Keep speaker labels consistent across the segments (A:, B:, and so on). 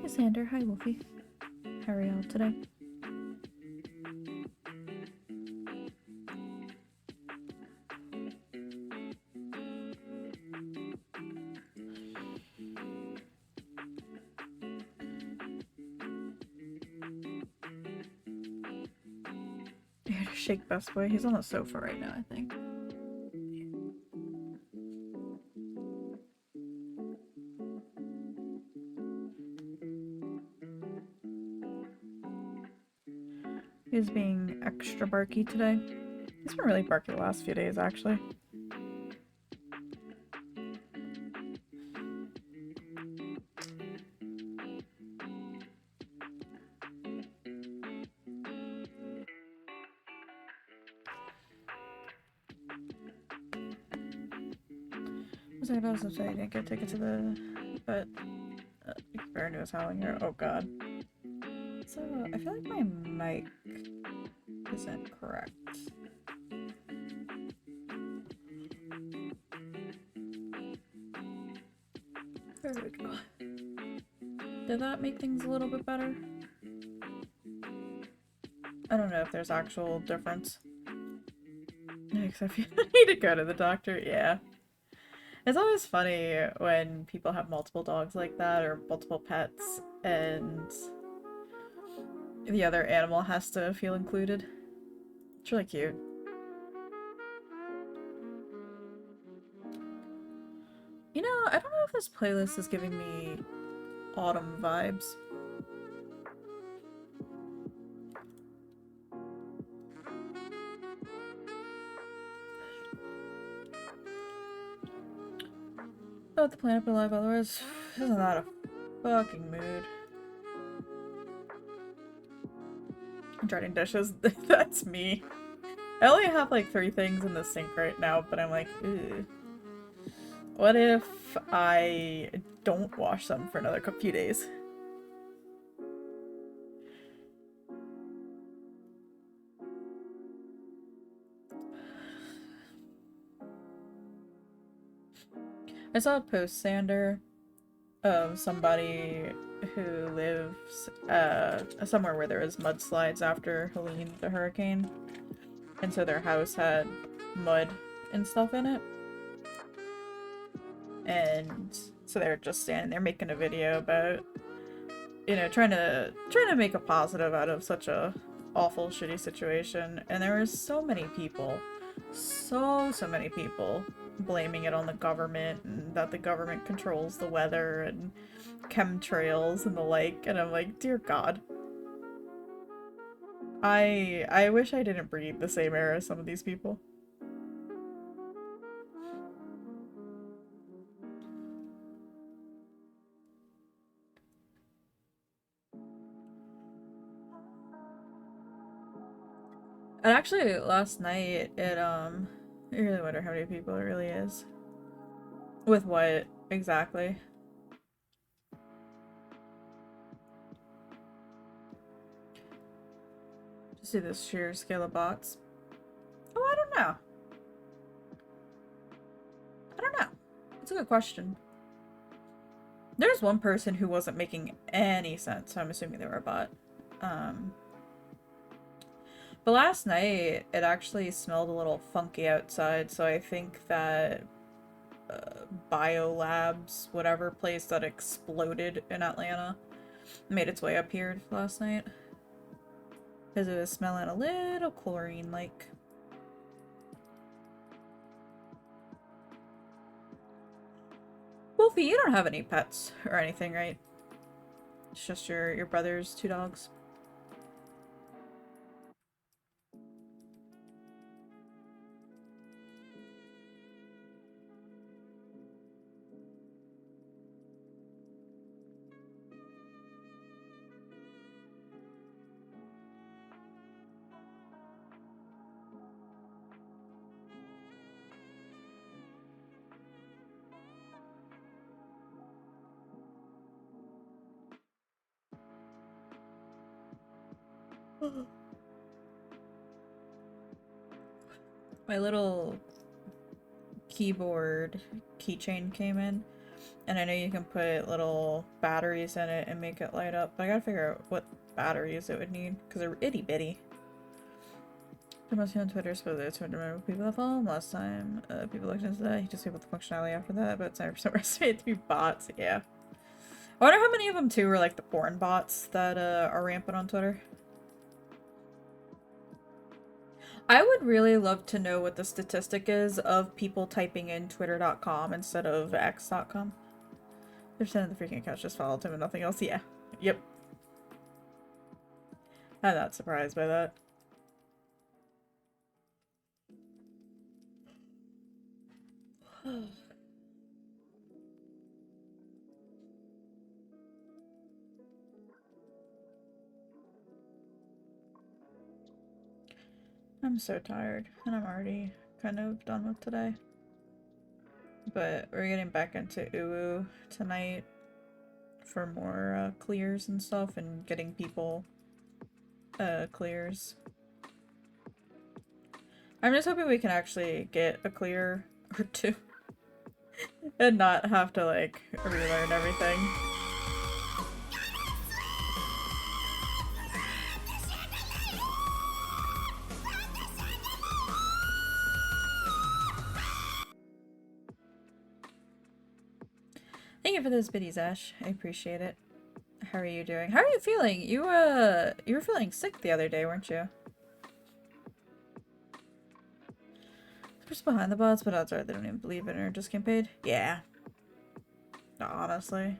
A: Hey Sander, hi Wolfie. How are y'all today? I heard to shake Best Boy. He's on the sofa right now, I think. He's being extra barky today. He's been really barky the last few days, actually. Was I about to say I didn't get a ticket to the... but... Baron was howling here. Oh god. So, I feel like my mic isn't correct. There we go. Did that make things a little bit better? I don't know if there's actual difference. Because I feel I need to go to the doctor. Yeah. It's always funny when people have multiple dogs like that or multiple pets and the other animal has to feel included. It's really cute. You know, I don't know if this playlist is giving me autumn vibes. Oh, the planet be alive otherwise. Isn't that a fucking mood? I'm dreading dishes. That's me. I only have like 3 things in the sink right now, but I'm like, ew. What if I don't wash them for another few days? I saw a post, Sander, of somebody who lives somewhere where there was mudslides after Helene, the hurricane. And so their house had mud and stuff in it. And so they're just standing there making a video about, you know, trying to make a positive out of such a awful, shitty situation. And there were so many people, so many people blaming it on the government and that the government controls the weather and chemtrails and the like. And I'm like, dear God. I wish I didn't breathe the same air as some of these people. And actually, last night, I really wonder how many people it really is. With what, exactly? Just see this sheer scale of bots. Oh, I don't know. I don't know. That's a good question. There's one person who wasn't making any sense, so I'm assuming they were a bot. But last night, it actually smelled a little funky outside, so I think that Biolabs, whatever place that exploded in Atlanta, made its way up here last night. Because it was smelling a little chlorine-like. Wolfie, you don't have any pets or anything, right? It's just your brother's 2 dogs. My little keyboard keychain came in, and I know you can put little batteries in it and make it light up, but I gotta figure out what batteries it would need, because they're itty bitty. I must be on Twitter, suppose there's 200 million people that follow him. Last time people looked into that, he disabled the functionality after that, but it's 90% estimated to be bots. Yeah. I wonder how many of them, too, are like the porn bots that are rampant on Twitter. I would really love to know what the statistic is of people typing in twitter.com instead of x.com. They're sending the freaking couch just followed him and nothing else. Yeah. Yep. I'm not surprised by that. I'm so tired, and I'm already kind of done with today. But we're getting back into Uwu tonight for more clears and stuff, and getting people clears. I'm just hoping we can actually get a clear or two and not have to like relearn everything. Thank you for those biddies, Ash. I appreciate it. How are you doing? How are you feeling? You were feeling sick the other day, weren't you? Just behind the bots, but odds are they don't even believe it or just getting paid. Yeah. Honestly.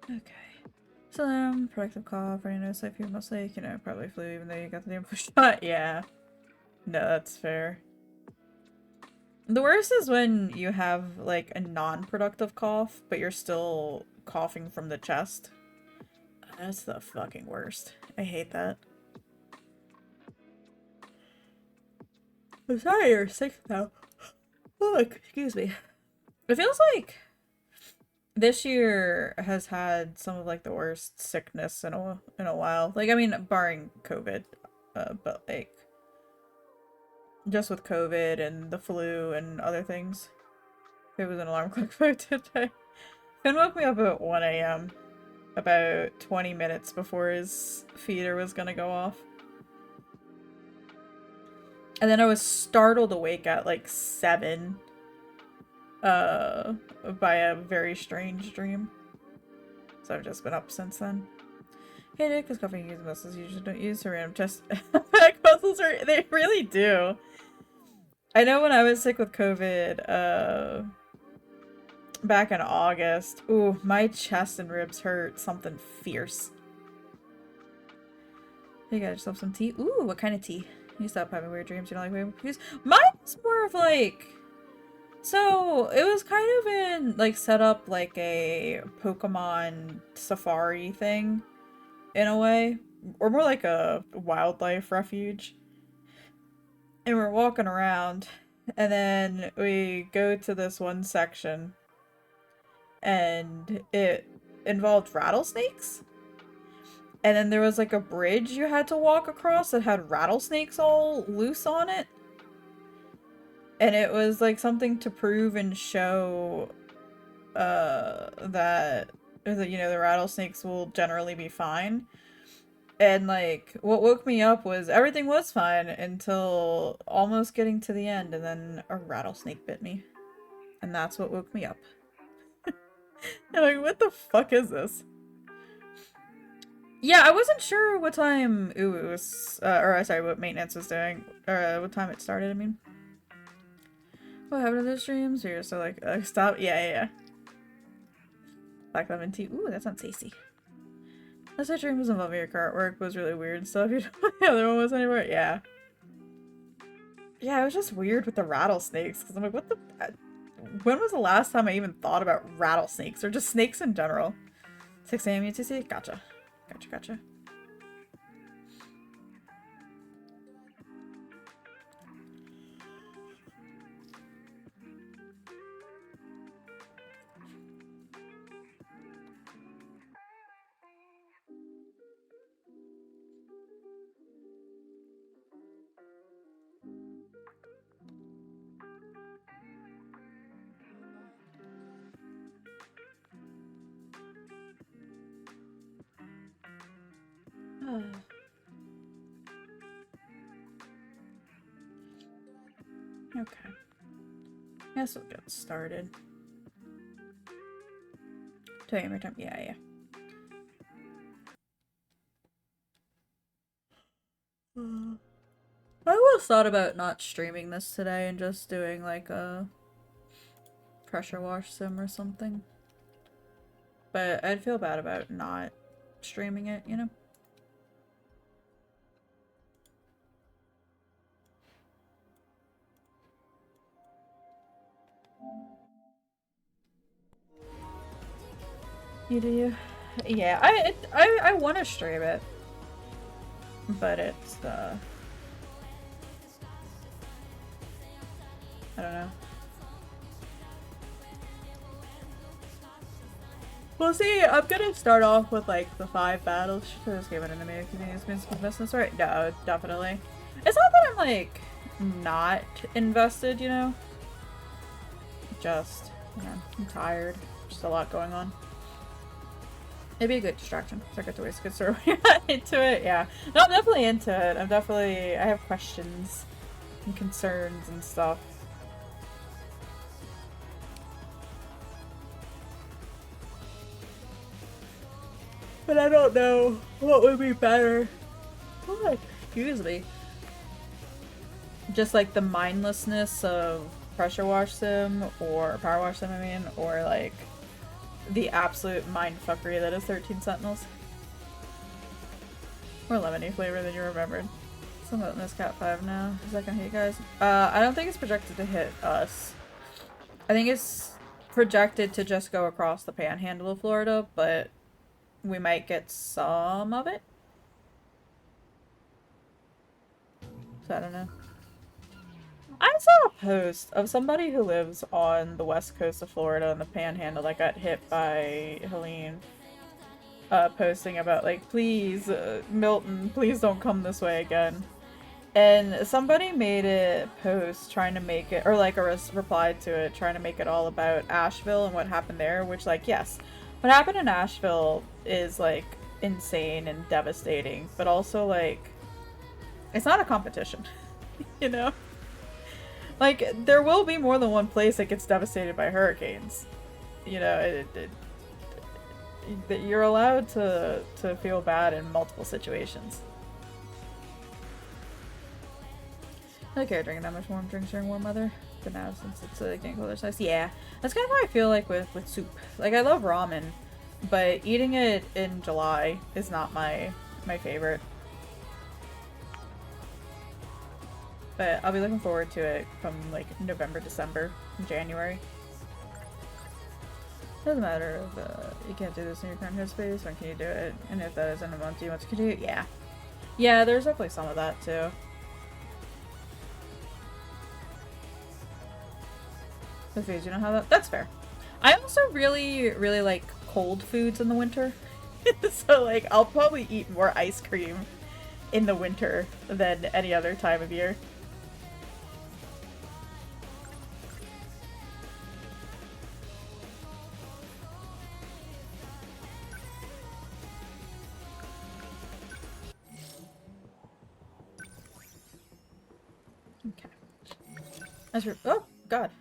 A: Okay. So, productive cough, running nose, I feel mostly, you know, probably flu, even though you got the damn flu shot. Yeah. No, that's fair. The worst is when you have, like, a non-productive cough, but you're still coughing from the chest. That's the fucking worst. I hate that. I'm sorry you're sick now. Oh, excuse me. It feels like this year has had some of like the worst sickness in a while. Like, I mean, barring COVID, but like just with COVID and the flu and other things. It was an alarm clock for today. Finn woke me up at 1 a.m. about 20 minutes before his feeder was gonna go off. And then I was startled awake at like 7 by a very strange dream. So I've just been up since then. Hey Nick, because coughing use muscles you usually don't use for random chest back muscles, they really do. I know when I was sick with COVID, back in August, ooh, my chest and ribs hurt something fierce. You got yourself some tea? Ooh, what kind of tea? You stop having weird dreams, you don't like weird confused? Mine was more of like... So, it was kind of in, like, set up like a Pokemon safari thing, in a way. Or more like a wildlife refuge. And we're walking around, and then we go to this one section, and it involved rattlesnakes. And then there was like a bridge you had to walk across that had rattlesnakes all loose on it. And it was like something to prove and show that, you know, the rattlesnakes will generally be fine. And like what woke me up was everything was fine until almost getting to the end, and then a rattlesnake bit me. And that's what woke me up. I'm like, what the fuck is this? Yeah, I wasn't sure what time it was, or sorry, what maintenance was doing, or what time it started, I mean. What happened to those streams? You're so like, stop. Yeah. Black lemon tea. Ooh, that sounds tasty. Unless that dream was involving your car artwork was really weird. So if you don't know what the other one was anymore, yeah. Yeah, it was just weird with the rattlesnakes, because I'm like, what the... when was the last time I even thought about rattlesnakes or just snakes in general? 6 a.m. UTC? Gotcha. Gotcha. Okay. Guess we'll get started. 2 a.m. your time? Yeah. I always thought about not streaming this today and just doing like a pressure wash sim or something. But I'd feel bad about not streaming it, you know? You do? Yeah, I want to stream it. But it's, I don't know. Well, see, I'm gonna start off with, like, the 5 battles. Should have just given it to me if you think it's been some business, right? No, definitely. It's not that I'm, like, not invested, you know? Just, you know, I'm tired. Just a lot going on. It'd be a good distraction, so I get to waste a good story into it, yeah. No, I'm definitely into it. I have questions and concerns and stuff. But I don't know what would be better. Oh, excuse me. Just like the mindlessness of pressure wash sim, or power wash sim, I mean, or like the absolute mindfuckery that is 13 Sentinels. More lemony flavor than you remembered. Some of this Cat 5 now. Is that gonna hit you guys? I don't think it's projected to hit us. I think it's projected to just go across the panhandle of Florida, but we might get some of it. So I don't know. I saw a post of somebody who lives on the west coast of Florida in the panhandle that got hit by Helene. Posting about, like, please, Milton, please don't come this way again. And somebody made a post trying to make it, or like a reply to it, trying to make it all about Asheville and what happened there, which, like, yes, what happened in Asheville is, like, insane and devastating, but also, like, it's not a competition, you know? Like, there will be more than one place that gets devastated by hurricanes. You know, you're allowed to feel bad in multiple situations. I don't care drinking that much warm drinks during warm weather. But now, since it's getting colder size, yeah. That's kind of how I feel like with soup. Like, I love ramen, but eating it in July is not my favorite. But I'll be looking forward to it come, like, November, December, January. Doesn't matter if you can't do this in your current headspace, when can you do it? And if that isn't a month, do you want to continue? Yeah. Yeah, there's definitely some of that, too. The foods, you know how that's fair. I also really like cold foods in the winter. So, like, I'll probably eat more ice cream in the winter than any other time of year. Okay. Oh, God.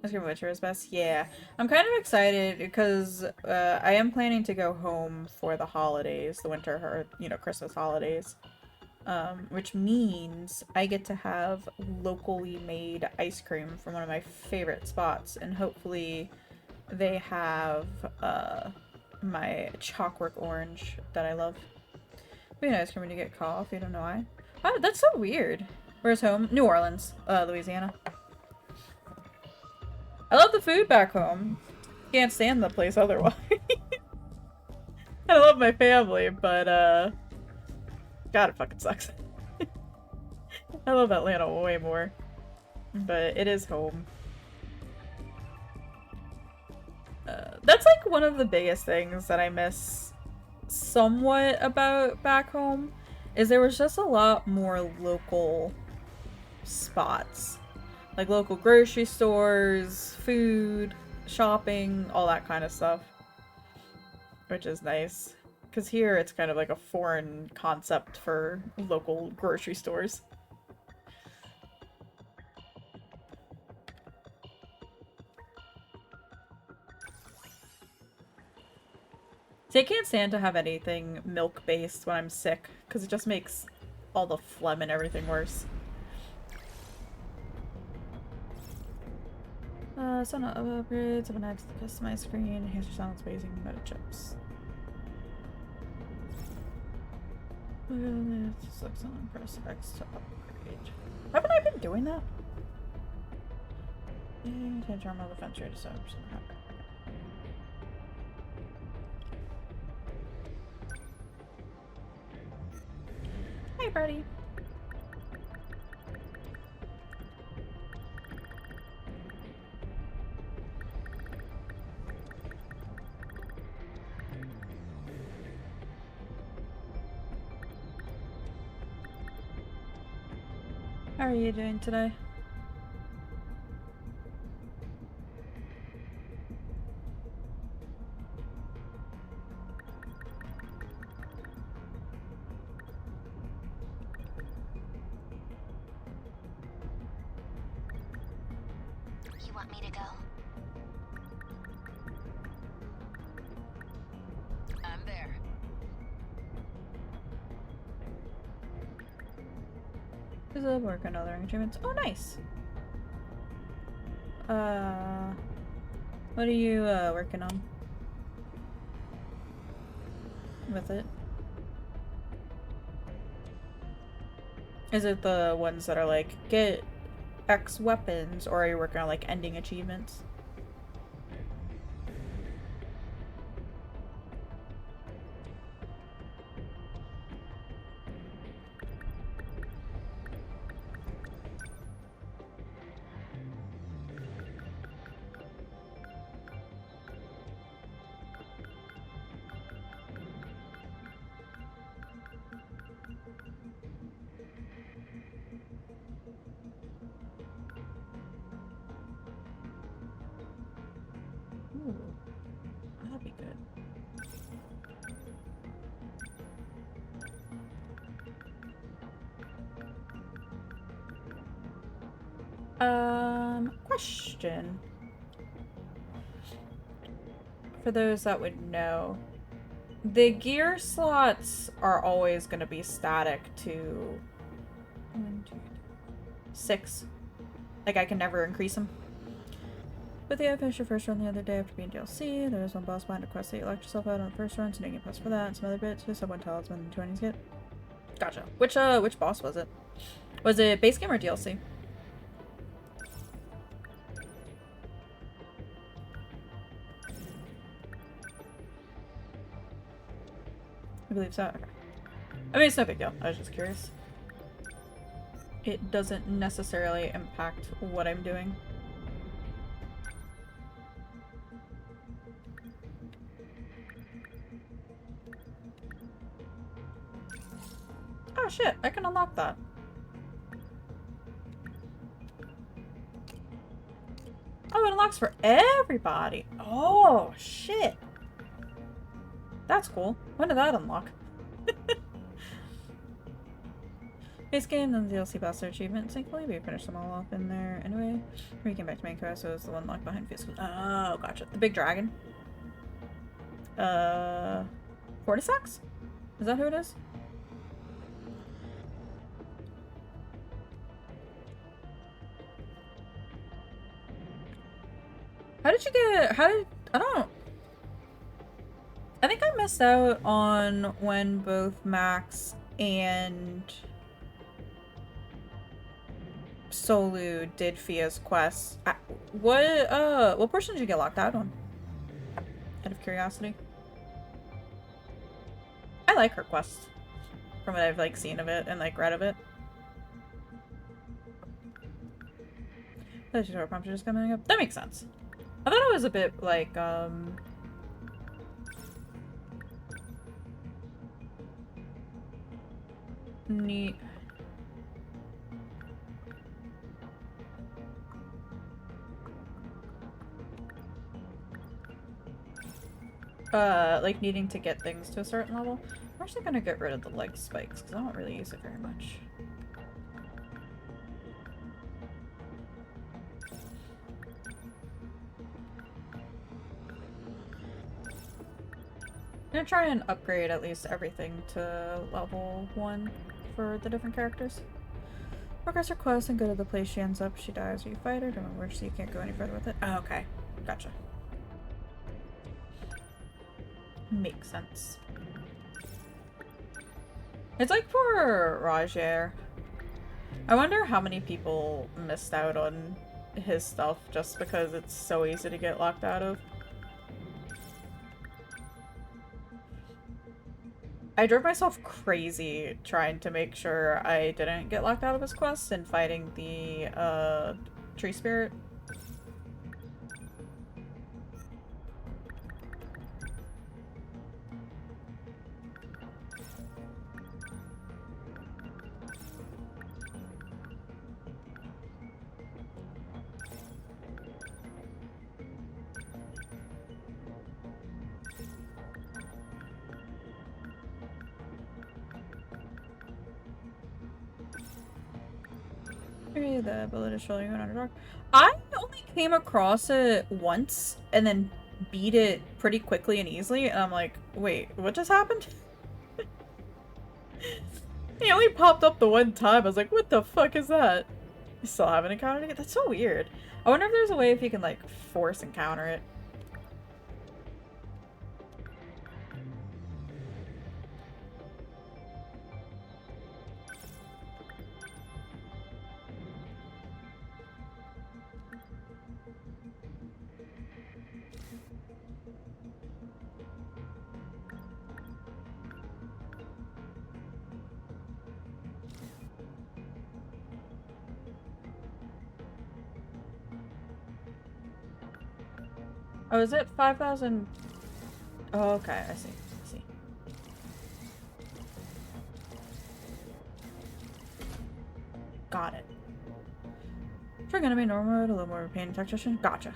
A: Ice cream winter is best. Yeah. I'm kind of excited because I am planning to go home for the holidays, the winter, or, you know, Christmas holidays. Which means I get to have locally made ice cream from one of my favorite spots, and hopefully they have my Clockwork Orange that I love. It'd be nice for me to get coffee, I don't know why. Oh, that's so weird. Where's home? New Orleans, Louisiana. I love the food back home. Can't stand the place otherwise. I love my family, but God, it fucking sucks. I love Atlanta way more, but it is home. That's like one of the biggest things that I miss somewhat about back home, is there was just a lot more local spots. Like local grocery stores, food, shopping, all that kind of stuff. Which is nice. Because here it's kind of like a foreign concept for local grocery stores. See, I can't stand to have anything milk-based when I'm sick, because it just makes all the phlegm and everything worse. Sound upgrades, 7x to customize screen, enhance your sound spacing, meta chips. Select on press X to upgrade. Haven't I been doing that? Change armor defense rate to 7%. Hey, buddy. How are you doing today?
B: You want me to go? I'm there.
A: Is it work on other achievements? Oh, nice. What are you working on with it? Is it the ones that are like get X weapons, or are you working on like ending achievements? Ooh, that'd be good. Question. For those that would know, the gear slots are always going to be static to 1, 2, 6. Like, I can never increase them. But yeah, I finished your first run the other day after being DLC. There was one boss behind a quest that you locked yourself out on the first run, so you didn't get plus for that, and some other bits. Just someone tell us when the 20s get. Gotcha. Which boss was it? Was it base game or DLC? I believe so. Okay. I mean, it's no big deal. I was just curious. It doesn't necessarily impact what I'm doing. Oh shit, I can unlock that. Oh, it unlocks for everybody. Oh shit. That's cool. When did that unlock? Base game, then the DLC boss achievements. Thankfully, we finished them all off in there. Anyway, we came back to main quest, so it was the one locked behind physical. Oh, gotcha. The big dragon. Cordyceps? Is that who it is? How did you get, I don't, I think I missed out on when both Max and Solu did Fia's quest. What portion did you get locked out on? Out of curiosity. I like her quest. From what I've, like, seen of it and, like, read of it. The tutorial prompt is just coming up. That makes sense. I thought it was a bit, like, neat. Like needing to get things to a certain level. I'm actually gonna get rid of the leg spikes because I don't really use it very much. I'm gonna try and upgrade at least everything to level 1 for the different characters. Progress her quest and go to the place she ends up. She dies or you fight her. Don't know where, so you can't go any further with it. Oh, okay. Gotcha. Makes sense. It's like for Rajer. I wonder how many people missed out on his stuff just because it's so easy to get locked out of. I drove myself crazy trying to make sure I didn't get locked out of his quest and fighting the tree spirit. The ability to show you in Underdark. I only came across it once and then beat it pretty quickly and easily, and I'm like, wait, what just happened? He only popped up the one time. I was like, what the fuck is that? You still haven't encountered it? That's so weird. I wonder if there's a way if you can, like, force encounter it. Oh, is it 5,000? Oh, okay, I see. I see. Got it. For gonna be normal mode, a little more pain tactician. Gotcha.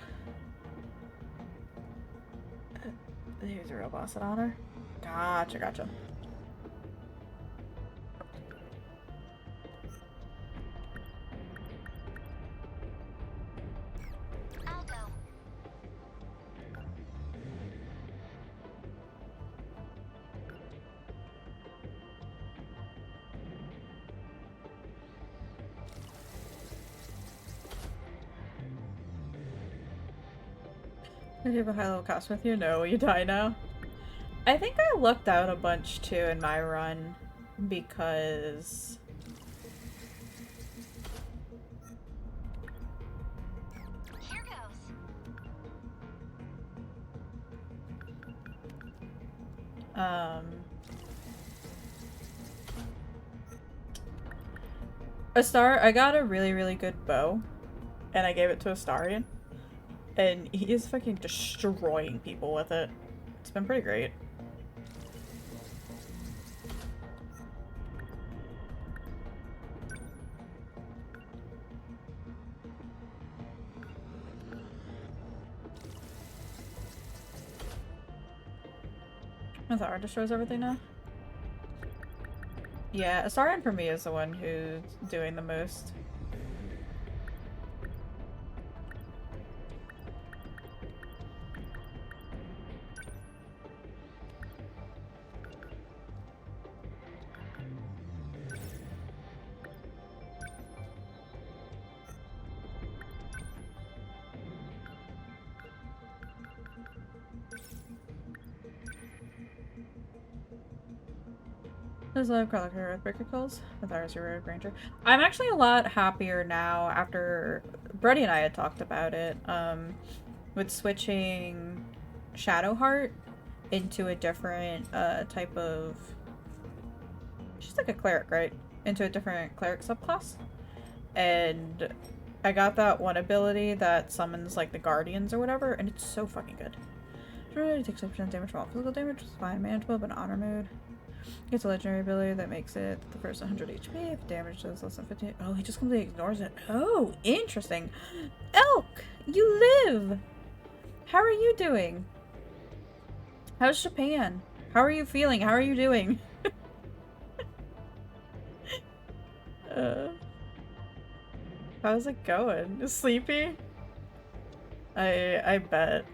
A: Here's a real boss at honor. Gotcha, gotcha.
B: I'll go.
A: Did you have a high level cast with you? No, you die now. I think I lucked out a bunch too in my run because
B: Here goes.
A: I got a really, really good bow and I gave it to Astarion and he is fucking destroying people with it. It's been pretty great. Azara destroys everything now? Yeah, Astarion for me is the one who's doing the most. There's a lot of color Earthbreaker calls. With ours, your Road Ranger. I'm actually a lot happier now after Brady and I had talked about it. With switching Shadowheart into a different type of. She's like a cleric, right? Into a different cleric subclass. And I got that one ability that summons like the guardians or whatever, and it's so fucking good. It takes 6% damage from all physical damage, which is fine, manageable, but in honor mode. Gets a legendary ability that makes it the first 100 HP if damage does less than 50. Oh, he just completely ignores it. Oh, interesting. Elk, you live! How are you doing? How's Japan? How are you feeling? How are you doing? How's it going? Sleepy? I bet.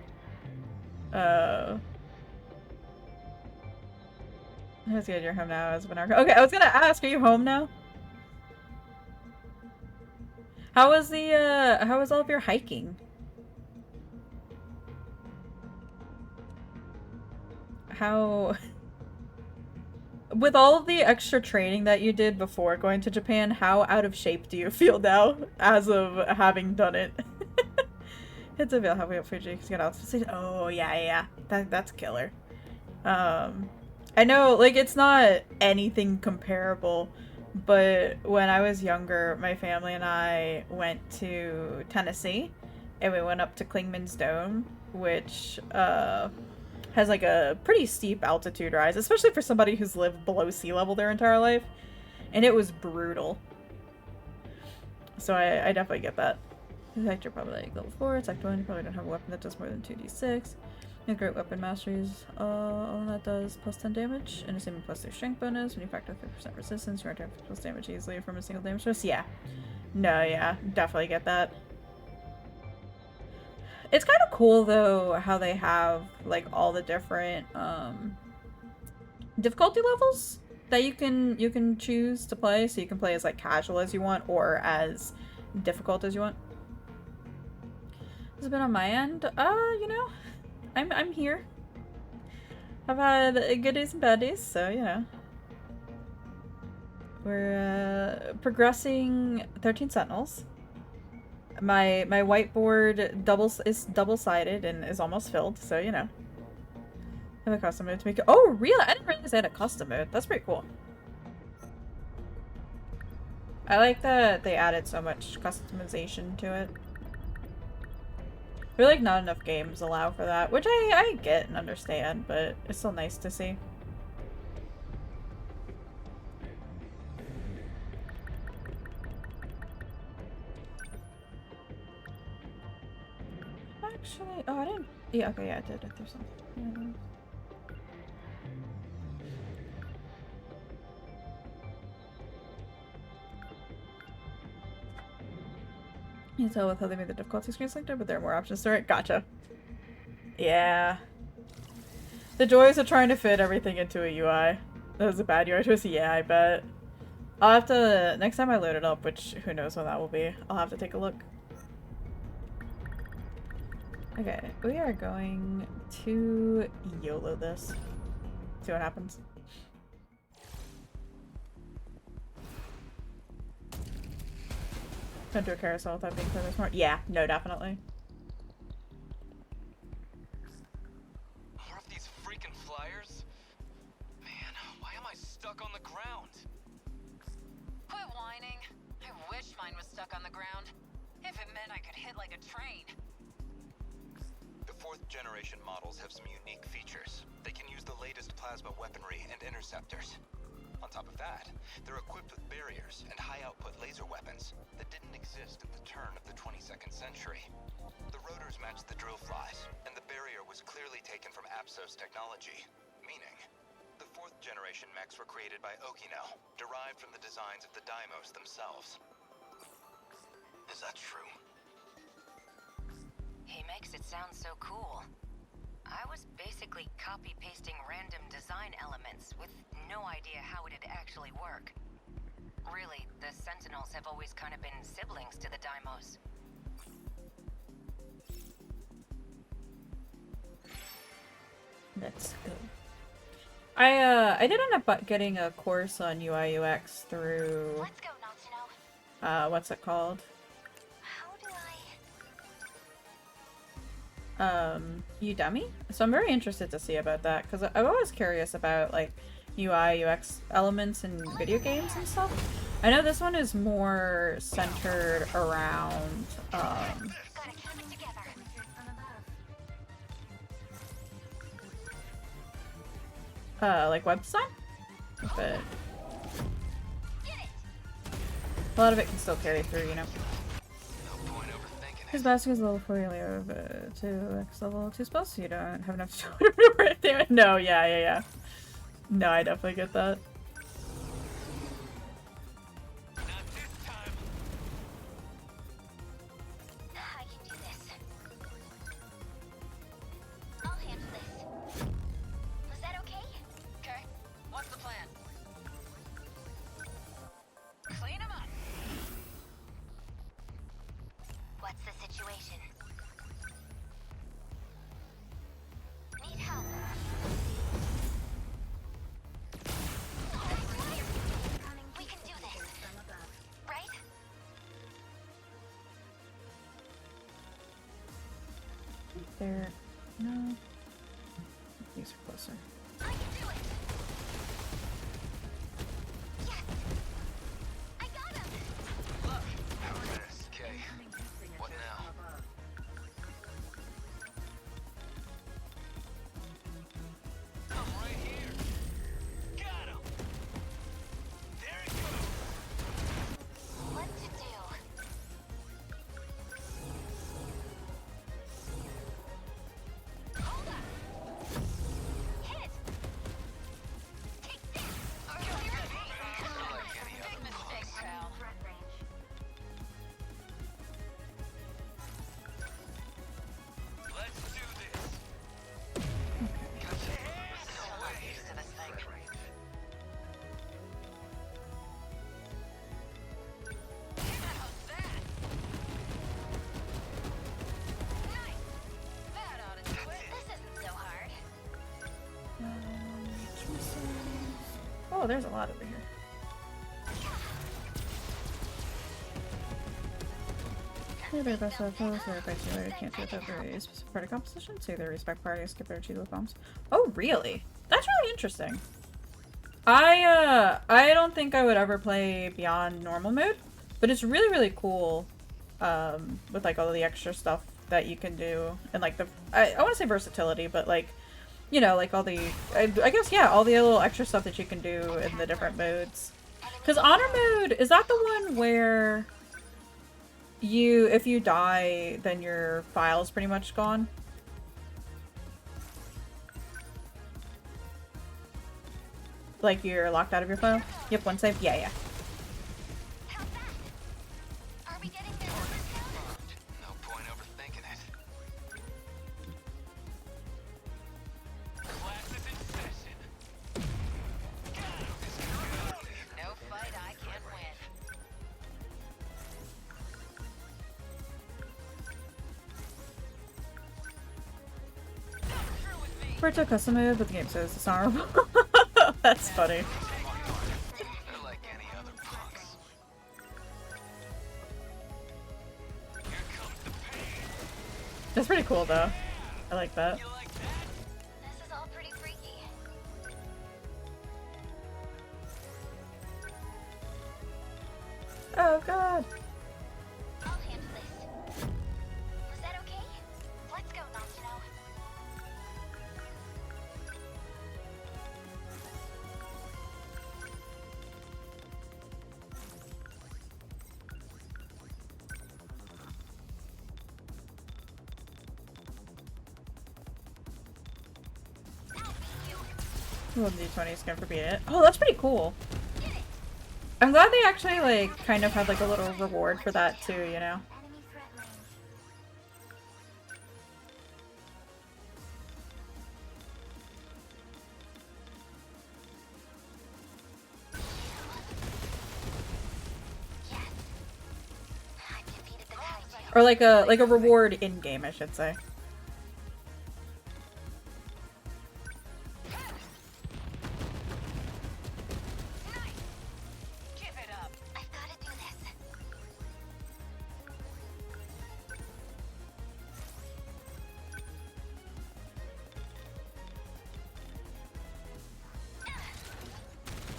A: That's good, you're home now as of an hour. Okay, I was gonna ask, are you home now? How was how was all of your hiking? How... With all of the extra training that you did before going to Japan, how out of shape do you feel now as of having done it? It's a veil halfway up Fuji to get out. Oh, yeah. That's killer. I know, like, it's not anything comparable, but when I was younger, my family and I went to Tennessee, and we went up to Clingman's Dome, which, has, like, a pretty steep altitude rise, especially for somebody who's lived below sea level their entire life, and it was brutal. So I definitely get that. Detector probably like level 4, it's Act 1, you probably don't have a weapon that does more than 2d6. You have great weapon masteries, all that does plus 10 damage, and assuming plus 3 strength bonus, when you factor 50% resistance, you return plus damage easily from a single damage source. Yeah. No, yeah, definitely get that. It's kind of cool though how they have like all the different difficulty levels that you can choose to play, so you can play as like casual as you want or as difficult as you want. Has it been on my end? You know, I'm here. I've had good days and bad days, so you know. We're progressing 13 Sentinels. My whiteboard is double-sided and is almost filled, so you know. I have a custom mode to make it. Oh, really? I didn't realize they had a custom mode. That's pretty cool. I like that they added so much customization to it. I feel like not enough games allow for that, which I get and understand, but it's still nice to see. Actually, oh, I didn't. Yeah, okay, yeah, I did. There's something. You can tell with how they made the difficulty screen selected, but there are more options to it. Gotcha. Yeah. The joys of trying to fit everything into a UI. That was a bad UI choice. Yeah, I bet. I'll have to, next time I load it up, which who knows when that will be, I'll have to take a look. Okay, we are going to YOLO this. See what happens. Don't do a carousel without being further smart. Yeah, no, definitely.
C: More of these freaking flyers? Man, why am I stuck on the ground?
D: Quit whining. I wish mine was stuck on the ground. If it meant I could hit like a train.
C: The 4th generation models have some unique features. They can use the latest plasma weaponry and interceptors. On top of that, they're equipped with barriers and high-output laser weapons that didn't exist at the turn of the 22nd century. The rotors matched the drill flies, and the barrier was clearly taken from Apsos technology, meaning the 4th generation mechs were created by Okino, derived from the designs of the Daimos themselves. Is that true?
D: He makes it sound so cool. I was basically copy-pasting random design elements with no idea how it'd actually work. Really, the Sentinels have always kind of been siblings to the Daimos.
A: Let's go. I did end up getting a course on UI UX through
B: Let's go, not to know.
A: what's it called?
B: How do
A: Udemy. So I'm very interested to see about that because I'm always curious about like UI UX elements in video games and stuff. I know this one is more centered around
B: gotta keep it together.
A: like web design, but
B: Get it.
A: a lot of it can still carry through, you know.
C: No point overthinking
A: His
C: it.
A: basket is level 4, you only have 2x level 2 spells, so you don't have enough to right there. No, yeah. No, I definitely get that.
C: Not this time.
B: I can do this. I'll handle this. Was that okay?
D: Okay, what's the plan? Clean them up.
B: What's the situation? Need help. We can do this. Right?
A: There. No. These are closer.
B: I can do it. Yes. I got him.
C: Okay. What now? I'm right here. Got him. There it goes.
B: What to do? Hold up. Hit. Take that.
D: Are you ready?
C: Like any
D: Big
C: other
D: mistake,
C: punks.
D: pal.
B: Front range.
C: Let's do this. Gotcha.
D: So not used to this thing. How's that? Nice. That ought to do it.
B: This isn't so hard.
A: Oh, there's a lot over here. They're best of those who are you can't do it over a specific party composition, so either respect party or skip their achievable bombs. Oh, really? That's really interesting. I don't think I would ever play beyond normal mode, but it's really cool with like all of the extra stuff that you can do and like the I want to say versatility, but like you know like all the I guess yeah all the little extra stuff that you can do in the different modes. Because honor mode is that the one where if you die then your file's pretty much gone? Like you're locked out of your file? Yep, one save. Yeah.
B: How's that? Are we getting their numbers down?
C: No point overthinking it. Class is in session.
D: No fight I can't win. Not through with me.
A: Virtual custom mode, but the game says it's honorable. That's funny.
C: They're like any other punks. Here comes the pain.
A: That's pretty cool though. I like that.
C: You like that?
B: This is all pretty freaky.
A: Oh god.
B: I'll handle this. Was that okay? Let's go, not to know. I'll beat you.
A: Well, D20 skin for beating it. Oh, that's pretty cool.
B: Get it.
A: I'm glad they actually like kind of had like a little reward for that too, you know?
B: Enemy threat range. Yes. I've defeated the kaiju.
A: Or like a reward in game, I should say.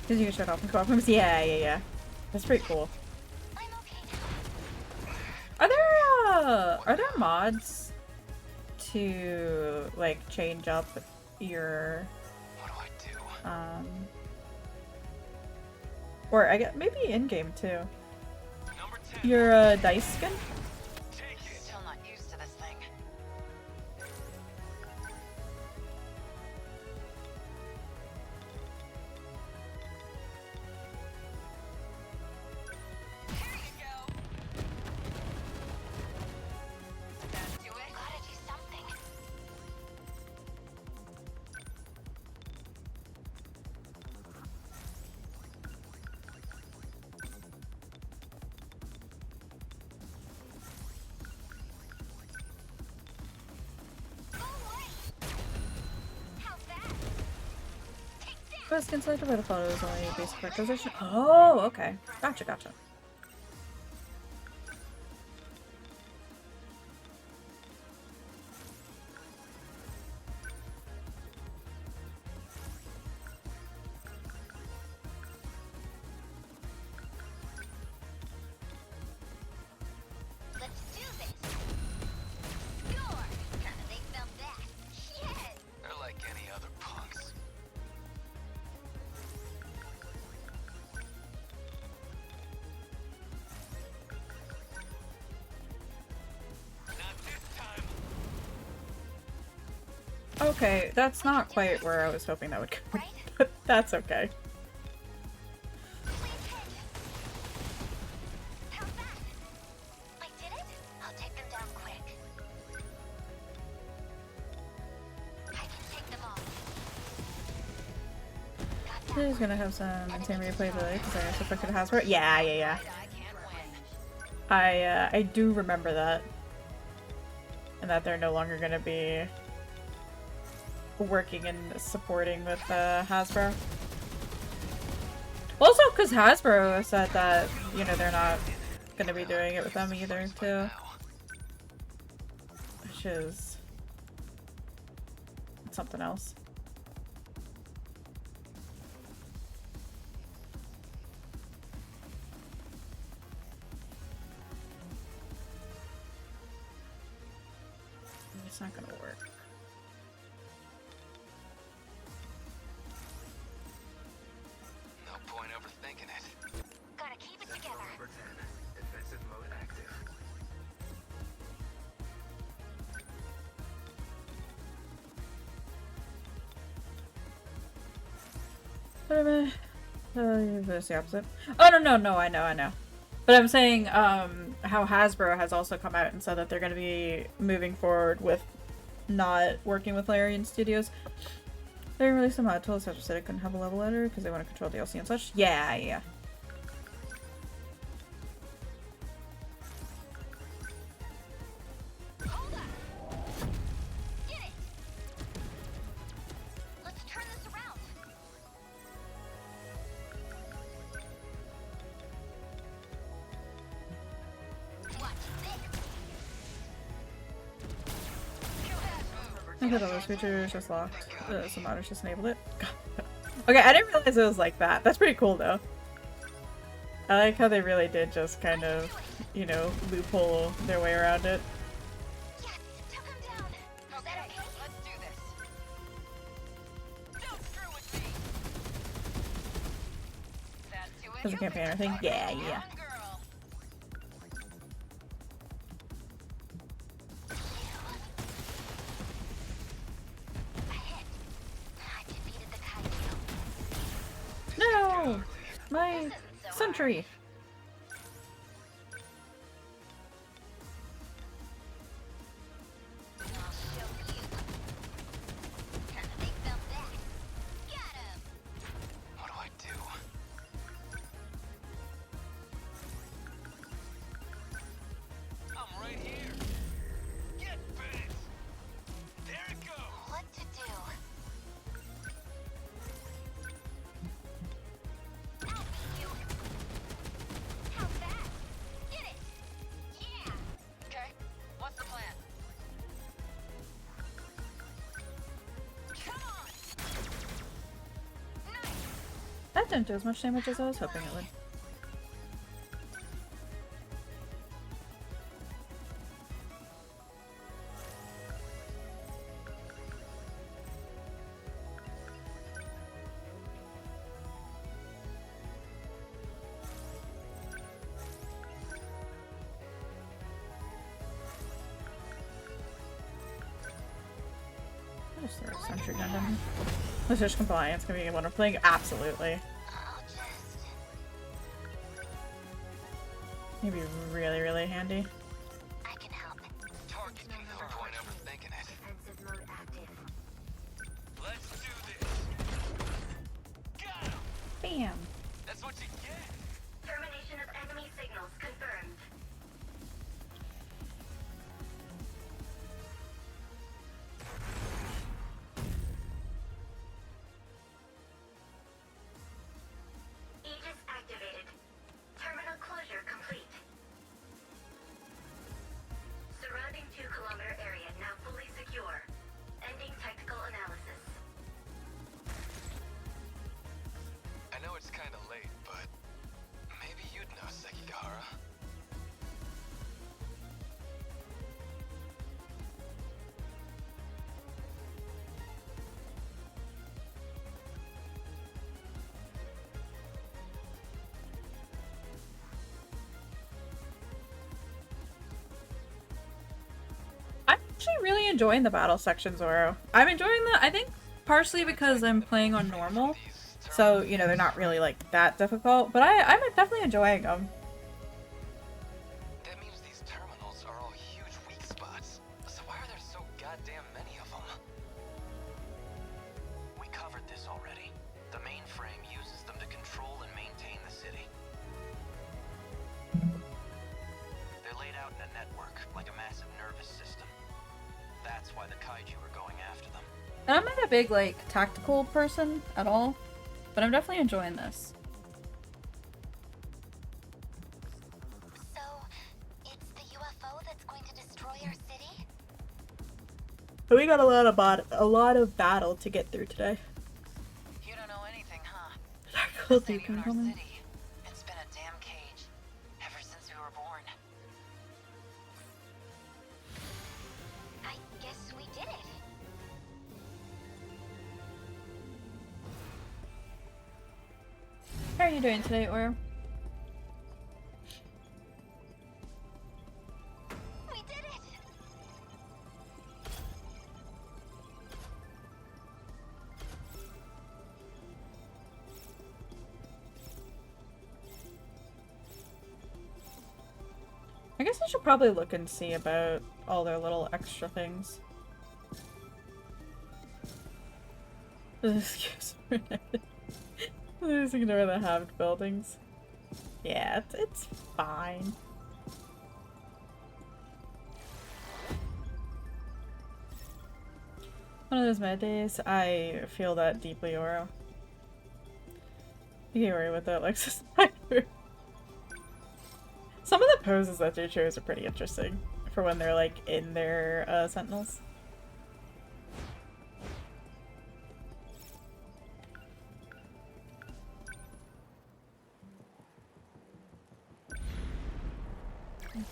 A: Because you can shut off and co-op rooms. Yeah, yeah, yeah. That's pretty cool.
B: I'm okay
A: Are there mods to like change up your
C: What do I do?
A: or I guess maybe in game too.
C: Number 10.
A: Your dice skin?
C: Take it.
D: Still not used to this thing. Here you go. That do it?
B: Gotta do something. Go away. How's that? Take that.
A: Oh, skin selected by the photos only basic characterization. Oh, okay. Gotcha, gotcha.
B: Let's do this. Score. They felt that. Yes.
C: They're like any other punks. Not this time.
A: Okay, that's not quite where I was hoping that would go.
B: Right?
A: But that's okay.
B: Please hit. How's that? I did it? I'll take them down quick. I can take them all. Got that.
A: He's gonna have some insane replayability because I guess affected Hasbro. Yeah, yeah, yeah.
D: I can't win.
A: I do remember that. And that they're no longer gonna be working and supporting with Hasbro. Also, because Hasbro said that, you know, they're not gonna be doing it with them either, too. Which is something else. It's not gonna work.
C: No point overthinking it.
B: Gotta keep it together.
C: Number 10. Defensive mode active.
A: That's the opposite. Oh, no, I know. But I'm saying, how Hasbro has also come out and said that they're going to be moving forward with not working with Larian Studios. They released a mod tool such said it couldn't have a level editor because they want to control DLC and such. Yeah.
B: Hold up. Get it. Let's turn this around. Watch this.
A: I thought all those features just locked. Some modders just enabled it. Okay, I didn't realize it was like that. That's pretty cool though. I like how they really did just kind of, you know, loophole their way around it.
B: Yes, took him down. Is that okay?
D: Let's do this. Don't screw with me. That do it?
A: As a campaigner thing. Yeah.
D: Girl.
B: A hit. I defeated the kaiju.
A: No! My
B: This isn't so
A: sentry!
B: hard. I'll show you. They felt that. Got him.
C: What do I do? I'm right here. Get bent. There it goes.
B: What to do? I'll beat you.
A: That didn't do as much damage as I was hoping it would. I'll just throw a sentry gun down here. Let's just compliance gonna be what I'm playing. Absolutely.
B: I'll just...
A: Maybe really, really handy.
B: I can help.
C: Target killer. Don't overthinking it.
B: Defensive mode active.
C: Let's do this. Got him.
A: Bam.
C: That's what you get.
B: Termination of enemy signals confirmed. Aegis activated. Terminal closure complete. Surrounding 2-kilometer area now fully secure. Ending tactical analysis.
C: I know it's kind of late, but maybe you'd know, Sekigahara.
A: I'm actually really enjoying the battle section, Zoro. I'm enjoying the, I think partially because I'm playing on normal. So, you know, they're not really like that difficult, but I'm definitely enjoying them.
C: That means these terminals are all huge weak spots. So why are there so goddamn many of them? We covered this already. The mainframe uses them to control and maintain the city. They're laid out in a network, like a massive nervous system. That's why the kaiju are going after them.
A: And I'm not a big, like, tactical person at all, but I'm definitely enjoying this.
B: So, it's the UFO that's going to destroy our city?
A: But we got a lot of battle to get through today.
D: You don't know anything, huh?
A: Cool,
D: This ain't
A: deep
D: even our
A: coming.
D: city. It's been a damn cage ever since we were born.
B: I guess we did it.
A: How are you doing today, Oro?
B: We did it!
A: I guess I should probably look and see about all their little extra things. Excuse me. Just ignore the halved buildings. Yeah, it's fine. One of those mad days. I feel that deeply, Oro. You can't worry with that, Lexus. Some of the poses that they chose are pretty interesting for when they're like in their sentinels. Okay.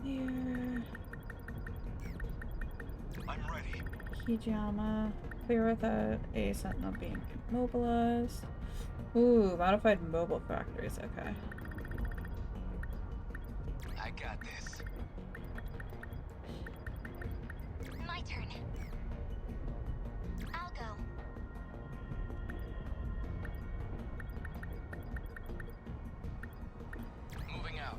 A: Here.
C: I'm ready.
A: Hijama. Clear without a sentinel being immobilized. Ooh, modified mobile factories. Okay.
C: I got this.
B: My turn. I'll go.
C: Moving out.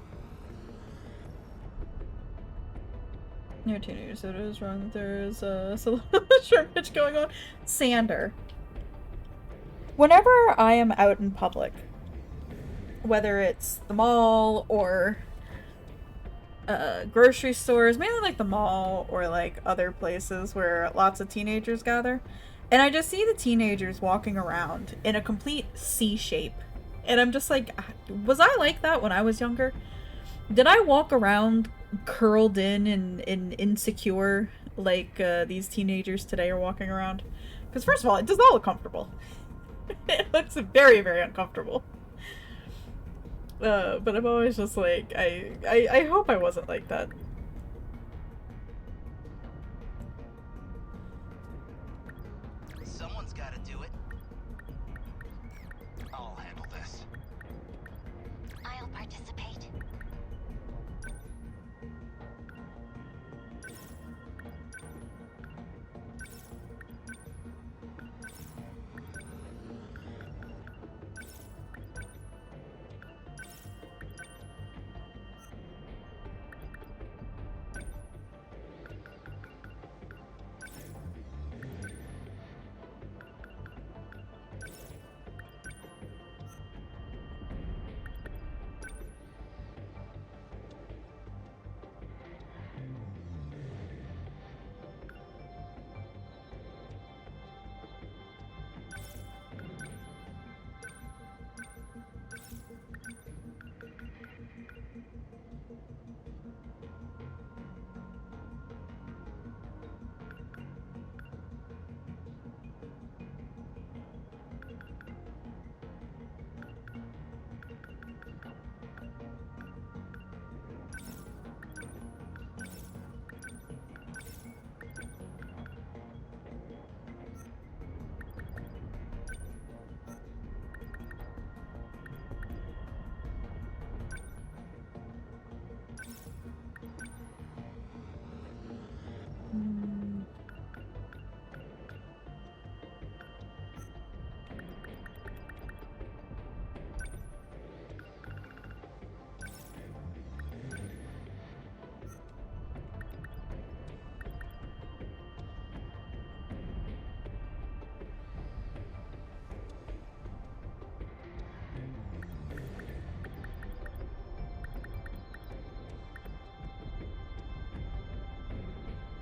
A: Near teenagers, it is wrong that there's a short pitch going on. Sander. Whenever I am out in public, whether it's the mall or grocery stores, mainly like the mall or like other places where lots of teenagers gather, and I just see the teenagers walking around in a complete C shape, and I'm just like, was I like that when I was younger? Did I walk around curled in and insecure like these teenagers today are walking around. Because first of all, it does not look comfortable. It looks very, very uncomfortable. But I'm always just like, I hope I wasn't like that.
C: Someone's got to do it. I'll handle this.
B: I'll participate.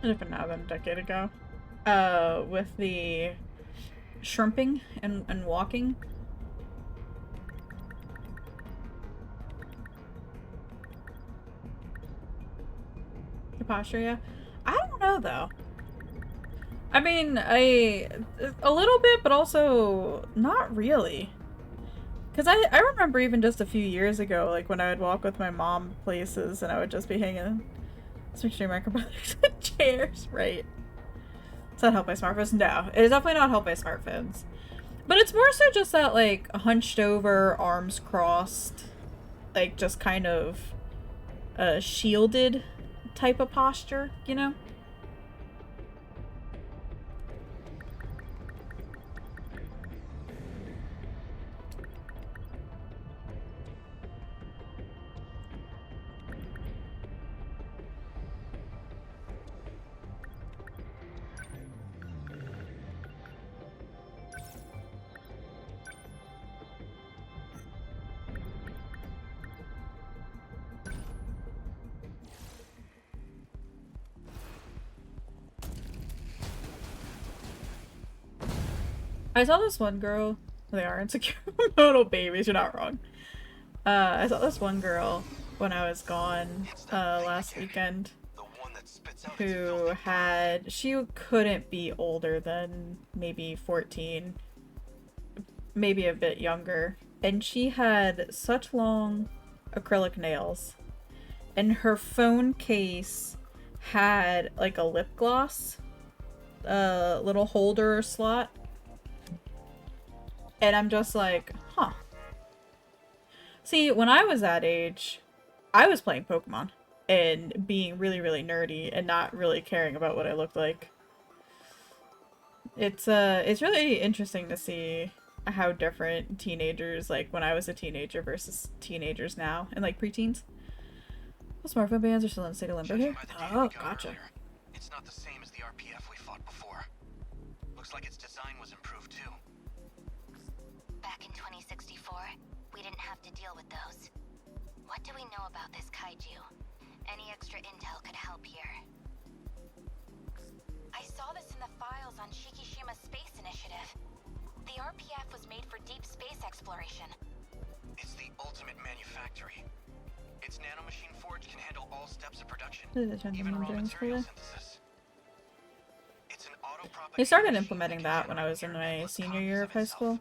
A: Different now than a decade ago. With the shrimping and walking. The posture, yeah. I don't know though. I mean, a little bit, but also not really. Because I remember even just a few years ago, like when I would walk with my mom places and I would just be hanging. Let's make sure microplastics and chairs, right? It's not helped by smartphones? No, it is definitely not helped by smartphones. But it's more so just that, like, hunched over, arms crossed, like, just kind of shielded type of posture, you know? I saw this one girl. They are insecure little babies. You're not wrong. I saw this one girl when I was gone last weekend who had, she couldn't be older than maybe 14, maybe a bit younger, and she had such long acrylic nails, and her phone case had like a lip gloss little holder slot. And I'm just like, huh. See, when I was that age, I was playing Pokemon and being really, really nerdy and not really caring about what I looked like. It's really interesting to see how different teenagers, like when I was a teenager versus teenagers now and like preteens. The smartphone bans are still in a state of limbo here. Oh, gotcha.
C: Earlier, it's not the same as the RPF we fought before. Looks like its design was improved too.
B: Back in 2064, we didn't have to deal with those. What do we know about this kaiju? Any extra intel could help here. I saw this in the files on Shikishima's space initiative. The RPF was made for deep space exploration.
C: It's the ultimate manufactory. Its nanomachine forge can handle all steps of production,
A: This is a
C: even raw
A: Sentinels
C: material
A: Aegis.
C: synthesis.
A: They started implementing that when I was in my senior year of high school.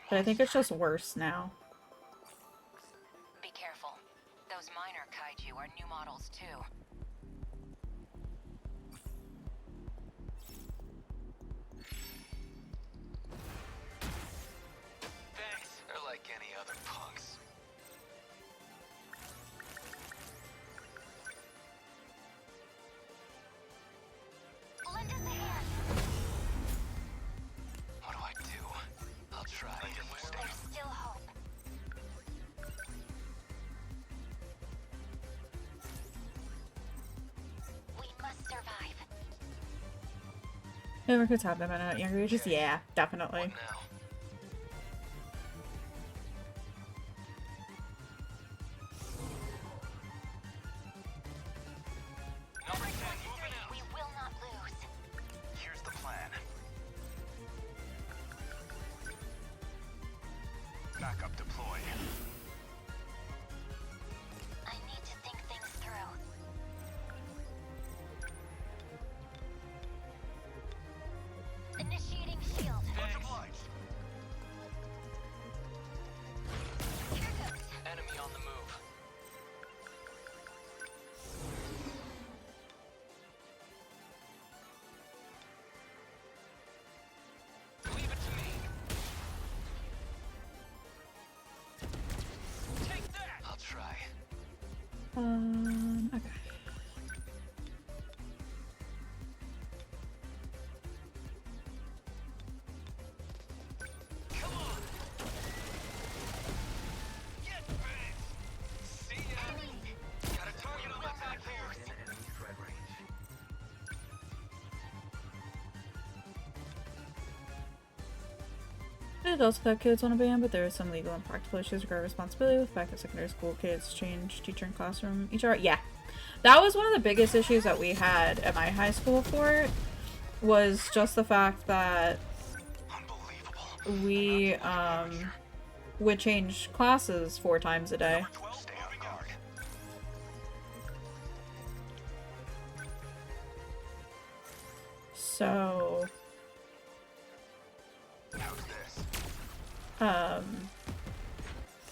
A: But I think it's just worse now.
D: Be careful. Those minor kaiju are new models too.
C: Thanks. They're like any other punks.
B: Lend us a hand.
C: What do I do? I'll try.
B: There's still hope. We must survive.
A: Never could have them at younger ages? Yeah, definitely.
C: What now? Number 10, moving out.
B: We will not lose.
C: Here's the plan. Backup deploy.
B: I need to think things through. Initiating shield.
C: Much obliged.
B: Here goes.
C: Enemy on the move. Leave it to me. Take that. I'll try.
A: Okay.
C: Come on. Get bent. See ya. Got a target on my back here. Enemy threat range.
A: It also that kids want to ban, but there are some legal and practical issues regarding responsibility with the fact that secondary school kids change teacher and classroom each hour. Yeah. That was one of the biggest issues that we had at my high school for it, was just the fact that
C: Unbelievable.
A: we would change classes 4 times a day.
C: Number 12, stay on guard.
A: So
C: How's this?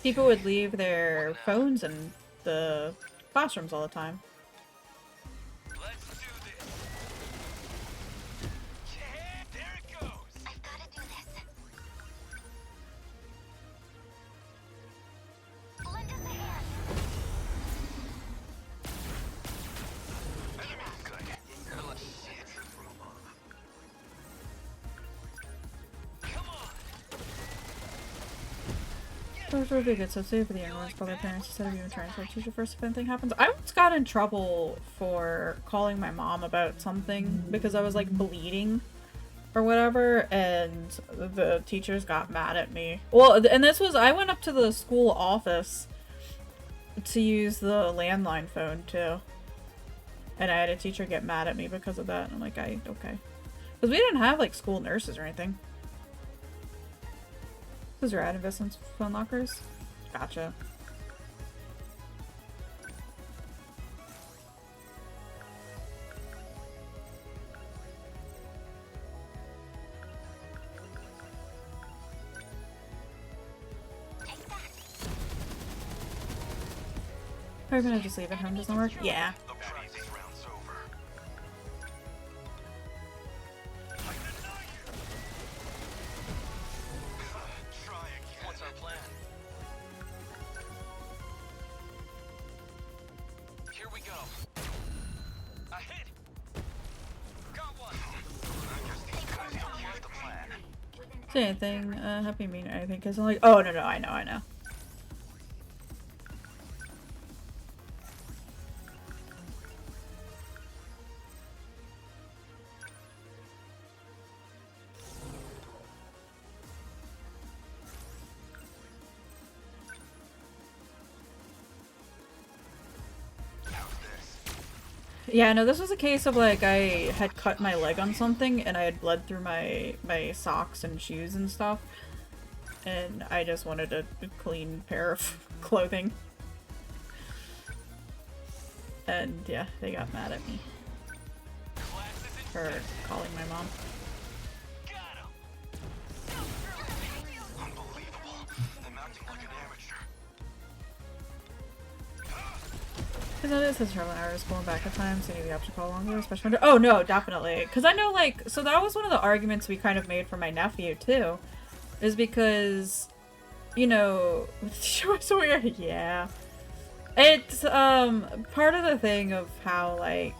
A: people would leave their phones in the classrooms all the time.
C: Let's do this. Yeah, there it goes.
B: I've got to do this. Lend us a hand.
C: Enemy's good. Let's see it. Come on.
A: It would be a good substitute for the young ones, call their parents instead of even trying to tell the teacher first if anything happens. I once got in trouble for calling my mom about something because I was like bleeding or whatever, and the teachers got mad at me. Well, and this was, I went up to the school office to use the landline phone too. And I had a teacher get mad at me because of that. And I'm like, okay. Because we didn't have like school nurses or anything. Those are ad investments phone lockers. Gotcha.
B: Take that.
A: Are you gonna just leave it home? Doesn't work? Yeah.
C: The practice round's over. Try again. What's our plan? Here we go. A hit. Got one. Here's the plan.
A: Say anything, happy mean or anything, because I'm like, oh, no, I know. Yeah, no, this was a case of like I had cut my leg on something and I had bled through my socks and shoes and stuff, and I just wanted a clean pair of clothing. And yeah, they got mad at me.
C: Class is in
A: for calling my mom.
C: Unbelievable. I'm acting like an amateur.
A: I noticed his travel hours going back at times, so you need the option to call longer, especially when. Oh no, definitely. Because I know, like, so that was one of the arguments we kind of made for my nephew too, is because, you know, so yeah, it's part of the thing of how like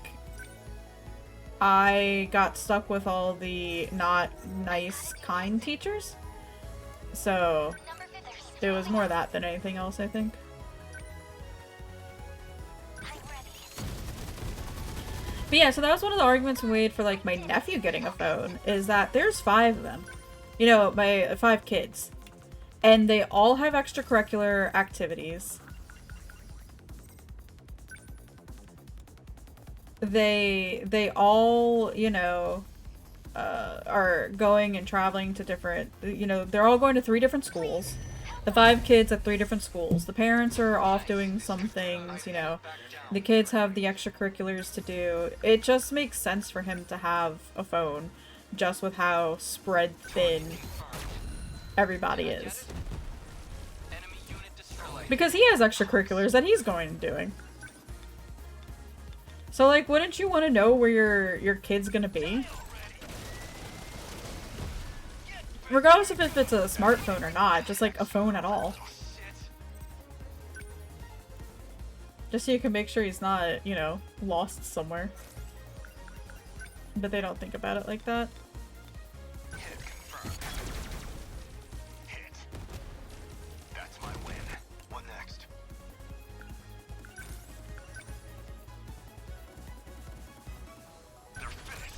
A: I got stuck with all the not nice, kind teachers, so it was more that than anything else, I think. But yeah, so that was one of the arguments we made for, like, my nephew getting a phone, is that there's 5 of them. You know, my 5 kids. And they all have extracurricular activities. They all, you know, are going and traveling to different, you know, they're all going to 3 different schools. The 5 kids at 3 different schools. The parents are off doing some things, you know. The kids have the extracurriculars to do. It just makes sense for him to have a phone, just with how spread thin everybody is. Because he has extracurriculars that he's going and doing. So, like, wouldn't you want to know where your kid's gonna be? Regardless if it's a smartphone or not, just like a phone at all. Just so you can make sure he's not, you know, lost somewhere. But they don't think about it like that.
C: Hit confirmed. Hit. That's my win. What next? They're finished.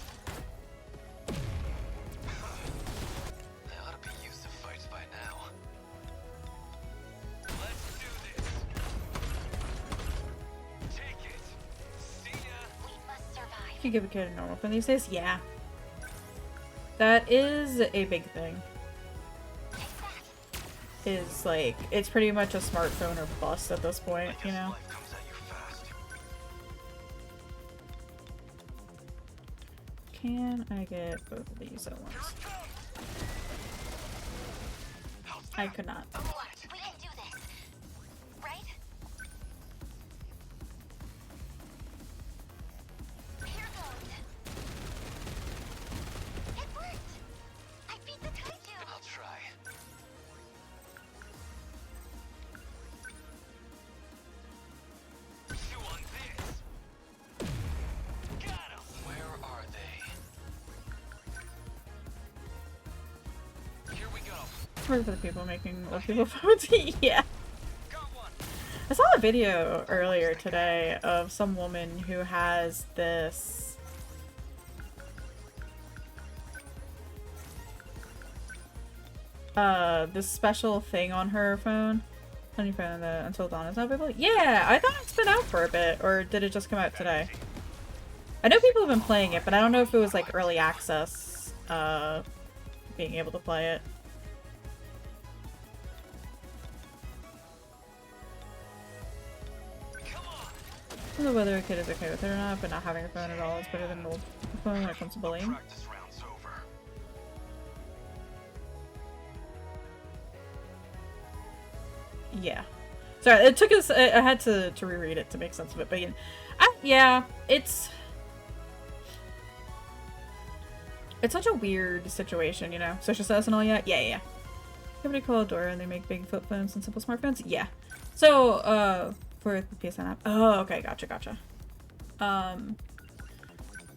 C: I ought to be used to fights by now. Let's do this. Take it. See ya.
B: We must survive.
A: Can you give a kid a normal phone these days? Yeah. That is a big thing. Is like, it's pretty much a smartphone or bust at this point, you know?
C: Life comes at you fast.
A: Can I get both of these at once? I could not.
B: What? We can do this. Right? Here goes. It worked! I beat the kaiju!
C: I'll try. Chew on this. Got him. Where are they? Here we go.
A: Sorry for the people making old people phones. Yeah.
C: Got one.
A: I saw a video earlier today of some woman who has this this special thing on her phone. On your phone, the Until Dawn is not available? Yeah, I thought it's been out for a bit, or did it just come out today? I know people have been playing it, but I don't know if it was like early access, being able to play it. I don't know whether a kid is okay with it or not, but not having a phone at all is better than an old phone when it comes to bullying.
C: Practice round's over.
A: Yeah. Sorry, it took us, I had to reread it to make sense of it, but yeah, it's such a weird situation, you know? Social status and all, yeah? Yeah. Somebody call Dora and they make big flip phones and simple smartphones? Yeah. So, for the PSN app. Oh, okay, gotcha.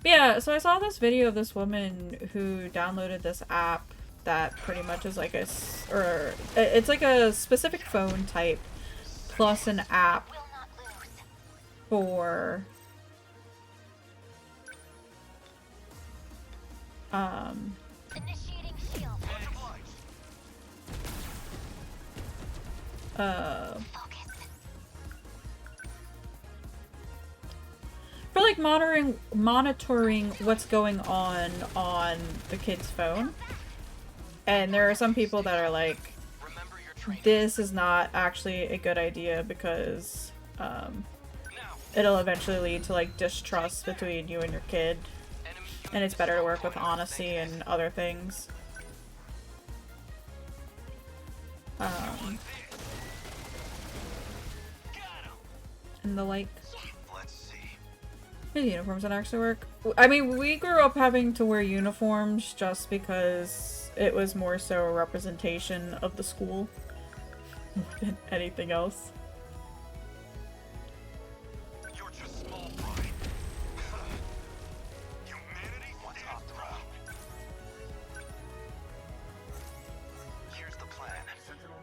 A: Yeah, so I saw this video of this woman who downloaded this app that pretty much is like it's like a specific phone type plus an app
B: Will not lose.
A: for
B: Initiating shield. Focus.
A: for like monitoring what's going on the kid's phone. And there are some people that are like,
C: Remember your training.
A: this is not actually a good idea because
C: Now.
A: it'll eventually lead to like distrust between you and your kid
C: Enemy
A: And it's better to work with honesty and other things. And the like.
C: Let's see.
A: The uniforms don't actually work. I mean, we grew up having to wear uniforms just because it was more so a representation of the school more than anything else.
C: You're just small fry. Humanity? What's optimal? Here's the plan.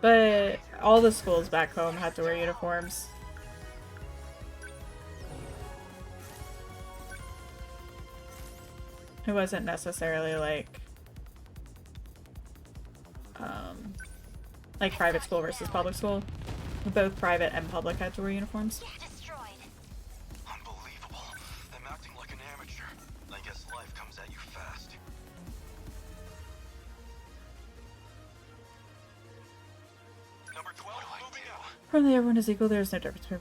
A: But all the schools back home had to wear uniforms. It wasn't necessarily like private school versus public school. Both private and public had to wear uniforms.
B: Destroyed.
C: Unbelievable. I'm acting like an amateur. I guess life comes at you fast. Number 12, moving out.
A: Apparently everyone is equal, there's no difference between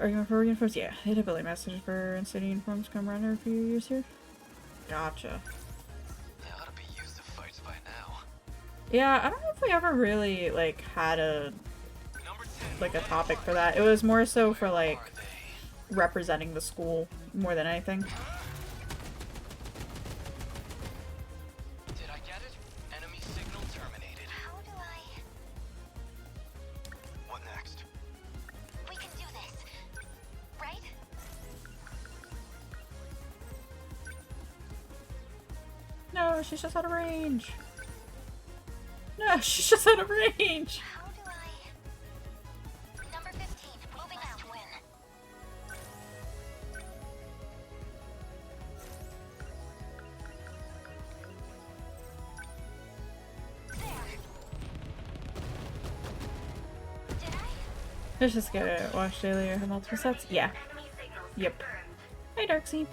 A: are you for uniforms? Yeah, they had a billing message for in-city uniforms come around every few years here. Gotcha.
C: They ought to be used to fights by now.
A: Yeah, I don't know if we ever really, like, had a, like, a topic for that. It was more so for, like, representing the school more than anything.
C: Did I get it? Enemy signal terminated.
B: How do I...
C: What next?
B: We can do this. Right?
A: No, she's just out of range. No, she's just out of range.
B: How do I... Number 15, moving out. Win. There. Did I?
A: Let's just get it watched daily or have multiple sets. Yeah. Yep. Hey, Darkseid.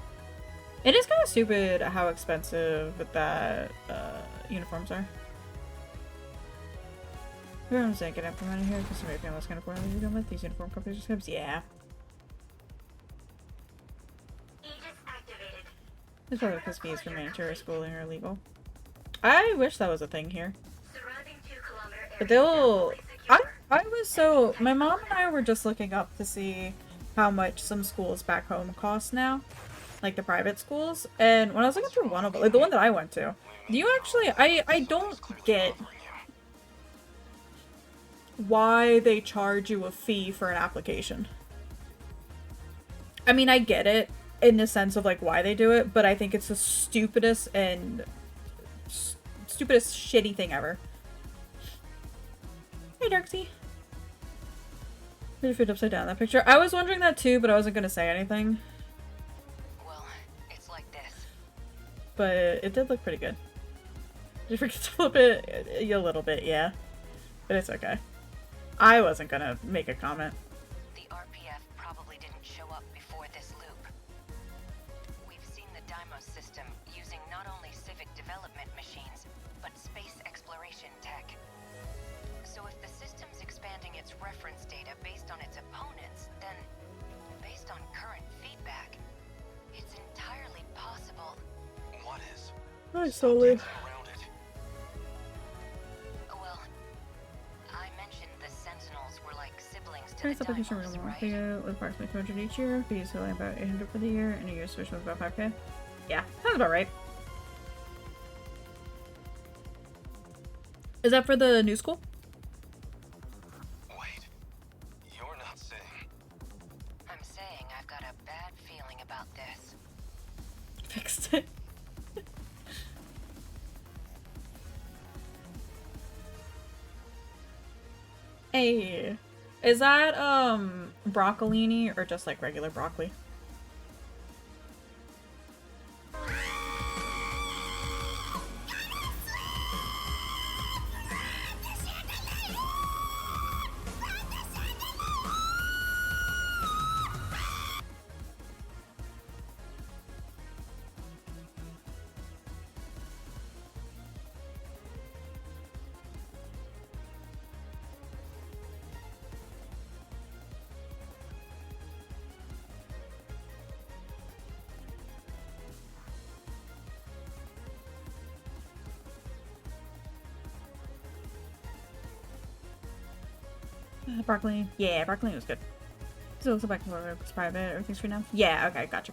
A: It is kind of stupid how expensive that uniforms are. Everyone's saying get implemented here because somebody feeling less kind of important than you go with these uniform companies or scripts. Yeah.
B: Aegis activated.
A: This probably because fees for mandatory schooling are illegal. I wish that was a thing here.
B: Surrounding 2-kilometer area.
A: But they'll... I was so... My mom and I were just looking up to see how much some schools back home cost now. Like the private schools. And when I was looking through one of them, like the one that I went to, you actually... I don't get why they charge you a fee for an application. I mean, I get it in the sense of like why they do it, but I think it's the stupidest shitty thing ever. Hey, Darksy. Put your feet upside down in that picture. I was wondering that too, but I wasn't gonna say anything.
D: Well, it's like this.
A: But it did look pretty good. Did you forget to flip it? A little bit, yeah. But it's okay. I wasn't gonna make a comment.
D: The RPF probably didn't show up before this loop. We've seen the Deimos system using not only civic development machines, but space exploration tech. So if the system's expanding its reference data based on its opponents, then, based on current feedback, it's entirely possible.
C: What is?
A: Hi, Solid.
C: Around it.
D: Well, I mentioned the Sentinels were like siblings to
A: Price
D: the
A: application
D: Deimos,
A: renewal.
D: right?
A: Fee with approximately 200 each year. Fees only about 800 for the year, and a year's tuition was about 5k. Yeah, sounds about right. Is that for the new school?
C: Wait. You're not saying.
D: I'm saying I've got a bad feeling about this.
A: Fixed it. Hey, is that broccolini or just like regular broccoli? Broccoli. Yeah, broccoli was good. So back it's private. Everything's free now. Yeah. Okay. Gotcha.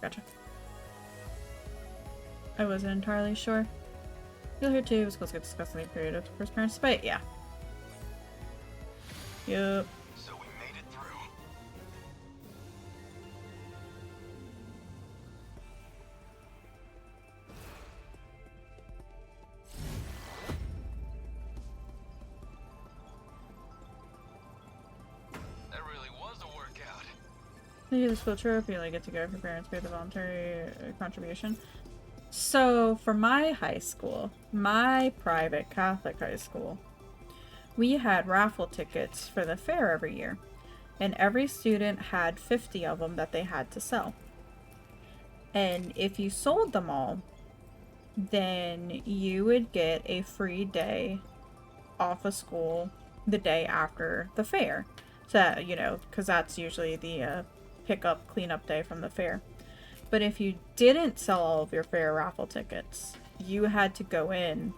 A: I wasn't entirely sure. You'll hear too. Schools get disgustingly creative. First parents debate. Yeah. Yup.
C: So we made it through. That really was a workout.
A: You get this field trip, you only get to go if your parents pay the voluntary contribution. So, for my high school, my private Catholic high school, we had raffle tickets for the fair every year. And every student had 50 of them that they had to sell. And if you sold them all, then you would get a free day off of school the day after the fair. So, you know, because that's usually the pick-up, clean-up day from the fair. But if you didn't sell all of your fair raffle tickets, you had to go in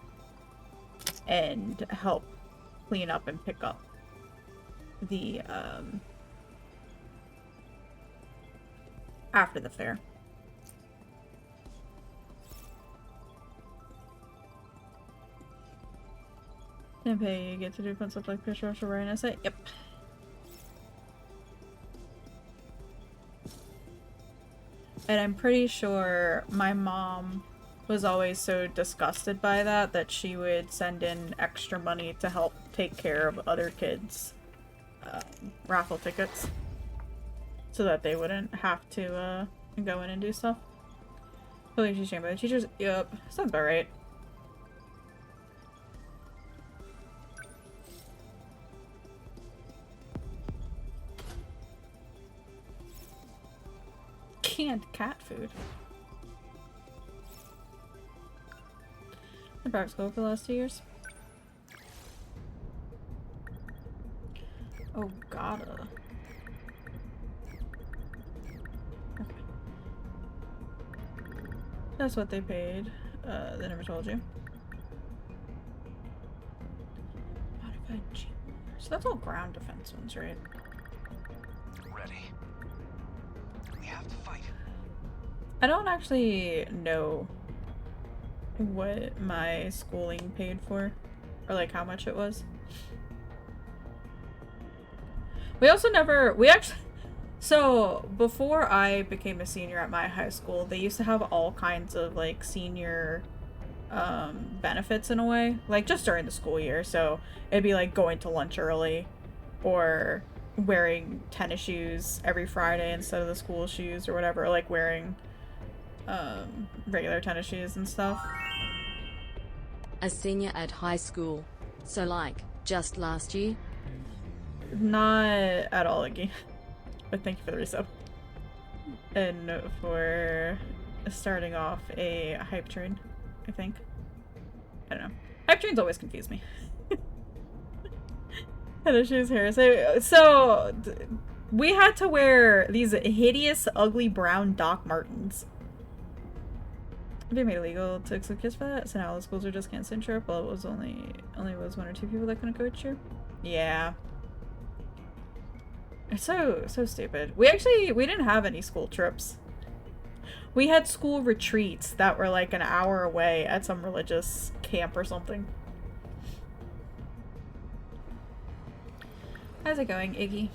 A: and help clean up and pick up the, after the fair. And pay, you get to do fun stuff like picture rush or write an essay. Yep. And I'm pretty sure my mom was always so disgusted by that she would send in extra money to help take care of other kids' raffle tickets. So that they wouldn't have to go in and do stuff. Believe she's shamed by the teachers? Yep. Sounds about right. Canned cat food. I've been back to school for the last 2 years. Oh, gotta. Okay. That's what they paid. They never told you. Modified G. So that's all ground defense ones, right?
C: Ready. We have to fight.
A: I don't actually know what my schooling paid for, or like how much it was. So before I became a senior at my high school, they used to have all kinds of like senior benefits in a way, like just during the school year. So it'd be like going to lunch early, or wearing tennis shoes every Friday instead of the school shoes or whatever, or like wearing regular tennis shoes and stuff.
E: A senior at high school. So like, just last year?
A: Not at all, Iggy. But thank you for the resub. And for starting off a hype train, I think. I don't know. Hype trains always confuse me. Tennis shoes here. So we had to wear these hideous, ugly brown Doc Martens. They made it illegal to accept kids for that, so now all the schools are just canceling trip. Well, it was only was 1 or 2 people that couldn't go to trip. Yeah. It's so stupid. We didn't have any school trips. We had school retreats that were like an hour away at some religious camp or something. How's it going, Iggy?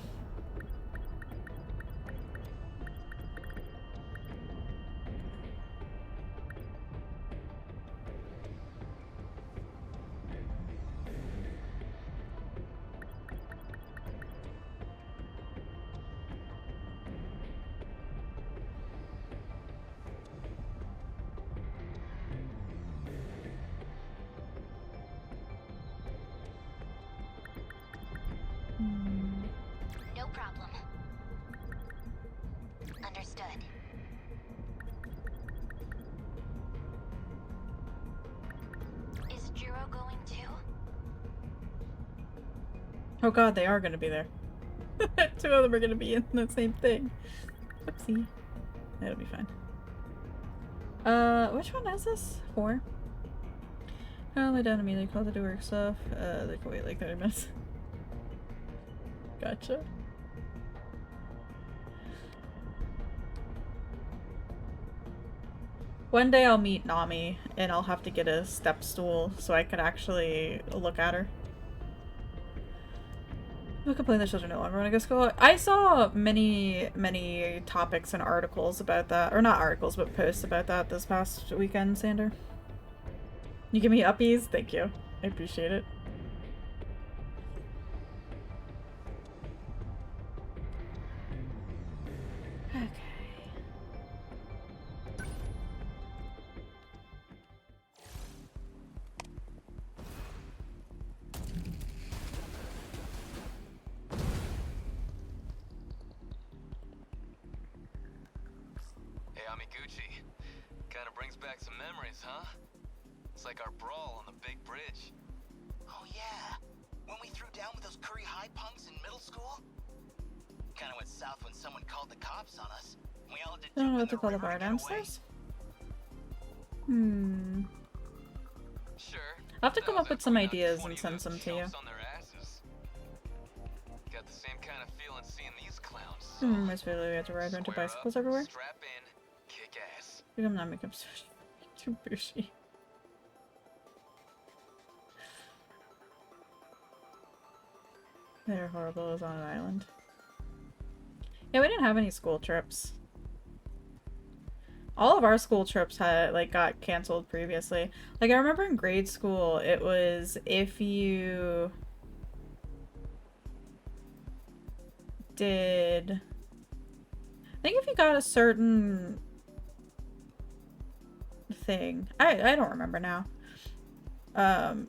B: No problem. Understood. Is Jiro going too?
A: Oh god, they are gonna be there. 2 of them are gonna be in the same thing. Oopsie. That'll be fine. Which one is this? 4? I'll lay down immediately, call to do work stuff. They can wait like 30 minutes. Gotcha. One day I'll meet Nami, and I'll have to get a step stool so I can actually look at her. Who complain that children no longer want to go to school? I saw many topics and articles about that. Or not articles, but posts about that this past weekend, Sander. You give me uppies? Thank you. I appreciate it. Okay.
C: Hey, Amiguchi. Kinda brings back some memories, huh? It's like our brawl on the big bridge.
F: Oh yeah, when we threw down with those Curry High punks in middle school? Kinda went south when someone called the cops on us. We all had to
A: I don't know what
F: jump
A: to
F: in
A: call the
F: the river
A: bar
F: to get away.
A: downstairs.
C: Sure.
A: I'll have to come
C: Those
A: up with
C: that
A: some
C: point out
A: ideas
C: 20
A: and send
C: of
A: some
C: those
A: to you.
C: chumps on their asses. Got the same kind of feeling seeing these clowns.
A: Most people we have to ride rented
C: Square
A: bicycles
C: up,
A: everywhere.
C: Strap in, kick ass.
A: Become not make up too bushy. They're horrible as on an island. Yeah, we didn't have any school trips. All of our school trips had got canceled previously. Like I remember in grade school, it was if you did, I think if you got a certain thing, I don't remember now.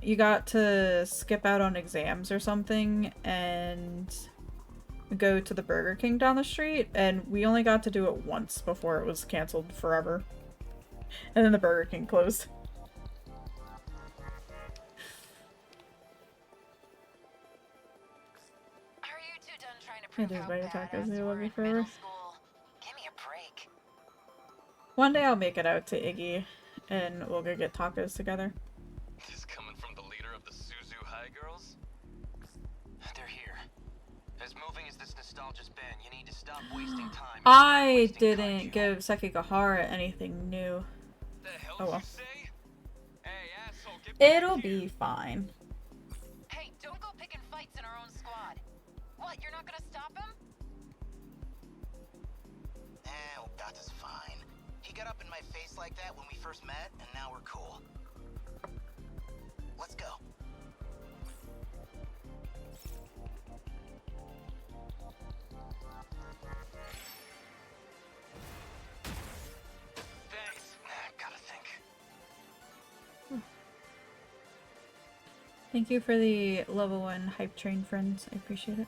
A: You got to skip out on exams or something and go to the Burger King down the street, and we only got to do it once before it was canceled forever. And then the Burger King closed.
D: Are you two done trying to
A: Yeah,
D: prove
A: dude,
D: how
A: buy your tacos,
D: badass
A: they
D: you
A: love
D: were
A: you
D: in
A: forever.
D: middle school? Give me a break.
A: One day I'll make it out to Iggy, and we'll go get tacos together.
C: This coming from the leader of the Suzu High Girls?
F: They're here. As moving as this nostalgia's been, you need to stop wasting time. and start
A: I
F: wasting
A: didn't
F: kaiju.
A: give Sekigahara anything new.
C: The hell
A: Oh,
C: did
A: well.
C: you say? Hey, asshole, get back
A: It'll
C: here.
A: be fine.
D: Hey, don't go picking fights in our own squad. What, you're not gonna stop him?
F: Ogata's fine. He got up in my face like that when we first met, and now we're cool. Let's go.
C: Thanks. Gotta think.
A: Thank you for the level 1 hype train friends. I appreciate it.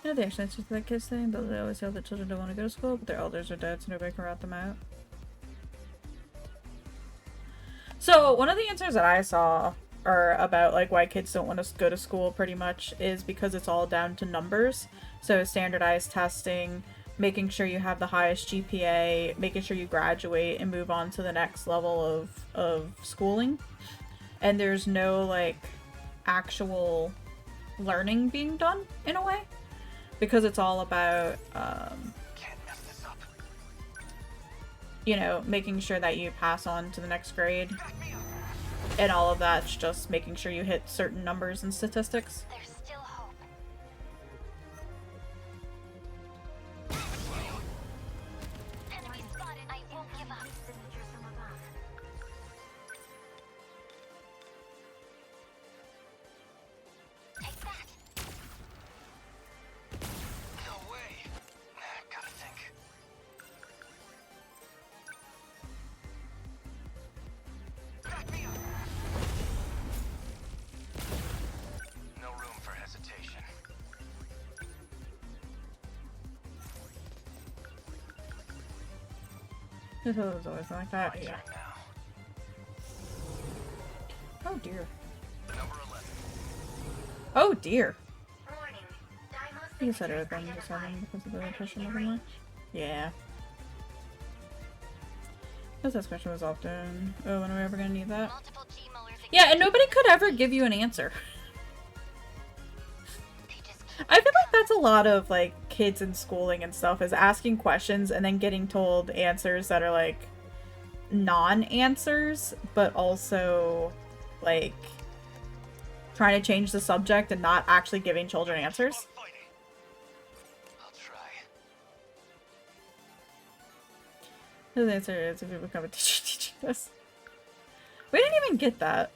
A: You know the actual answer to that kid's thing, but they always tell that children don't want to go to school, but their elders are dead, so nobody can rat them out. So, one of the answers that I saw are about why kids don't want to go to school pretty much is because it's all down to numbers. So standardized testing, making sure you have the highest GPA, making sure you graduate and move on to the next level of schooling. And there's no actual learning being done in a way, because it's all about
F: Can't mess this up.
A: making sure that you pass on to the next grade,
F: Back me up.
A: and all of that's just making sure you hit certain numbers and statistics.
B: There's still hope. Enemy spotted. I won't give up. Signatures from above. Take that.
C: No way. Gotta think.
F: Back me up.
C: No room for hesitation.
A: It was always like that.
C: My
A: Yeah.
C: turn now.
A: Oh dear.
C: Number 11.
A: Oh dear.
B: Warning.
A: You said it would been just having because of the impression of the match. Yeah. This question was often. Oh, when are we ever gonna need that?
B: Multiple G molars.
A: Yeah, and nobody could ever give you an answer.
B: They just keep
A: I feel like that's a lot of like kids in schooling and stuff, is asking questions and then getting told answers that are like non-answers, but also like trying to change the subject and not actually giving children answers.
F: I'll try.
A: The answer is if you become a teacher teaching this. We didn't even get that.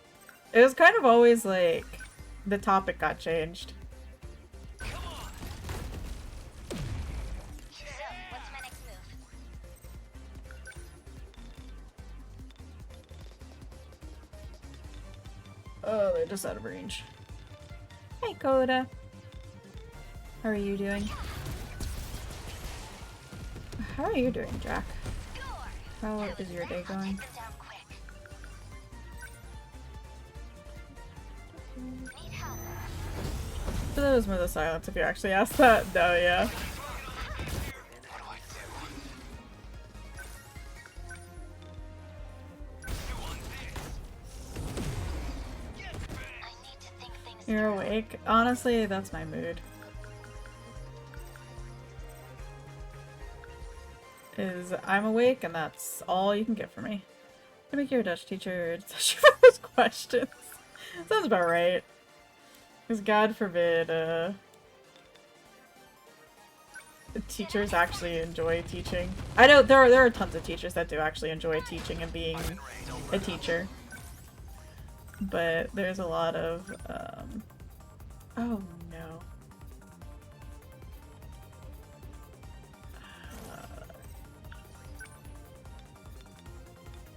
A: It was kind of always like the topic got changed.
B: So, what's my next move?
A: Oh, they're just out of range. Hey, Coda. How are you doing? How are you doing, Jack? How is your day going?
B: Take them down quick. Need help.
A: So that was more the silence if you actually asked that. No, yeah.
F: What do I do?
B: I need to think things
A: You're awake? Honestly, that's my mood. Is I'm awake and that's all you can get from me. I make your Dutch teacher to test you for those questions. Sounds about right. Because God forbid, teachers actually enjoy teaching. I know there are tons of teachers that do actually enjoy teaching and being a teacher. But there's a lot of, oh no.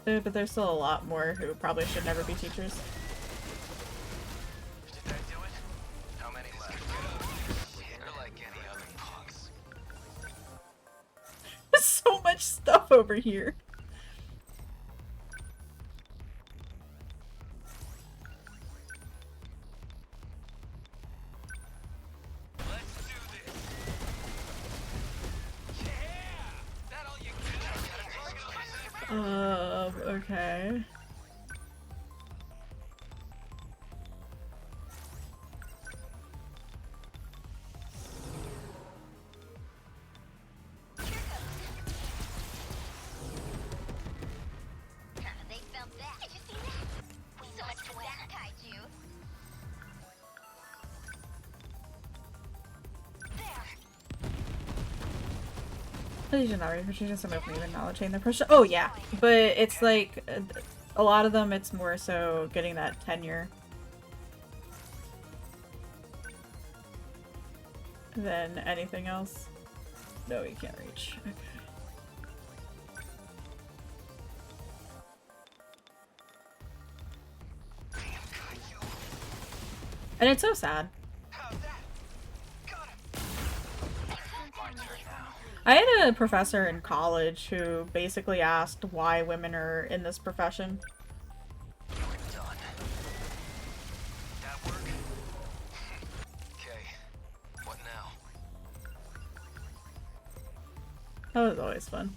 A: But there's still a lot more who probably should never be teachers.
F: Did that do it? How many left? They're like any other punks.
A: There's so much stuff over here.
F: Let's do this. Yeah! That all you
A: Okay.
B: They felt that. Did you see that? So much for that kaiju. There.
A: You should not read for teaching some of even knowledge and the pressure. Oh yeah, but it's like a lot of them. It's more so getting that tenure than anything else. No, you can't reach. Okay. And it's so sad. I had a professor in college who basically asked why women are in this profession.
F: You're done. That work? Okay. What now?
A: That was always fun.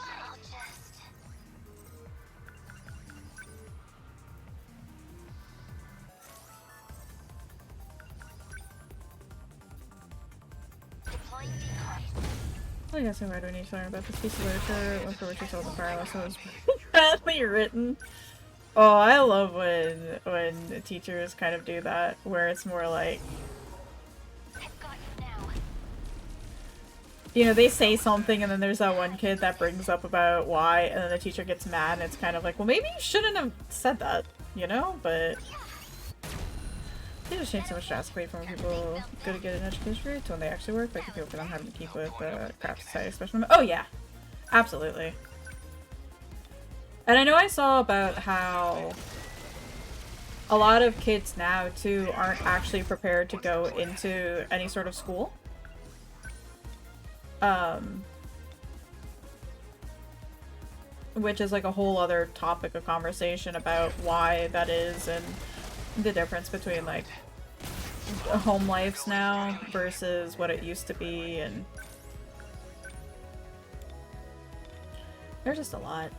B: I'll just... Deploying decoys.
A: I guess why do we need to learn about this piece of literature for which you told the fire lesson was badly written. Oh, I love when the teachers kind of do that, where it's more like,
B: I've got you now.
A: you know, they say something and then there's that one kid that brings up about why, and then the teacher gets mad and it's kind of like, well, maybe you shouldn't have said that, you know? But they just change so much drastically from when people go to get an education to when they actually work. Like, if people feel them having to keep with crap society, especially. Oh, yeah. Absolutely. And I know I saw about how a lot of kids now, too, aren't actually prepared to go into any sort of school. Which is like a whole other topic of conversation about why that is and the difference between like home lives now versus what it used to be, and there's just a lot.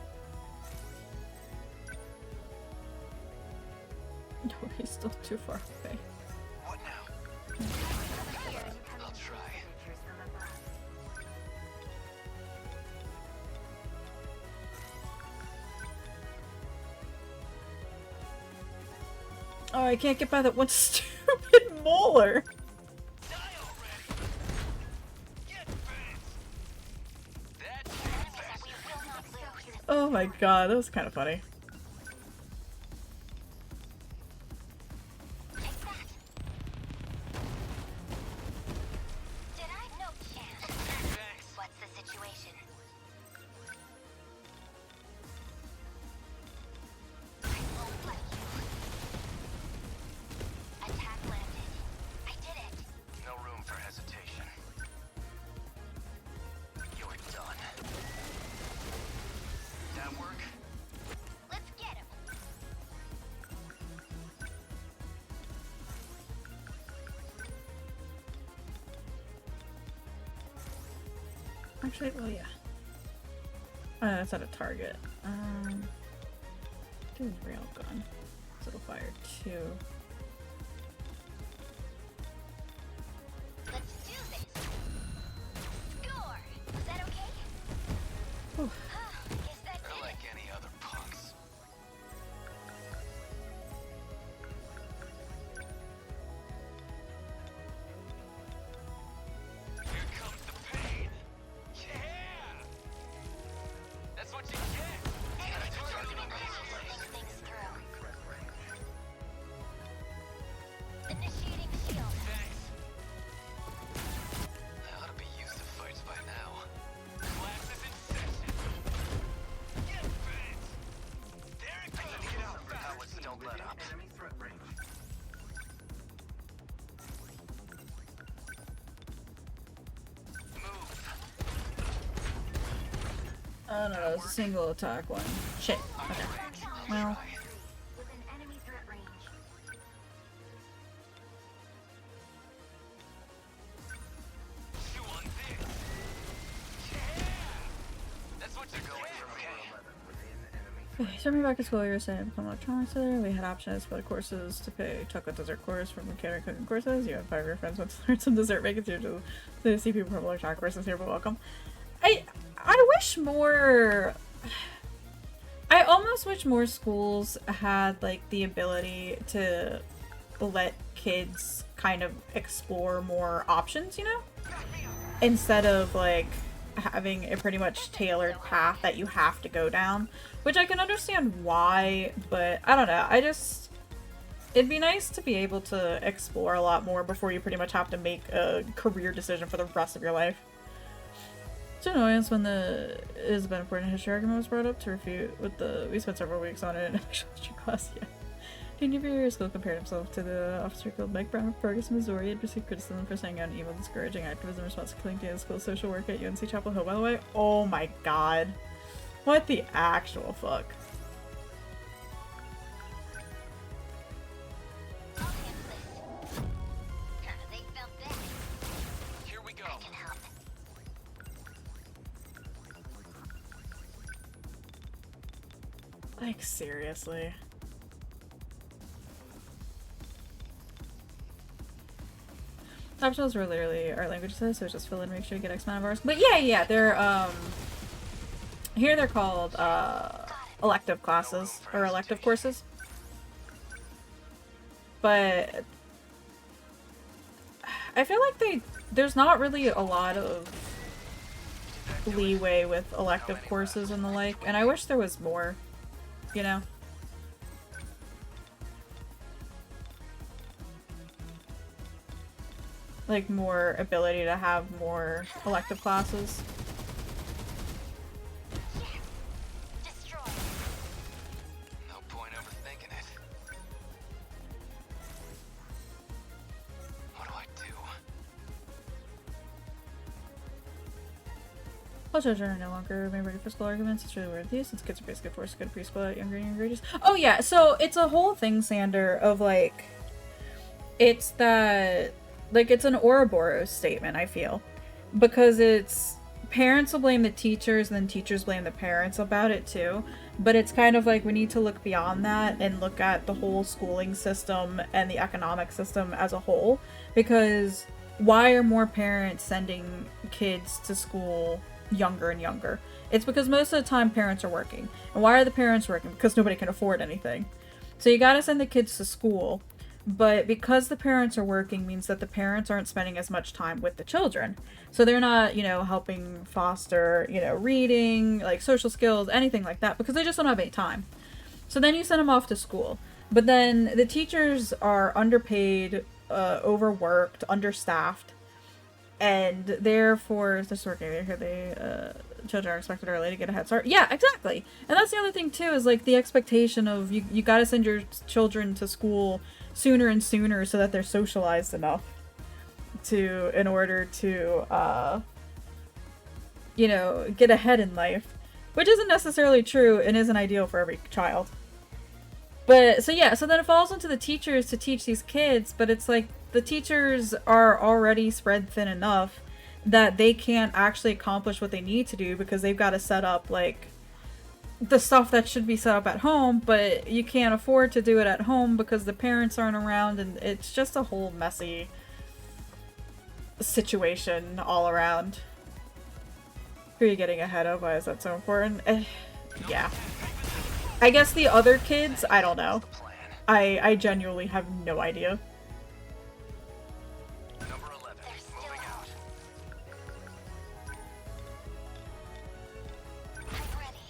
A: He's still too far away.
F: What now? I'll try.
A: Oh, I can't get by that one stupid molar.
F: Die already! Get bent! That's
B: We will not lose.
A: Oh my god, that was kind of funny.
B: Take that. Did I? No chance.
F: thanks.
B: What's the situation? I won't let you. Attack landed. I did it.
F: No room for hesitation. You're done. That work?
B: Let's get him.
A: Actually, well, yeah. That's at a target. Do a rail gun. So it'll fire 2.
B: Let's do this. Score. Is that okay?
A: Whew.
B: Guess that
F: They're
B: did
F: like
B: it.
F: any other punks. Here comes the pain. Yeah! That's what you get.
B: Think things through. Initiating shield.
F: Thanks. I ought to be used to fights by now. Class is in session. Get bent! There it goes! Get out fast! Cowards don't let up. Move.
A: Oh no, it's a single attack one. Shit. Okay. Well,
B: Within enemy threat range.
F: Chew on this. Yeah! That's what you're going for, okay?
A: so me back to school, you were saying become electronics there. We had options for the courses to pay chocolate dessert course from mechanic cooking courses. You had 5 of your friends want to learn some dessert making too. To see people from electronic courses here, but welcome. I wish more. I almost wish more schools had like the ability to let kids kind of explore more options, you know? Instead of like having a pretty much tailored path that you have to go down, which I can understand why, but I don't know. It'd be nice to be able to explore a lot more before you pretty much have to make a career decision for the rest of your life. It's an annoyance when the is an important history argument was brought up to refute with we spent several weeks on it in actual history class, yeah. Didn't you hear school compared himself to the officer called Mike Brown of Ferguson, Missouri, and received criticism for saying out evil, discouraging activism in response to killing the school social work at UNC Chapel Hill, by the way? Oh my god. What the actual fuck?
B: I'll handle this. They felt that.
F: Here we go.
B: I can help.
A: Like, seriously. Optionals were literally art languages, so just fill in, make sure you get X amount of hours. But yeah, they're, here they're called, elective classes, or elective courses. But I feel like there's not really a lot of leeway with elective courses and the like, and I wish there was more, you know? Like, more ability to have more elective classes.
B: Destroy.
F: No point overthinking it. What do I do?
A: All children are no longer made ready for school arguments. It's really weird these, since kids are basically forced to go to preschool at younger and younger ages. Oh yeah, so it's a whole thing, Sander, of like, it's that, like, it's an Ouroboros statement, I feel. Because it's, parents will blame the teachers and then teachers blame the parents about it too. But it's kind of like we need to look beyond that and look at the whole schooling system and the economic system as a whole. Because why are more parents sending kids to school younger and younger? It's because most of the time parents are working. And why are the parents working? Because nobody can afford anything. So you gotta send the kids to school. But because the parents are working means that the parents aren't spending as much time with the children. So they're not, you know, helping foster, you know, reading, like social skills, anything like that, because they just don't have any time. So then you send them off to school. But then the teachers are underpaid, overworked, understaffed, and therefore, this working here, the children are expected early to get a head start. Yeah, exactly. And that's the other thing too, is like the expectation of you gotta send your children to school sooner and sooner so that they're socialized enough in order to you know, get ahead in life, which isn't necessarily true and isn't ideal for every child. But so yeah, so then it falls onto the teachers to teach these kids, but it's like the teachers are already spread thin enough that they can't actually accomplish what they need to do because they've got to set up like the stuff that should be set up at home, but you can't afford to do it at home because the parents aren't around, and it's just a whole messy situation all around. Who are you getting ahead of? Why is that so important? Yeah. I guess the other kids, I don't know. I genuinely have no idea.
F: Number 11, moving out.
B: I'm ready.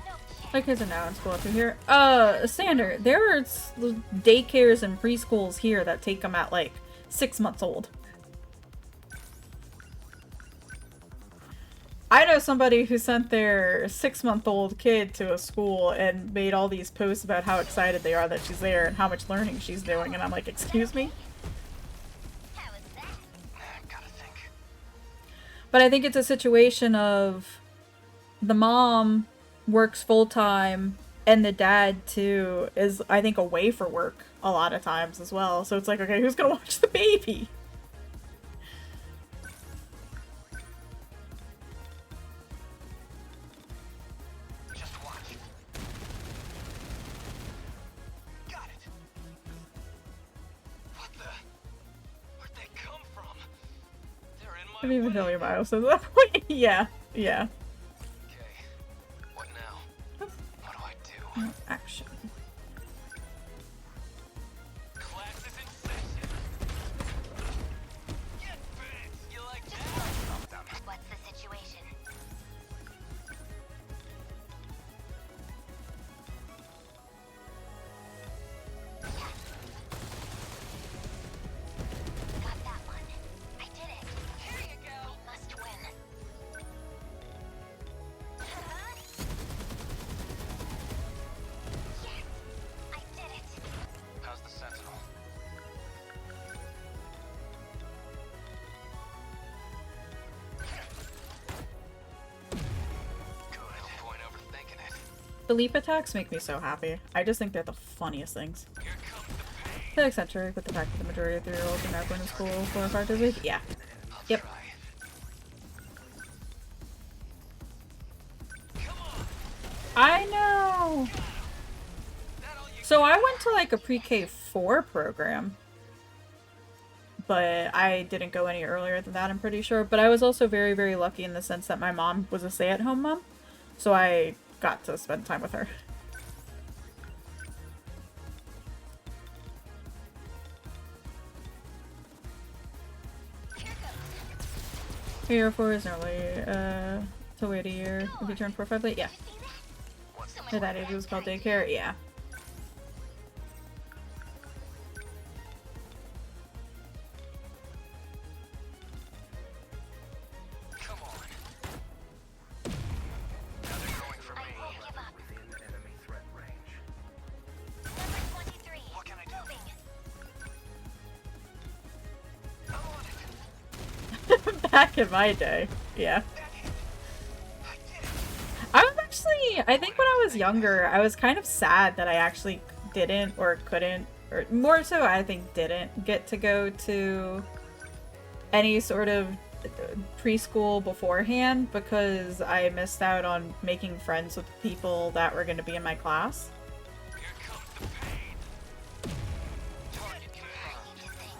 B: No chance.
A: My kids are now in school up here. Sander, there are daycares and preschools here that take them at like 6 months old. I know somebody who sent their 6-month-old kid to a school and made all these posts about how excited they are that she's there and how much learning she's doing, and I'm like, excuse me?
B: How is that?
F: Gotta think.
A: But I think it's a situation of the mom works full-time and the dad too is, I think, away for work a lot of times as well. So it's like, okay, who's gonna watch the baby?
F: Just watch. Got it. What the? Where'd they come from? They're in my
A: I didn't even
F: way.
A: know your bio says that point. Yeah, yeah.
F: Okay. What now? What do I do?
A: Action.
F: Class is in session. Get bent. You like that?
B: What's the situation? Got that one. I did it. Here you go. We must win. Yes, I did it.
F: How's the Sentinel? Good. No point overthinking it.
A: The leap attacks make me so happy. I just think they're the funniest things.
F: Here comes the pain.
A: I feel eccentric with the fact that the majority of 3-year-olds are now going to school 4 or 5 days a week. Yeah.
F: I'll
A: Yep.
F: try. Come on.
A: I know!
F: That all you
A: So I went to like a pre-K 4 program. But I didn't go any earlier than that, I'm pretty sure. But I was also very, very lucky in the sense that my mom was a stay-at-home mom. So I got to spend time with her.
B: Here goes.
A: Year 4 is normally, to wait a year if you turn 4 or 5 late. Yeah.
B: See that?
F: What's the
A: At that age it was called daycare. Yeah.
F: Come on. Now they're going for
B: I
F: me.
B: won't give up.
F: Within enemy threat range.
B: Number 23.
F: What can I do?
B: Moving.
F: I want it.
A: Back in my day. Yeah.
F: That hit. I did it.
A: I was actually, I think when I was younger, I was kind of sad that I actually didn't or couldn't, or more so I think didn't get to go to any sort of preschool beforehand because I missed out on making friends with people that were going to be in my class.
F: Here comes the pain. Target confirmed.
B: To think.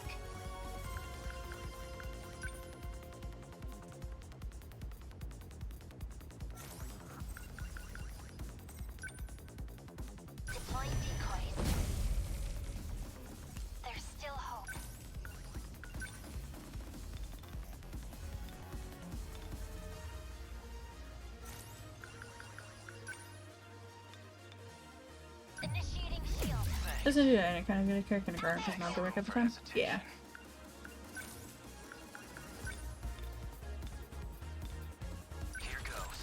B: Deploying decoys. There's still hope. Initiating shield.
A: Doesn't do any kind of good character in a guard because not the work at the time. Yeah.
F: Here goes.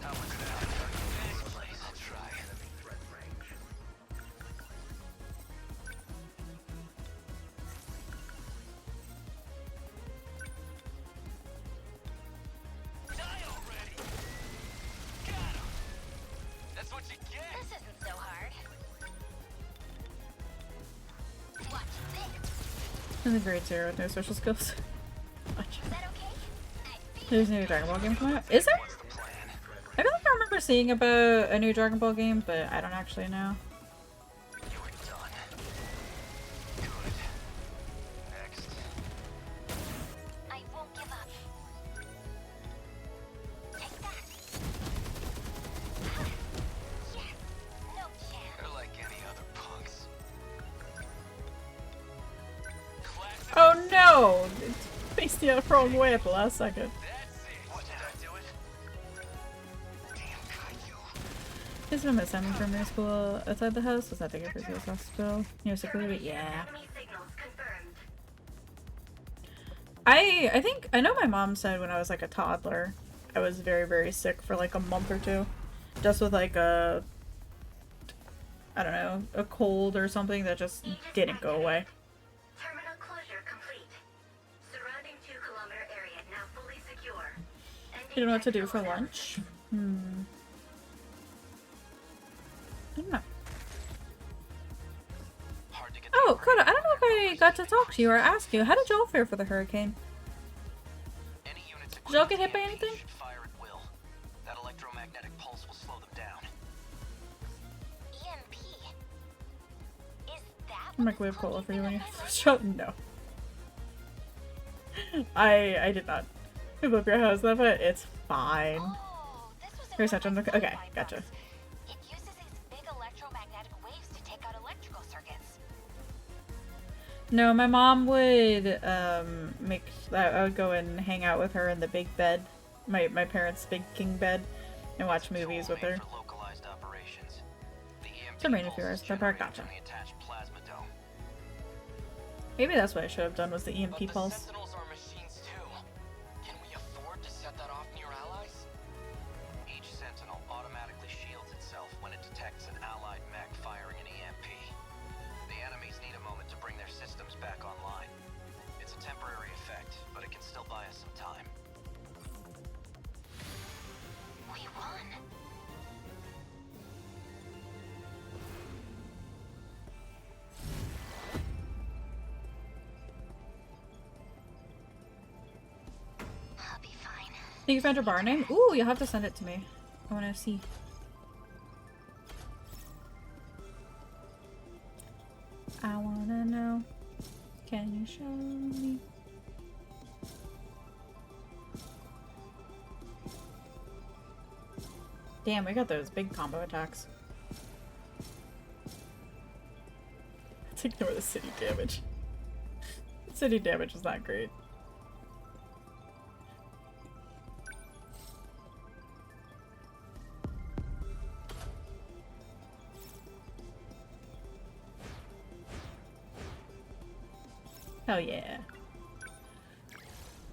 F: How much that? This place. I'll try. Die already! Got him! That's what you get!
B: This isn't so hard. Watch this.
A: I'm a grade 0 with no social skills. Watch.
B: Is that okay? I feel
A: There's a new Dragon Ball game coming out. Is there?
F: What's the plan?
A: I feel like I remember seeing about a new Dragon Ball game, but I don't actually know.
F: You're done. Good. Next.
B: I won't give up. Take that. Yes. No chance.
F: They're like any other punks. Classic.
A: Oh no! It's faced the wrong way at the last second.
F: That's it. What did I do it? Damn Caillou.
A: Is my assignment from middle school outside the house? Was that bigger for the hospital? Near sick leave? Yeah.
B: Enemy signals confirmed.
A: I think I know my mom said when I was like a toddler, I was very, very sick for like a month or two. Just with like a I don't know, a cold or something that just didn't go away.
B: Terminal closure complete. Surrounding 2-kilometer area now fully secure.
A: You don't know what to do for lunch? I don't know.
F: Hard to get
A: Oh, Koda, I don't know if I got to talk to you or ask you. How did y'all fare for the hurricane?
F: Any units
A: Did y'all get hit
F: equipped
A: by
F: with
A: anything?
F: EMP should fire at will. That electromagnetic pulse will slow them down.
B: EMP. Is that
A: Microwave cola for you when you shut. No. I did not move up your house that, but it's fine.
B: Oh, this was
A: Here's
B: another
A: such okay,
B: supply
A: gotcha.
B: box. It uses these big electromagnetic waves to take out electrical circuits.
A: No, my mom would I would go and hang out with her in the big bed, my parents' big king bed, and watch movies with her.
F: For localized operations. The EMP
A: Some rain
F: pulse
A: viewers,
F: is
A: that part,
F: generated
A: gotcha.
F: from the attached plasma dome.
A: Maybe that's what I should have done was the EMP
F: But the
A: pulse.
F: Sentinels are machines too. Can we afford to set that off near allies? Each Sentinel automatically shields itself when it detects an allied mech firing an EMP. The enemies need a moment to bring their systems back online. It's a temporary effect, but it can still buy us some time.
B: We won. I'll be fine.
A: Think you found your bar name? Ooh, you'll have to send it to me. I want to see. I want to know. Can you show me? Damn, we got those big combo attacks. Let's ignore the city damage. City damage is not great. Hell yeah.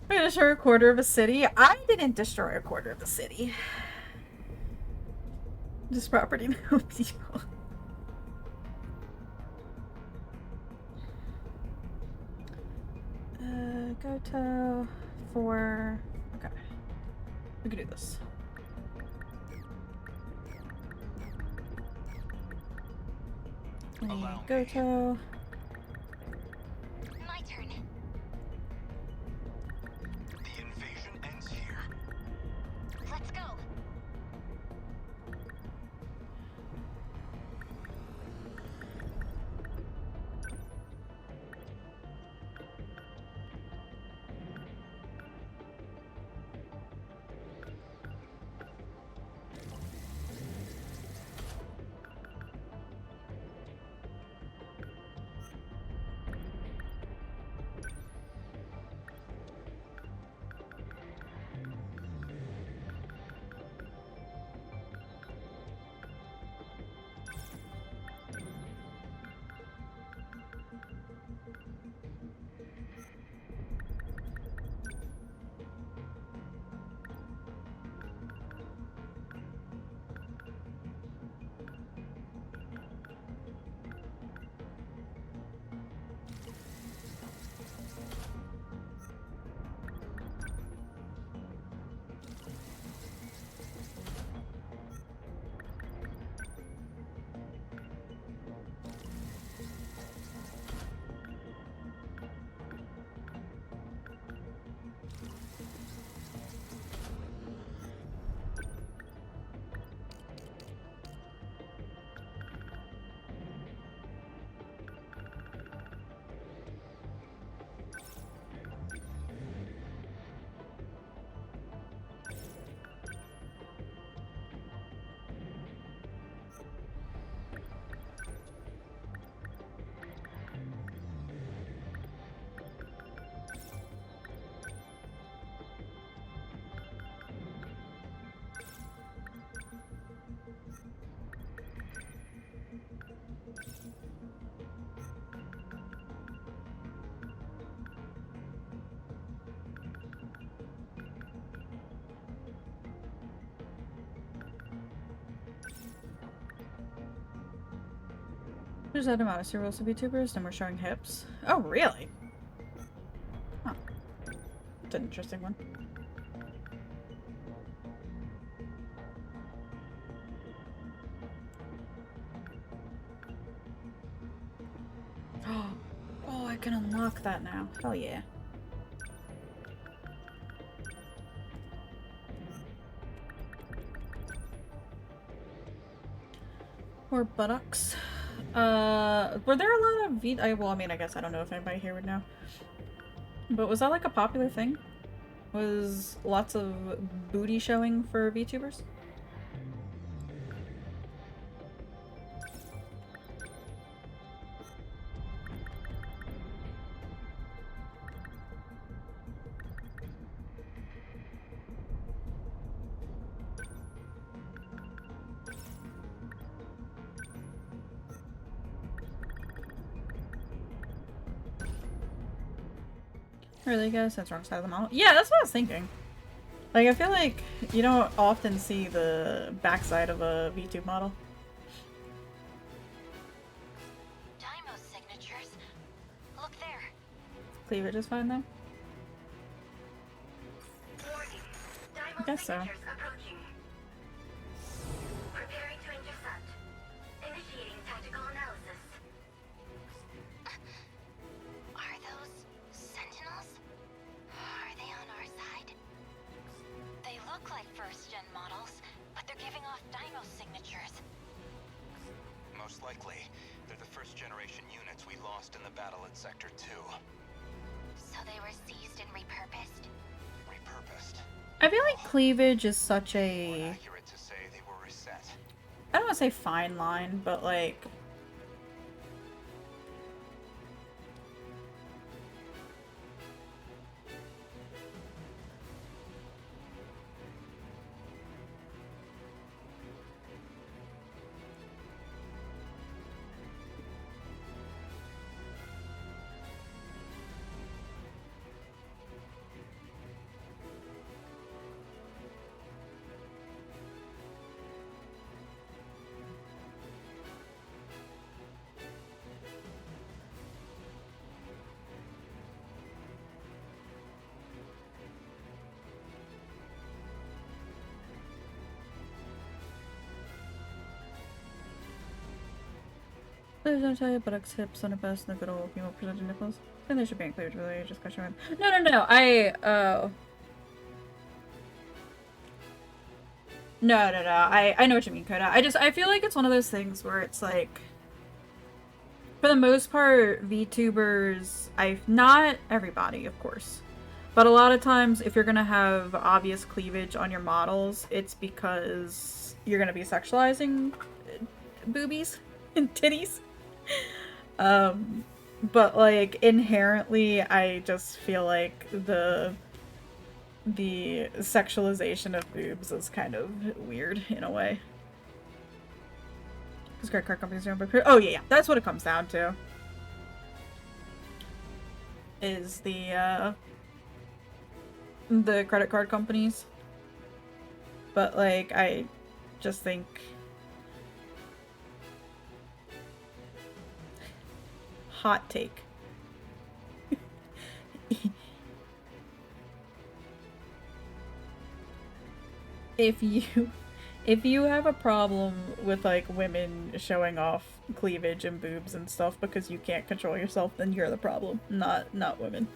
A: I destroy a quarter of a city. I didn't destroy a quarter of the city. Just property, no people. Go to 4. Okay. We can do this.
C: Allow me.
A: Goto.
B: My turn.
C: The invasion ends here.
B: Let's go.
A: There's that amount of serials of VTubers and we're showing hips. Oh, really? Huh. That's an interesting one. Oh, I can unlock that now. Hell yeah. Or buttocks. Were there a lot of well, I mean, I guess I don't know if anybody here would know. But was that like a popular thing? Was lots of booty showing for VTubers? Really, guys? That's wrong side of the model. Yeah, that's what I was thinking. Like, I feel like you don't often see the backside of a VTube model.
B: Dymo signatures. Look there.
A: Cleavage is fine though.
B: Warning.
A: I guess so.
B: Approaching. Preparing to intercept. Initiating tactical analysis. Are those Sentinels? Are they on our side? They look like first-gen models, but they're giving off Dymo signatures.
C: Most likely, they're the first-generation units we lost in the battle at Sector 2.
B: So they were seized and repurposed?
C: Repurposed.
A: I feel like cleavage is such
C: More
A: a,
C: accurate to say they were reset.
A: I don't want to say fine line, but like, Please don't tell you buttocks, hips, on a bust, and the good old female presented nipples. I think they should be included, really. Just question mark. No, no, no. No, no, no. I know what you mean, Coda. I feel like it's one of those things where it's like, for the most part, VTubers, not everybody, of course, but a lot of times, if you're gonna have obvious cleavage on your models, it's because you're gonna be sexualizing boobies and titties. But like inherently, I just feel like the sexualization of boobs is kind of weird in a way. Because credit card companies don't. Oh yeah, yeah, that's what it comes down to. Is the credit card companies. But like, I just think hot take. If you have a problem with like women showing off cleavage and boobs and stuff because you can't control yourself, then you're the problem, not women.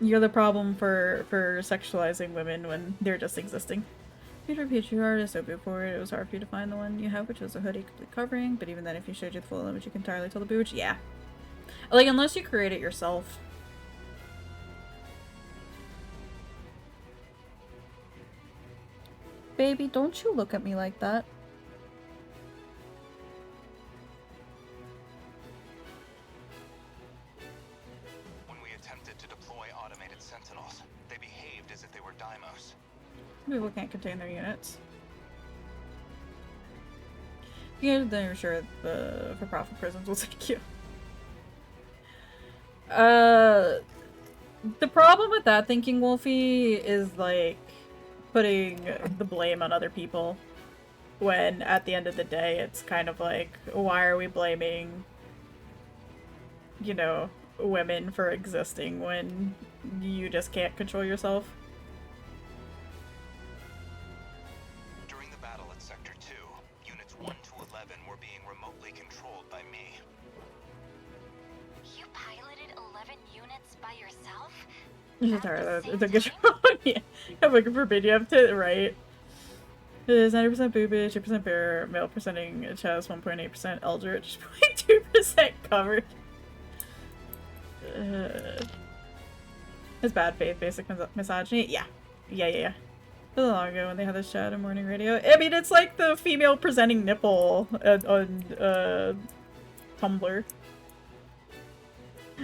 A: You're the problem for sexualizing women when they're just existing. Peter Petrie artist so boob forward, it was hard for you to find the one you have, which was a hoodie complete covering, but even then if you showed you the full image you can entirely tell the boobage. Yeah. Like unless you create it yourself. Baby, don't you look at me like that.
C: When we attempted to deploy automated Sentinels, they behaved as if they were Deimos.
A: People can't contain their units. Yeah, then you're sure the for-profit prisons will take you. The problem with that thinking, Wolfie, is like putting the blame on other people when at the end of the day it's kind of like, why are we blaming, you know, women for existing when you just can't control yourself?
C: During the battle at Sector 2, Units 1 to 11 were being remotely controlled by me.
B: You piloted 11 units by yourself?
A: It's a good yeah. I'm looking for you have to right. It is 90% boobage, 2% bare, male presenting chest, 1.8% eldritch, 0.2% covered. It's bad faith, basic misogyny. Yeah. Yeah, yeah, yeah. A little long ago when they had this chat on morning radio. I mean, it's like the female presenting nipple on Tumblr.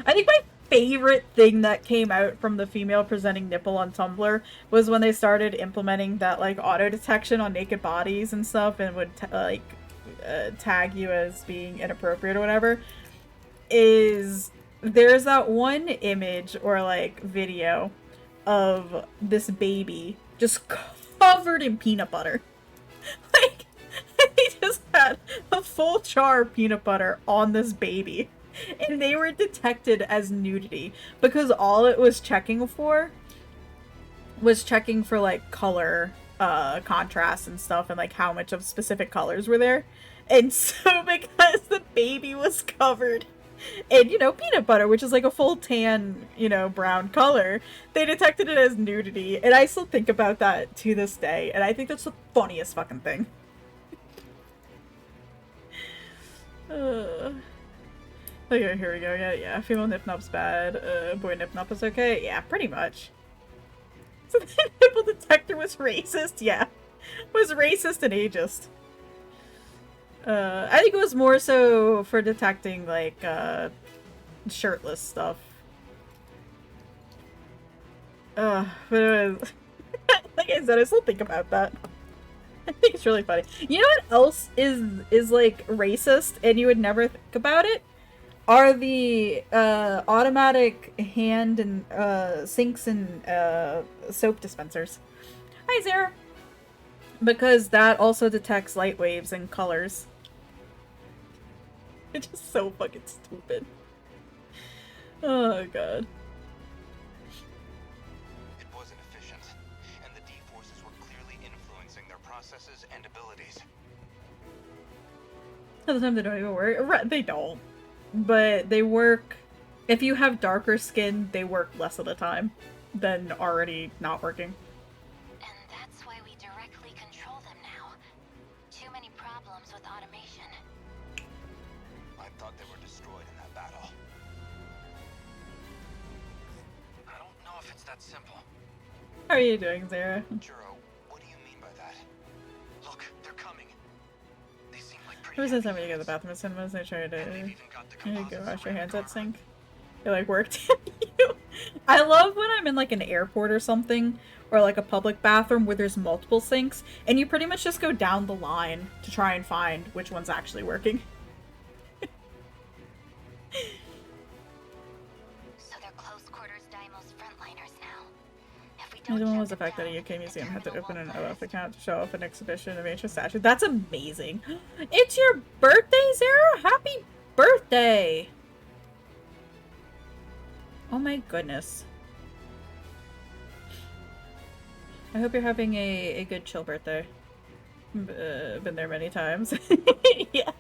A: I think my favorite thing that came out from the female presenting nipple on Tumblr was when they started implementing that like auto detection on naked bodies and stuff, and would tag you as being inappropriate or whatever. Is there's that one image or like video of this baby just covered in peanut butter. Like they just had a full jar of peanut butter on this baby. And they were detected as nudity because all it was checking for was checking for like color contrast and stuff and like how much of specific colors were there. And so because the baby was covered in, you know, peanut butter, which is like a full tan, you know, brown color, they detected it as nudity. And I still think about that to this day. And I think that's the funniest fucking thing. Okay, here we go. Yeah. Female nip-nop's bad. Boy nip-nop is okay. Yeah, pretty much. So the nipple detector was racist? Yeah. Was racist and ageist. I think it was more so for detecting, like, shirtless stuff. But it was... like I said, I still think about that. I think it's really funny. You know what else is like, racist, and you would never think about it? Are the automatic hand and sinks and soap dispensers. Hi, Sarah. Because that also detects light waves and colors. It's just so fucking stupid. Oh god.
C: It wasn't efficient, and the D-forces were clearly influencing their processes and abilities.
A: of the time they don't even work. Right, they don't. But they work... If you have darker skin, they work less of the time than already not working.
B: And that's why we directly control them now. Too many problems with automation.
C: I thought they were destroyed in that battle.
F: I don't know if it's that simple.
A: How are you doing, Zara?
C: Juro, what do you mean by that?
F: Look, they're coming. They seem like pretty
A: Ever since
F: happy
A: I'm gonna go to the
F: fans.
A: bathroom at cinemas, I try
F: And they've
A: to
F: even got the
A: go
F: composites
A: wash your
F: around
A: hands
F: the
A: at
F: car.
A: sink. It like worked. I love when I'm in like an airport or something, or like a public bathroom where there's multiple sinks, and you pretty much just go down the line to try and find which one's actually working.
B: So they're close quarters Daimos frontliners now. If we
A: The
B: don't
A: one
B: shut
A: was the
B: them
A: fact that a
B: down,
A: UK museum had to
B: terminal
A: open an
B: won't
A: OF
B: last.
A: account to show off an exhibition of ancient statues. That's amazing. It's your birthday, Zara? Happy birthday! Oh my goodness. I hope you're having a good chill birthday. Been there many times. Yeah.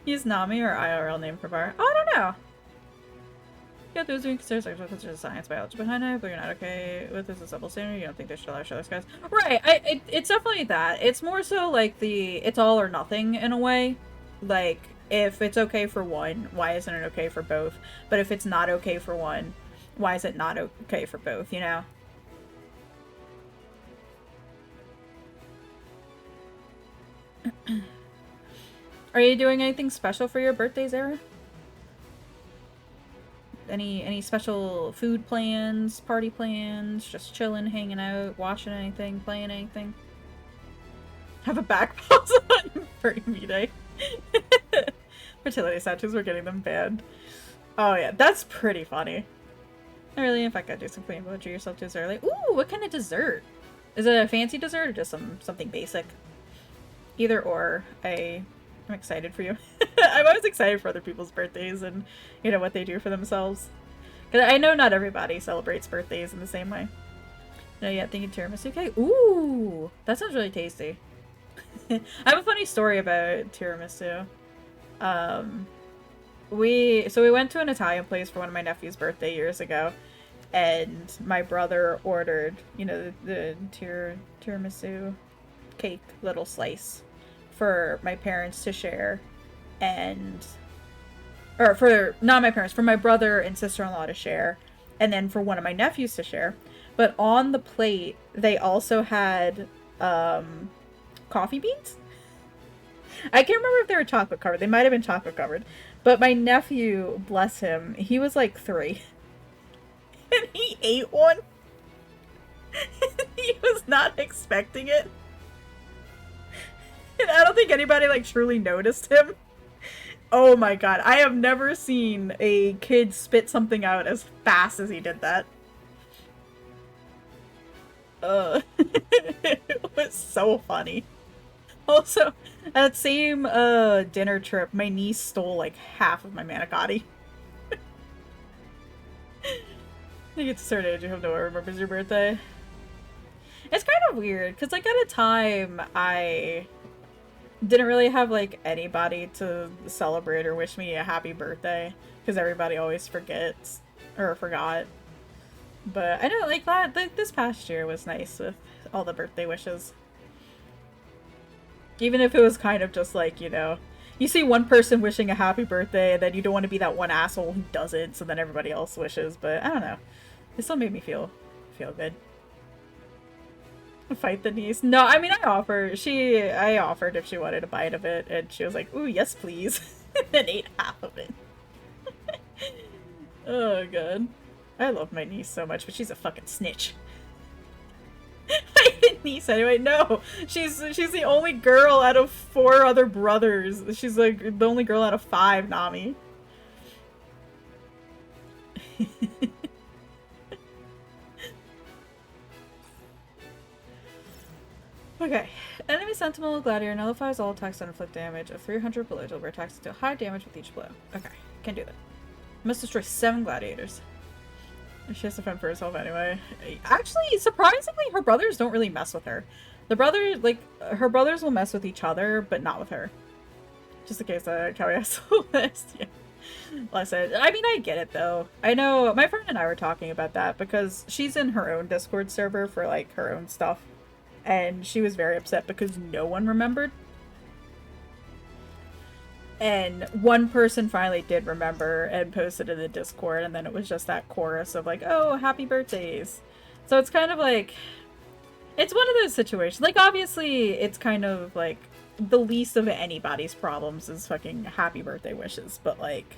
A: Use Nami or IRL name for bar. Oh, I don't know. Yeah, those doing consider like science biology behind it, but you're not okay with this as a double standard. You don't think they should allow each other's guys. Right. It's definitely that. It's more so like it's all or nothing in a way. Like, if it's okay for one, why isn't it okay for both? But if it's not okay for one, why is it not okay for both, you know? Are you doing anything special for your birthday, Zara? Any special food plans, party plans, just chilling, hanging out, watching anything, playing anything? Have a back pause on for V-Day. Fertility statues, we're getting them banned. Oh yeah, that's pretty funny. Really, in fact, I do some clean poetry yourself too early. Ooh, what kind of dessert? Is it a fancy dessert or just something basic? Either or. I'm excited for you. I'm always excited for other people's birthdays and, you know, what they do for themselves. Because I know not everybody celebrates birthdays in the same way. No, yeah, thinking tiramisu cake. Ooh, that sounds really tasty. I have a funny story about tiramisu. We went to an Italian place for one of my nephew's birthday years ago, and my brother ordered, you know, the tiramisu cake little slice for my parents to share, or for not my parents, for my brother and sister-in-law to share, and then for one of my nephews to share. But on the plate they also had coffee beans. I can't remember if they were chocolate covered. They might have been chocolate covered. But my nephew, bless him, he was like 3. And he ate one. He was not expecting it. And I don't think anybody like truly noticed him. Oh my god, I have never seen a kid spit something out as fast as he did that. It was so funny. Also, at that same dinner trip, my niece stole like half of my manicotti. You get to a certain age, you have no one remembers your birthday. It's kind of weird, because like at a time, I didn't really have like anybody to celebrate or wish me a happy birthday, because everybody always forgets, or forgot. But I know like that, like, this past year was nice with all the birthday wishes. Even if it was kind of just like, you know, you see one person wishing a happy birthday and then you don't want to be that one asshole who doesn't, so then everybody else wishes, but I don't know. It still made me feel good. Fight the niece. No, I mean, I offered if she wanted a bite of it, and she was like, ooh, yes please. And ate half of it. Oh god. I love my niece so much, but she's a fucking snitch. My niece anyway. No, she's the only girl out of 4 other brothers. She's like the only girl out of 5, Nami. Okay. Enemy Sentinel Gladiator nullifies all attacks that inflict damage of 300 below deliver attacks to high damage with each blow. Okay, can do that. Must destroy 7 gladiators. She has to fend for herself anyway. Actually, surprisingly, her brothers don't really mess with her. Her brothers will mess with each other, but not with her. Just in case Kelly has the list. Yeah. Listen, I mean, I get it though. I know my friend and I were talking about that because she's in her own Discord server for like her own stuff, and she was very upset because no one remembered. And one person finally did remember and posted in the Discord, and then it was just that chorus of like, "Oh, happy birthdays." So it's kind of like, it's one of those situations. Like, obviously, it's kind of like the least of anybody's problems is fucking happy birthday wishes, but like,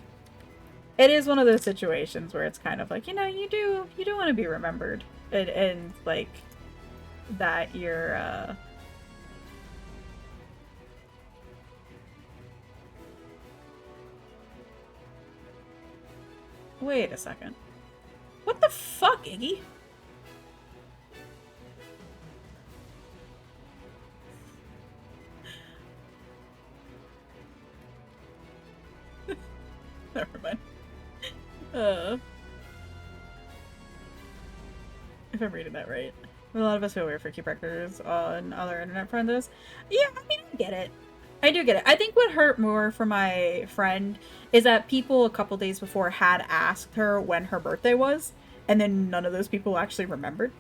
A: it is one of those situations where it's kind of like, you know, you do want to be remembered, and like that you're wait a second. What the fuck, Iggy? Never mind. If I'm reading that right. A lot of us feel weird for keep records on other internet friends. Yeah, I mean, I get it. I do get it. I think what hurt more for my friend is that people a couple days before had asked her when her birthday was, and then none of those people actually remembered.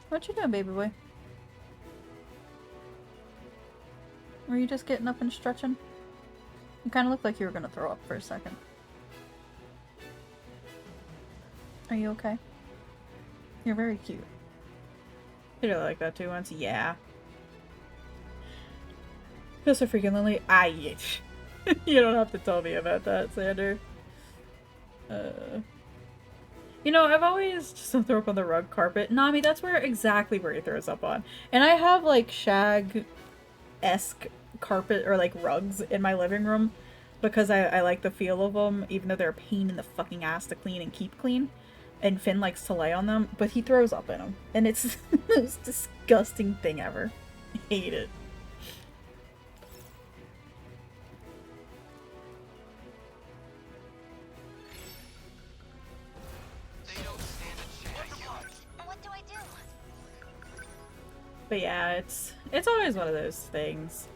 A: What you doing, baby boy? Were you just getting up and stretching? You kind of looked like you were gonna throw up for a second. Are you okay? You're very cute. You really like that too once? Yeah. Feel so freaking lonely. You don't have to tell me about that, Sander. You know, I've always just throw up on the rug carpet. Nami, that's exactly where he throws up on. And I have like shag-esque carpet or like rugs in my living room because I like the feel of them, even though they're a pain in the fucking ass to clean and keep clean. And Finn likes to lay on them, but he throws up in them. And it's the most disgusting thing ever. I hate it.
B: What do I do?
A: But yeah, it's always one of those things.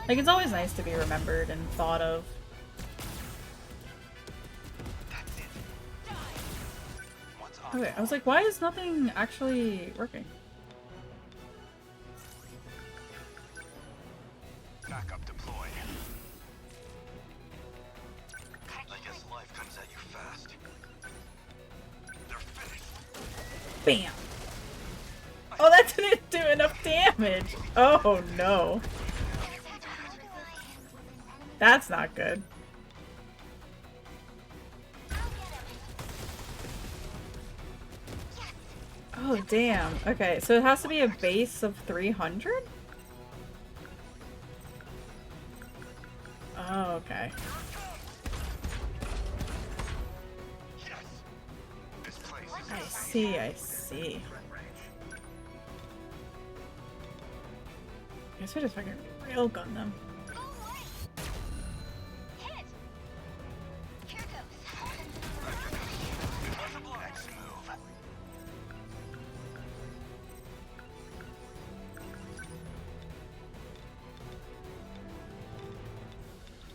A: Like, it's always nice to be remembered and thought of. Okay, I was like, why is nothing actually working?
C: Backup deployed. I guess life comes at you fast. They're finished.
A: Bam! Oh, that didn't do enough damage! Oh no. That's not good. Oh, damn. Okay, so it has to be a base of 300? Oh, okay. I see, I see. I guess we just fucking railgun them.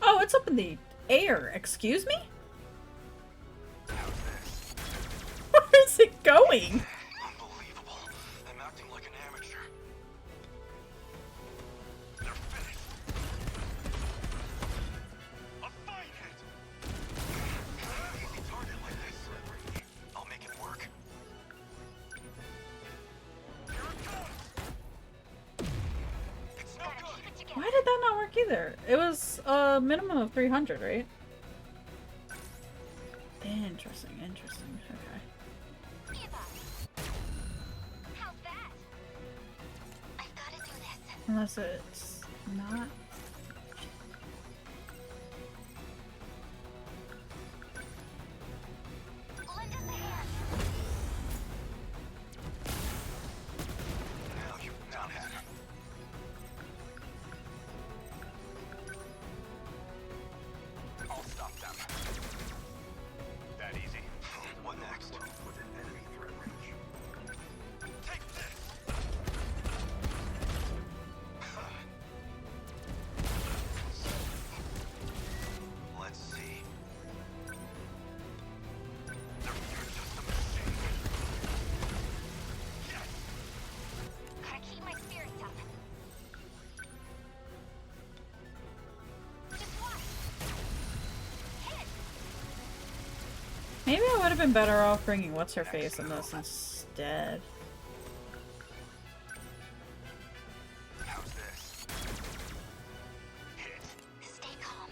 A: Oh, it's up in the air. Excuse me? Where is it going?
C: Unbelievable. I'm acting like an amateur. They're finished. A fine hit. Easy target like this. I'll make it work. Here it comes. It's no good.
A: Why did that not work either? It was a minimum of 300, right? Interesting, interesting. Okay.
B: How's that? I've got to do this.
A: Unless it's not.
B: Lend us a hand.
C: Now you downhead. I'll stop them. That easy. What next?
A: Maybe I would have been better off bringing what's her face in this instead.
C: How's this? Hit.
B: Stay calm.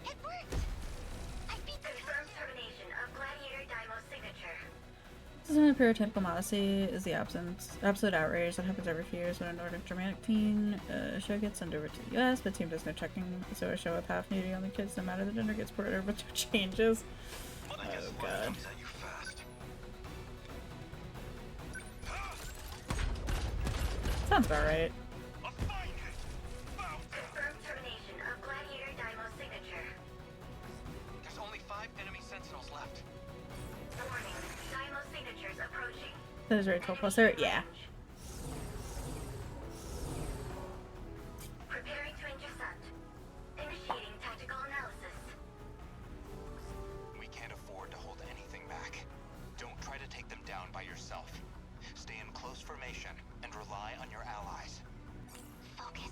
B: It worked! I beat the confirmed termination of Gladiator Daimo's signature.
A: This is when puritanical modesty is the absolute outrage that happens every few years when a Nordic Germanic teen show gets sent over to the US, but team does no checking, so a show with half nudity on the kids, no matter the gender, gets ported over to changes.
C: I guess
A: Oh
C: life
A: god.
C: comes at you fast.
A: Sounds about right.
C: I'll find it. Found it.
B: Confirmed termination of Gladiator Daimo's signature.
F: There's only 5 enemy Sentinels left.
B: Warning. Daimo's signature's approaching.
A: That is very 12 plus there. Yeah.
B: Preparing to intercept. Initiating tactical analysis.
C: We can't afford to hold anything back. Don't try to take them down by yourself. Stay in close formation and rely on your allies.
B: Focus.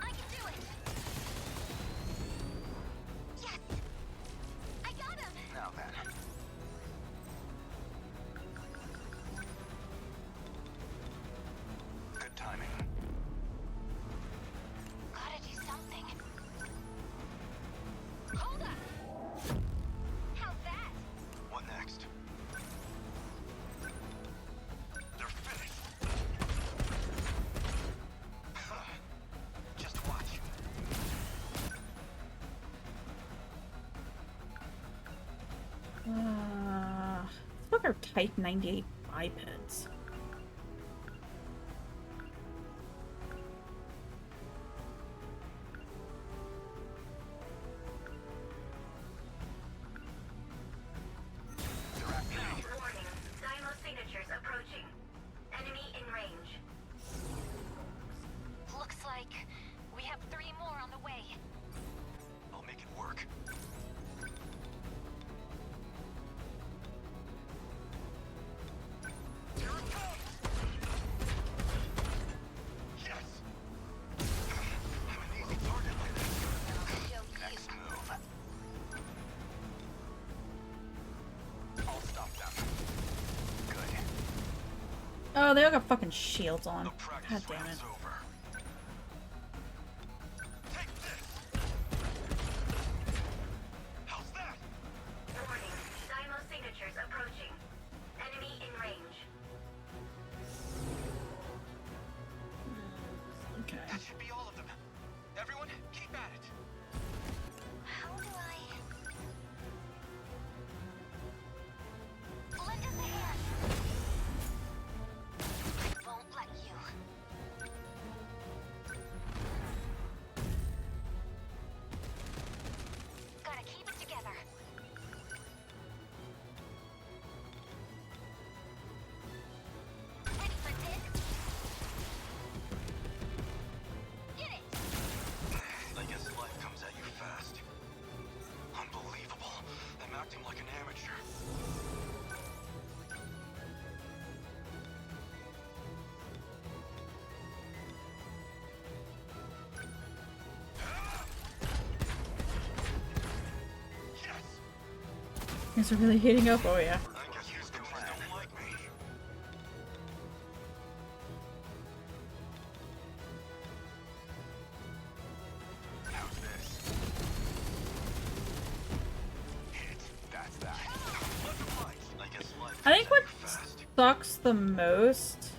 B: I can do it! Yes! I got him!
C: Now then. Good timing.
B: Gotta do something. Hold up! How's that?
C: What next? They're finished. Just watch.
A: Look, our Type 98 bipeds.
B: Warning. Daimo's signature's approaching. Enemy in range. Looks like we have 3 more on the way.
C: I'll make it work. Here it comes! Yes! I'm an easy target like this. Next move. I'll stop them. Good.
A: Oh, they all got fucking shields on.
C: The
A: God
C: practice
A: damn it.
C: round's over. Take this! How's that?
B: Warning. Daimo's signature's approaching. Enemy in range.
A: Okay.
F: That should be all of them. Everyone, keep at it.
B: How do I... Lend us a hand. I won't let you. Gotta keep it together. Ready for this? Get it!
C: I guess life comes at you fast. Unbelievable. I'm acting like an amateur. Yes!
A: Things are really heating up. Oh yeah.
C: I guess you guys don't like me. How's this? Hit. That's that. I guess life
A: I think
C: comes
A: what
C: at you fast.
A: sucks the most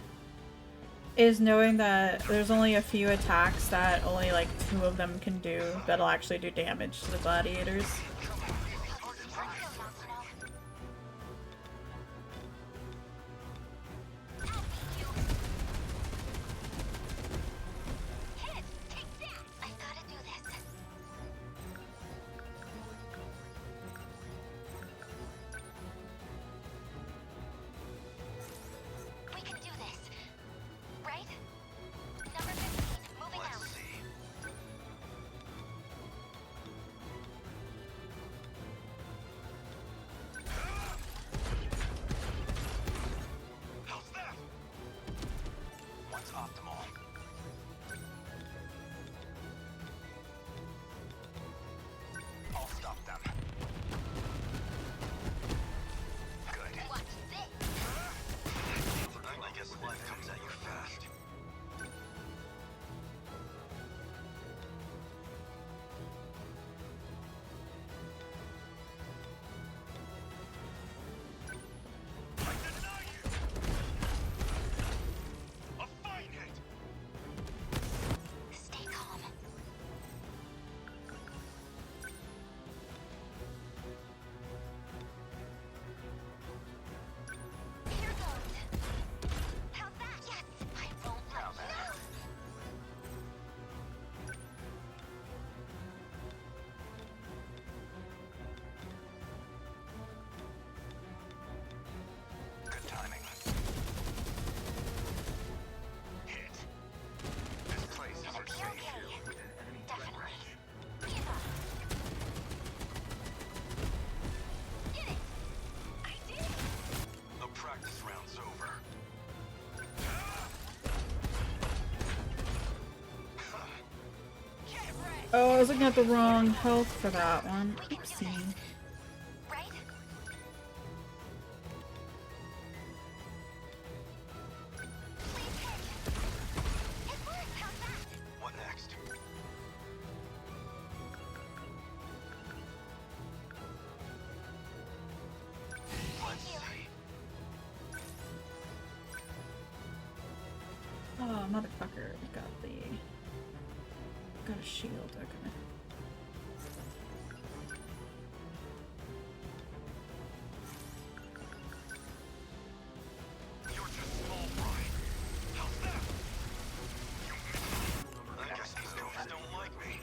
A: is knowing that there's only a few attacks that only like 2 of them can do that'll actually do damage to the gladiators.
B: Hit! Take that! I gotta do this. We can do this. Right? Number 15, moving out.
C: Let's see.
A: Oh, I was looking at the wrong health for that one.
B: We can do
A: Oopsie.
B: this, right? Please hit. It worked. How's that?
C: What next? Let's
B: you.
C: see.
A: Oh, motherfucker. Got a shield. Okay.
C: You're just small fry. How's that? I guess these goons don't like me.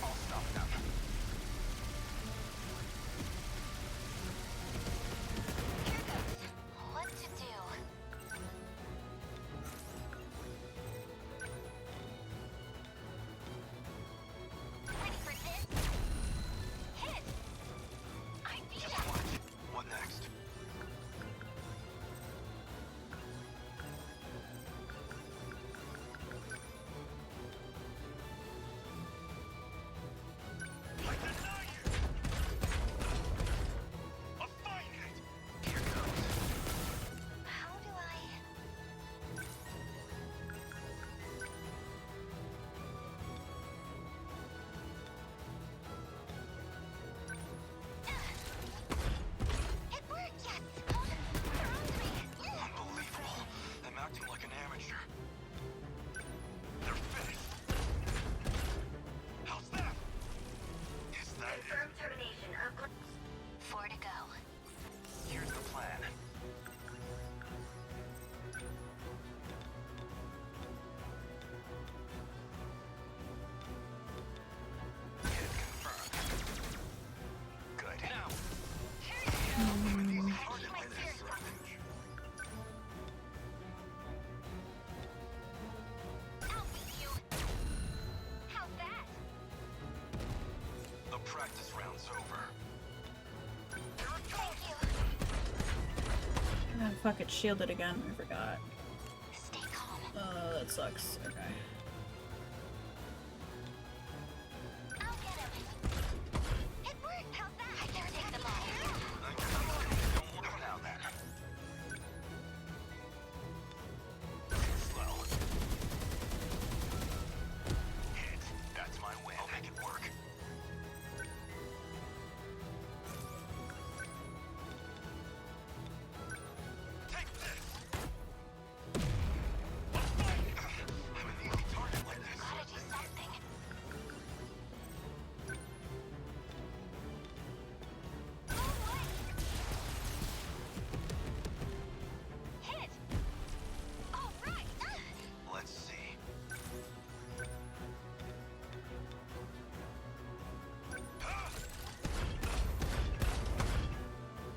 C: I'll stop them.
B: Here goes. What to do? Ready for this? Hit. I beat
C: Just
B: him.
C: watch. What next? I deny you! A fine hit! Here goes.
B: How do I? It worked, yes! They're onto me!
C: Unbelievable. I'm acting like an amateur. They're finished. How's that? Is that it?
B: Termination of... 4 to go.
C: Here's the plan. Hit confirmed. Good. Now. Hard to
B: My
C: win this.
B: fears I'll beat you. How's that?
C: The practice round's over.
B: Thank you.
A: Ah, fuck, it shielded again. I forgot.
B: Stay calm.
A: That sucks. Okay.
B: I'll get him. It worked. How's that? I can take them all.
C: I guess these goons don't want it now then. Slow. Hit. That's my win. I'll make it work. Take this! I'm an easy target like this.
B: Gotta do something. Oh, what? Hit. All right.
C: Let's see.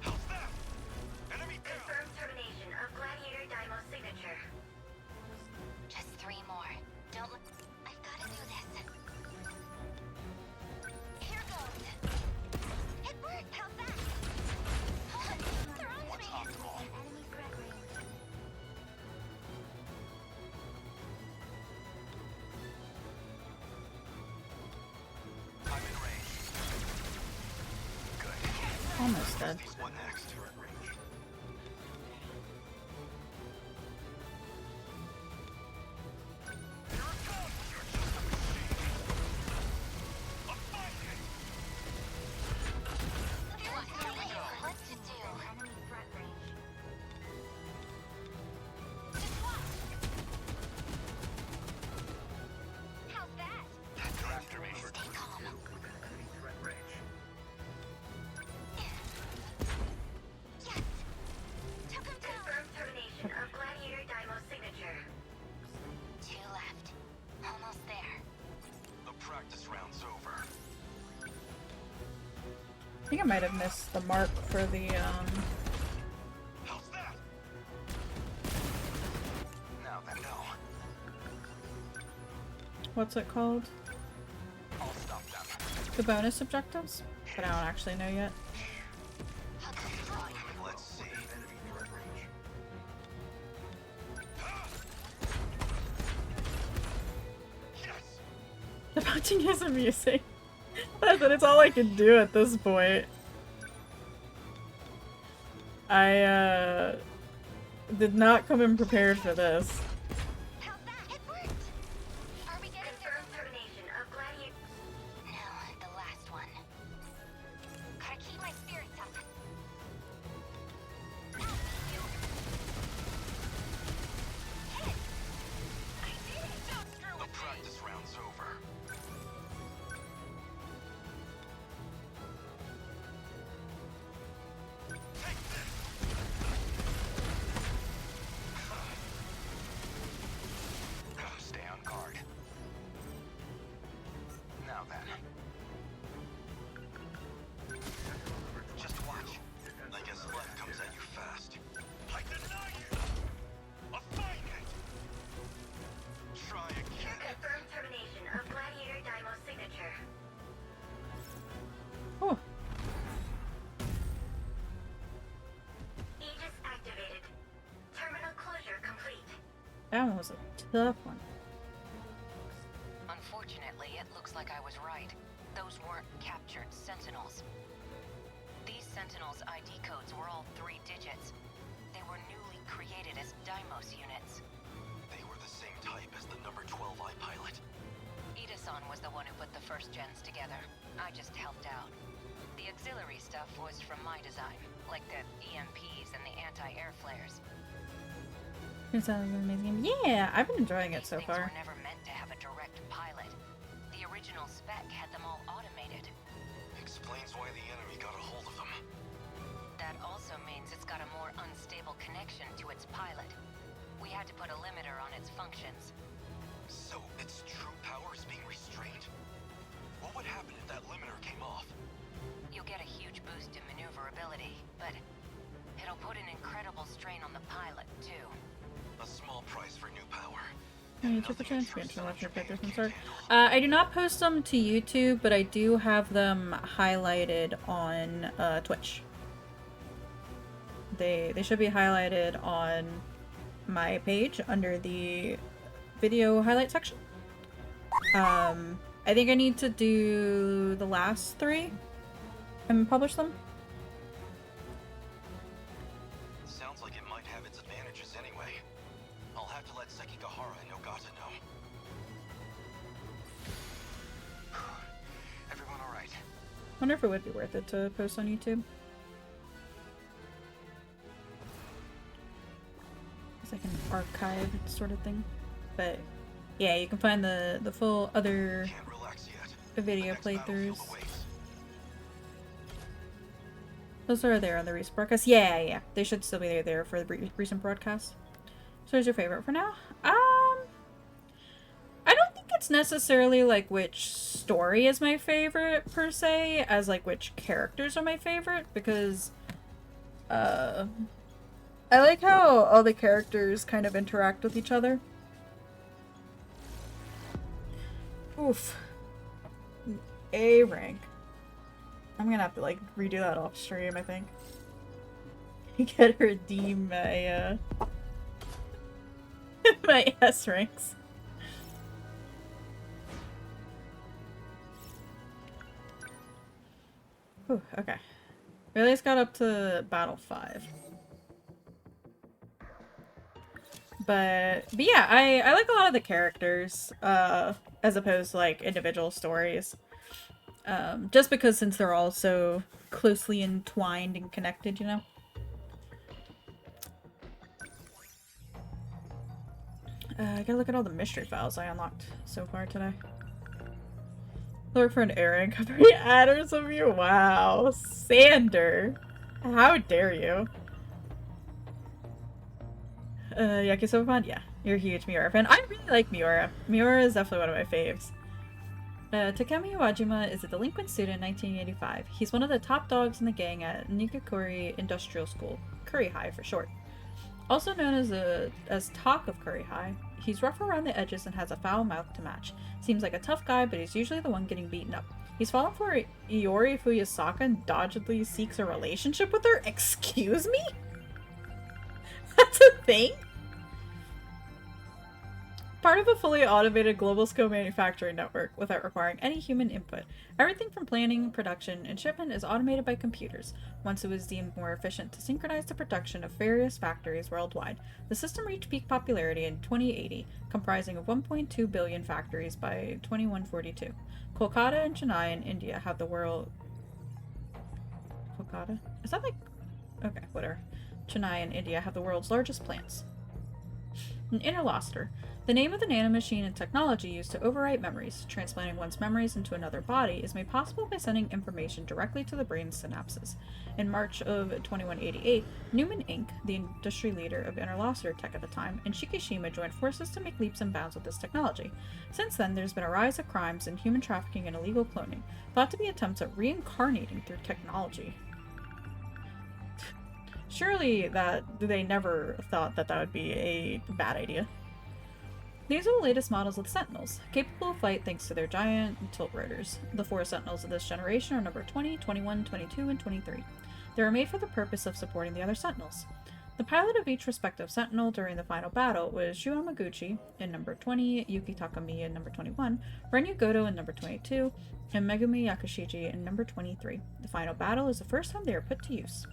C: How's that? Enemy down!
B: Termination of Gladiator Daimo signature. Just 3 more. Don't look. I've gotta do this. Here goes. It worked. How's that? They're on
C: What's
B: me.
C: optimal?
B: Enemy threat range.
C: I'm in range. Good.
A: Almost dead.
C: What next? Here it comes! You're just a machine! A fine hit!
B: What to do? Enemy threat range. Just watch. How's that?
C: They're after me.
B: Stay calm.
C: Enemy threat range.
B: Yes. Took him down. Termination of Gladiator Daimo signature. 2 left. Almost there.
C: The practice round's over.
A: I think I might have missed the mark for the,
C: How's that? Now then, no.
A: what's it called?
C: I'll stop them.
A: The bonus objectives? But I don't actually know yet.
C: Let's see. Enemy threat range.
A: watching is amusing. But it's all I can do at this point. I did not come in prepared for this.
B: How's that? It worked! Are we getting confirmed termination of Gladiator? No, the last one. Gotta keep my spirits up. I'll beat you. Hit! I did it! Don't screw
C: The
B: with me!
C: practice round's over. Take this! Stay on guard. Now then. Just watch. I guess life comes at you fast. I deny you! I'll find it! Try again.
B: Confirmed termination of Gladiator Daimo signature.
A: Oh,
B: Aegis activated. Terminal closure complete.
A: that one was a tough one.
D: Unfortunately, it looks like I was right. Those weren't captured Sentinels. These Sentinels' ID codes were all 3 digits. They were newly created as Deimos units.
C: They were the same type as the number 12 pilot.
D: Ida-san was the one who put the first gens together. I just helped out. The auxiliary stuff was from my design, like the EMPs and the anti-air flares.
A: It sounds like an amazing game. Yeah, I've been enjoying it
D: These
A: so
D: things
A: far.
D: were never meant to have a direct pilot. The original spec had them all automated.
C: Explains why the enemy got a hold of them.
D: That also means it's got a more unstable connection to its pilot. We had to put a limiter on its functions.
C: So its true power is being restrained? What would happen if that limiter came off?
D: You'll get a huge boost in maneuverability, but it'll put an incredible strain on the pilot, too.
C: A small price for new power.
A: Yeah, took a chance to watch your pictures from start. I do not post them to YouTube, but I do have them highlighted on Twitch. They should be highlighted on my page under the video highlight section. I think I need to do the last 3 and publish them.
C: Sounds like it might have its advantages anyway. I'll have to let Sekigahara and Nogata know. Everyone alright?
A: Wonder if it would be worth it to post on YouTube. It's like an archive sort of thing. But yeah, you can find the full other
C: Can't relax yet.
A: video
C: The next battlefield
A: playthroughs.
C: awaits.
A: Those are there on the recent broadcast. Yeah. They should still be there for the recent broadcast. So who's your favorite for now? I don't think it's necessarily like which story is my favorite per se, as like which characters are my favorite, because I like how all the characters kind of interact with each other. Oof. A rank. I'm gonna have to like redo that off stream, I think. Get her redeem my my S ranks. Whew, okay. We at least got up to battle 5. But yeah, I like a lot of the characters, as opposed to like individual stories. Just because since they're all so closely entwined and connected, you know? I gotta look at all the mystery files I unlocked so far today. Look for an errand company adders of you. Wow. Sander. How dare you? Yakisoba? Yeah. You're a huge Miura fan. I really like Miura. Miura is definitely one of my faves. Takemi Iwajima is a delinquent student in 1985. He's one of the top dogs in the gang at Nigakuri Industrial School, Curry High for short. Also known as Talk of Curry High, he's rough around the edges and has a foul mouth to match. Seems like a tough guy, but he's usually the one getting beaten up. He's fallen for Iori Fuyasaka and doggedly seeks a relationship with her? Excuse me? That's a thing? Part of a fully automated global-scale manufacturing network without requiring any human input. Everything from planning, production, and shipment is automated by computers. Once it was deemed more efficient to synchronize the production of various factories worldwide, the system reached peak popularity in 2080, comprising of 1.2 billion factories by 2142. Kolkata and Chennai in India have the world... Kolkata? Is that like... Okay, whatever. Chennai and India have the world's largest plants. An interlocutor, the name of the nanomachine and technology used to overwrite memories. Transplanting one's memories into another body is made possible by sending information directly to the brain's synapses. In March of 2188, Newman Inc., the industry leader of interlocutor tech at the time, and Shikishima joined forces to make leaps and bounds with this technology. Since then, there's been a rise of crimes in human trafficking and illegal cloning, thought to be attempts at reincarnating through technology. Surely that they never thought that would be a bad idea. These are the latest models of the Sentinels, capable of flight thanks to their giant tilt rotors. The 4 Sentinels of this generation are number 20, 21, 22, and 23. They were made for the purpose of supporting the other Sentinels. The pilot of each respective Sentinel during the final battle was Shu Yamaguchi in number 20, Yuki Takami in number 21, Renu Goto in number 22, and Megumi Yakashiji in number 23. The final battle is the first time they are put to use.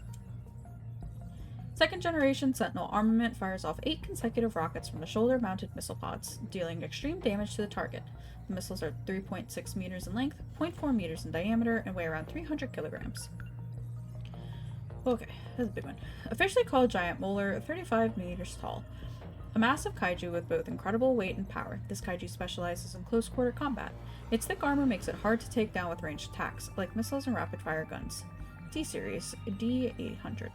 A: Second generation Sentinel armament fires off 8 consecutive rockets from the shoulder-mounted missile pods, dealing extreme damage to the target. The missiles are 3.6 meters in length, 0.4 meters in diameter, and weigh around 300 kilograms. Okay, that's a big one. Officially called Giant Molar, 35 meters tall. A massive kaiju with both incredible weight and power. This kaiju specializes in close-quarter combat. Its thick armor makes it hard to take down with ranged attacks, like missiles and rapid-fire guns. D-Series, D-800.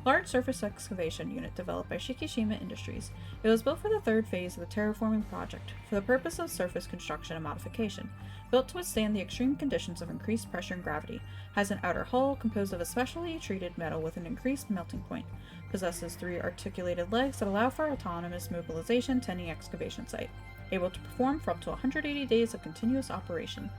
A: Large surface excavation unit developed by Shikishima Industries. It was built for the third phase of the terraforming project, for the purpose of surface construction and modification. Built to withstand the extreme conditions of increased pressure and gravity, has an outer hull composed of a specially treated metal with an increased melting point. Possesses 3 articulated legs that allow for autonomous mobilization to any excavation site. Able to perform for up to 180 days of continuous operation.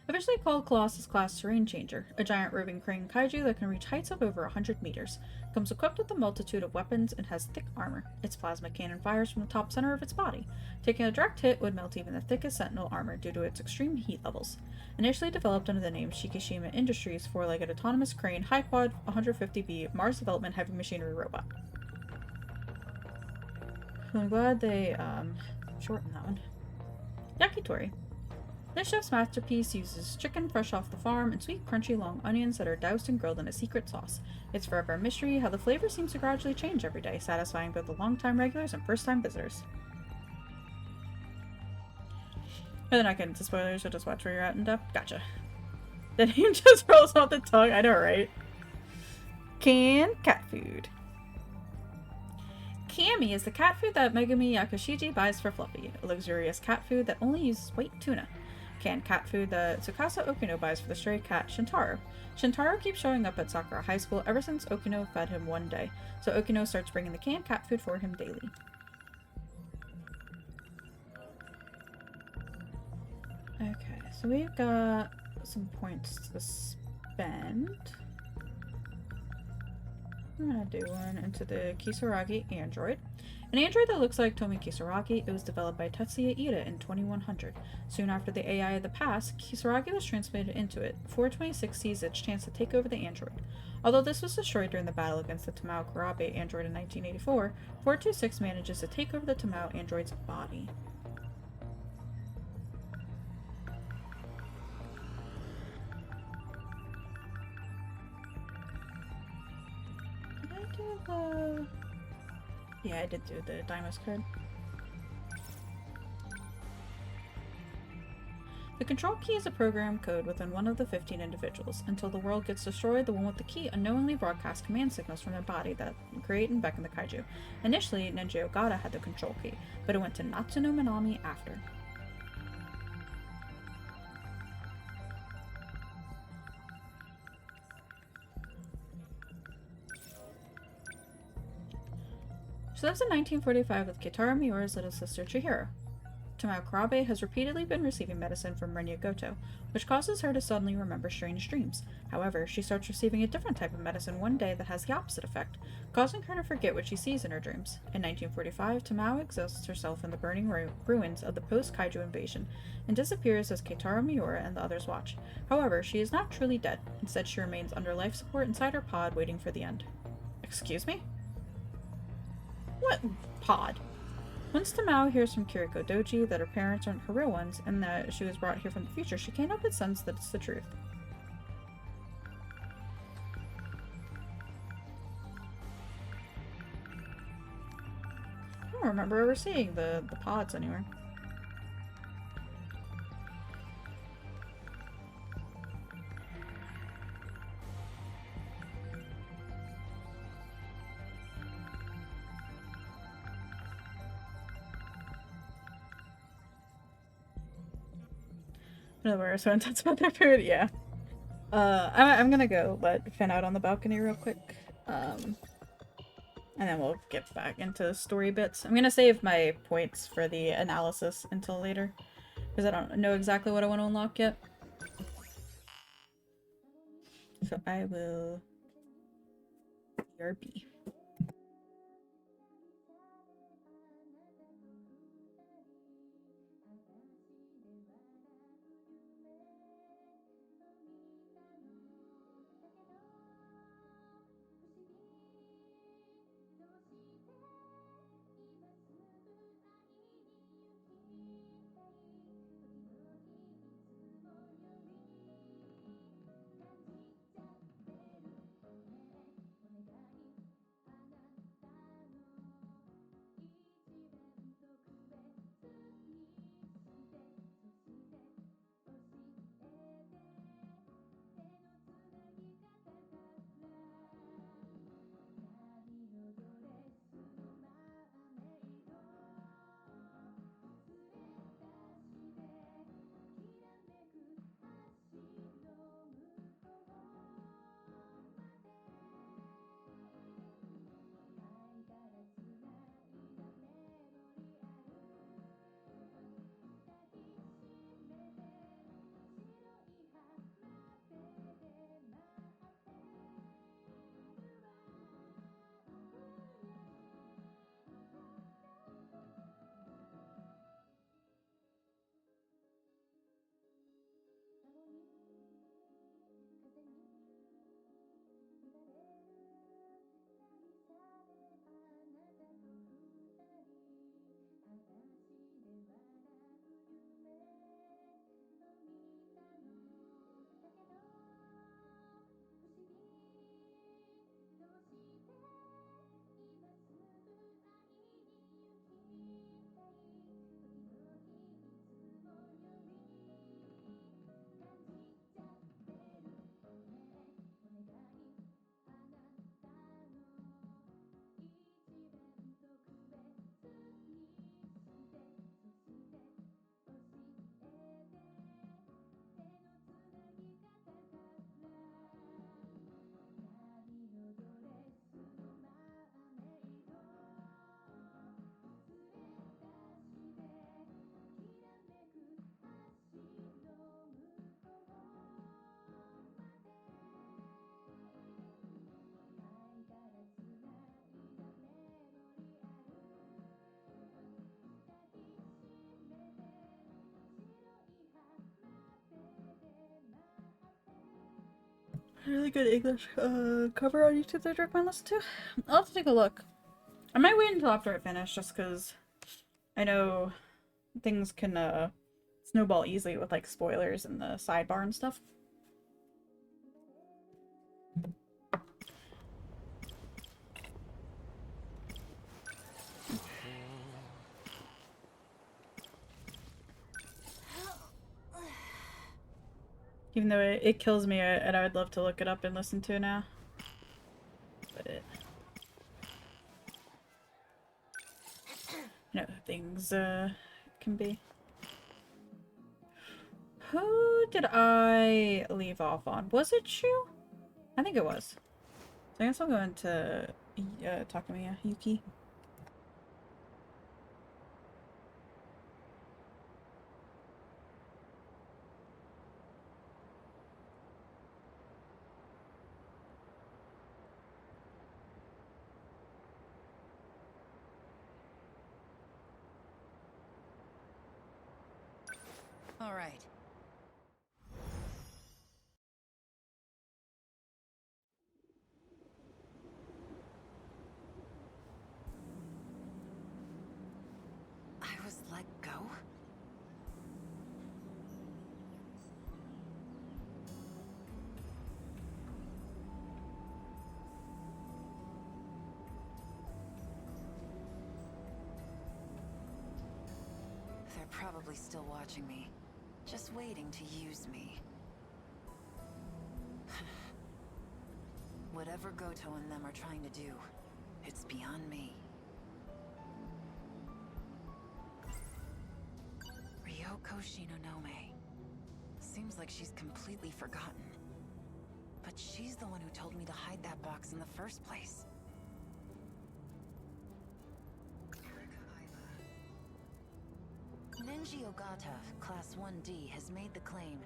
A: Officially called Colossus Class Terrain Changer, a giant roving crane kaiju that can reach heights of over 100 meters, comes equipped with a multitude of weapons and has thick armor. Its plasma cannon fires from the top center of its body. Taking a direct hit would melt even the thickest Sentinel armor due to its extreme heat levels. Initially developed under the name Shikishima Industries, 4-legged autonomous crane, high quad 150B, Mars development heavy machinery robot. I'm glad they shortened that one. Yakitori. This chef's masterpiece uses chicken fresh off the farm and sweet, crunchy long onions that are doused and grilled in a secret sauce. It's forever a mystery how the flavor seems to gradually change every day, satisfying both the long-time regulars and first-time visitors. And then I get into spoilers, so just watch where you're at in depth. Gotcha. The name just rolls off the tongue, I know, right? Canned cat food. Kami is the cat food that Megumi Yakashiji buys for Fluffy, a luxurious cat food that only uses white tuna. Canned cat food that Tsukasa Okino buys for the stray cat Shintaro. Shintaro keeps showing up at Sakura High School ever since Okino fed him one day, so Okino starts bringing the canned cat food for him daily. Okay, so we've got some points to spend. I'm gonna do one into the Kisaragi android. An android that looks like Tomi Kisaragi, it was developed by Tetsuya Ida in 2100. Soon after the AI of the past, Kisaragi was translated into it. 426 sees its chance to take over the android. Although this was destroyed during the battle against the Tamao Kurabe android in 1984, 426 manages to take over the Tamao android's body. Yeah, I did do the Daimos card. The control key is a program code within one of the 15 individuals. Until the world gets destroyed, the one with the key unknowingly broadcasts command signals from their body that create and beckon the kaiju. Initially, Nenji Ogata had the control key, but it went to Natsuno Minami after. She lives in 1945 with Kitara Miura's little sister Chihiro. Tamao Karabe has repeatedly been receiving medicine from Renya Goto, which causes her to suddenly remember strange dreams. However, she starts receiving a different type of medicine one day that has the opposite effect, causing her to forget what she sees in her dreams. In 1945, Tamao exhausts herself in the burning ruins of the post-kaiju invasion and disappears as Keitaro Miura and the others watch. However, she is not truly dead. Instead, she remains under life support inside her pod waiting for the end. Excuse me? What pod? Once Tamao hears from Kiriko Doji that her parents aren't her real ones and that she was brought here from the future, she can't help but sense that it's the truth. I don't remember ever seeing the pods anywhere. Nowhere so intense about their food, yeah. I'm gonna go let Finn out on the balcony real quick. And then we'll get back into story bits. I'm gonna save my points for the analysis until later, because I don't know exactly what I want to unlock yet. So I will BRB. Really good English cover on YouTube that I recommend listen to. I'll have to take a look. I might wait until after I finish just because I know things can snowball easily with like spoilers and the sidebar and stuff. Even though it kills me and I would love to look it up and listen to it now. But you know, things can be. Who did I leave off on? Was it Shu? I think it was. So I guess I'll go into Takamiya Yuki.
D: All right. I was let go? They're probably still watching me, just waiting to use me. Whatever Goto and them are trying to do, it's beyond me. Ryoko Shinonome. Seems like she's completely forgotten. But she's the one who told me to hide that box in the first place. Nenji Ogata, Class 1D, has made the claim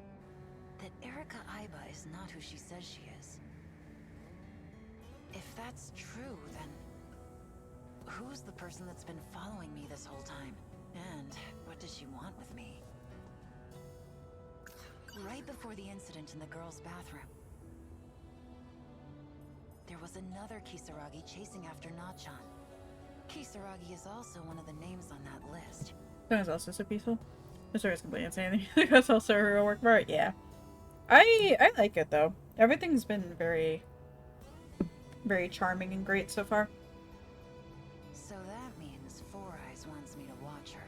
D: that Erika Aiba is not who she says she is. If that's true, then who's the person that's been following me this whole time? And what does she want with me? Right before the incident in the girls' bathroom, there was another Kisaragi chasing after Nachan. Kisaragi is also one of the names on that list.
A: That was also so peaceful. I'm sorry, it's completely insane. That's also a real work for it. Yeah, I like it though. Everything's been very, very charming and great so far.
D: So that means Four Eyes wants me to watch her.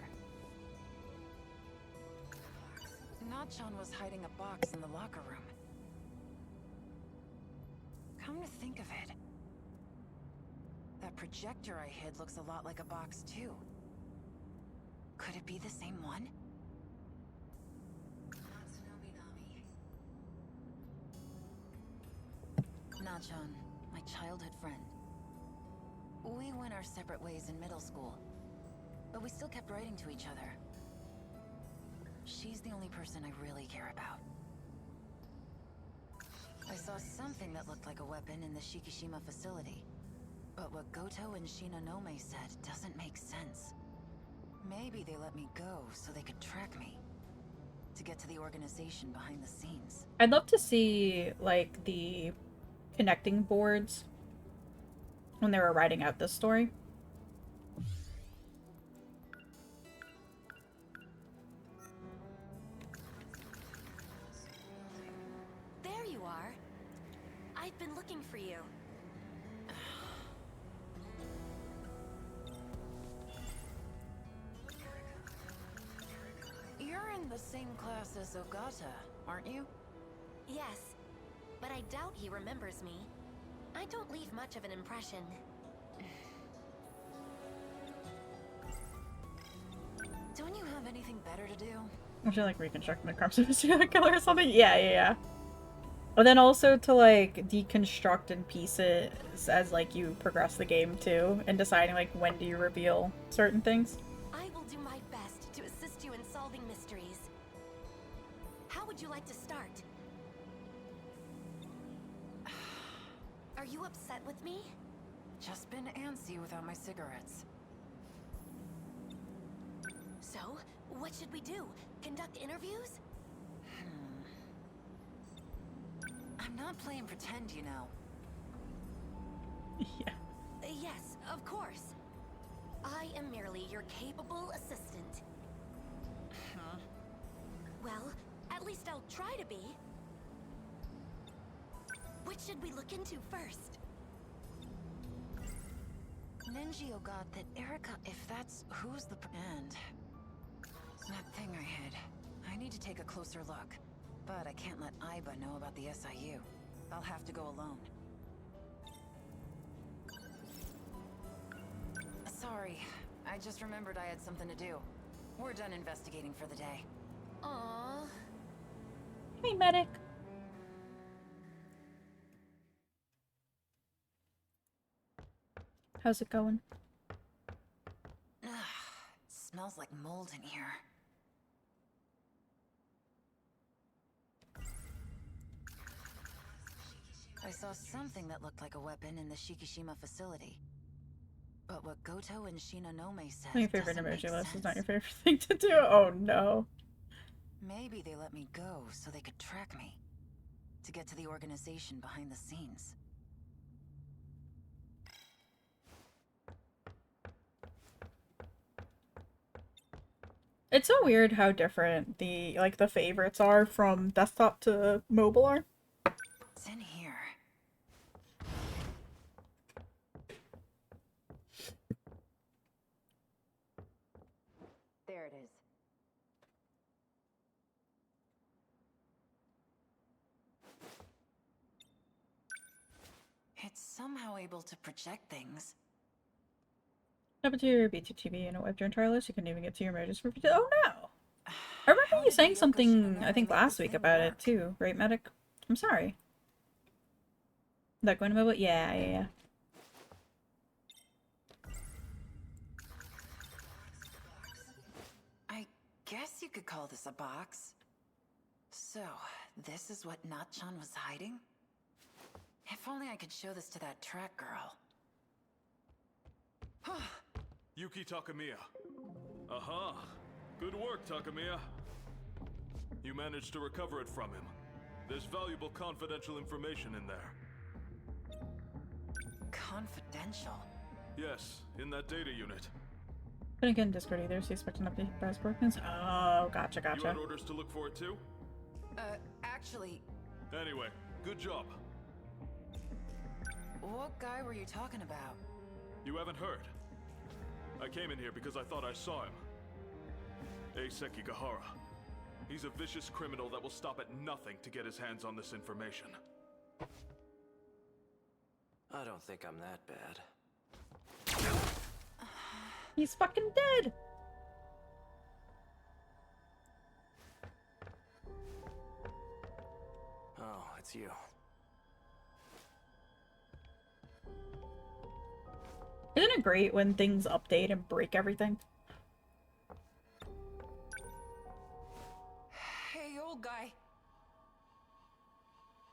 D: Nachan was hiding a box in the locker room. Come to think of it, that projector I hid looks a lot like a box too. Could it be the same one? Nachan, my childhood friend. We went our separate ways in middle school, but we still kept writing to each other. She's the only person I really care about. I saw something that looked like a weapon in the Shikishima facility, but what Goto and Shinonome said doesn't make sense. Maybe they let me go so they could track me, to get to the organization behind the scenes.
A: I'd love to see, like, the connecting boards when they were writing out this story.
B: There you are. I've been looking for you.
D: You're in the same class as Ogata, aren't you?
B: Yes, but I doubt he remembers me. I don't leave much of an impression.
D: Don't you have anything better to do?
A: I feel like reconstructing the corpse of a serial killer or something. Yeah. And then also to, like, deconstruct and piece it as, like, you progress the game, too. And deciding, like, when do you reveal certain things.
B: I will do my best to assist you in solving mysteries. How would you like to start? Are you upset with me?
D: Just been antsy without my cigarettes.
B: So, what should we do? Conduct interviews?
D: I'm not playing pretend, you know.
A: Yeah.
B: Yes, of course. I am merely your capable assistant.
D: Huh?
B: Well, at least I'll try to be. Which should we look into first?
D: Nenji got that Erika, if that's who's the and that thing I hid. I need to take a closer look. But I can't let Aiba know about the SIU. I'll have to go alone. Sorry, I just remembered I had something to do. We're done investigating for the day.
B: Aww.
A: Hey, medic. How's it going?
D: Smells like mold in here. I saw something that looked like a weapon in the Shikishima facility. But what Goto and Shinonome said
A: My favorite
D: doesn't make
A: emoji list is not your
D: sense.
A: favorite thing to do. Oh no.
G: Maybe they let me go so they could track me. To get to the organization behind the scenes.
A: It's so weird how different the favorites are from desktop to mobile are.
G: It's in here. There it is. It's somehow able to project things.
A: Up to your BTTV and a web turn wireless, you couldn't even get to your emojis for Oh no! I remember
G: How
A: you
G: did
A: saying
G: Yoko
A: something,
G: Shinonori
A: I think
G: make
A: last
G: this
A: week
G: thing
A: about it
G: work?
A: too, right, Medic? I'm sorry. That going to mobile? Yeah.
G: I guess you could call this a box. So, this is what Natchan was hiding? If only I could show this to that track girl.
H: Yuki Takamiya. Aha! Good work, Takamiya. You managed to recover it from him. There's valuable confidential information in there.
G: Confidential?
H: Yes, in that data unit.
A: Couldn't get in Discord either, so you expect an update by Scorpions? Oh, gotcha.
H: You had orders to look for it too?
G: Actually...
H: Anyway, good job.
G: What guy were you talking about?
H: You haven't heard. I came in here because I thought I saw him. Eiseki Gahara. He's a vicious criminal that will stop at nothing to get his hands on this information.
F: I don't think I'm that bad.
A: He's fucking dead!
F: Oh, it's you.
A: Isn't it great when things update and break everything?
G: Hey, old guy.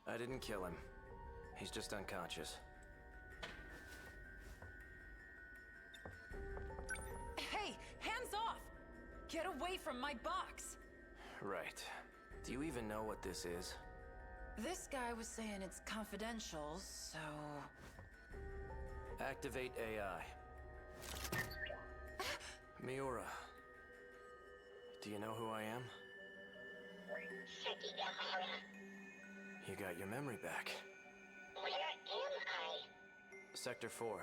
F: I didn't kill him. He's just unconscious.
G: Hey, hands off! Get away from my box!
F: Right. Do you even know what this is?
G: This guy was saying it's confidential, so...
F: Activate AI. Miura. Do you know who I am? You got your memory back.
B: Where am I?
F: Sector 4.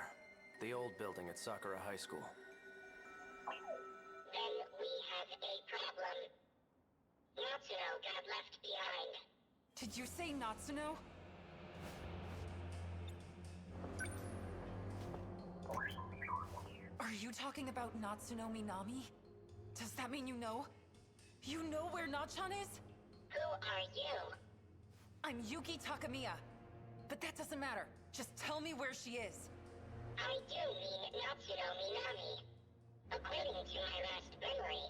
F: The old building at Sakura High School.
B: Then we have a problem. Natsuno got left behind.
G: Did you say Natsuno? Are you talking about Natsuno Minami? Does that mean you know? You know where Natchan is?
B: Who are you?
G: I'm Yuki Takamiya. But that doesn't matter. Just tell me where she is.
B: I do mean Natsuno Minami. According to my last memory,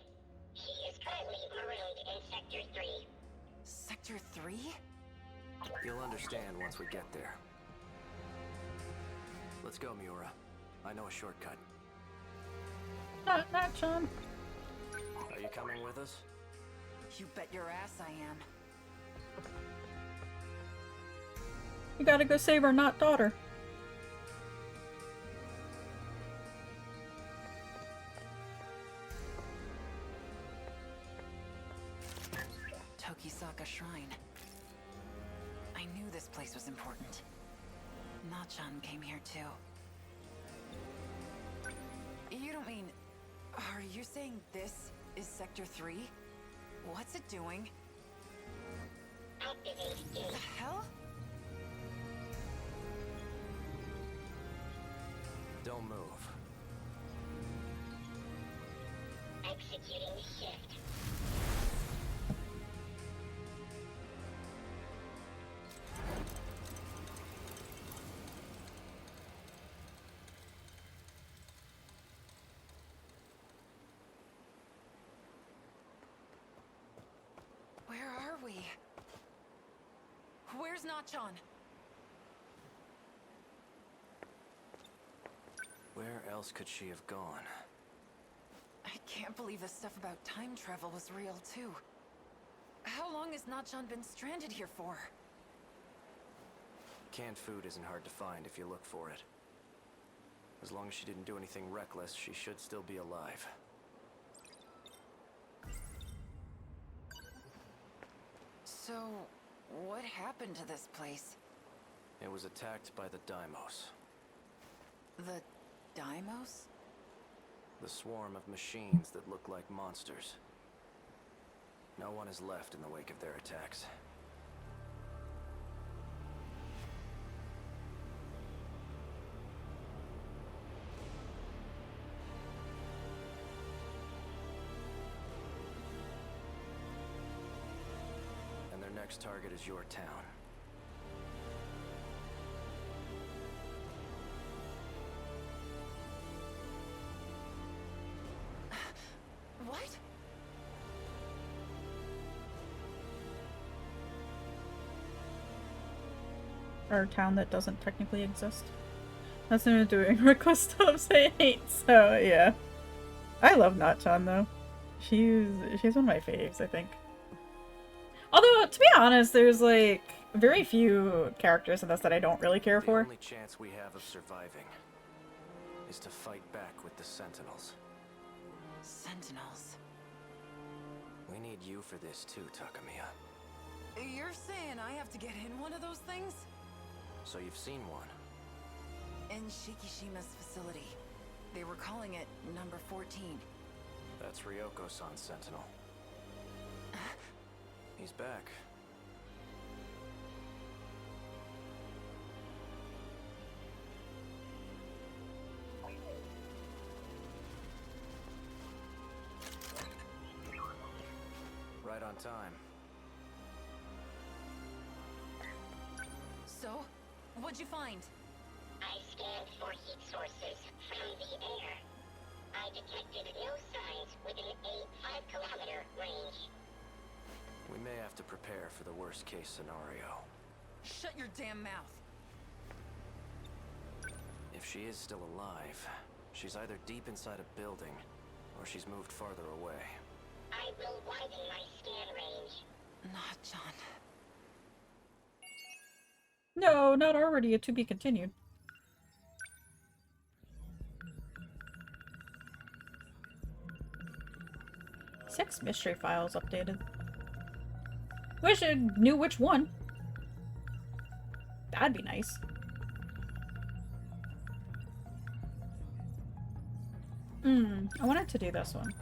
B: she is currently marooned in Sector 3.
G: Sector 3?
F: You'll understand once we get there. Let's go, Miura. I know a shortcut.
A: Not Sean.
F: Are you coming with us?
G: You bet your ass I am.
A: We gotta go save our not daughter.
G: Tokisaka Shrine. I knew this place was important. Natchan came here too. You don't mean... Are you saying this is Sector 3? What's it doing?
B: Activate
G: The
B: gate.
G: hell?
F: Don't move.
B: Executing shift.
G: Where are we? Where's Natchan?
F: Where else could she have gone?
G: I can't believe the stuff about time travel was real too. has Nachan been stranded here for?
F: Canned food isn't hard to find if you look for it. As long as she didn't do anything reckless, she should still be alive.
G: So, what happened to this place?
F: It was attacked by the Deimos.
G: The Deimos?
F: The swarm of machines that look like monsters. No one is left in the wake of their attacks. And their next target is your town.
G: What?
A: Or a town that doesn't technically exist. That's what I'm doing. Request stops I hate, so yeah. I love Natchan though. She's one of my faves, I think. Although, to be honest, there's like very few characters in this that I don't really care for.
F: The only chance we have of surviving is to fight back with the Sentinels.
G: Sentinels.
F: We need you for this too, Takamiya.
G: You're saying I have to get in one of those things?
F: So you've seen one.
G: In Shikishima's facility. They were calling it number 14.
F: That's Ryoko-san's Sentinel. He's back. Right on time.
G: So, what'd you find?
B: I scanned for heat sources from the air. I detected no signs within a 5-kilometer range.
F: We may have to prepare for the worst case scenario.
G: Shut your damn mouth.
F: If she is still alive, she's either deep inside a building, or she's moved farther away.
B: I will widen my scan range.
G: Not John.
A: No, not already. To be continued. Six mystery files updated. Wish I knew which one. That'd be nice. I wanted to do this one.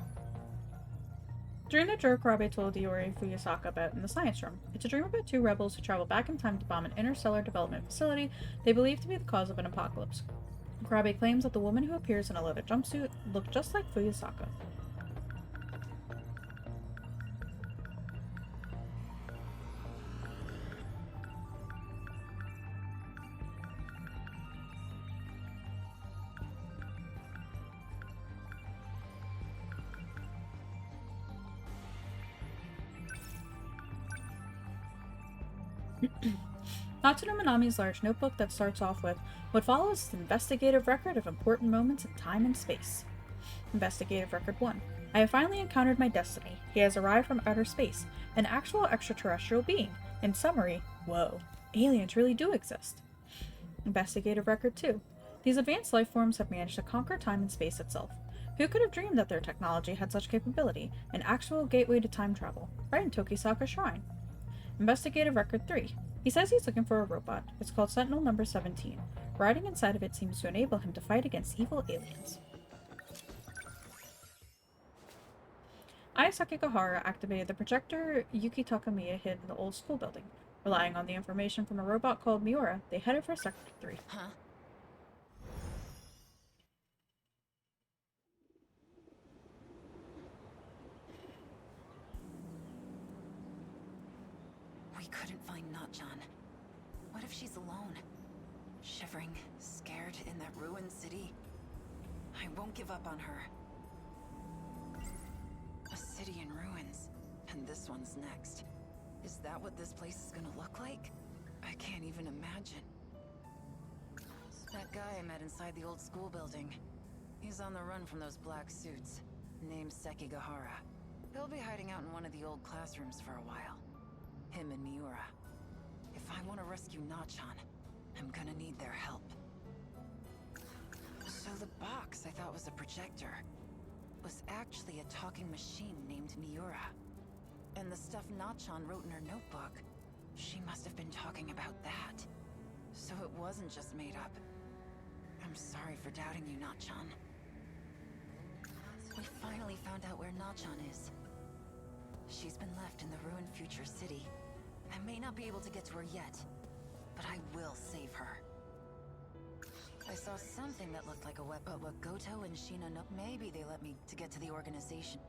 A: Dream that Jurikarabe told Iori Fuyasaka about in the science room. It's a dream about two rebels who travel back in time to bomb an interstellar development facility they believe to be the cause of an apocalypse. Karabe claims that the woman who appears in a leather jumpsuit looked just like Fuyasaka. Natsuno Minami's large notebook that starts off with what follows is an investigative record of important moments in time and space. Investigative Record 1. I have finally encountered my destiny. He has arrived from outer space, an actual extraterrestrial being. In summary, whoa, aliens really do exist. Investigative Record 2. These advanced life forms have managed to conquer time and space itself. Who could have dreamed that their technology had such capability? An actual gateway to time travel, right in Tokisaka Shrine. Investigative Record 3. He says he's looking for a robot. It's called Sentinel number 17. Riding inside of it seems to enable him to fight against evil aliens. I, Sakigahara, activated the projector Yuki Takamiya hid in the old school building. Relying on the information from a robot called Miura, they headed for Sector 3.
G: Huh? We couldn't find Natchan. What if she's alone? Shivering, scared in that ruined city? I won't give up on her. A city in ruins. And this one's next. Is that what this place is gonna look like? I can't even imagine. That guy I met inside the old school building. He's on the run from those black suits. Name's Sekigahara. He'll be hiding out in one of the old classrooms for a while. Him and Miura. If I want to rescue Nachan, I'm gonna need their help. So the box I thought was a projector was actually a talking machine named Miura. And the stuff Nachan wrote in her notebook, she must have been talking about that. So it wasn't just made up. I'm sorry for doubting you, Nachan. We finally found out where Nachan is. She's been left in the ruined future city. I may not be able to get to her yet, but I will save her. I saw something that looked like a weapon, but what Goto and Shina know, maybe they let me to get to the organization.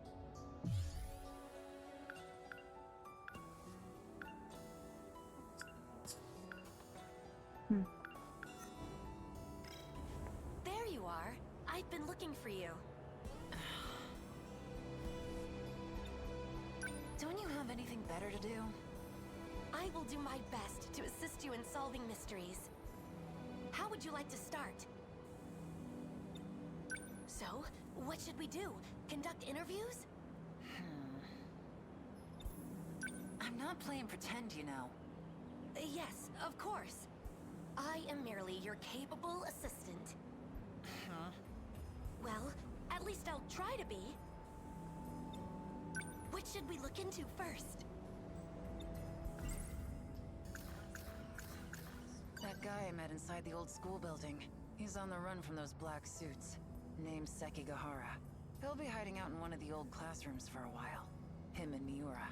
B: There you are. I've been looking for you.
G: Don't you have anything better to do?
B: I will do my best to assist you in solving mysteries. How would you like to start? So, what should we do? Conduct interviews?
G: I'm not playing pretend, you know.
B: Yes, of course. I am merely your capable assistant.
G: Huh?
B: Well, at least I'll try to be. What should we look into first?
G: That guy I met inside the old school building. He's on the run from those black suits. Named Sekigahara. He'll be hiding out in one of the old classrooms for a while. Him and Miura.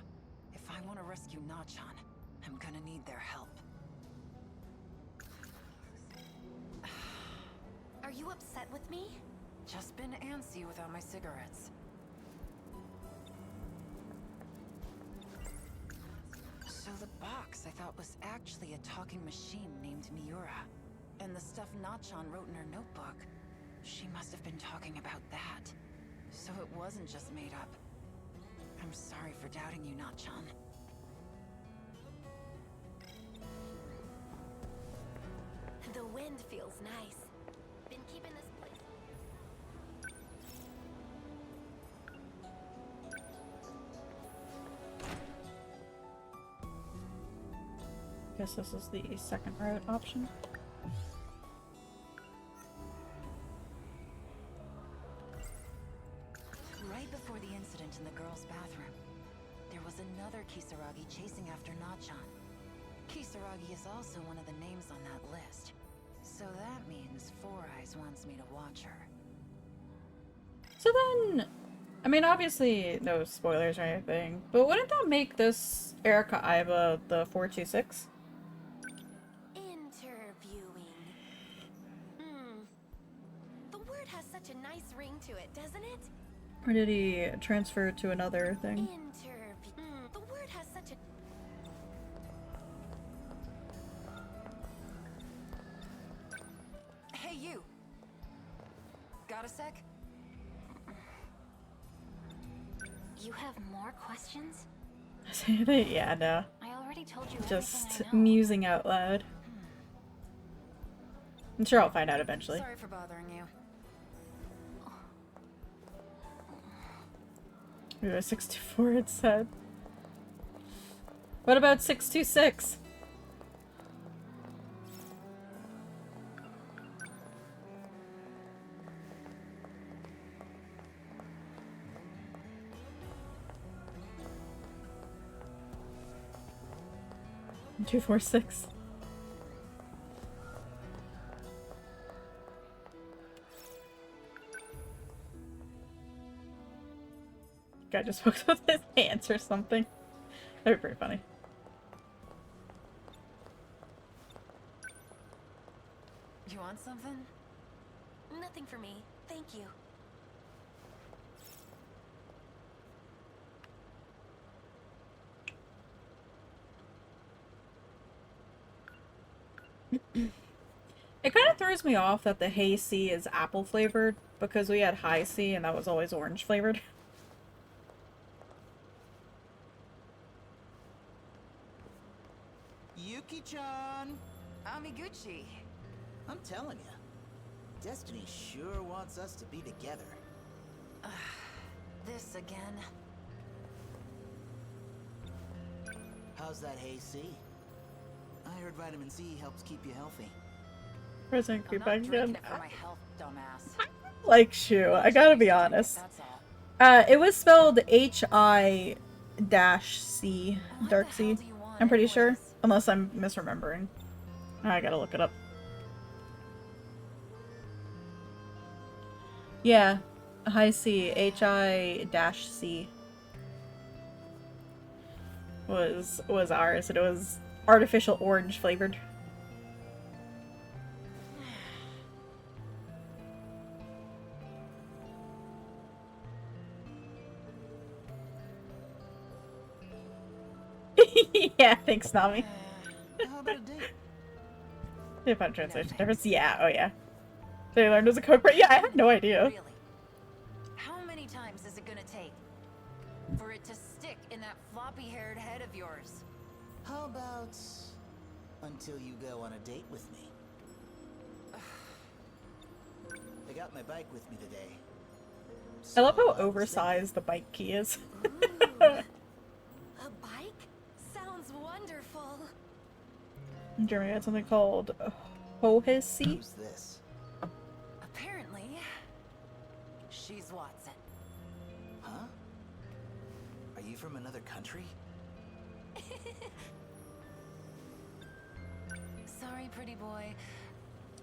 G: If I want to rescue Nachan, I'm gonna need their help.
B: Are you upset with me?
G: Just been antsy without my cigarettes. So the box I thought was actually a talking machine named Miura. And the stuff Nachan wrote in her notebook, she must have been talking about that. So it wasn't just made up. I'm sorry for doubting you, Nachan.
B: The wind feels nice. Been keeping this place.
A: Guess this is the second route option.
G: Right before the incident in the girls' bathroom, there was another Kisaragi chasing after Nachan. Kisaragi is also one of the names on that list. So that means Four Eyes wants me to watch her.
A: So then, I mean, obviously no spoilers or anything, but wouldn't that make this Erika Iba the 426?
B: Interviewing. The word has such a nice ring to it, doesn't it?
A: Or did he transfer to another thing?
B: The word has such a...
G: Hey, you! Got a sec?
B: You have more questions?
A: Yeah, no.
B: I already told you
A: Just
B: everything I know.
A: musing out loud. I'm sure I'll find out eventually.
G: Sorry for bothering you.
A: Ooh, a 624 it said. What about 626? Two, 4, 6. Guy just poked with his hands or something. That'd be pretty funny.
G: You want something?
B: Nothing for me. Thank you.
A: It kind of throws me off that the Hey C is apple flavored because we had High C and that was always orange flavored.
I: Yuki-chan!
G: Amiguchi!
I: I'm telling you, Destiny sure wants us to be together.
G: This again.
I: How's How's that hayseed? I heard vitamin C helps keep you healthy.
A: President
G: I'm
A: creep
G: not
A: back
G: drinking
A: again.
G: it for my health, dumbass.
A: Like Shu, I gotta be honest.
G: That's all.
A: It was spelled H-I-C,
G: What
A: Dark
G: the hell
A: C.
G: do you want
A: I'm pretty sure.
G: anyways?
A: Unless I'm misremembering. I gotta look it up. Yeah. High C, H-I-C was ours, and it was artificial orange flavored. Yeah, thanks, Nami.
I: How about a date?
A: If I translation difference, yeah, oh yeah. They learned as a cook, but yeah, I had no idea.
G: Really? How many times is it gonna take for it to stick in that floppy-haired head of yours?
I: How about until you go on a date with me? I got my bike with me today.
A: I love how
I: So, was
A: oversized the bike key is.
B: Ooh. A bike? Sounds wonderful.
A: In Germany, had something called
I: thinking,
A: Hohesi.
I: who's this?
G: Apparently, she's Watson.
I: Huh? Are you from another country?
G: Sorry, pretty boy.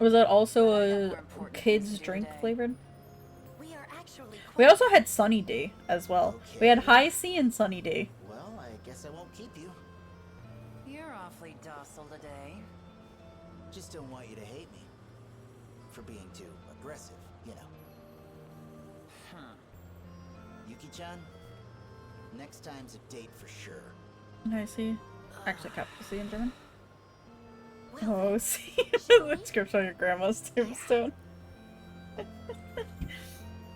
A: Was that also
G: I got
A: a
G: more important
A: kids
G: things to do
A: drink
G: today.
A: flavored?
B: We are actually
A: We
B: quite
A: also had Sunny D as well. We had
I: Okay.
A: High C and Sunny D.
I: Well, I guess I won't keep you.
G: You're awfully docile today.
I: Just don't want you to hate me. For being too aggressive, you know. Yuki-chan, next time's a date for sure.
A: High C. Actually, capital C in German.
B: well,
A: Oh, C. The script on your grandma's tombstone.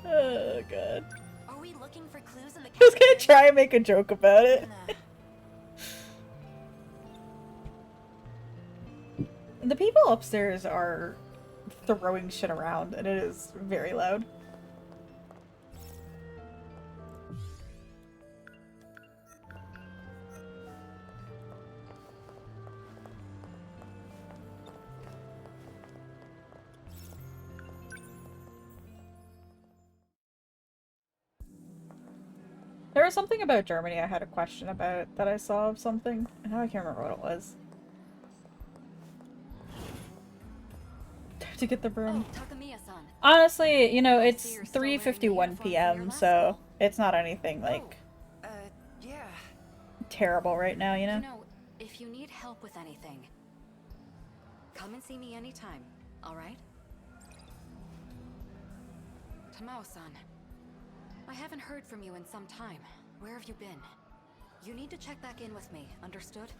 A: Oh, God.
B: are we looking for clues in the
A: I was gonna
B: cafeteria?
A: try and make a joke about it.
G: Nah.
A: The people upstairs are throwing shit around, and it is very loud. There was something about Germany I had a question about that I saw of something. Now I can't remember what it was. To get the broom.
B: Oh, Takamiya-san.
A: Honestly, you know,
B: I
A: it's
B: see you're still wearing the
A: 3:51
B: uniform from your
A: p.m.,
B: last
A: so
B: school.
A: it's not anything like
G: Oh, yeah.
A: terrible right now, you know?
J: You know, if you need help with anything, come and see me anytime, alright? Tamao-san, I haven't heard from you in some time. Where have you been? You need to check back in with me, understood?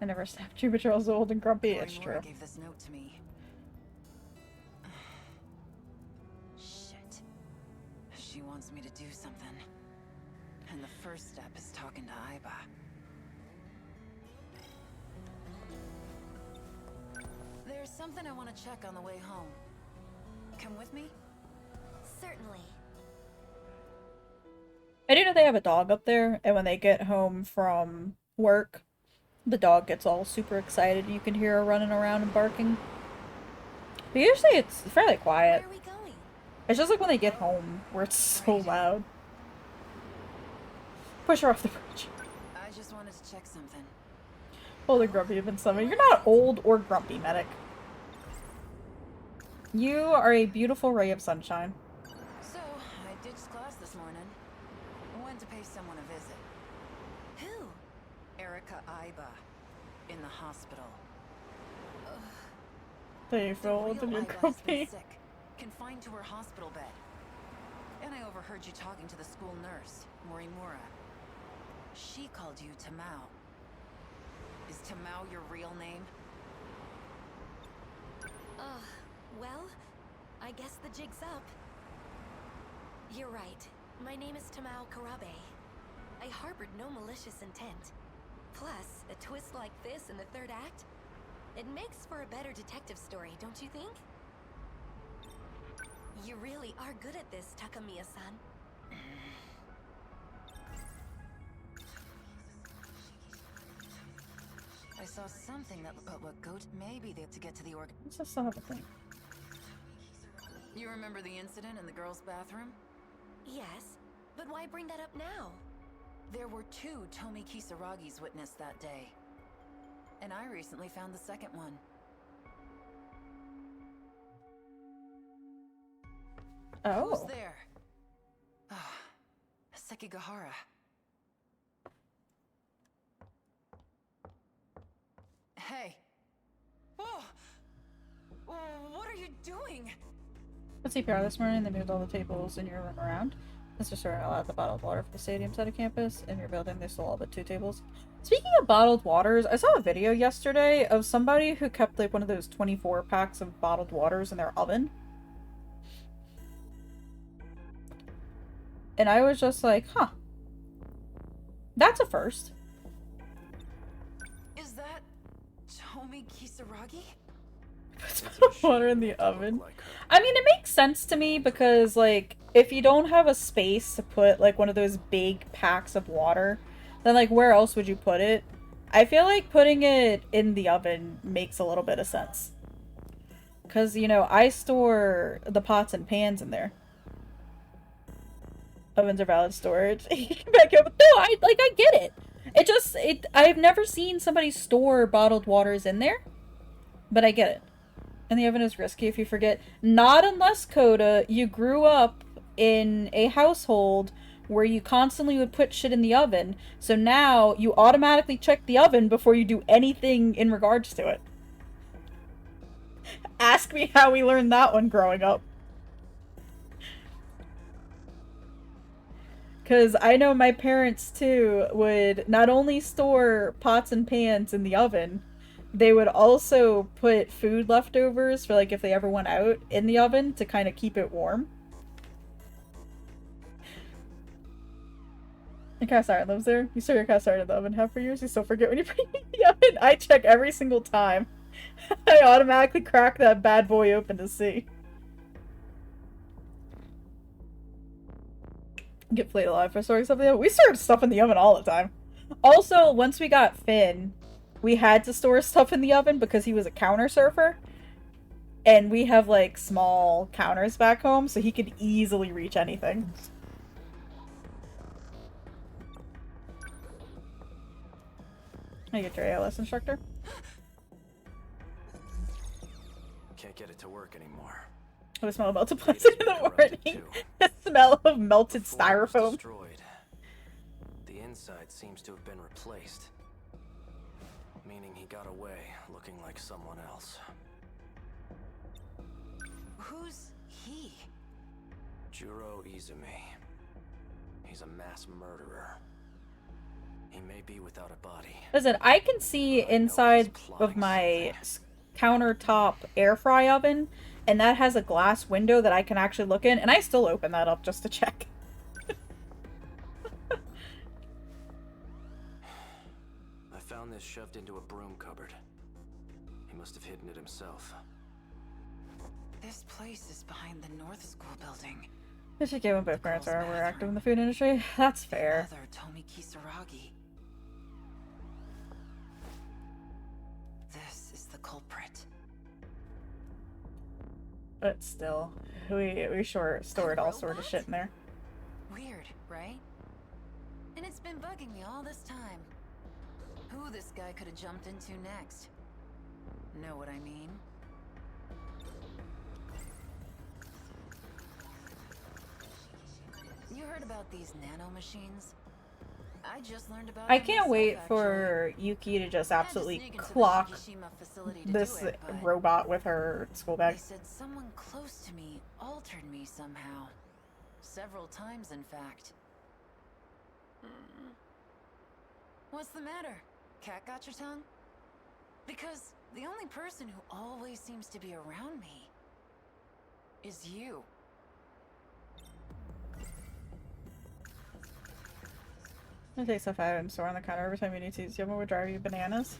A: I never snapped you, but you're also old and grumpy.
G: Cory
A: It's
G: Mora
A: true.
G: gave this note to me. Shit. She wants me to do something. And the first step is talking to Aiba. There's something I want to check on the way home. Come with me?
B: Certainly.
A: I do know they have a dog up there, and when they get home from work, the dog gets all super excited, and you can hear her running around and barking. But usually it's fairly quiet.
B: Where are we going?
A: It's just like when they get home, where it's so loud. Push her off the bridge.
G: I just wanted to check something.
A: Old and grumpy have been summoned. You're not old or grumpy, medic. You are a beautiful ray of sunshine.
G: So, I ditched class this morning. Went to pay someone a visit.
B: Who?
G: Erica Aiba. In the hospital.
A: They feel old and you're
G: Aiba has been
A: grumpy.
G: sick, confined to her hospital bed. And I overheard you talking to the school nurse, Morimura. She called you Tamao. Is Tamao your real name?
B: Well, I guess the jig's up. You're right. My name is Tamao Karabe. I harbored no malicious intent. Plus, a twist like this in the third act, it makes for a better detective story, don't you think? You really are good at this, Takamiya-san.
G: I saw something that looked what goat. Maybe they have to get to the org.
A: What's this son of a thing?
G: You remember the incident in the girls' bathroom?
B: Yes, but why bring that up now?
G: There were 2 Tomi Kisaragis witnessed that day. And I recently found the second one.
A: Oh.
G: Who's there? Ah, Sekigahara. Hey. Oh! What are you doing?
A: At CPR this morning, they moved all the tables in your room around. Mr. Stewart allowed the bottled water for the stadium side of campus. In your building, they stole all but 2 tables. Speaking of bottled waters, I saw a video yesterday of somebody who kept like one of those 24 packs of bottled waters in their oven. And I was just like, huh. That's a first.
G: Is that Tomi Kisaragi?
A: Puts water in the oven. I mean, it makes sense to me because, like, if you don't have a space to put, like, one of those big packs of water, then, like, where else would you put it? I feel like putting it in the oven makes a little bit of sense. Because, you know, I store the pots and pans in there. Ovens are valid storage. Back up. No, I get it. I've never seen somebody store bottled waters in there, but I get it. And the oven is risky if you forget. Not unless, Coda, you grew up in a household where you constantly would put shit in the oven, so now you automatically check the oven before you do anything in regards to it. Ask me how we learned that one growing up. Because I know my parents, too, would not only store pots and pans in the oven, they would also put food leftovers for, like, if they ever went out in the oven to kind of keep it warm. Your cast iron lives there? You store your cast iron in the oven half for years? You still forget when you bring it in the oven? I check every single time. I automatically crack that bad boy open to see. Get played alive for storing stuff in the oven. We stored stuff in the oven all the time. Also, once we got Finn, we had to store stuff in the oven because he was a counter surfer. And we have, like, small counters back home, so he could easily reach anything. I get your ALS instructor.
F: Can't get it to work anymore.
A: I smell melted plastic in the morning. The smell of melted styrofoam.
F: Destroyed. The inside seems to have been replaced, meaning he got away looking like someone else.
G: Who's he?
F: Juro Izumi. He's a mass murderer. He may be without a body.
A: Listen, I can see inside of my countertop air fry oven, and that has a glass window that I can actually look in, and I still open that up just to check.
F: I found this shoved into a broom cupboard. He must have hidden it himself.
G: This place is behind the North School building.
A: This should give when both parents were active in the food industry. That's fair.
G: Mother Tomi Kisaragi. This is the culprit.
A: But still, we stored all sort of shit in there.
G: Weird, right? And it's been bugging me all this time. Who this guy could have jumped into next? Know what I mean? You heard about these nano machines? I just learned about
A: I
G: them
A: can't
G: myself,
A: wait
G: actually.
A: for Yuki to just
G: I had to
A: absolutely
G: sneak into the
A: clock
G: Shikishima facility to
A: this
G: do it, but
A: robot with her school bag.
G: they said someone close to me altered me somehow. Several times, in fact. What's the matter? Cat got your tongue? Because the only person who always seems to be around me is you.
A: I'm gonna take stuff out and store on the counter every time you need to use. Yuma would drive you bananas.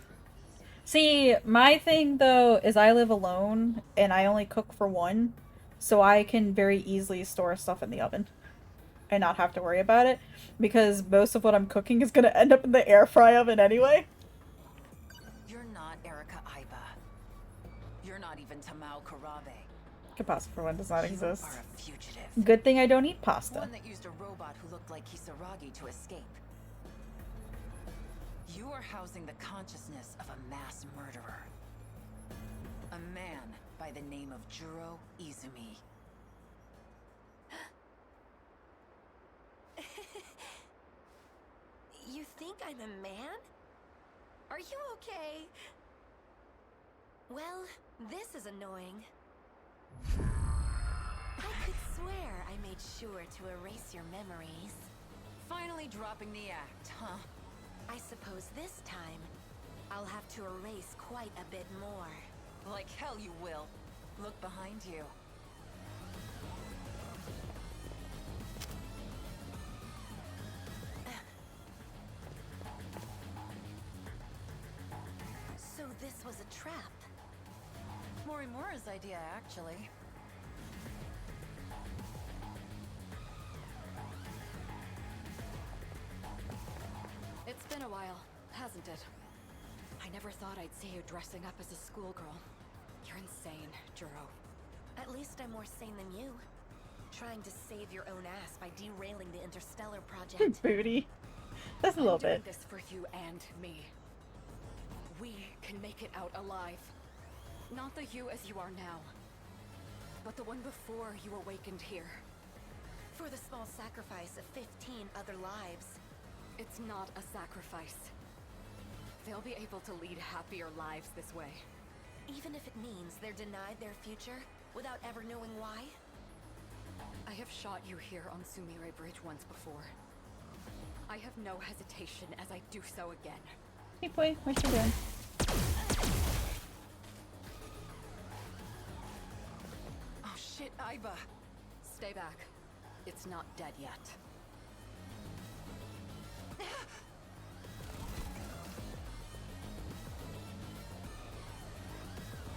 A: See, my thing though is I live alone and I only cook for one. so I can very easily store stuff in the oven and not have to worry about it, because most of what I'm cooking is gonna end up in the air fry oven anyway.
G: You're not Erika Iba. You're not even Tamao Karabe.
A: Pasta for one does not
G: You
A: exist.
G: are a fugitive.
A: Good thing I don't eat pasta.
G: One that used a robot who looked like Kisaragi to escape. You are housing the consciousness of a mass murderer. A man by the name of Juro Izumi.
B: You think I'm a man? Are you okay? Well, this is annoying. I could swear I made sure to erase your memories.
G: Finally dropping the act, huh?
B: I suppose this time, I'll have to erase quite a bit more.
G: Like hell you will. Look behind you.
B: So this was a trap.
G: Morimura's idea, actually.
J: It's been a while, hasn't it? I never thought I'd see you dressing up as a schoolgirl. You're insane, Juro.
B: At least I'm more sane than you. Trying to save your own ass by derailing the Interstellar project.
A: Booty. Just a little
J: I'm doing
A: bit.
J: this for you and me. We can make it out alive. Not the you as you are now, but the one before you awakened here.
B: For the small sacrifice of 15 other lives.
J: It's not a sacrifice. They'll be able to lead happier lives this way.
B: Even if it means they're denied their future without ever knowing why?
J: I have shot you here on Sumire Bridge once before. I have no hesitation as I do so again.
A: Hey boy, what you doing?
G: Oh shit, Iba.
J: Stay back. It's not dead yet.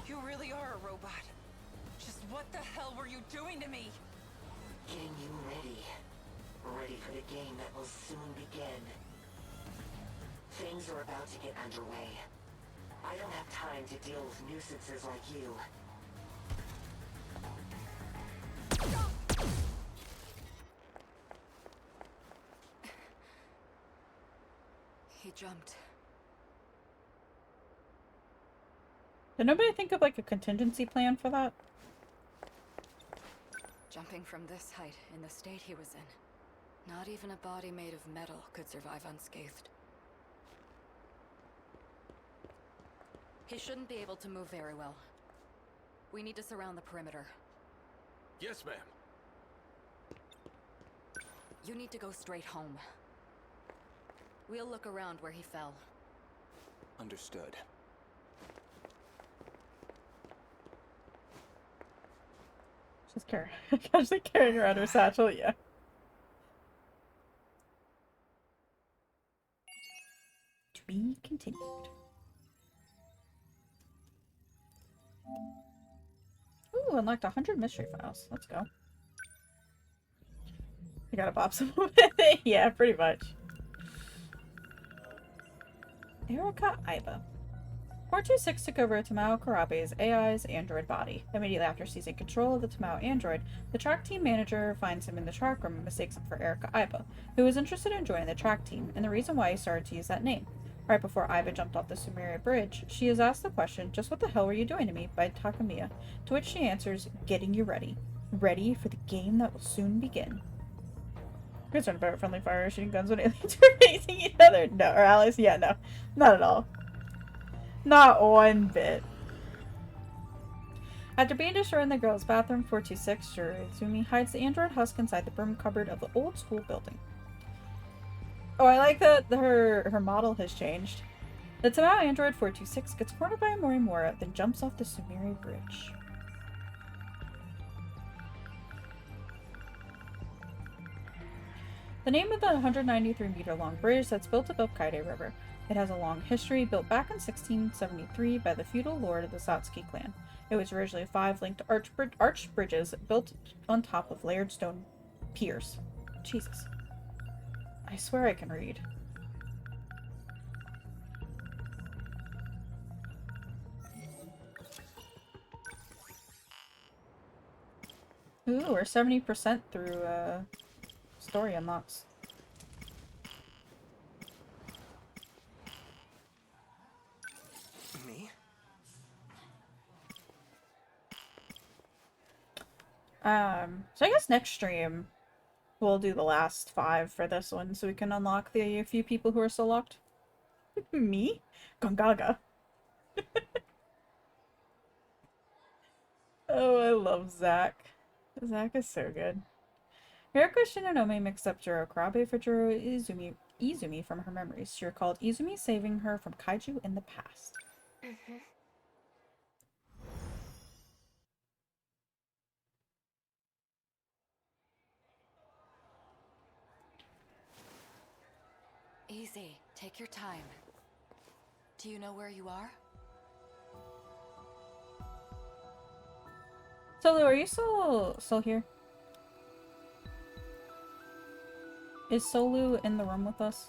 G: You really are a robot. Just what the hell were you doing to me?
K: Getting you ready. Ready for the game that will soon begin. Things are about to get underway. I don't have time to deal with nuisances like you.
J: He jumped.
A: Did nobody think of like a contingency plan for that?
J: Jumping from this height in the state he was in. Not even a body made of metal could survive unscathed. He shouldn't be able to move very well. We need to surround the perimeter.
H: Yes, ma'am.
J: You need to go straight home. We'll look around where he fell.
F: Understood.
A: She's casually carrying around her satchel, yeah. To be continued. Ooh, unlocked 100 mystery files. Let's go. You gotta bop some of it. Yeah, pretty much. Erika Iba. 426 took over Tamao Karabe's AI's android body. Immediately after seizing control of the Tamao android, the track team manager finds him in the track room and mistakes him for Erika Iba, who was interested in joining the track team, and the reason why he started to use that name. Right before Iba jumped off the Sumeria bridge, she is asked the question, "Just what the hell were you doing to me?" by Takamiya, to which she answers, "Getting you ready. Ready for the game that will soon begin." Concerned about friendly fire shooting guns when aliens are facing each other? No. Or allies? Yeah, no. Not at all. Not one bit. After being destroyed in the girls' bathroom, 426 Shuritsumi hides the android husk inside the broom cupboard of the old school building. Oh, I like that her model has changed. The Tamao android 426 gets cornered by Morimura, then jumps off the Sumire bridge. The name of the 193-meter-long bridge that's built above Kaide River. It has a long history, built back in 1673 by the feudal lord of the Satsuki clan. It was originally 5 linked arch bridges built on top of layered stone piers. Jesus. I swear I can read. Ooh, we're 70% through, story unlocks.
I: Me?
A: So I guess next stream we'll do the last 5 for this one so we can unlock the few people who are still locked. Me? Gongaga. Oh, I love Zack. Zack is so good. Hiroko Shinonome mixed up Jiro Karabe for Jiro Izumi from her memories. She recalled Izumi saving her from kaiju in the past.
J: Easy. Take your time. Do you know where you are?
A: Solu, are you still here? Is Solu in the room with us?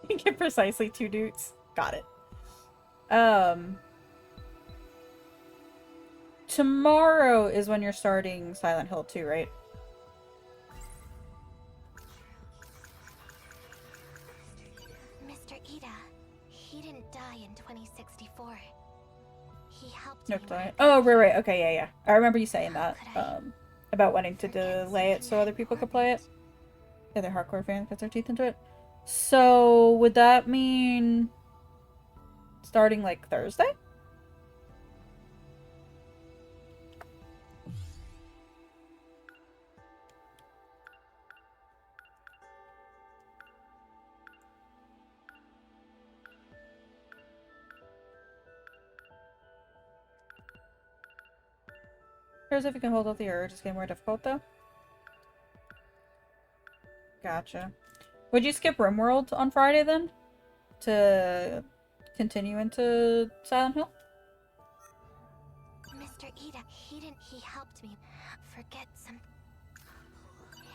A: You get precisely 2 dudes. Got it. Tomorrow is when you're starting Silent Hill 2, right?
B: Mr. Ida, he didn't die in 2064. He helped
A: Nope,
B: me.
A: die. Oh, right. Okay, yeah. I remember you saying that. About wanting to delay it so other people could play it. Yeah, they're hardcore fans, put their teeth into it. So, would that mean starting, like, Thursday? Here's if you can hold out the urge. It's getting more difficult, though. Gotcha. Would you skip RimWorld on Friday, then? To continue into Silent Hill?
B: Mr. Ida, he helped me forget some.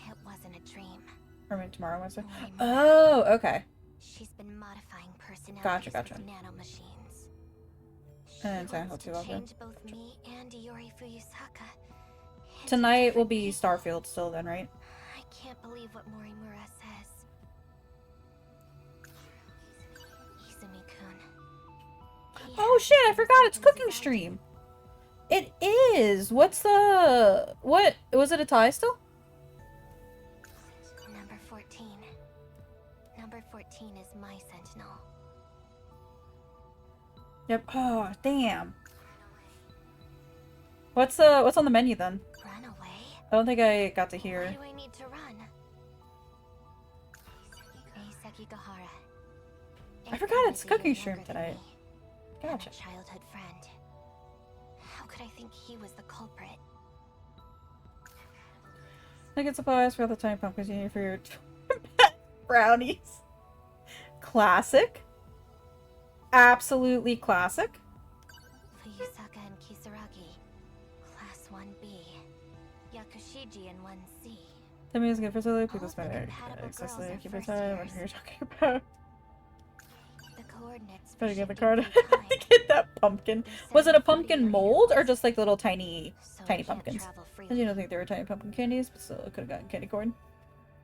B: It wasn't a dream.
A: Or maybe tomorrow, Wednesday?
B: Orimura.
A: Oh, okay.
B: She's been modifying personalities
A: Gotcha.
B: with nanomachines.
A: And
B: She
A: Silent Hill
B: wants
A: 2
B: to
A: also.
B: change both me and Iori Fuyusaka into
A: Tonight will
B: different
A: be
B: people.
A: Starfield still then, right?
B: I can't believe what Morimura says. Izumi-kun.
A: Oh shit, I forgot it's cooking stream. It is. What's the... What? Was it a tie still?
B: Number 14. Number 14 is my sentinel.
A: Yep. Oh, damn. What's on the menu then?
B: Run away?
A: I don't think I got to hear.
B: Why do I need to run? Eiseki Gahara.
A: I forgot it's cooking stream tonight. Gotcha.
B: A childhood friend. How could I think he was the culprit?
A: I get supplies for the tiny pumpkins you need for your brownies. Classic. Absolutely classic.
B: Fuyusaka and Kisaragi. Class 1B. Yakushiji and 1C.
A: The music good for silly people
B: All of the
A: spend it
B: compatible
A: excessively.
B: girls are
A: Keep it
B: first
A: time. What
B: years.
A: are you talking about?
B: The coordinates
A: Better
B: for
A: get the
B: shifting
A: card.
B: through time.
A: Get that pumpkin.
B: They're
A: Was it a
B: 70
A: pumpkin
B: years
A: mold or
B: old.
A: just like little tiny
B: So I can't
A: pumpkins?
B: travel
A: I
B: freely.
A: don't think they were tiny pumpkin candies, but still could have gotten candy corn.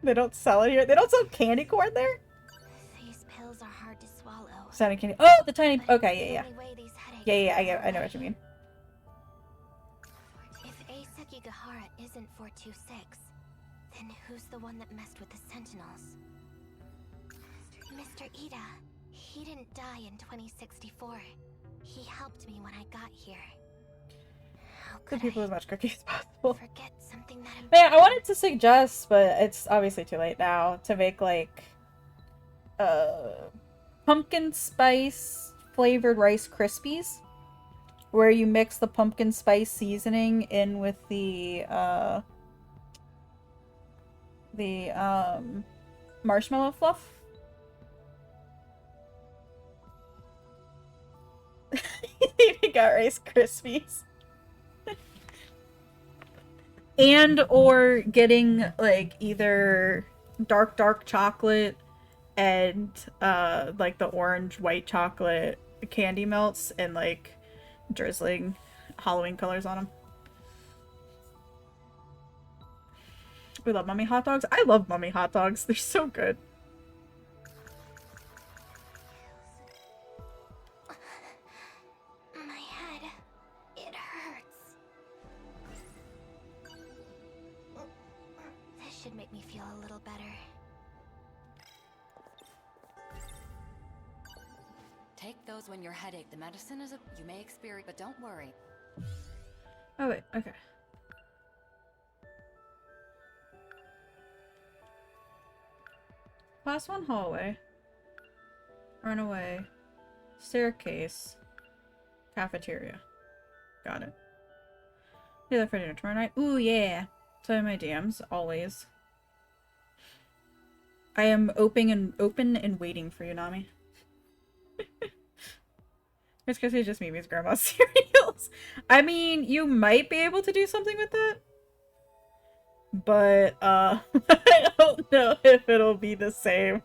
A: They don't sell it here. They don't sell candy corn there?
B: These pills are hard to swallow.
A: Sounding candy. Oh, the tiny.
B: But it's
A: Okay,
B: the
A: yeah.
B: only way these headaches
A: Yeah,
B: go
A: I know
B: away.
A: what you mean.
B: If Eiseki Gahara isn't 426, then who's the one that messed with the Sentinels? Mr. Ida, he didn't die in 2064. He helped me when I got here. How
A: Give
B: could
A: people
B: I
A: as much cookies as possible.
B: forget something that
A: Man, I
B: important?
A: wanted to suggest, but it's obviously too late now, to make like pumpkin spice flavored Rice Krispies, where you mix the pumpkin spice seasoning in with the the marshmallow fluff. You got Rice Krispies. And or getting like either dark chocolate and like the orange white chocolate candy melts and like drizzling Halloween colors on them. We love mummy hot dogs. I love mummy hot dogs. They're so good.
B: My head. It hurts. This should make me feel a little better.
J: Take those when your headache. The medicine is you may experience, but don't worry.
A: Oh wait, okay. Class 1 hallway. Runaway. Staircase. Cafeteria. Got it. Be there for dinner tomorrow night. Ooh, yeah. Tell me my DMs, always. I am open and waiting for you, Nami. It's because he just Mimi's grandma's cereals. I mean, you might be able to do something with that. But, I don't know if it'll be the same.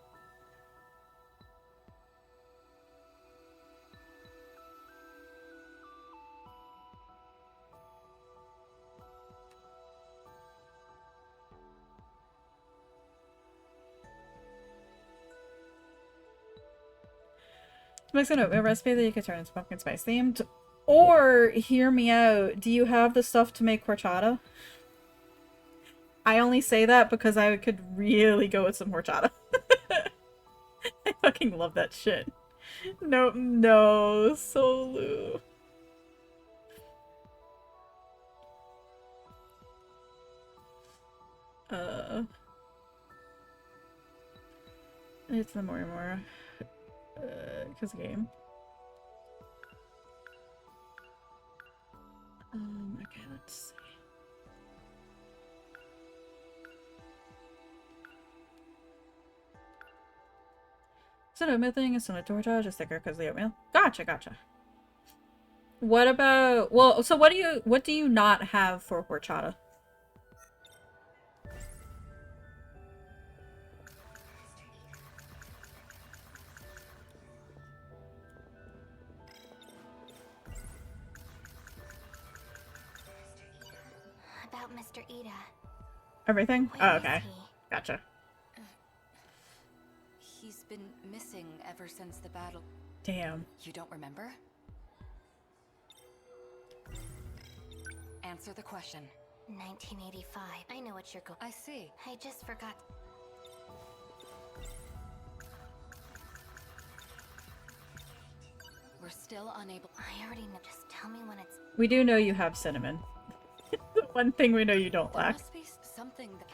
A: Mix an oatmeal recipe that you could turn into pumpkin spice themed. Or, hear me out, do you have the stuff to make horchata? I only say that because I could really go with some horchata. I fucking love that shit. No, Solu. It's the more, because game. Okay, let's see. Is it oatmeal thing? It's similar to horchata, just thicker because of the oatmeal. Gotcha. What about, well, so what do you not have for horchata?
B: About Mr. Ida.
A: Everything?
B: Where
A: Oh,
B: is
A: okay.
B: he?
A: Gotcha.
J: He's been missing ever since the battle.
A: Damn.
J: You don't remember? Answer the question.
B: 1985. I know what you're going.
J: I see.
B: I just forgot.
J: We're still unable.
B: I already know. Just tell me when it's.
A: We do know you have cinnamon. The one thing we know you don't
J: There
A: lack.
J: must be something that.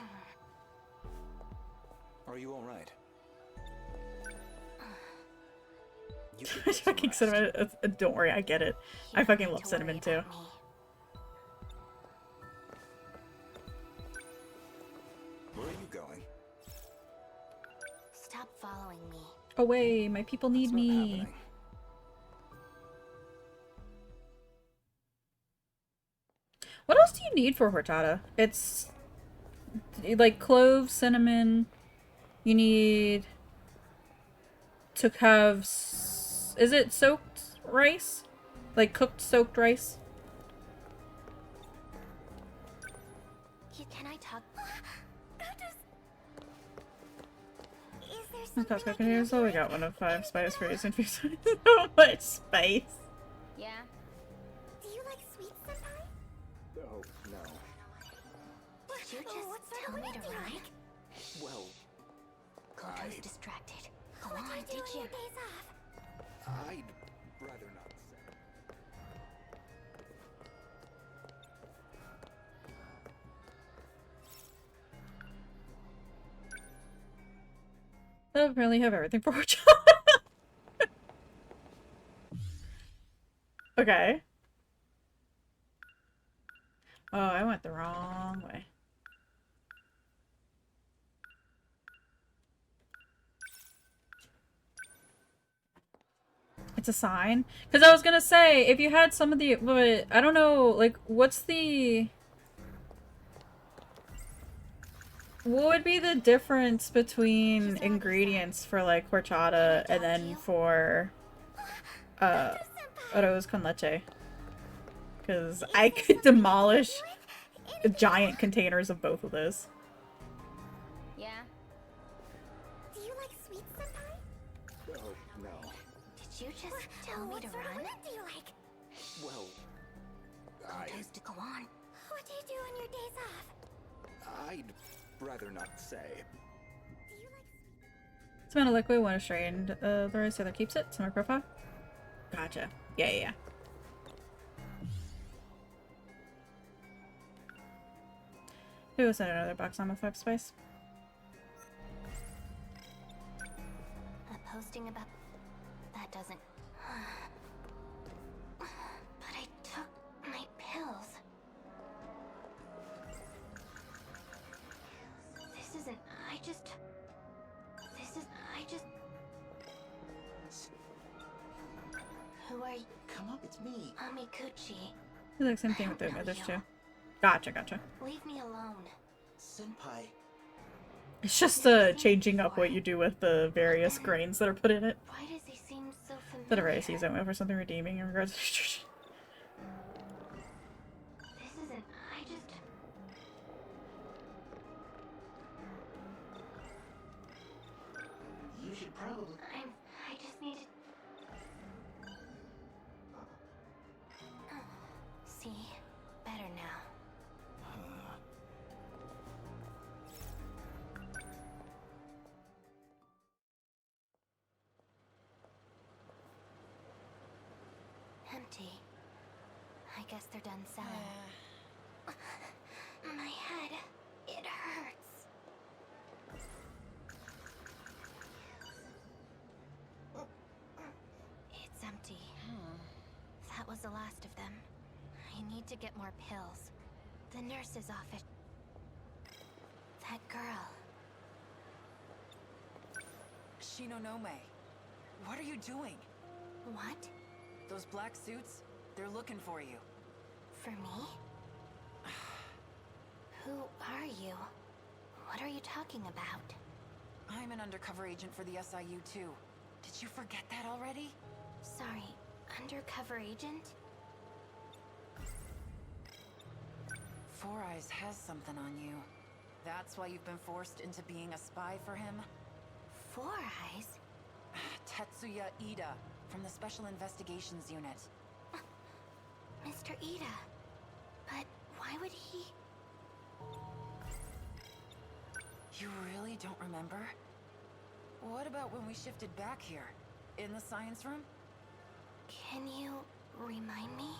C: Are you all right? You
A: Fucking cinnamon. Don't worry, I get it.
B: You
A: I fucking
B: don't
A: love
B: need to
A: cinnamon
B: worry
A: too.
B: about me.
C: Where are you going?
B: Stop following me.
A: Away, my people need
C: It's not
A: me.
C: happening.
A: What else do you need for horchata? It's like cloves, cinnamon. You need to have. Is it soaked rice? Like cooked soaked rice?
B: Can I talk? Is there
A: Oh,
B: something
A: Costco
B: I can
A: containers.
B: help
A: Oh,
B: you
A: we
B: with?
A: got one of 5 spice for use in food. So much spice.
B: Yeah. Do you like sweets, Senpai?
C: Oh, no.
B: Did you just tell me to run?
C: Well,
B: Goto's distracted. Go on, did you?
C: I'd rather not say.
A: They'll apparently have everything for horchata. Okay. Oh, I went the wrong way. It's a sign? Because I was gonna say, if you had some of the... But I don't know, like, what's the... What would be the difference between ingredients for, like, horchata and then for, arroz con leche? Because I could demolish giant containers of both of those.
B: Yeah?
L: Do you like sweets, Senpai?
K: Oh, no.
B: Did you just tell me to
L: What sort of
B: run?
L: women do you like?
K: Well, I...
B: Toast to go on.
L: What do you do on your days off?
K: I'd rather not say.
L: Do you like sweets?
A: It's amount of liquid, one is strained. The rest the other keeps it. Similar profile. Gotcha. Yeah. Who was sent another box on with 5 spice?
B: A posting about... That doesn't... But I took my pills. This isn't... Who are you?
I: Come up, it's me.
B: Amikuchi.
A: It's like same thing with the others too. Gotcha.
B: Leave me alone.
I: Senpai.
A: It's just changing up what you do with the various grains that are put in it.
B: Why does he seem so familiar?
A: Instead of rice, use it for something redeeming in regards to nutrition.
B: This isn't...
I: You should probably...
B: I just need to... See? Better now. Empty. I guess they're done selling. My head. It hurts. It's empty. That was the last of them. I need to get more pills. The nurse's office. That girl.
G: Shinonome, what are you doing?
B: What?
G: Those black suits, they're looking for you.
B: For me? Who are you? What are you talking about?
G: I'm an undercover agent for the SIU too. Did you forget that already?
B: Sorry, undercover agent?
G: Four Eyes has something on you. That's why you've been forced into being a spy for him?
B: Four Eyes?
G: Tetsuya Ida, from the Special Investigations Unit.
B: Mr. Ida. But why would he...
G: You really don't remember? What about when we shifted back here? In the science room?
B: Can you remind me?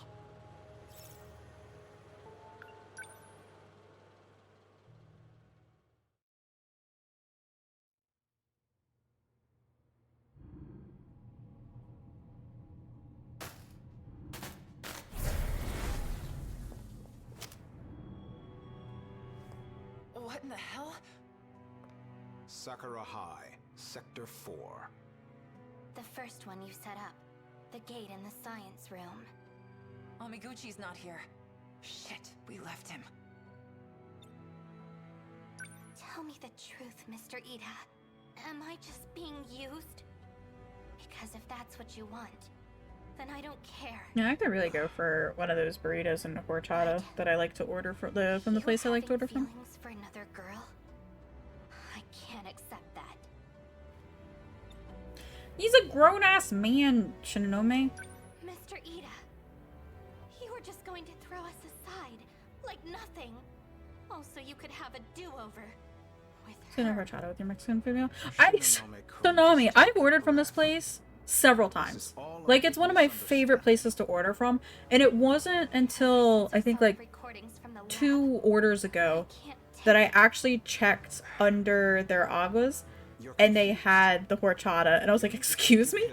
G: What in the hell?
K: Sakura High, Sector 4.
B: The first one you set up. The gate in the science room.
G: Amiguchi's not here. Shit, we left him.
B: Tell me the truth, Mr. Ida. Am I just being used? Because if that's what you want, then I don't care.
A: Yeah, I could really go for one of those burritos and horchata that I like to order from the place I like to order from.
B: Feelings for another girl? I can't accept that.
A: He's a grown-ass man, Shinonome.
B: Mr. Ida, you were just going to throw us aside, like nothing. Also, you could have a do-over.
A: Dinner horchata with your Mexican food meal. Shinonome, I've ordered from this place several times. Like, it's one of my favorite places to order from, and it wasn't until, I think, like, 2 orders ago that I actually checked under their aguas, and they had the horchata, and I was like, excuse me?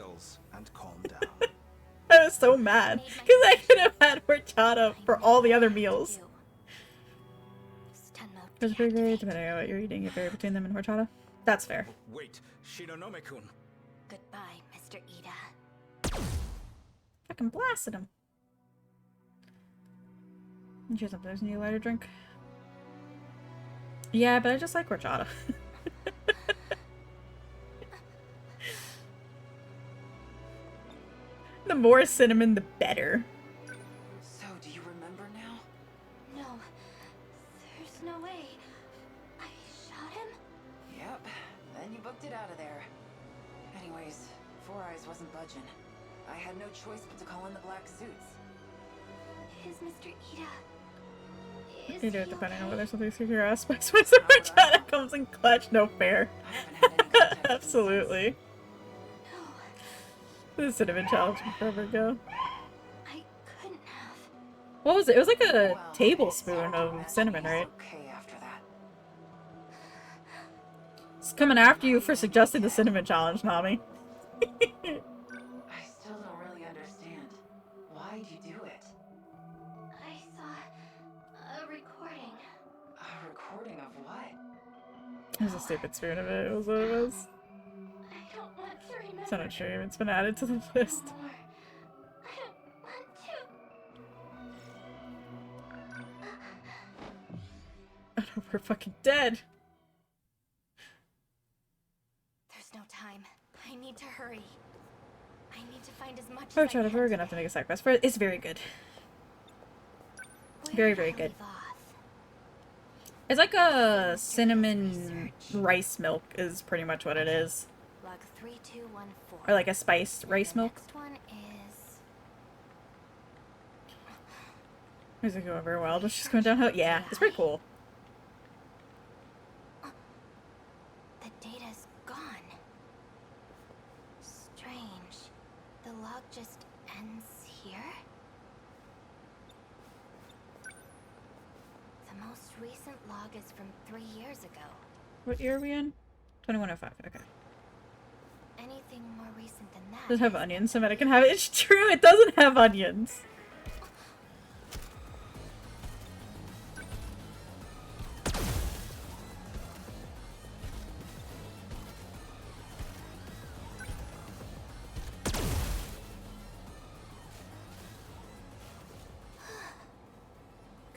A: I was so mad, because I could have had horchata for all the other meals. It's pretty good, depending on what you're eating, you vary between them and horchata. That's fair.
K: Wait, Shinonome-kun.
B: Goodbye, Mr. Ida.
A: Fucking blasted him. Cheers up, there's a new lighter drink. Yeah, but I just like horchata. The more cinnamon, the better.
G: So, do you remember now?
B: No. There's no way. I shot him?
G: Yep. Then you booked it out of there. Anyways, Four Eyes wasn't budging. I had no choice but to call in the black suits.
B: Is Mr. Ida... Is
A: You do it
B: he
A: depending on
B: okay?
A: whether something secure aspects when some horchata comes in clutch. No fair.
G: I haven't had any contact with him
A: Absolutely.
B: No.
A: The cinnamon challenge will forever go.
B: I couldn't have.
A: What was it? It was like a
G: Well,
A: tablespoon
G: it's hard to
A: of
G: imagine
A: cinnamon,
G: he's
A: right?
G: Okay after that.
A: It's coming after you for suggesting the cinnamon challenge, Nami.
G: I still don't really understand. Why'd you do it?
B: I saw a recording.
G: A recording of what?
A: It was a stupid spoon of it. It was what it was.
B: I don't want to remember.
A: It's not a shame. It's been added to the list.
B: More. I don't want to.
A: I know we're fucking dead.
B: There's no time. I need to hurry. I need to find as much as
A: Oh,
B: I
A: Chad,
B: can.
A: we're gonna have to make a sacrifice for it. It's very good.
B: Where
A: Very,
B: did I
A: very good.
B: leave off?
A: It's like a cinnamon rice milk is pretty much what it is.
B: Log 3214.
A: Or like a spiced rice milk.
B: Next one is...
A: Is it going very well? Just she's going downhill? Yeah, it's pretty cool.
B: The data's gone. Strange. The log just ends here? The most recent log is from 3 years ago.
A: What year are we in? 2105. Okay.
B: Anything more recent than that?
A: Does it have onions so that I can have it? It's true, it doesn't have onions.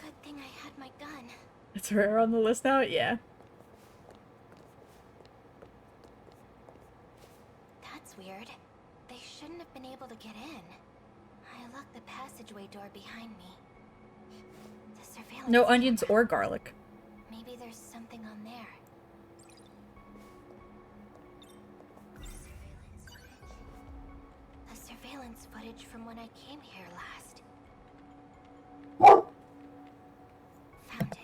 B: Good thing I had my gun.
A: It's rare on the list now? Yeah.
B: That's weird. They shouldn't have been able to get in. I locked the passageway door behind me. The surveillance
A: No onions
B: camera.
A: or garlic.
B: Maybe there's something on there. The surveillance footage from when I came here last. Found it.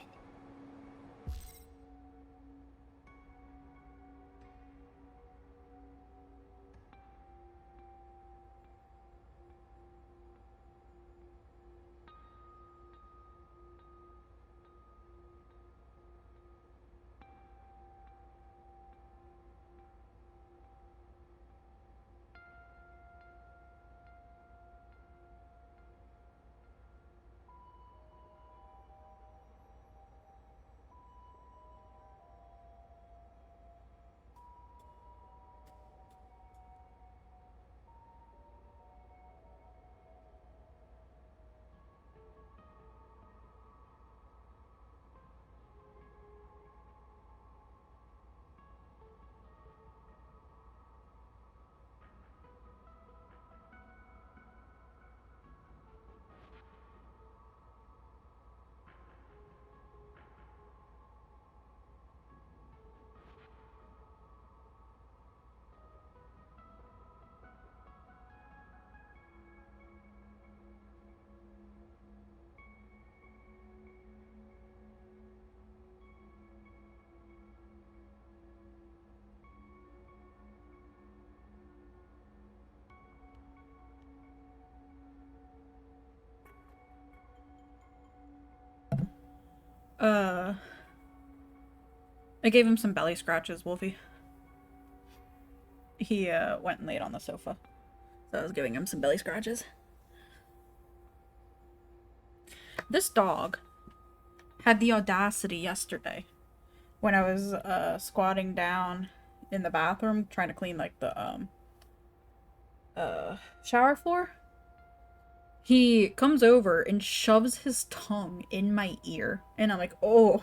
A: I gave him some belly scratches, Wolfie. He, went and laid on the sofa. So I was giving him some belly scratches. This dog had the audacity yesterday when I was, squatting down in the bathroom trying to clean, like, the, shower floor. He comes over and shoves his tongue in my ear. And I'm like, oh,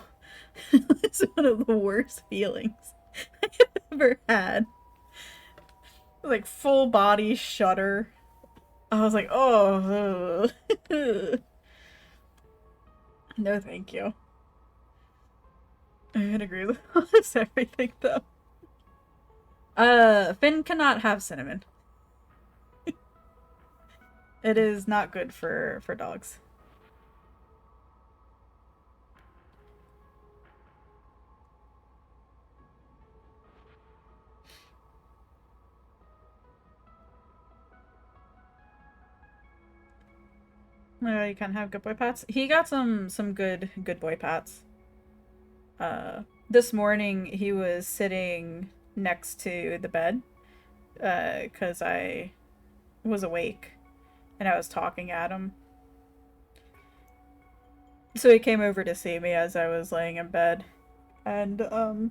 A: it's one of the worst feelings I've ever had. Like, full body shudder. I was like, oh. No, thank you. I can agree with almost everything, though. Finn cannot have cinnamon. It is not good for dogs. You can't have good boy pats. He got some good boy pats. This morning he was sitting next to the bed, because I was awake and I was talking at him. So he came over to see me as I was laying in bed, and I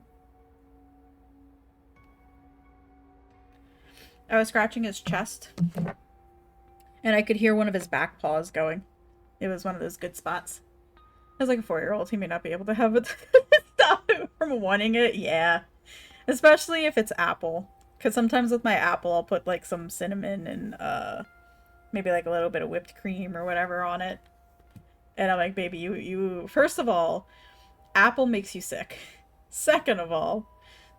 A: was scratching his chest, and I could hear one of his back paws going. It was one of those good spots. As like a 4-year-old, he may not be able to have it. Stop him from wanting it. Yeah, especially if it's apple. Because sometimes with my apple, I'll put like some cinnamon and maybe like a little bit of whipped cream or whatever on it. And I'm like, baby, you. First of all, apple makes you sick. Second of all,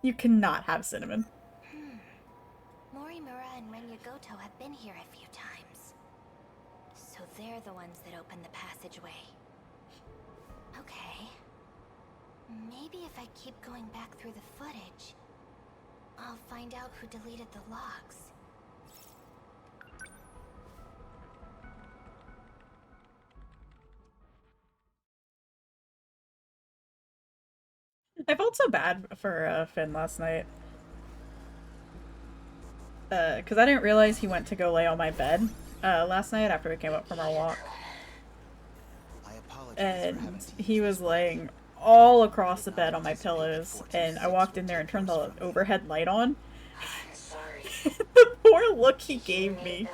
A: you cannot have cinnamon.
B: Morimura and Renyagoto have been here a few times. So they're the ones that opened the passageway. Okay. Maybe if I keep going back through the footage, I'll find out who deleted the logs.
A: I felt so bad for Finn last night. Because I didn't realize he went to go lay on my bed last night after we came up from our walk. And he was laying all across the bed on my pillows, and I walked in there and turned the overhead light on. The poor look he gave me.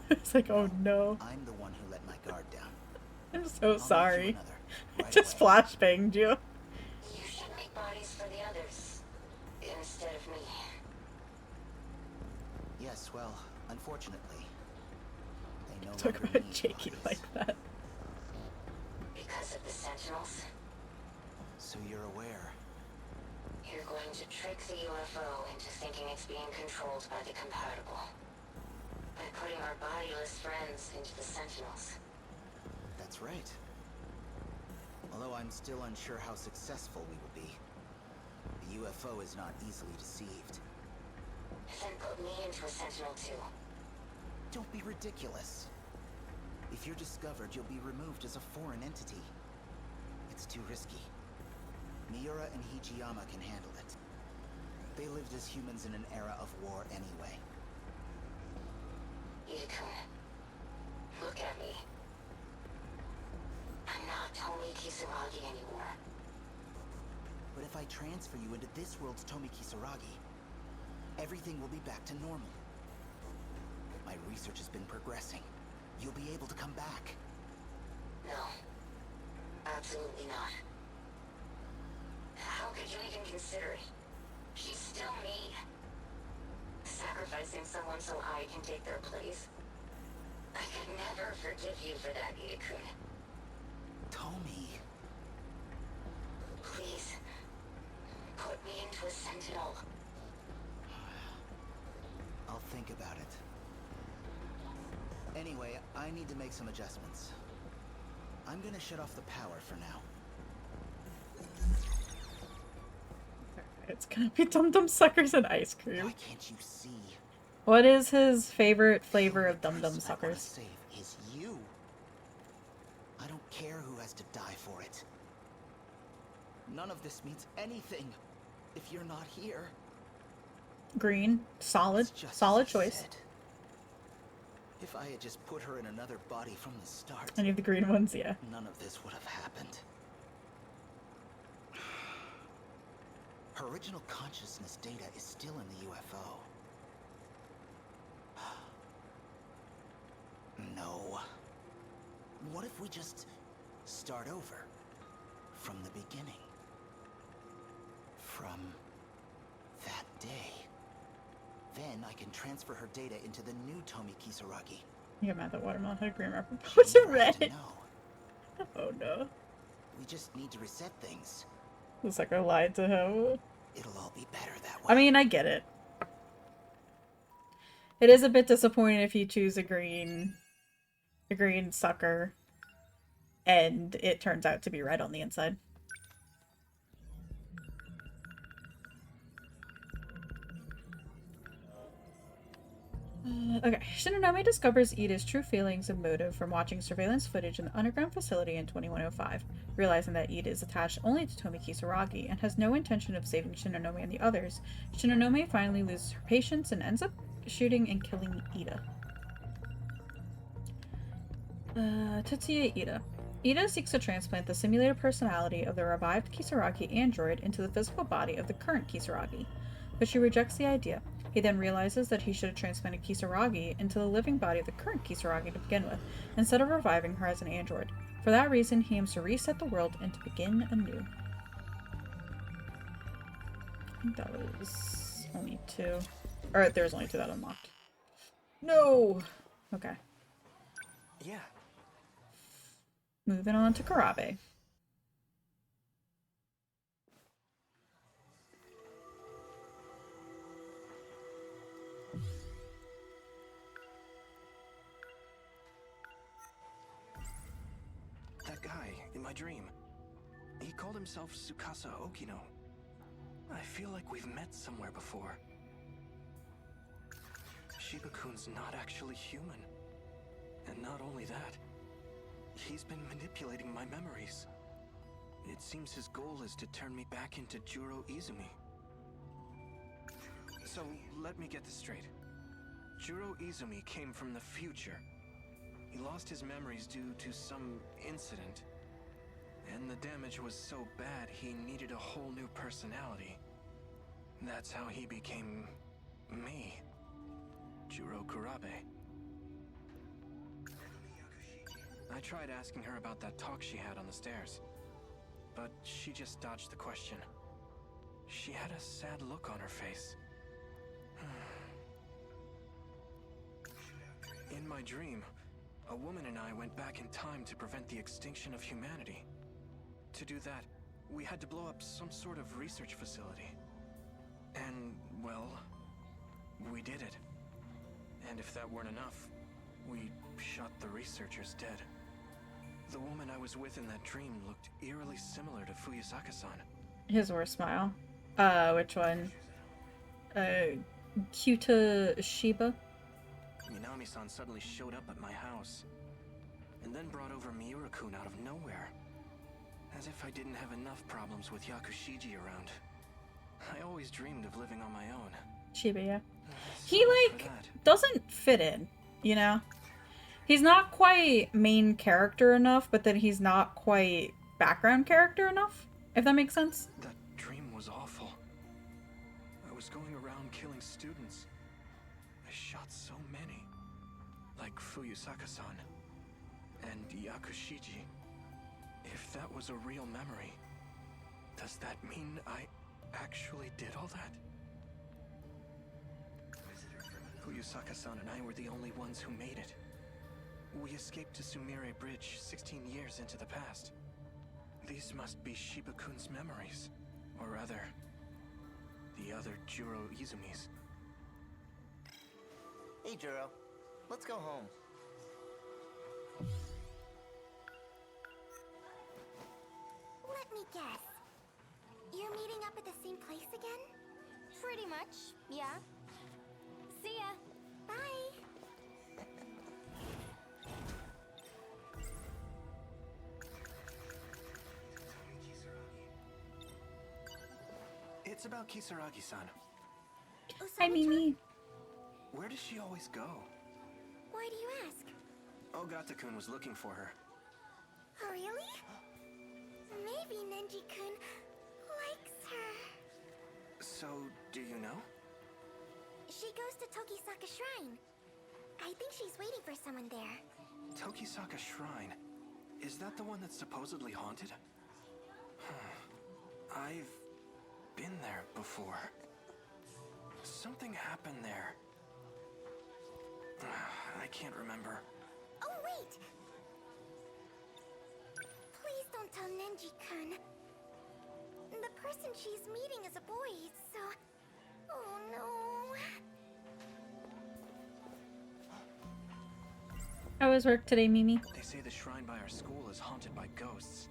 A: It's like, oh no.
I: I'm the one who let my guard down.
A: I'm so sorry. I just flashbanged you.
K: You should make bodies for the others, instead of me.
I: Yes, well, unfortunately, they no
A: Talk
I: longer
A: about
I: need
A: Jakey
I: bodies.
A: like that.
K: Because of the Sentinels,
I: So you're aware.
K: you're going to trick the UFO into thinking it's being controlled by the compatible. By putting our bodiless friends into the Sentinels.
I: That's right. Although I'm still unsure how successful we will be. The UFO is not easily deceived.
K: Then put me into a Sentinel too.
I: Don't be ridiculous. If you're discovered, you'll be removed as a foreign entity. It's too risky. Miura and Hijiyama can handle it. They lived as humans in an era of war anyway.
K: Ida-kun, look at me. I'm not Tomi Kisaragi anymore.
I: But if I transfer you into this world's Tomi Kisaragi, everything will be back to normal. My research has been progressing. You'll be able to come back.
K: No. Absolutely not. How could you even consider it? She's still me. Sacrificing someone so I can take their place. I could never forgive you for that, Ida-kun.
I: Tomi.
K: Please. Put me into a Sentinel.
I: I'll think about it. Anyway, I need to make some adjustments. I'm gonna shut off the power for now.
A: It's gonna be Dum Dum Suckers and ice cream.
I: Why can't you see?
A: What is his favorite flavor of Dum Dum
I: I wanna
A: Suckers?
I: save is you. I don't care who has to die for it. None of this means anything if you're not here.
A: Green. Solid.
I: It's just
A: Solid
I: as you
A: choice.
I: said. If I had just put her in another body from the start,
A: Any of the green ones, yeah.
I: none of this would have happened. Her original consciousness data is still in the UFO. no. What if we just start over? From the beginning? From that day? Then I can transfer her data into the new Tomi Kisaragi.
A: You got mad that Watermelon had a green wrapper to red. Oh no.
I: We just need to reset things.
A: The sucker lied to him.
I: It'll all be better that way.
A: I mean, I get it. It is a bit disappointing if you choose a green sucker and it turns out to be red on the inside. Okay, Shinonome discovers Ida's true feelings and motive from watching surveillance footage in the underground facility in 2105, realizing that Ida is attached only to Tomi Kisaragi and has no intention of saving Shinonome and the others. Shinonome finally loses her patience and ends up shooting and killing Ida. Tetsuya Ida. Ida seeks to transplant the simulated personality of the revived Kisaragi android into the physical body of the current Kisaragi, but she rejects the idea. He then realizes that he should have transplanted Kisaragi into the living body of the current Kisaragi to begin with, instead of reviving her as an android. For that reason, he aims to reset the world and to begin anew. I think that was only 2. Or there's only 2 that unlocked. No! Okay.
F: Yeah.
A: Moving on to Karabe.
F: That guy in my dream. He called himself Tsukasa Okino. I feel like we've met somewhere before. Shiba-kun's not actually human. And not only that, he's been manipulating my memories. It seems his goal is to turn me back into Juro Izumi. So, let me get this straight. Juro Izumi came from the future. He lost his memories due to some incident. And the damage was so bad he needed a whole new personality. That's how he became me. Juro Kurabe. I tried asking her about that talk she had on the stairs, but she just dodged the question. She had a sad look on her face. In my dream, a woman and I went back in time to prevent the extinction of humanity. To do that, we had to blow up some sort of research facility. And, well, we did it. And if that weren't enough, we shot the researchers dead. The woman I was with in that dream looked eerily similar to Fuyusaka-san.
A: His worst smile. Which one? Kyuta Shiba?
F: Minami-san suddenly showed up at my house, and then brought over Miura-kun out of nowhere. As if I didn't have enough problems with Yakushiji around. I always dreamed of living on my own.
A: Shiba, yeah.
F: So
A: He, like, doesn't fit in, you know? He's not quite main character enough, but then he's not quite background character enough, if that makes sense.
F: That dream was awful. I was going around killing students. I shot so many. Like Fuyusaka-san. And Yakushiji. If that was a real memory, does that mean I actually did all that? Fuyusaka-san and I were the only ones who made it. We escaped to Sumire Bridge 16 years into the past. These must be Shiba-kun's memories. Or rather, the other Juro Izumi's.
M: Hey, Juro. Let's go home.
L: Let me guess. You're meeting up at the same place again?
B: Pretty much, yeah. See ya.
L: Bye.
F: It's about Kisaragi-san.
A: Hi, Mimi.
F: Where does she always go?
L: Why do you ask?
F: Ogata-kun was looking for her.
L: Oh, really? Maybe Nenji-kun likes her.
F: So, do you know?
L: She goes to Tokisaka Shrine. I think she's waiting for someone there.
N: Tokisaka Shrine. Is that the one that's supposedly haunted? I've been there before. Something happened there. I can't remember.
L: Oh, wait! Please don't tell Nenji-kun. The person she's meeting is a boy, so... Oh, no.
A: How was work today, Mimi?
N: They say the shrine by our school is haunted by ghosts.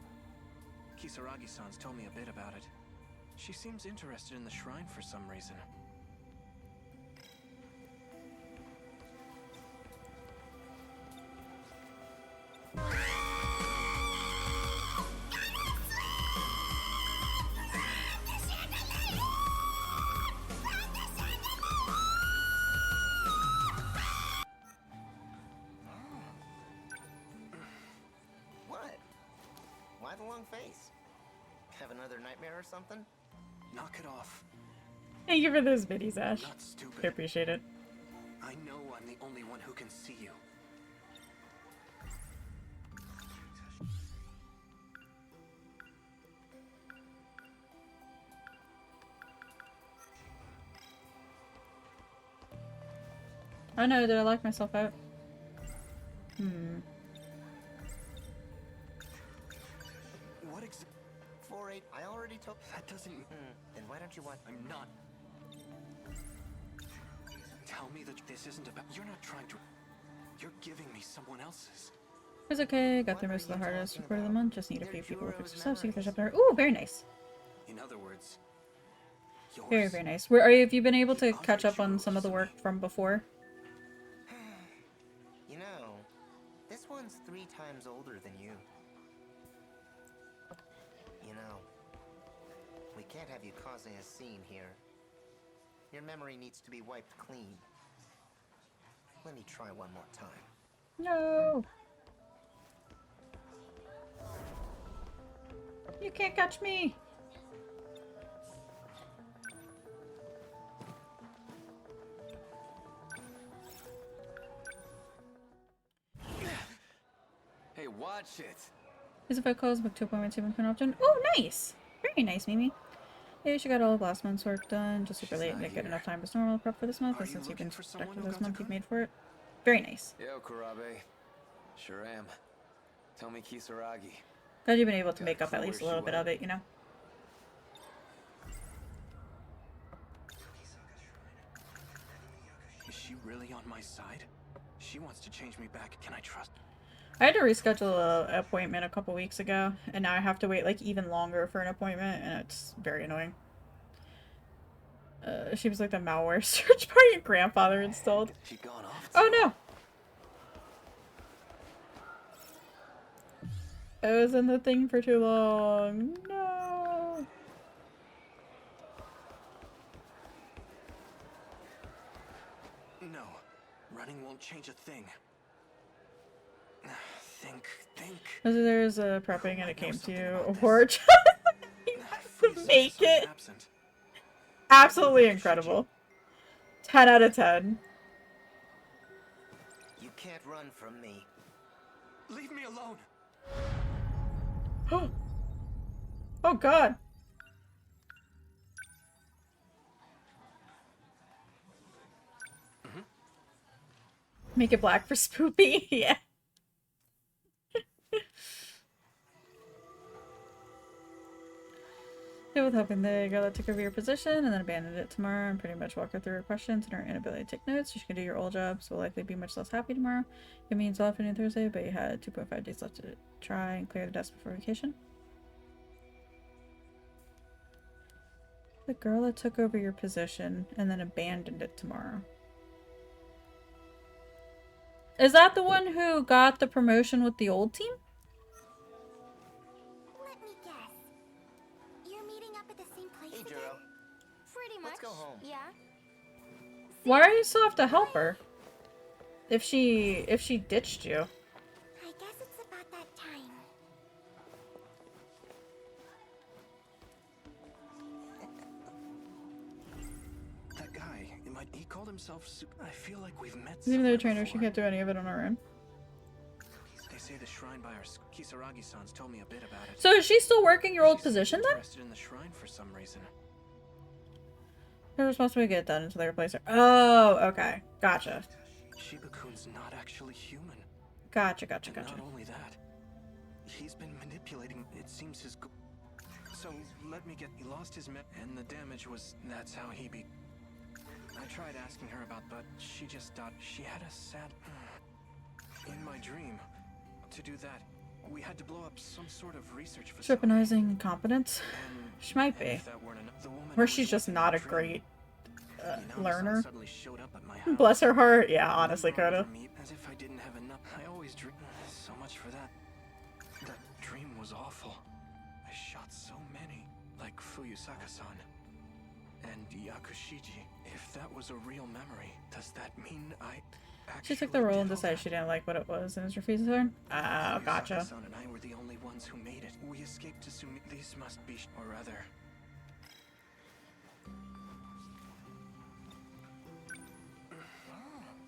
N: Kisaragi-san's told me a bit about it. She seems interested in the shrine for some reason.
M: What? Why the long face? Have another nightmare or something?
N: Knock it off.
A: Thank you for those biddies, Ash.
N: Not stupid.
A: I appreciate it.
N: I know I'm the only one who can see you.
A: Oh no, did I lock myself out?
M: What 4-8, I already took...
N: That doesn't...
M: Then why don't you want...
N: I'm not... Tell me that this isn't about... You're not trying to... You're giving me someone else's.
A: It's okay, got through most of the hardest report of the month, just need a few people to fix their stuff so you can finish up there. Ooh, very nice.
N: In other words... Yours.
A: Very, very nice. Have you been able to catch up on some of the work from before?
M: You know, this one's 3 times older than you. You know, we can't have you causing a scene here. Your memory needs to be wiped clean. Let me try one more time.
A: No! You can't catch me!
F: Hey, watch it.
A: Is if I close book 2.1 option. Oh, nice! Very nice, Mimi. Yeah, she got all of last month's work done. Just super late and didn't get enough time as normal to prep for this month. And since you've been productive this month, you've made for it. Very nice.
F: Yo, Kurabe. Sure am. Tell me Kisaragi.
A: Glad you've been able to make up at least a little bit of it, you know?
N: Is she really on my side? She wants to change me back. Can I trust?
A: I had to reschedule an appointment a couple weeks ago, and now I have to wait like even longer for an appointment, and it's very annoying. She was like the malware search by your grandfather installed.
F: She gone off
A: Oh no! I was in the thing for too long. No!
N: No. Running won't change a thing. Think.
A: There's a prepping and it came to or just to make it. Absolutely incredible. 10 out of 10.
M: You can't run from me.
N: Leave me alone.
A: Oh god. Make it black for Spoopy. Yeah. It was hoping the girl that took over your position and then abandoned it tomorrow and pretty much walk her through her questions and her inability to take notes. You can do your old job, so will likely be much less happy tomorrow. It means all afternoon Thursday, but you had 2.5 days left to try and clear the desk before vacation. The girl that took over your position and then abandoned it tomorrow. Is that the one who got the promotion with the old team?
L: Let me guess. You're meeting up at the same place
M: Hey,
L: again?
M: Juro.
L: Pretty much.
M: Let's go home.
L: Yeah.
A: Why are you still have to help her? If she ditched you.
L: I guess it's about that time.
N: That guy He called himself I feel like we've met
A: Even though
N: somewhere
A: trainer, she
N: before.
A: can't do any of it on her own.
N: They say the shrine by our Kisaragi-san's told me a bit about it.
A: So is she still working your old position then?
N: Interested in the shrine for some reason.
A: They were supposed to get it done until they replace her. Oh, okay. Gotcha.
N: Shiba-kun's not actually human.
A: Gotcha.
N: And not only that, he's been manipulating, it seems, his so let me get, he lost his and the damage was, that's how he be. I tried asking her about, but she just thought she had a sad, in my dream, to do that, we had to blow up some sort of research facility.
A: Weaponizing incompetence? She might be. Or she's just not a great learner. Bless her heart. Yeah, honestly, Coda.
N: As if I didn't have enough. I always dream so much for that. That dream was awful. I shot so many, like Fuyusaka-san and Yakushiji. If that was a real memory, does that mean I
A: She took the role and decided she didn't like what it was and is refusing to learn? Oh, gotcha.
N: Fuyusaka-san and I were the only ones who made it. We escaped to Sumi. These must be, or rather.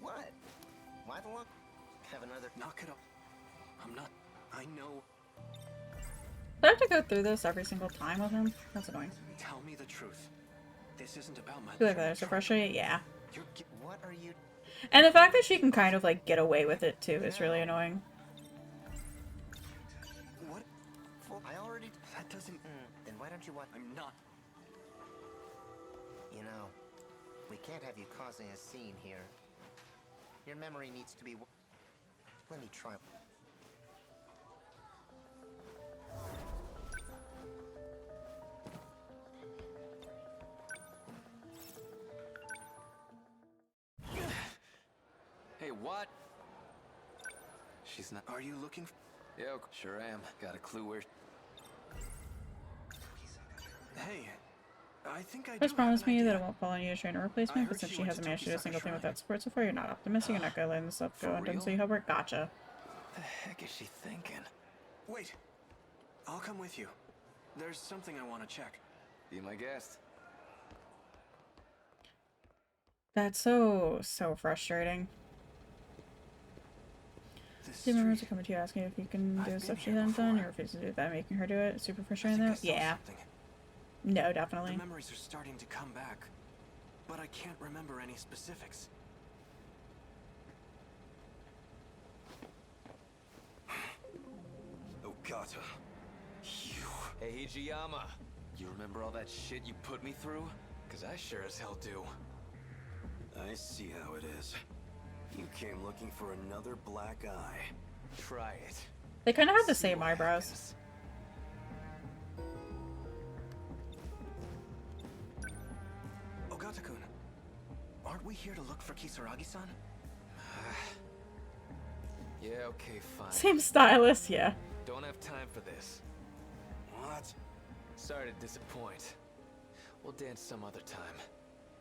M: What? Why the look? Have another.
N: Knock it up. I'm not. I know.
A: Do I have to go through this every single time with him? That's annoying.
N: Tell me the truth. This isn't about my.
A: I feel like they're so frustrated. Yeah.
M: What are you?
A: And the fact that she can kind of like get away with it too is really annoying.
N: What?
M: I already.
N: That doesn't.
M: Then why don't you want?
N: I'm not.
M: You know, we can't have you causing a scene here. Your memory needs to be. Let me try.
F: Hey, what? She's not.
N: Are you looking?
F: Yeah, sure am. Got a clue where.
N: Hey, I think I.
A: Just promise me that it won't fall on you to train a replacement, but since she hasn't managed to do a single thing without support so far, you're not optimistic, you're not gonna let this stuff go undone, so you help her. Gotcha.
F: The heck is she thinking?
N: Wait, I'll come with you. There's something I want to check.
F: Be my guest.
A: That's so frustrating. Team members are coming to you asking if you can do stuff she hasn't done. You refuse to do that, making her do it. It's super frustrating though. Yeah. No, definitely.
N: The memories are starting to come back, but I can't remember any specifics.
F: Ogata. You. Hey, Hijiyama. You remember all that shit you put me through? Cause I sure as hell do.
O: I see how it is. You came looking for another black eye.
F: Try it.
A: They kind of have the same eyebrows.
N: Ogata-kun, aren't we here to look for Kisaragi-san?
F: Yeah, okay, fine.
A: Same stylist, yeah.
F: Don't have time for this.
O: What?
F: Sorry to disappoint. We'll dance some other time.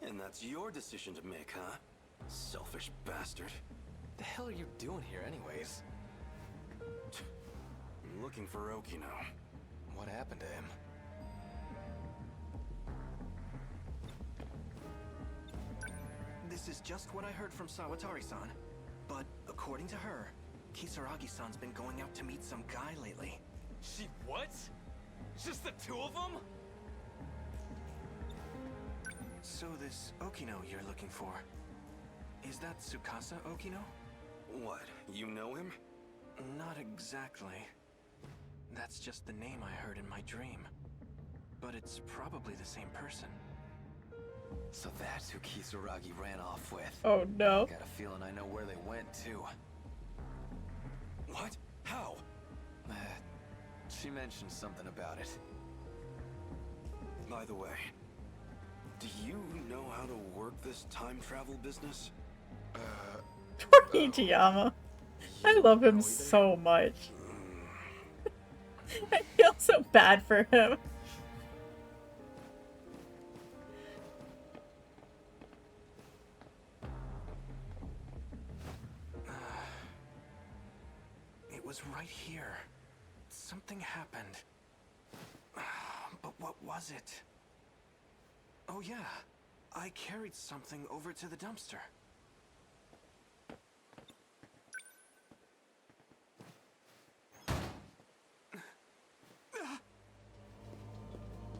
O: And that's your decision to make, huh? Selfish bastard.
F: The hell are you doing here anyways?
O: I'm looking for Okino.
F: What happened to him?
N: This is just what I heard from Sawatari-san. But according to her, Kisaragi-san's been going out to meet some guy lately.
F: She what? Just the two of them?
N: So this Okino you're looking for, is that Tsukasa Okino?
O: What, you know him?
N: Not exactly. That's just the name I heard in my dream. But it's probably the same person.
F: So that's who Kisaragi ran off with.
A: Oh no.
F: Got a feeling I know where they went too.
O: What? How?
F: She mentioned something about it.
O: By the way, do you know how to work this time travel business?
A: Poor Hijiyama. I love him so much. I feel so bad for him.
N: It was right here. Something happened. But what was it? Oh yeah, I carried something over to the dumpster.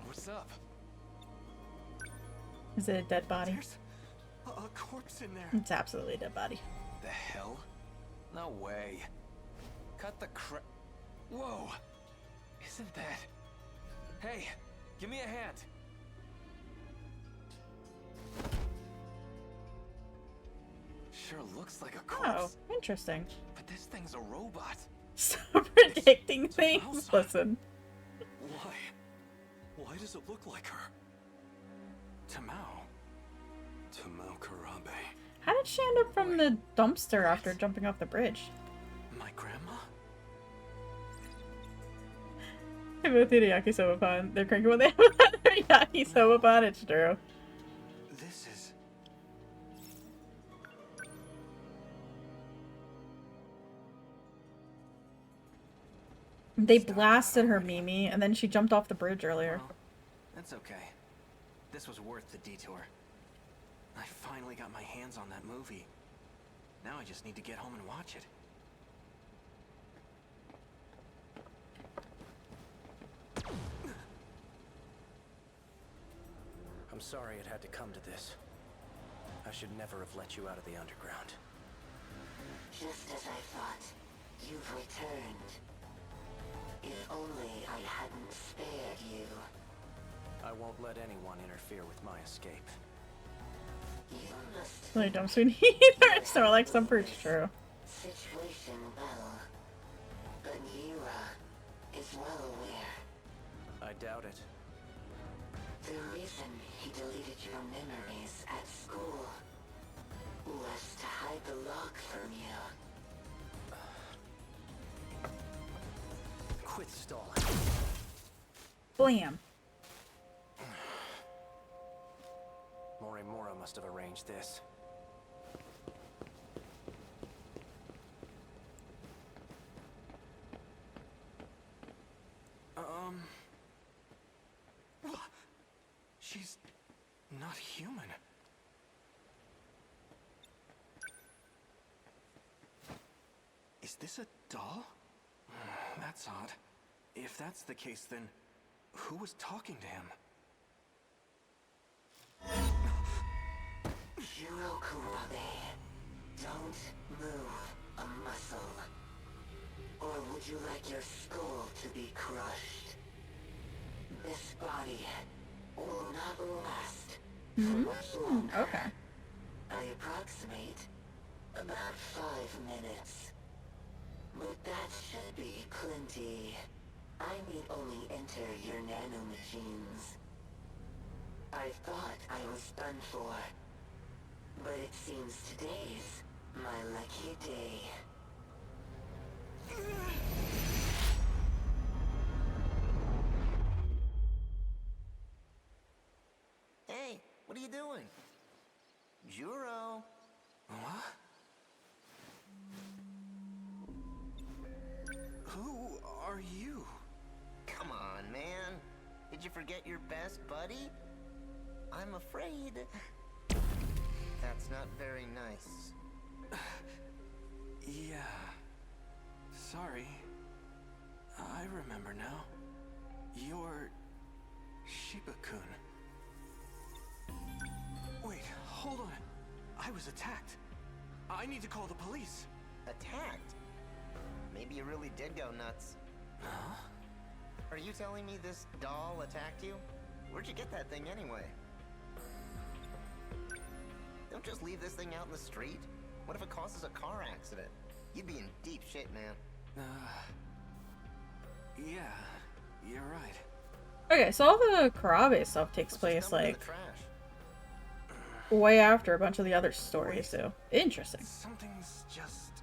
N: What's up?
A: Is it a dead body?
N: There's a corpse in there.
A: It's absolutely a dead body.
F: The hell? No way. Cut the crap. Whoa! Isn't that... Hey, give me a hand. Sure looks like a corpse.
A: Oh, interesting.
F: But this thing's a robot.
A: Stop predicting things. Listen.
N: Why? Why does it look like her? Tamao. Tamao Karabe.
A: How did she end up from the dumpster after jumping off the bridge?
N: My grandma?
A: They both did a yakisoba pan. They're cranking when they have another yakisoba pan. It's true.
N: This is...
A: They blasted her, Mimi, and then she jumped off the bridge earlier.
N: Well, that's okay. This was worth the detour. I finally got my hands on that movie. Now I just need to get home and watch it.
F: I'm sorry it had to come to this. I should never have let you out of the underground.
K: Just as I thought, you've returned. If only I hadn't spared you.
F: I won't let anyone interfere with my escape.
K: You must
A: Really dumb soon either. It's not like some pretty true.
K: situation well. But Yura is well aware.
F: I doubt it.
K: The reason he deleted your memories at school was to hide the log from you.
F: Quit stalling.
A: Blam.
F: Morimura must have arranged this.
N: What? She's not human. Is this a doll? That's odd. If that's the case, then who was talking to him?
K: Hiro Kurabe, don't move a muscle. Or would you like your skull to be crushed? This body will not last for much longer.
A: Okay.
K: I approximate about 5 minutes. But that should be plenty. I need only enter your nanomachines. I thought I was done for. But it seems today's my lucky day.
M: Hey, what are you doing? Juro.
N: What? Who are you?
M: Come on, man. Did you forget your best buddy? I'm afraid... That's not very nice.
N: Yeah. Sorry. I remember now. You're... Shiba-kun. Wait, hold on. I was attacked. I need to call the police.
M: Attacked? Maybe you really did go nuts.
N: Huh?
M: Are you telling me this doll attacked you? Where'd you get that thing anyway? Don't just leave this thing out in the street. What if it causes a car accident? You'd be in deep shit, man.
N: Yeah, you're right.
A: Okay, so all the Karabe stuff takes place, like, way after a bunch of the other stories, so interesting.
N: Something's just...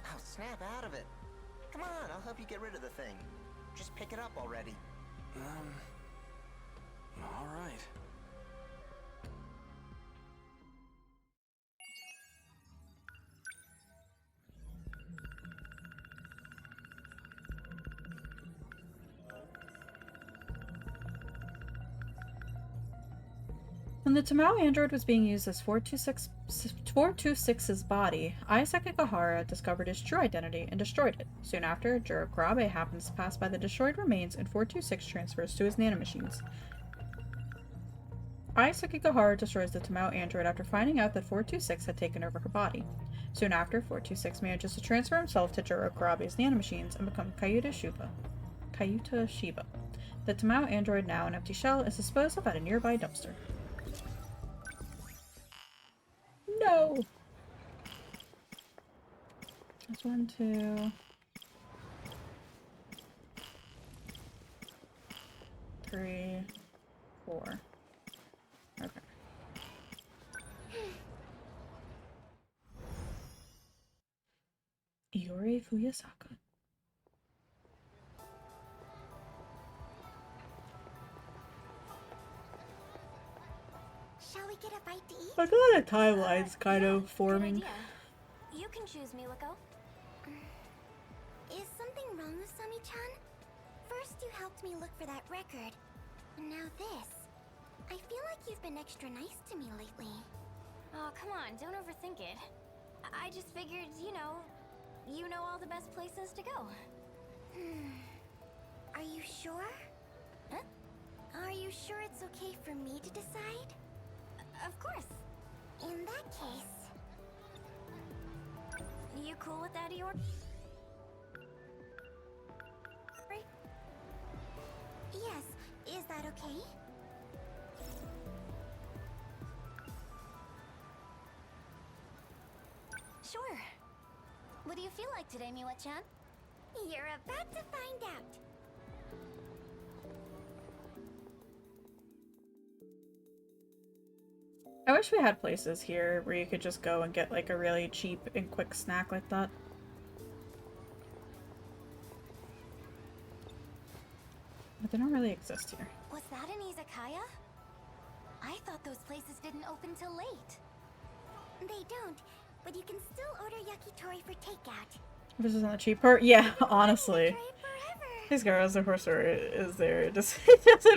M: Oh, snap out of it. Come on, I'll help you get rid of the thing. Just pick it up already.
N: All right.
A: When the Tamao android was being used as 426's body, Isaac Ikahara discovered his true identity and destroyed it. Soon after, Juro Kurabe happens to pass by the destroyed remains and 426 transfers to his nanomachines. Isaac Ikahara destroys the Tamao android after finding out that 426 had taken over her body. Soon after, 426 manages to transfer himself to Juro Kurabe's nanomachines and become Kyuta Shiba. The Tamao android, now an empty shell, is disposed of at a nearby dumpster. No! That's 1, 2... 3, 4. Okay. Iori Fuyasaka.
L: Shall we get a bite to eat?
A: I feel like the timeline's kind of forming.
L: You can choose, Miwako. Is something wrong with Sami-chan? First you helped me look for that record. Now this. I feel like you've been extra nice to me lately.
B: Oh, come on, don't overthink it. I just figured, you know all the best places to go.
L: Are you sure?
B: Huh?
L: Are you sure it's okay for me to decide?
B: Of course.
L: In that case...
B: You cool with that, Iori?
L: Yes, is that okay?
B: Sure. What do you feel like today, Miwa-chan?
L: You're about to find out.
A: I wish we had places here where you could just go and get like a really cheap and quick snack like that. But they don't really exist here.
B: Was that an izakaya? I thought those places didn't open till late.
L: They don't, but you can still order yakitori for takeout.
A: This isn't the cheap part? Yeah, honestly. These girls, of course, is there. Just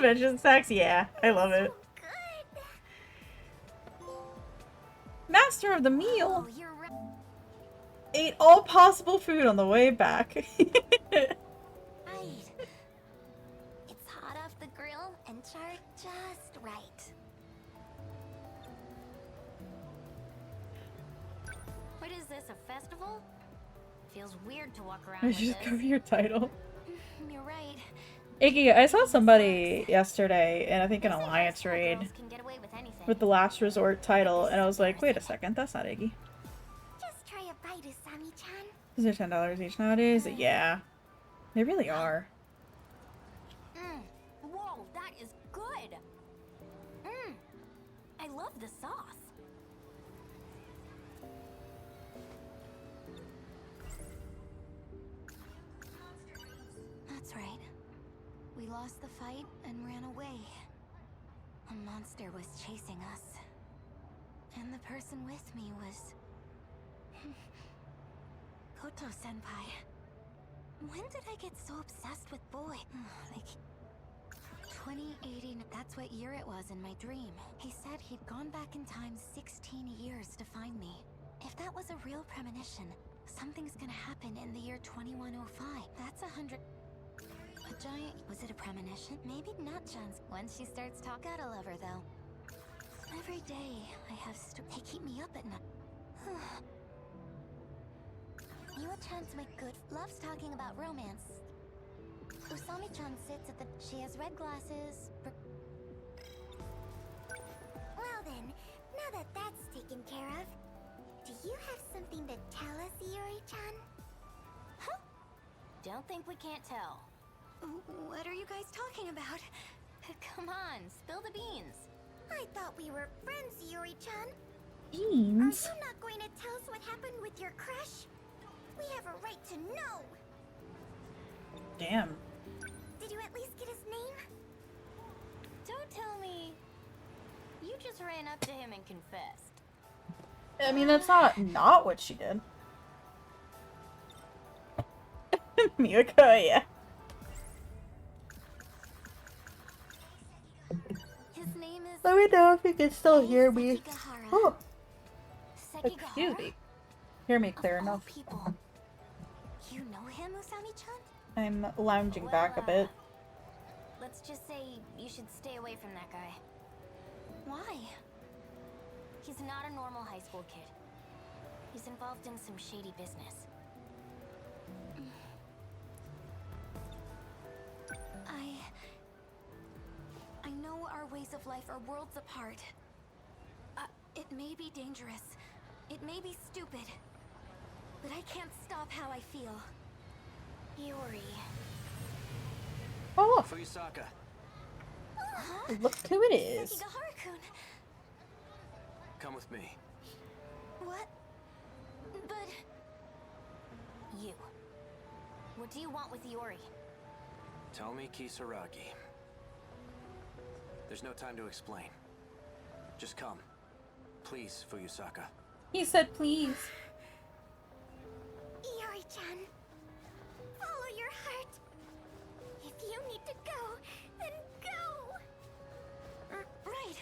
A: mention snacks? Yeah, I love it. Master of the meal!
B: Oh, you're right.
A: Ate all possible food on the way back.
B: It's hot off the grill and charred just right. What is this, a festival? Feels weird to walk around
A: I
B: with
A: should just
B: this.
A: cover your title.
B: You're right.
A: Iggy, I saw somebody yesterday in I think an Alliance raid with the Last Resort title, and I was like, wait a second, that's not Iggy.
L: Just try a bite of Sami-chan.
A: Is it $10 each nowadays? Yeah. They really are.
B: Whoa, that is good. I love the sauce. That's right. We lost the fight and ran away. A monster was chasing us. And the person with me was... Koto-senpai. When did I get so obsessed with boy? Like... 2080, that's what year it was in my dream. He said he'd gone back in time 16 years to find me. If that was a real premonition, something's gonna happen in the year 2105. That's 100... A giant... Was it a premonition? Maybe not, Chance. Once she starts talking, gotta love her, though. Every day, I have They keep me up at night. Miwa-chan's my good... Loves talking about romance. Usami-chan sits at the... She has red glasses...
L: Well then, now that that's taken care of, do you have something to tell us, Iori-chan?
B: Huh? Don't think we can't tell. What are you guys talking about? Come on, spill the beans.
L: I thought we were friends, Iori-chan.
A: Beans?
L: Are you not going to tell us what happened with your crush? We have a right to know.
A: Damn.
L: Did you at least get his name?
B: Don't tell me. You just ran up to him and confessed.
A: I mean, that's not what she did. Miyako, yeah.
B: His name is
A: Let me know if you can still hear me.
L: Sekigahara.
A: Oh,
L: Sekigahara?
A: excuse me. Hear me clear
L: Of all
A: enough.
L: people. You know him, Usami-chan?
A: I'm lounging back a bit.
L: Let's just say you should stay away from that guy. Why? He's not a normal high school kid. He's involved in some shady business. I know our ways of life are worlds apart. It may be dangerous. It may be stupid. But I can't stop how I feel. Yuri.
A: Oh,
F: Fuyusaka.
A: look who it is.
L: Sekigahara-kun.
F: Come with me.
L: What? But... You. What do you want with Yuri?
F: Tell me, Kisaragi. There's no time to explain. Just come. Please, Fuyusaka.
A: He said please.
L: Yuri-chan. Follow your heart. If you need to go, then go! Right.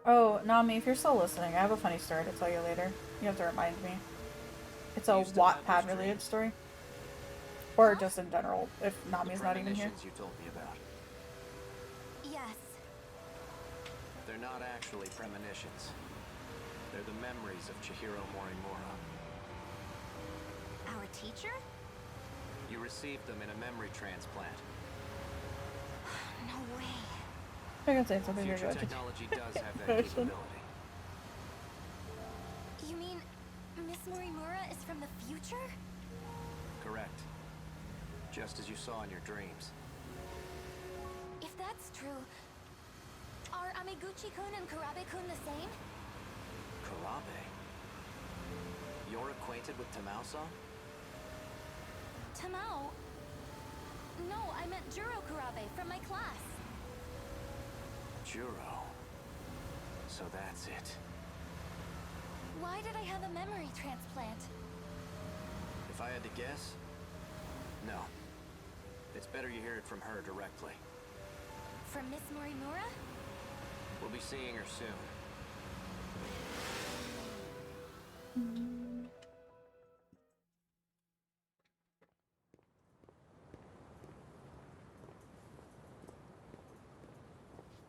A: Oh, Nami, if you're still listening, I have a funny story to tell you later. You have to remind me. It's a Wattpad related story. Or just in general, if Nami's not even here.
F: You told me about.
L: Yes.
F: They're not actually premonitions. They're the memories of Chihiro Morimura.
L: Our teacher?
F: You received them in a memory transplant.
L: No way.
A: I can say something
F: Future
A: good.
F: technology does have that capability.
L: You mean Miss Morimura is from the future?
F: Correct. Just as you saw in your dreams.
L: If that's true, are Amiguchi-kun and Kurabe-kun the same?
F: Kurabe? You're acquainted with Tamao-san?
L: Tamao? No, I meant Juro Kurabe from my class.
F: Juro. So that's it.
L: Why did I have a memory transplant?
F: If I had to guess, no. It's better you hear it from her directly.
L: From Miss Morimura?
F: We'll be seeing her soon.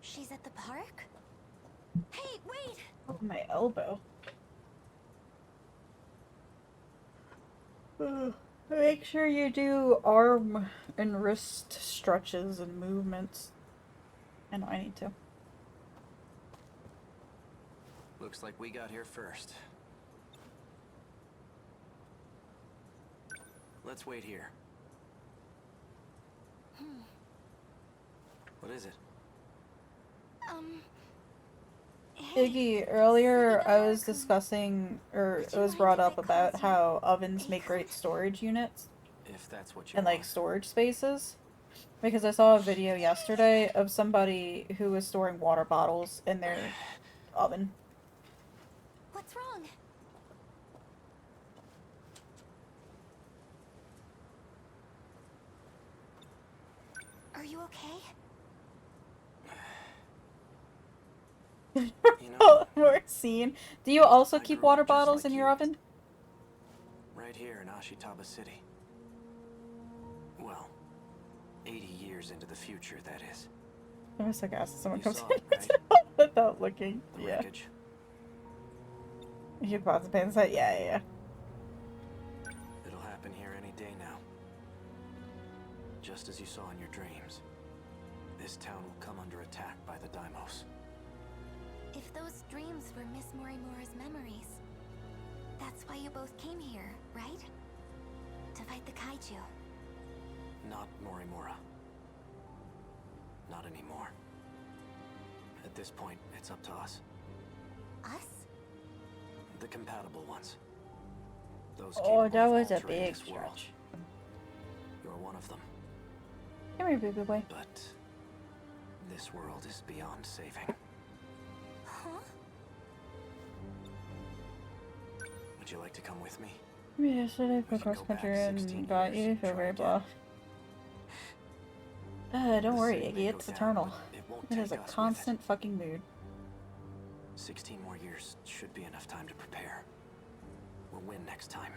L: She's at the park? Hey, wait!
A: Oh, my elbow. Make sure you do arm and wrist stretches and movements. I know I need to.
F: Looks like we got here first. Let's wait here. What is it?
A: Iggy, earlier I was discussing, or it was brought up about how ovens make great storage units.
F: If that's what you
A: And like storage spaces. Because I saw a video yesterday of somebody who was storing water bottles in their oven.
L: What's wrong? Are you okay?
A: More scene. Do you also keep water bottles in your oven?
F: Right here in Ashitaba City. Well, 80 years into the future, that is.
A: I was like, ask someone
F: You
A: comes
F: saw
A: in
F: it, right?
A: without looking.
F: The
A: Yeah.
F: wreckage.
A: You pause the pen set? Yeah.
F: It'll happen here any day now. Just as you saw in your dreams. This town will come under attack by the Daimos.
L: If those dreams were Miss Morimura's memories, that's why you both came here, right? To fight the kaiju.
F: Not Morimura. Not anymore. At this point, it's up to us.
L: Us?
F: The compatible ones. Those
A: Oh,
F: capable
A: that
F: of
A: was a
F: altering
A: big
F: this world.
A: stretch.
F: You're one of them.
A: Come here, baby boy.
F: But this world is beyond saving.
L: Huh?
F: Would you like to come with me?
A: Yesterday for cross country and got you, feel very blah. Don't
O: The
A: worry,
O: sun
A: Iggy,
O: may
A: it's
O: go down,
A: eternal.
O: but it won't
A: It is a
O: take us with it.
A: constant fucking mood.
O: 16 more years should be enough time to prepare. We'll win next time.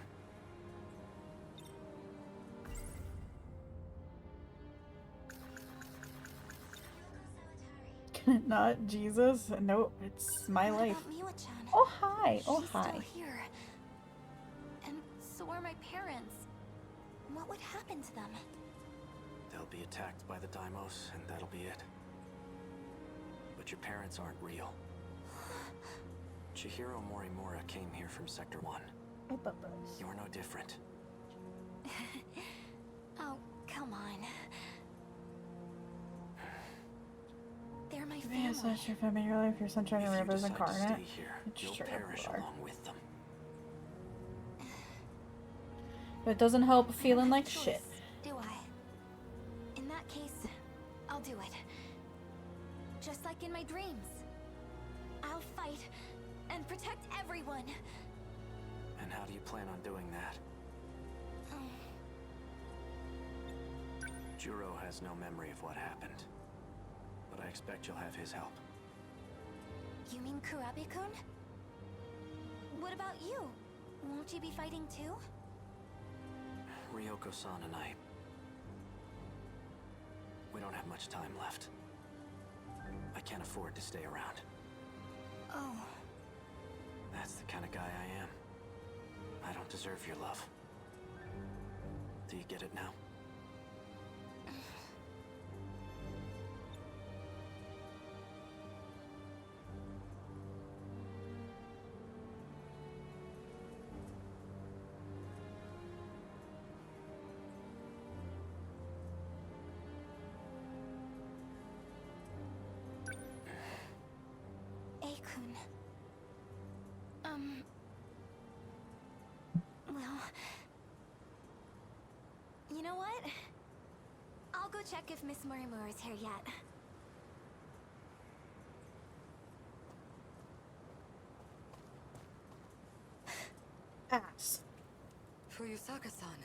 A: Not Jesus. Nope, it's my
L: What
A: life.
L: about Miwa-chan?
A: Oh, hi. Oh,
L: She's
A: hi.
L: still here. And so are my parents. What would happen to them?
O: They'll be attacked by the Daimos, and that'll be it. But your parents aren't real. Chihiro Morimura came here from Sector 1.
A: Oh, bubbas.
O: You're no different.
L: Oh, come on. They're my
A: Yes,
L: family.
A: that's your family, your life, your sunshine,
O: If
A: and
O: you
A: rivers
O: decide to
A: incarnate.
O: stay here, you'll
A: Sure,
O: perish
A: you are.
O: along with them.
A: But it doesn't help
L: I don't
A: feeling
L: have a
A: like
L: choice,
A: shit.
L: do I? In that case, I'll do it. Just like in my dreams. I'll fight and protect everyone.
O: And how do you plan on doing that? Juro has no memory of what happened. But I expect you'll have his help.
L: You mean Kurabe-kun? What about you? Won't you be fighting too?
O: Ryoko-san and I... We don't have much time left. I can't afford to stay around.
L: Oh.
O: That's the kind of guy I am. I don't deserve your love. Do you get it now?
L: Akun. Well... You know what? I'll go check if Miss Morimura is here yet.
A: Ass.
J: Fuyusaka-san.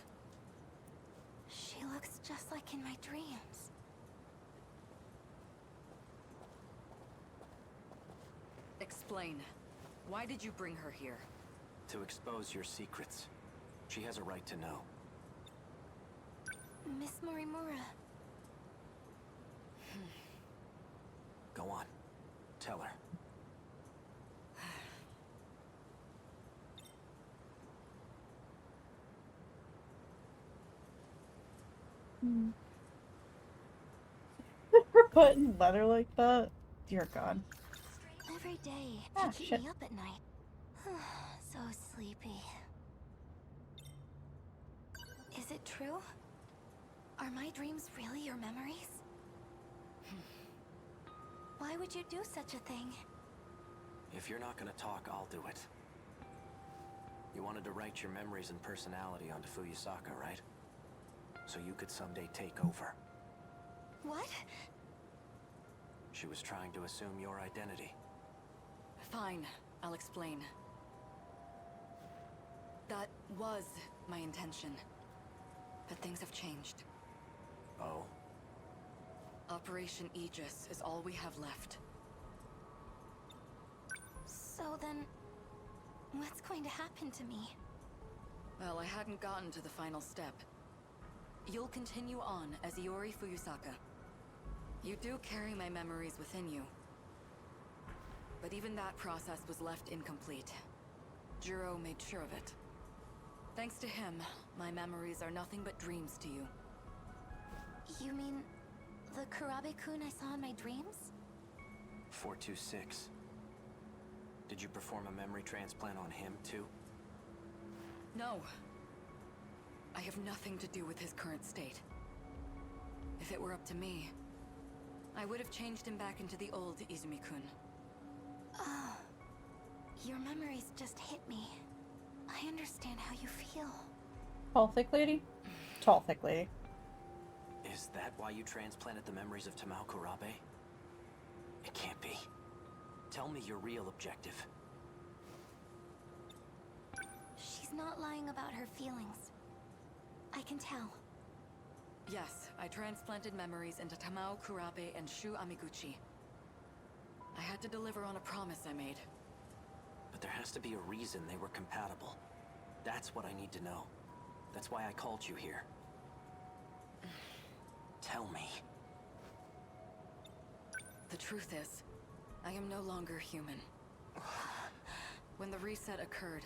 L: She looks just like in my dreams.
J: Explain. Why did you bring her here?
O: To expose your secrets. She has a right to know.
L: Miss Morimura.
O: Go on. Tell her.
A: Her butt in leather like that? Dear God.
L: Every day,
A: Ah,
L: they keep
A: shit.
L: me up at night. So sleepy. Is it true? Are my dreams really your memories? Why would you do such a thing?
O: If you're not gonna talk, I'll do it. You wanted to write your memories and personality onto Fuyusaka, right? So you could someday take over.
L: What?
O: She was trying to assume your identity.
J: Fine, I'll explain. That was my intention. But things have changed.
O: Oh?
J: Operation Aegis is all we have left.
L: So then, what's going to happen to me?
J: Well, I hadn't gotten to the final step. You'll continue on as Iori Fuyusaka. You do carry my memories within you. But even that process was left incomplete. Juro made sure of it. Thanks to him, my memories are nothing but dreams to you.
L: You mean the Kurabe-kun I saw in my dreams?
O: 426. Did you perform a memory transplant on him, too?
J: No. I have nothing to do with his current state. If it were up to me, I would have changed him back into the old Izumi-kun.
L: Oh. Your memories just hit me. I understand how you feel.
A: Tall, thick lady? Tall, thick lady.
O: Is that why you transplanted the memories of Tamao Kurabe? It can't be. Tell me your real objective.
L: She's not lying about her feelings. I can tell.
J: Yes, I transplanted memories into Tamao Kurabe and Shu Amiguchi. I had to deliver on a promise I made.
O: But there has to be a reason they were compatible. That's what I need to know. That's why I called you here. Tell me.
J: The truth is, I am no longer human. When the reset occurred,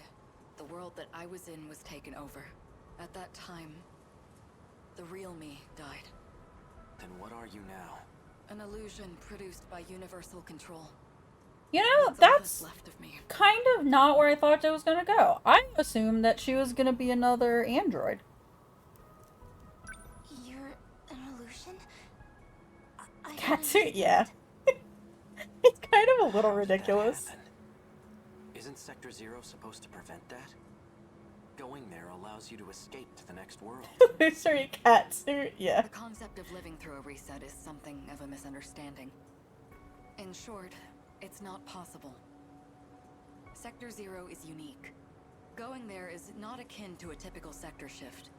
J: the world that I was in was taken over. At that time, the real me died.
O: Then what are you now?
J: An illusion produced by universal control.
A: You know, that's
J: left of me.
A: kind of not where I thought it was gonna go. I assumed that she was gonna be another android.
L: You're an illusion? I
A: Catsuit, yeah. It's kind of a little ridiculous.
O: Isn't Sector Zero supposed to prevent that? Going there allows you to escape to the next world.
A: Sorry, catsuit, yeah.
J: The concept of living through a reset is something of a misunderstanding. In short, it's not possible. Sector Zero is unique. Going there is not akin to a typical sector shift.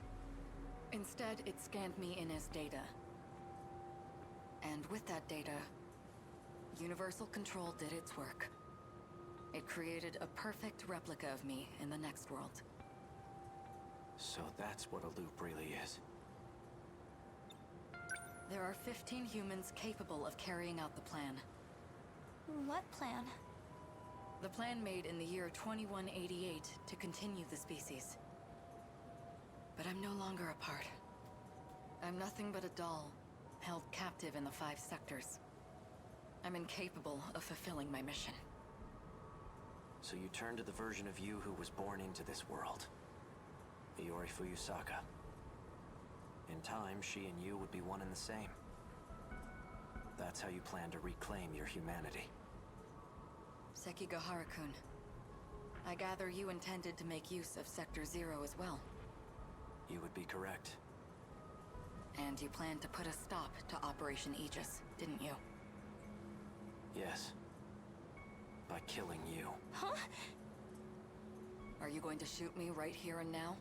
J: Instead, it scanned me in as data. And with that data, Universal Control did its work. It created a perfect replica of me in the next world.
O: So that's what a loop really is.
J: There are 15 humans capable of carrying out the plan.
L: What plan?
J: The plan made in the year 2188 to continue the species. But I'm no longer a part. I'm nothing but a doll, held captive in the 5 sectors. I'm incapable of fulfilling my mission.
O: So you turn to the version of you who was born into this world. Iori Fuyusaka. In time, she and you would be one and the same. That's how you plan to reclaim your humanity.
J: Sekigahara-kun, I gather you intended to make use of Sector Zero as well.
O: You would be correct.
J: And you planned to put a stop to Operation Aegis, didn't you?
O: Yes. By killing you.
J: Huh? Are you going to shoot me right here and now?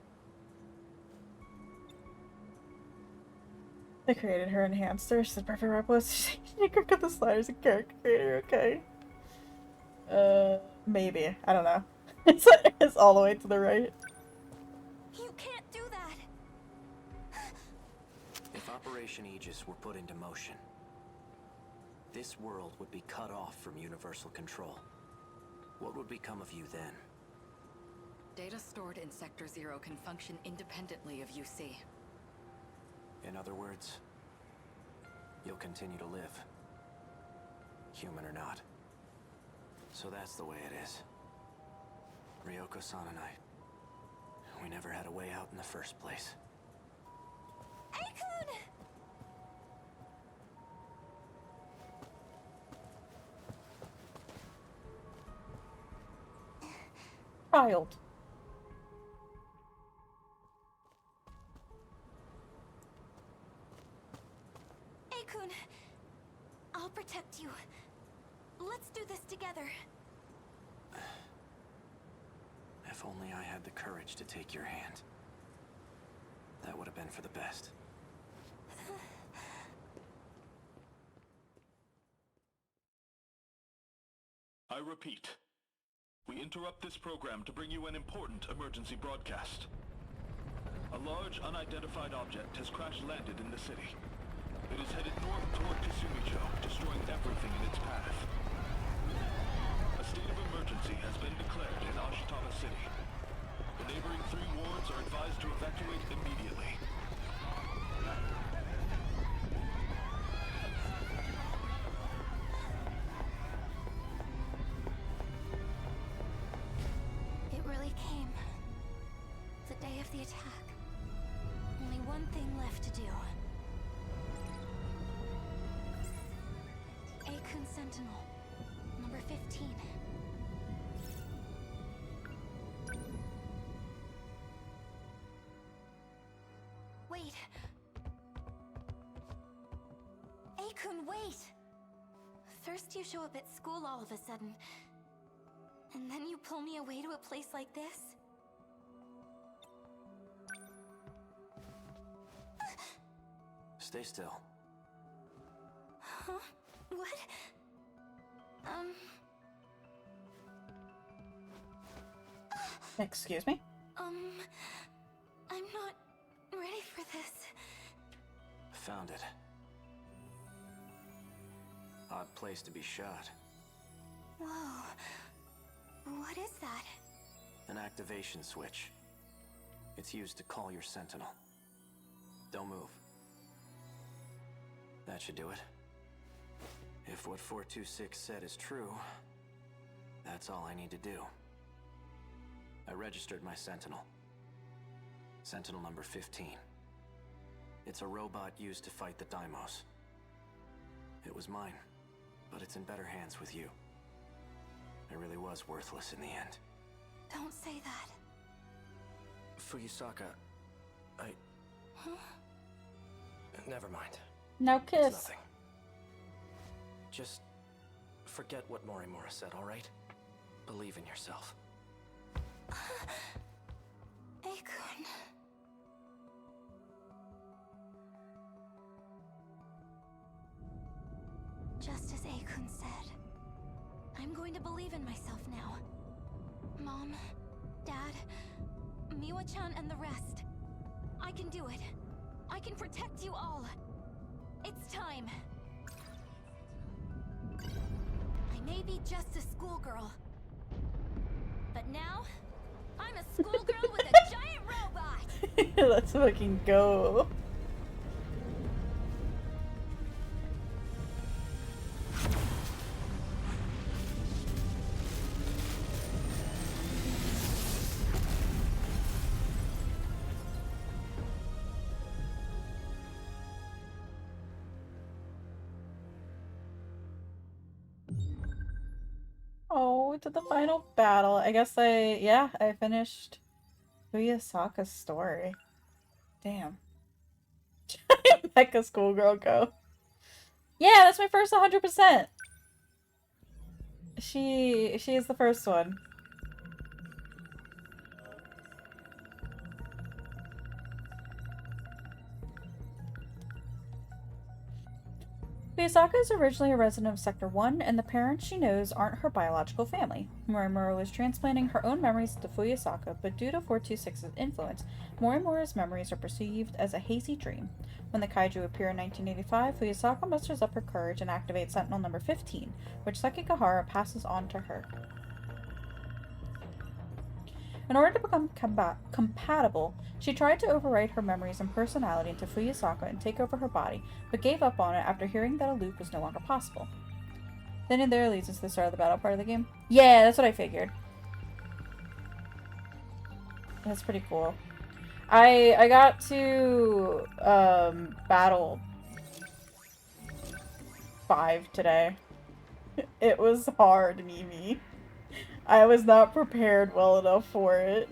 A: They created her enhanced her. She's the perfect replica. She could cut the sliders and character creator, okay. Maybe. I don't know. It's all the way to the right.
L: You can't do that!
O: If Operation Aegis were put into motion, this world would be cut off from universal control. What would become of you then?
J: Data stored in Sector Zero can function independently of UC.
O: In other words, you'll continue to live. Human or not. So that's the way it is. Ryoko-san and we never had a way out in the first place.
L: Aikun!
A: Child.
L: Aikun, I'll protect you. Let's do this together.
O: If only I had the courage to take your hand. That would have been for the best.
H: I repeat. We interrupt this program to bring you an important emergency broadcast. A large unidentified object has crash-landed in the city. It is headed north toward Kasumicho, destroying everything in its path. A state of emergency has been declared in Ashitama City. The neighboring 3 wards are advised to evacuate immediately.
L: It really came. The day of the attack. Only one thing left to do. Aikun Sentinel, number 15. Wait. Aikun, wait! First you show up at school all of a sudden. And then you pull me away to a place like this?
O: Stay still.
L: Huh? What?
A: Excuse me?
L: I'm not ready for this.
O: Found it. Odd place to be shot.
L: Whoa. What is that?
O: An activation switch. It's used to call your Sentinel. Don't move. That should do it. If what 426 said is true, that's all I need to do. I registered my Sentinel. Sentinel number 15. It's a robot used to fight the Daimos. It was mine, but it's in better hands with you. It really was worthless in the end.
L: Don't say that.
N: Fuyusaka,
L: Huh?
N: never mind.
A: Now
N: It's
A: kiss.
N: nothing. Just forget what Morimura said, all right? Believe in yourself.
L: Akun. Just as Akun said, I'm going to believe in myself now. Mom, Dad, Miwa-chan and the rest. I can do it. I can protect you all. It's time. I may be just a schoolgirl, but now I'm a schoolgirl with a giant robot.
A: Let's fucking go. Oh, to the final battle. I guess I finished Fuyusaka's story. Damn. Mecha schoolgirl go. Yeah, that's my first 100%. She is the first one. Fuyusaka is originally a resident of Sector 1, and the parents she knows aren't her biological family. Morimura was transplanting her own memories to Fuyusaka, but due to 426's influence, Morimura's memories are perceived as a hazy dream. When the kaiju appear in 1985, Fuyusaka musters up her courage and activates Sentinel number 15, which Sekigahara passes on to her. In order to become compatible, she tried to overwrite her memories and personality into Fuyusaka and take over her body, but gave up on it after hearing that a loop was no longer possible. Then and there leads us to the start of the battle part of the game. Yeah, that's what I figured. That's pretty cool. I got to battle 5 today. It was hard, Mimi. I was not prepared well enough for it.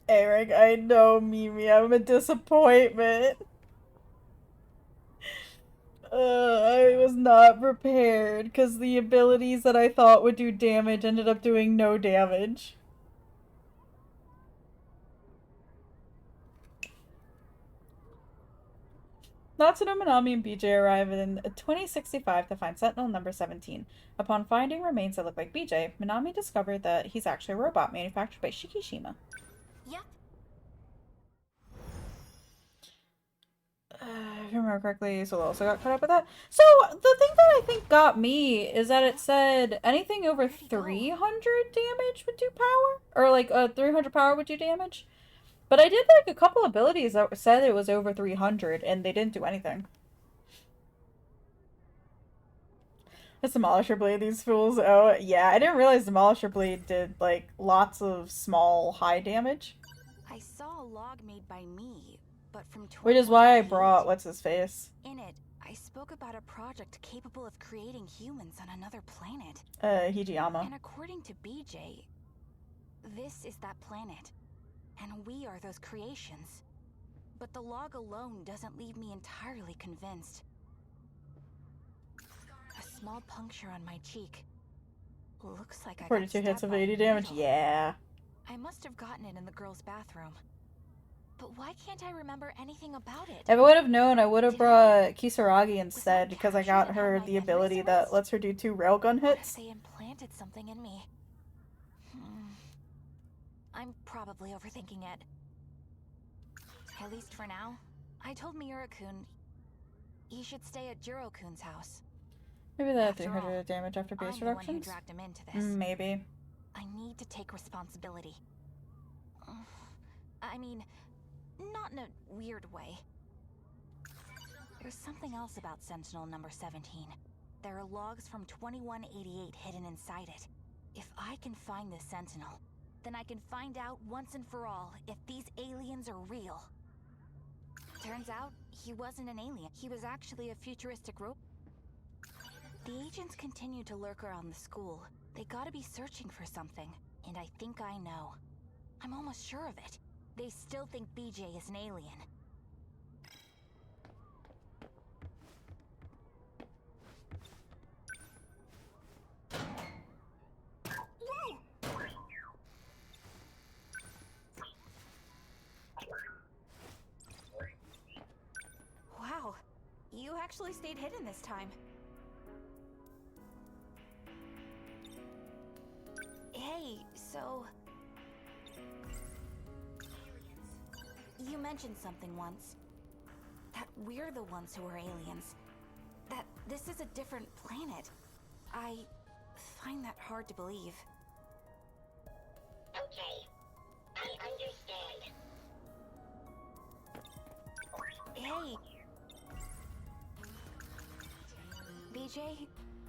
A: Eric, I know, Mimi, I'm a disappointment. I was not prepared because the abilities that I thought would do damage ended up doing no damage. Natsuno, Minami, and BJ arrive in 2065 to find Sentinel number 17. Upon finding remains that look like BJ, Minami discovered that he's actually a robot manufactured by Shikishima.
L: Yep.
A: If I remember correctly, so also got caught up with that. So, the thing that I think got me is that it said anything over 300 damage would do power? Or like 300 power would do damage? But I did like a couple abilities that said it was over 300 and they didn't do anything. The Demolisher Blade, these fools. Oh, yeah, I didn't realize Demolisher Blade did like lots of small, high damage.
P: I saw a log made by me, but from
A: Which is why I brought what's-his-face.
P: In it, I spoke about a project capable of creating humans on another planet.
A: Hijiyama.
P: And according to BJ, this is that planet. And we are those creations. But the log alone doesn't leave me entirely convinced. A small puncture on my cheek. Looks like I got
A: 42 hits
P: stabbed
A: of
P: by a
A: 80 damage.
P: needle.
A: Yeah.
P: I must have gotten it in the girls' bathroom. But why can't I remember anything about it?
A: If I would have known, I would have
P: Did I-
A: brought Kisaragi instead because I got
P: captured and
A: her
P: had my
A: the
P: memories
A: ability that
P: erased?
A: lets her do 2 railgun
P: What if
A: hits.
P: they implanted something in me? I'm probably overthinking it. At least for now. I told Miura-kun he should stay at Jiro-kun's house.
A: Maybe that
P: After
A: 300
P: all,
A: damage after base
P: I'm the one who
A: reductions?
P: dragged him into this.
A: Maybe.
P: I need to take responsibility. I mean, not in a weird way. There's something else about Sentinel number 17. There are logs from 2188 hidden inside it. If I can find this Sentinel, then I can find out once and for all if these aliens are real. Turns out, he wasn't an alien. He was actually a futuristic robot. The agents continue to lurk around the school. They gotta be searching for something, and I think I know. I'm almost sure of it. They still think BJ is an alien. Wow, you actually stayed hidden this time. Hey, so... You mentioned something once. That we're the ones who are aliens. That this is a different planet. I find that hard to believe.
K: Okay, I understand.
P: Hey! BJ,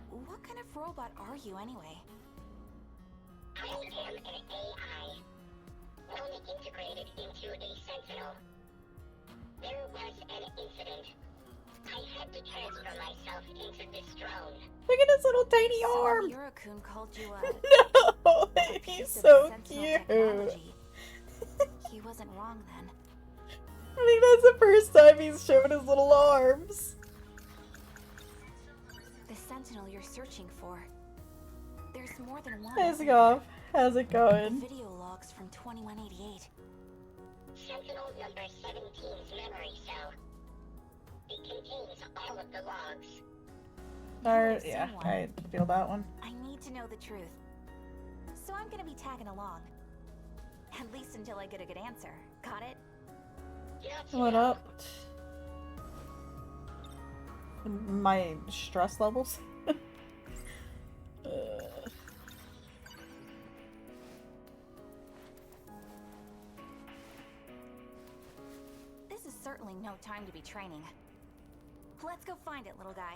P: what kind of robot are you anyway?
K: I am an AI, only integrated into a Sentinel. There was an incident. I had to transfer myself into this drone.
A: Look at his little tiny
P: So
A: arm!
P: Miura-kun called you a...
A: No!
P: a
A: He's
P: piece of
A: so
P: Sentinel
A: cute!
P: technology. He wasn't wrong then.
A: I think that's the first time he's shown his little arms.
P: The Sentinel you're searching for. There's more than one.
A: How's it
P: isn't
A: going?
P: there?
A: How's it
P: The
A: going?
P: video logs from 2188.
K: Sentinel number 17's memory cell. It contains all of the logs.
A: Alright, yeah, I feel that one.
P: I need to know the truth. So I'm gonna be tagging along. At least until I get a good answer. Got it?
A: What up? My stress levels?
P: This is certainly no time to be training. Let's go find it, little guy.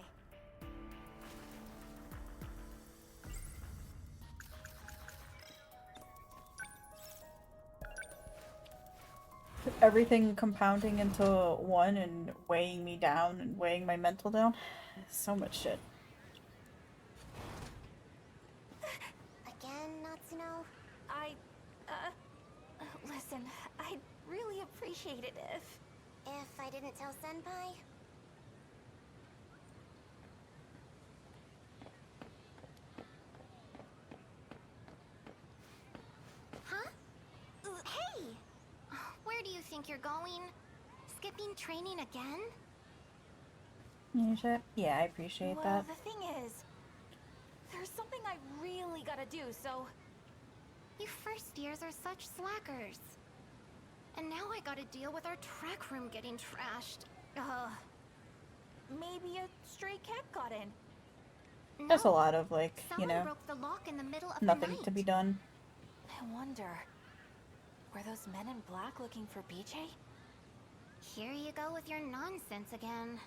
A: Everything compounding into one and weighing me down and weighing my mental down. So much shit.
L: Again, Natsuno?
P: Listen, I'd really appreciate it if...
L: If I didn't tell Senpai? Huh? Hey! Where do you think you're going? Skipping training again?
A: Yeah, I appreciate
P: well,
A: that.
P: the thing is, there's something I really gotta do, so...
L: You first years are such slackers. And now I gotta deal with our track room getting trashed.
P: Maybe a stray cat got in.
A: There's a lot of, like, you
L: Someone
A: know,
L: broke the lock in the middle of
A: nothing
L: the night.
A: to be done.
P: I wonder, were those men in black looking for BJ?
L: Here you go with your nonsense again.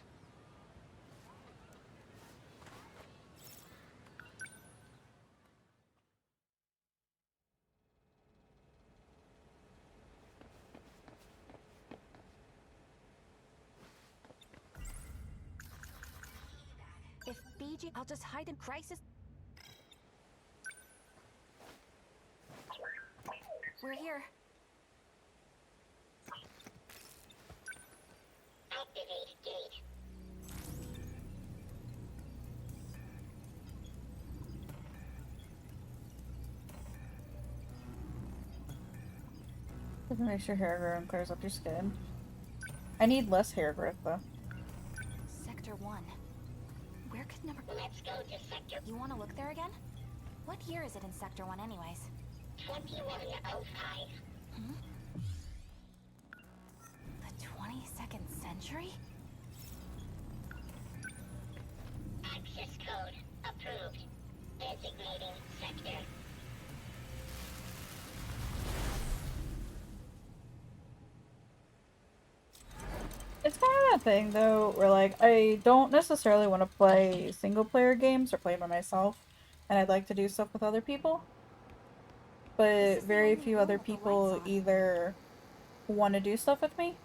P: If BJ, I'll just hide in crisis. We're here.
K: Activate gate.
A: Doesn't make your hair grow and clears up your skin. I need less hair growth though.
P: Sector 1. Where could number...
L: Let's go to Sector...
P: You want to look there again? What year is it in Sector 1 anyways?
L: 2105.
P: Hmm? The 22nd century?
L: Access code approved. Designating sector.
A: It's kind of that thing though, where like I don't necessarily want to play single player games or play by myself, and I'd like to do stuff with other people. But very few other people either want to do stuff with me,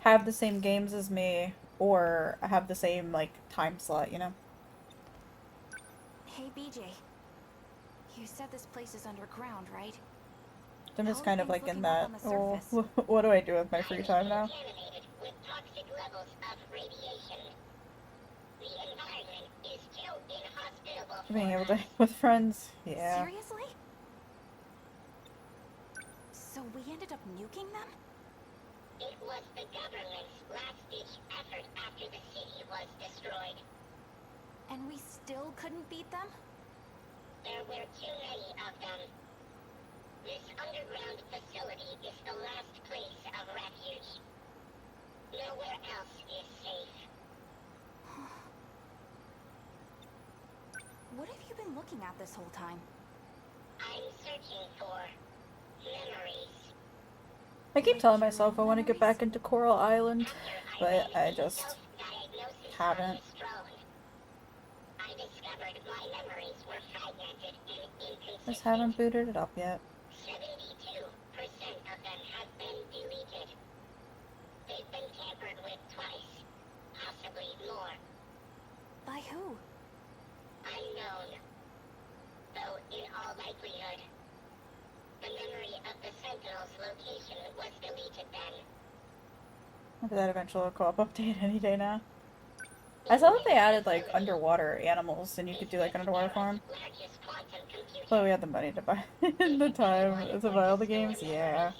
A: have the same games as me, or have the same like time slot, you know?
P: Hey, BJ. You said this place is underground, right?
A: I'm just kind of like in that,
P: on the
A: oh,
P: surface?
A: what do I do with my free time now?
L: With toxic levels of radiation. The environment is too inhospitable
A: Being able
L: for
A: to
L: us.
A: with friends, yeah.
P: Seriously? So we ended up nuking them?
L: It was the government's last-ditch effort after the city was destroyed.
P: And we still couldn't beat them?
L: There were too many of them. This underground facility is the last place of refuge. Nowhere else is safe.
P: What have you been looking at this whole time?
L: I'm searching for memories.
A: I keep telling myself I want to get back into Coral Island, but I just haven't.
L: I discovered my memories were fragmented and inconsistent.
A: Just haven't booted it up yet.
L: 72% of them have been deleted. They've been tampered with twice, possibly more.
P: By who?
L: Unknown. Though in all likelihood, the memory of the Sentinels' location was deleted then.
A: Look at that eventual co-op update any day now. I saw that they added like underwater animals and you could do like an underwater farm. But we had the money to buy the time to buy all the games, yeah.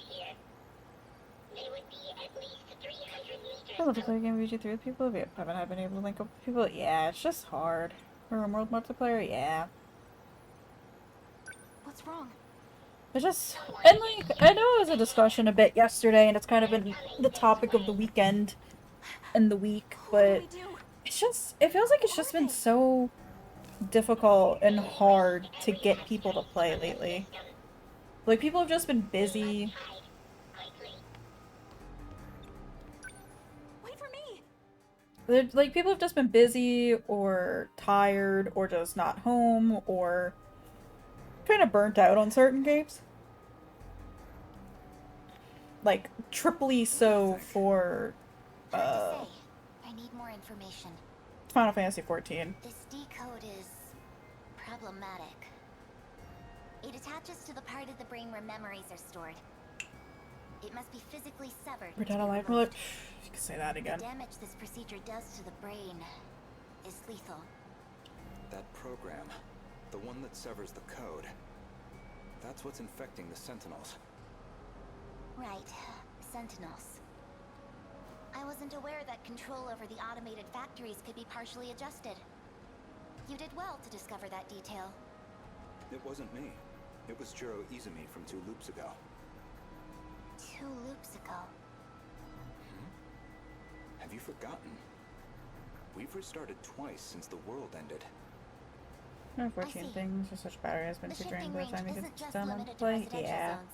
A: I love to play a game of VG3 with people, but I haven't been able to link up with people. Yeah, it's just hard. For a world multiplayer, yeah.
P: What's wrong?
A: It's just, and like, I know it was a discussion a bit yesterday, and it's kind of been the topic of the weekend and the week, but it's just, it feels like it's just been so difficult and hard to get people to play lately. Like, people have just been busy.
P: Wait for me.
A: Like, people have just been busy, or tired, or just not home, or kind of burnt out on certain games. Like, triply so for,
L: I need more information.
A: Final Fantasy XIV.
L: This decode is problematic. It attaches to the part of the brain where memories are stored. It must be physically severed.
A: We're done alive. You can say that again.
L: The damage this procedure does to the brain is lethal.
C: That program, the one that severs the code, that's what's infecting the Sentinels.
L: Right. Sentinels. I wasn't aware that control over the automated factories could be partially adjusted. You did well to discover that detail.
C: It wasn't me. It was Jiro Izumi from 2 loops ago.
L: 2 loops ago.
C: Have you forgotten? We've restarted twice since the world ended.
A: No 14 things, just such battery has been too drained by the time you
L: Isn't
A: get
L: just
A: done on
L: limited to
A: play.
L: residential
A: Yeah.
L: zones.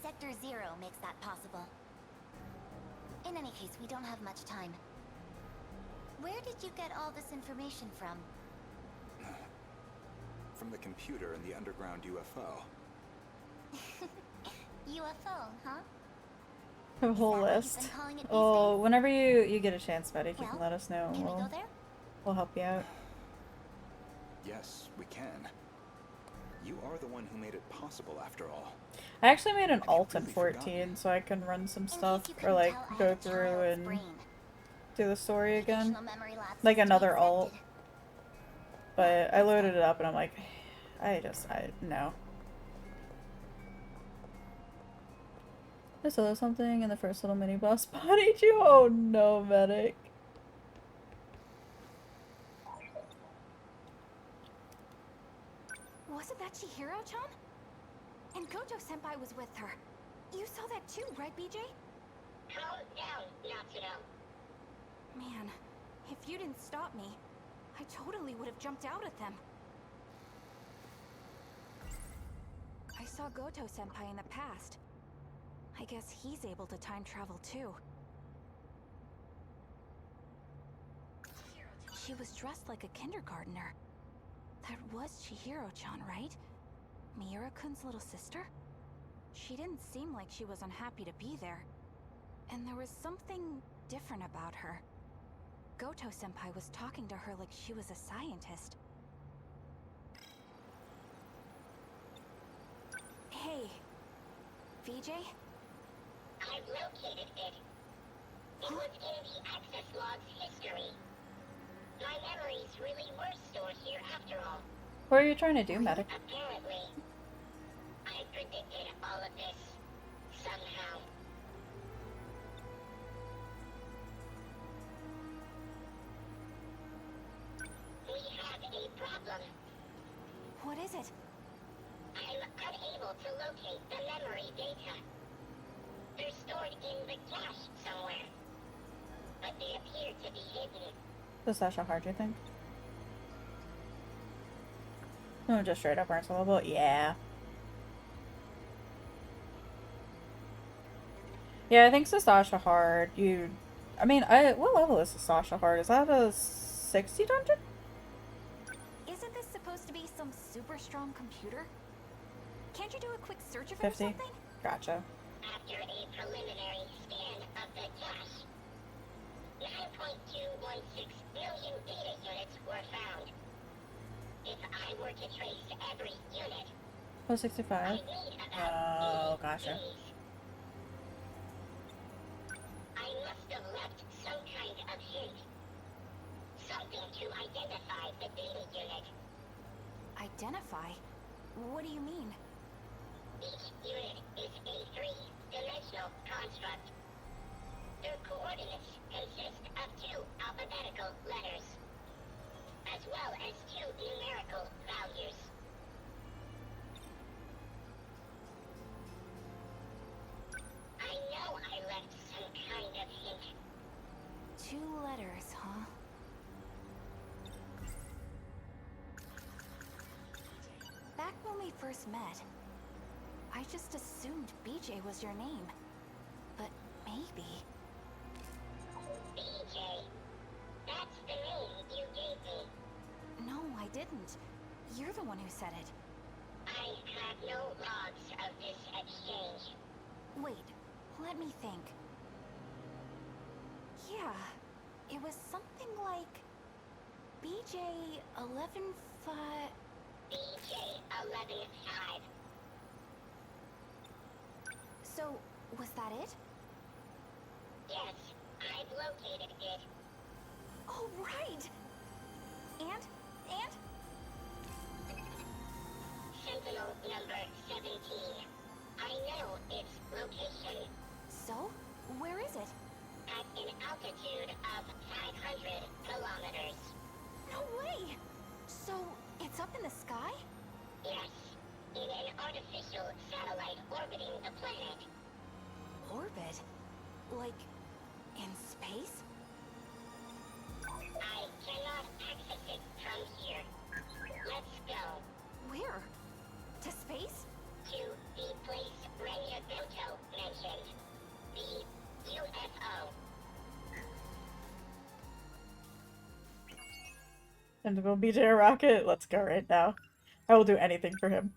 L: Sector 0 makes that possible. In any case, we don't have much time. Where did you get all this information from?
C: From the computer in the underground UFO.
L: UFO, huh?
A: A whole list. Well, whenever you get a chance, Betty, if you can let us know,
L: Can we go there?
A: we'll help you out.
C: Yes, we can. You are the one who made it possible, after all.
A: I actually made an alt in 14 so I can run some stuff or like go through and do the story again. Like another alt. But I loaded it up and I'm like, no. I saw something in the first little mini boss bodied you. Oh no, medic.
L: Wasn't that Chihiro-chan? And Gojo-senpai was with her. You saw that too, right, BJ?
K: Calm down, Natsuno.
L: Man, if you didn't stop me, I totally would have jumped out at them. I saw Goto-senpai in the past. I guess he's able to time travel too. She was dressed like a kindergartner. That was Chihiro-chan, right? Miura-kun's little sister? She didn't seem like she was unhappy to be there. And there was something different about her. Goto-senpai was talking to her like she was a scientist. Hey, VJ?
K: I've located it. It was in the access log's history. My memories really were stored here after all.
A: What are you trying to do, medic?
K: Apparently, I predicted all of this somehow. We have a problem.
L: What is it?
K: I'm unable to locate the memory data. They're stored in the cache somewhere, but they appear to be hidden.
A: Is Sasha hard, you think? No, just straight up aren't solvable? Yeah. Yeah, I think Sasha hard. What level is Sasha hard? Is that a 60 dungeon?
L: Isn't this supposed to be some super strong computer? Can't you do a quick search of it or
A: 50?
L: something?
A: Gotcha.
K: After a preliminary scan of the cache, 9.216 million data units were found. If I were to trace every unit,
A: Oh, 65. Oh, gotcha.
K: days. I must have left some kind of hint. Something to identify the data unit.
L: Identify? What do you mean?
K: Each unit is a three-dimensional construct. Their coordinates consist of two alphabetical letters, as well as two numerical values. I know I left some kind of hint.
L: 2 letters, huh? Back when we first met, I just assumed BJ was your name. But maybe...
K: BJ, that's the name you gave me.
L: No, I didn't. You're the one who said it.
K: I have no logs of this exchange.
L: Wait, let me think. Yeah, it was something like... BJ 11-5...
K: BJ 11-5.
L: So, was that it?
K: Yes, I've located it.
L: Oh, right! And?
K: Sentinel number 17. I know its location.
L: So, where is it?
K: At an altitude of 500 kilometers.
L: No way! So, it's up in the sky?
K: Yes, in an artificial satellite orbiting the planet.
L: Orbit? Like, in space?
K: I cannot access it from here. Let's go.
L: Where? To space?
K: To the place Renya Goto mentioned. The UFO.
A: Time to build BJ a rocket? Let's go right now. I will do anything for him.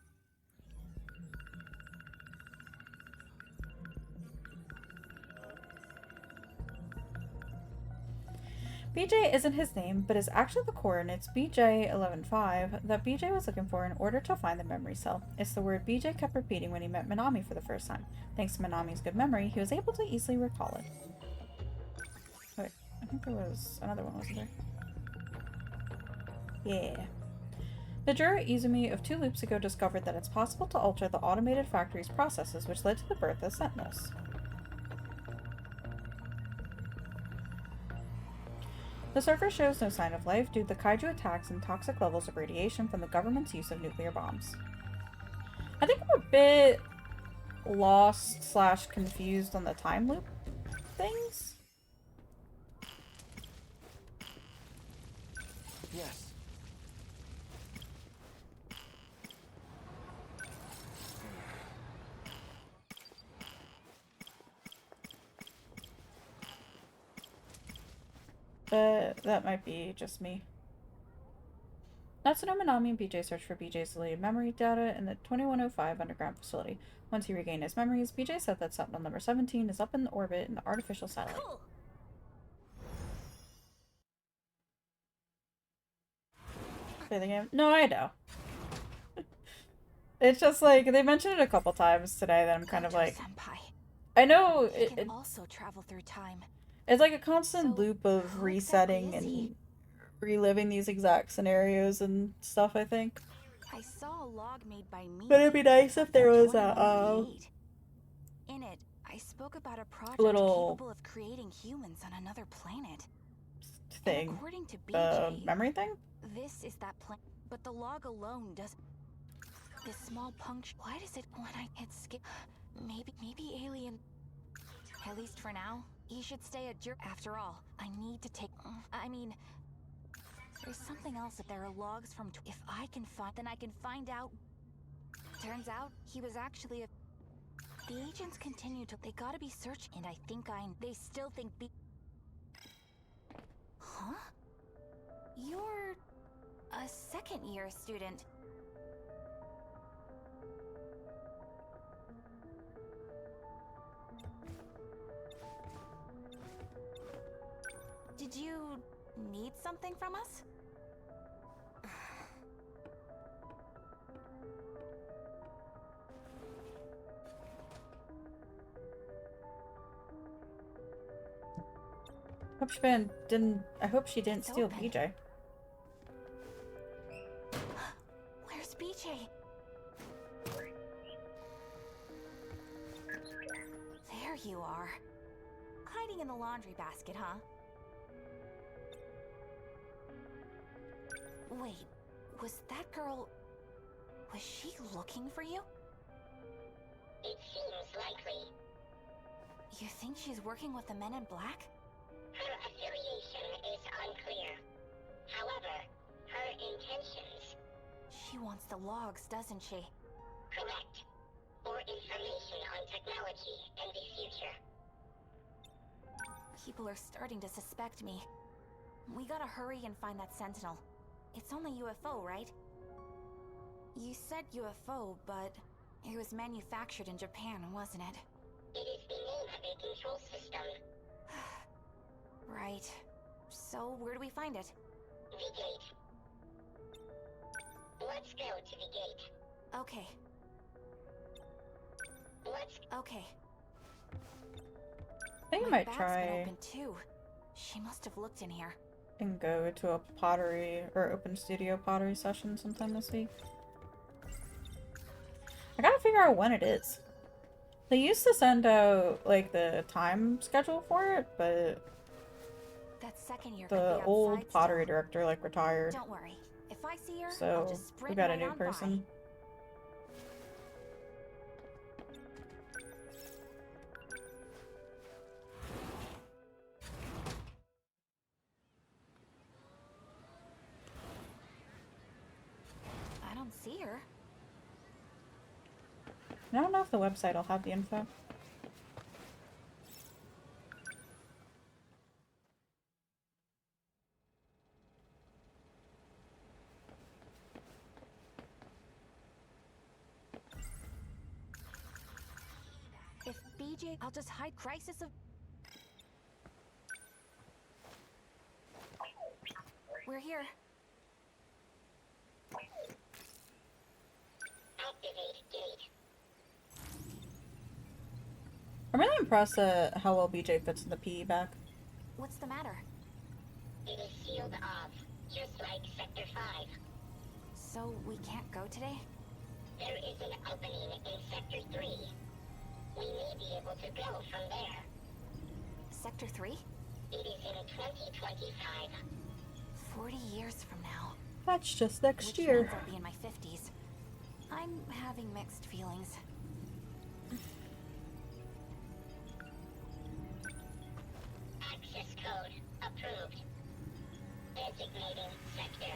A: BJ isn't his name, but is actually the coordinates BJ 11-5 that BJ was looking for in order to find the memory cell. It's the word BJ kept repeating when he met Minami for the first time. Thanks to Minami's good memory, he was able to easily recall it. Wait, I think there was another one, wasn't there? Yeah. The juror Izumi of 2 loops ago discovered that it's possible to alter the automated factory's processes, which led to the birth of Sentinels. The surface shows no sign of life due to the kaiju attacks and toxic levels of radiation from the government's use of nuclear bombs. I think I'm a bit lost / confused on the time loop things.
N: Yes.
A: That might be just me. Natsuno Minami and BJ search for BJ's deleted memory data in the 2105 underground facility. Once he regained his memories, BJ said that Sentinel number 17 is up in orbit in the artificial satellite.
L: Cool.
A: Play the game? No, I know. It's just like, they mentioned it a couple times today that I'm kind of like...
P: Senpai.
A: I know
P: He can also travel through time.
A: It's like a constant loop of resetting and reliving these exact scenarios and stuff, I think.
P: I saw a log made by me.
A: But it'd be nice if there was a,
P: In it, I spoke about a project
A: little
P: capable of creating humans on another planet.
A: thing.
P: And according to BJ,
A: memory thing?
P: This is that planet. But the log alone doesn't. This small puncture. Why does it when I hit skip? Maybe alien. At least for now, he should stay a jerk. After all, I need to take. I mean, there's something else that there are logs from. If I can find, then I can find out. Turns out he was actually a. The agents continue to. They gotta be searched, and I think They still think Huh? You're a second-year student. Did you need something from us?
A: I hope she didn't steal
P: open.
A: BJ.
P: Where's BJ? There you are. Hiding in the laundry basket, huh? Wait, was that girl... Was she looking for you?
K: It seems likely.
P: You think she's working with the Men in Black?
K: Her affiliation is unclear. However, her intentions...
P: She wants the logs, doesn't she?
K: Correct. Or information on technology and the future.
P: People are starting to suspect me. We gotta hurry and find that Sentinel. It's only UFO, right? You said UFO, but it was manufactured in Japan, wasn't it?
K: It is the name of a control system.
P: Right. So, where do we find it?
K: The gate. Let's go to the gate.
P: Okay. Okay.
A: I think I might try
P: Open too. She must have looked in here.
A: and go to a pottery or open studio pottery session sometime this week. I gotta figure out when it is. They used to send out like the time schedule for it, but
P: That second year
A: the old pottery director like retired.
P: Don't worry. If I see her, I'll
A: So
P: just sprint
A: we got a
P: right
A: new
P: on by.
A: person.
P: I don't see her.
A: I don't know if the website will have the info.
P: If BJ, I'll just hide Crisis of... We're here.
K: Activate gate.
A: I'm really impressed at how well BJ fits in the PE back.
P: What's the matter?
K: It is sealed off, just like Sector 5.
P: So we can't go today?
K: There is an opening in Sector 3. We may be able to go from there.
P: Sector 3?
L: It is in 2025.
P: 40 years from now.
A: That's just next
P: Which
A: year.
P: means I'll be in my 50s. I'm having mixed feelings.
L: Access code approved. Designating sector.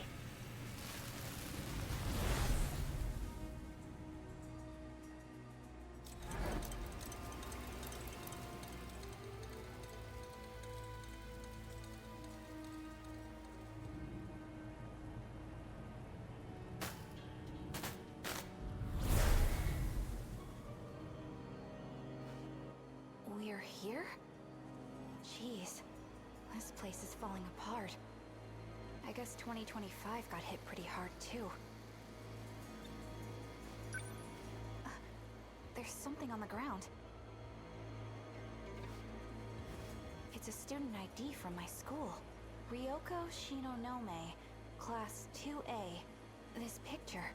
P: We're here? Jeez, this place is falling apart. I guess 2025 got hit pretty hard too. There's something on the ground. It's a student ID from my school. Ryoko Shinonome, Class 2A. This picture,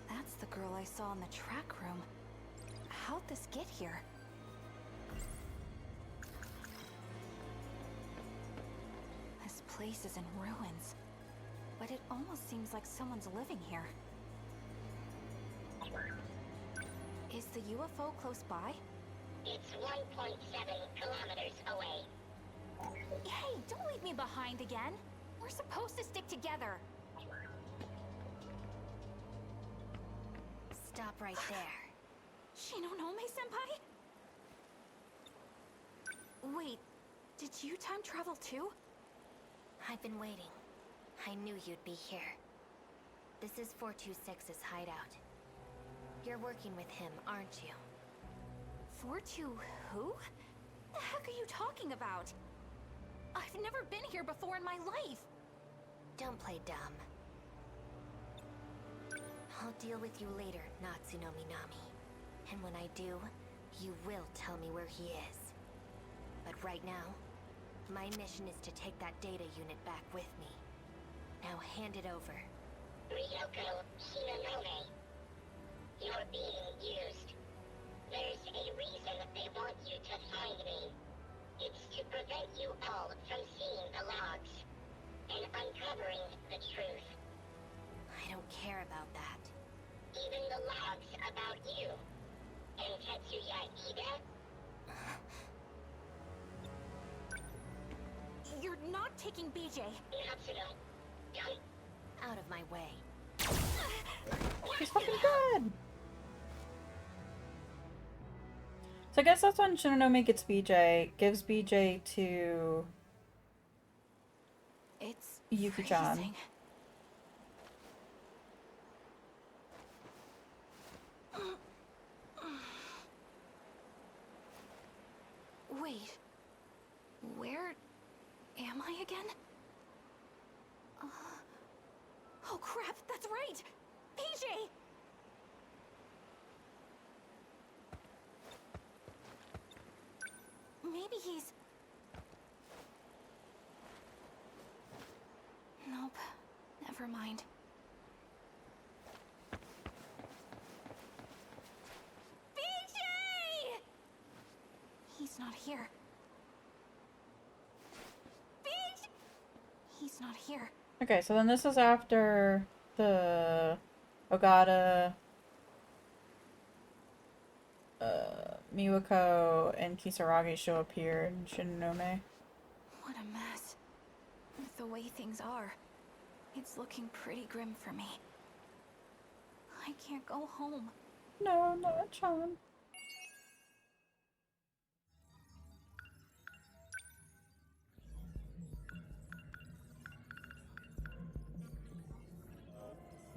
P: that's the girl I saw in the track room. How'd this get here? This place is in ruins, but it almost seems like someone's living here. Is the UFO close by?
L: It's 1.7 kilometers away.
P: Hey, don't leave me behind again! We're supposed to stick together!
B: Stop right there.
P: Shinonome-senpai? Wait, did you time travel too?
B: I've been waiting. I knew you'd be here. This is 426's hideout. You're working with him, aren't you?
P: 42 who? The heck are you talking about? I've never been here before in my life!
B: Don't play dumb. I'll deal with you later, Natsuno Minami. And when I do, you will tell me where he is. But right now, my mission is to take that data unit back with me. Now hand it over.
L: Ryoko Shinonome. You're being used. There's a reason they want you to find me. It's to prevent you all from seeing the logs and uncovering the truth.
B: I don't care about that.
L: Even the logs about you and Tetsuya Ida.
P: You're not taking BJ.
L: Natsuno, don't.
B: Out of my way.
A: He's fucking good! So I guess that's when Shinonome gets BJ, gives BJ to
P: It's
A: Yuki-chan.
P: freezing. Wait, where am I again? Oh crap, that's right! PJ! Maybe he's... Nope, never mind. BJ! He's not here. BJ! He's not here.
A: Okay, so then this is after the Ogata, Miwako, and Kisaragi show up here in Shinonome.
P: What a mess. With the way things are, it's looking pretty grim for me. I can't go home.
A: No, not Chan.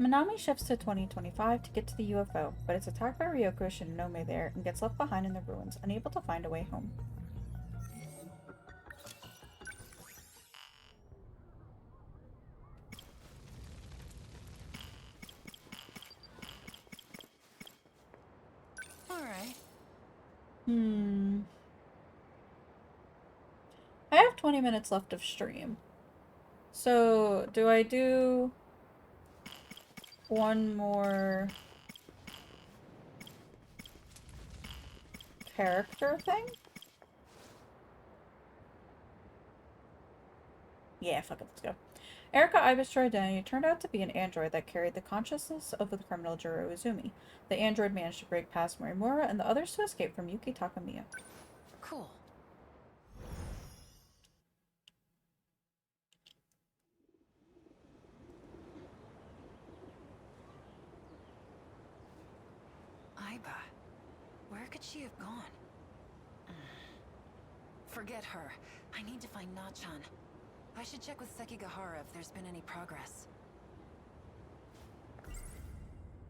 A: Minami shifts to 2025 to get to the UFO, but is attacked by Ryoko Shinonome there and gets left behind in the ruins, unable to find a way home.
J: Alright.
A: I have 20 minutes left of stream. So, do I do one more character thing? Yeah, fuck it, let's go. Erika Ibis' true identity turned out to be an android that carried the consciousness of the criminal Jiro Izumi. The android managed to break past Morimura and the others to escape from Yuki Takamiya.
J: Cool. Aiba. Where could she have gone? Forget her. I need to find Nachan. I should check with Sekigahara if there's been any progress.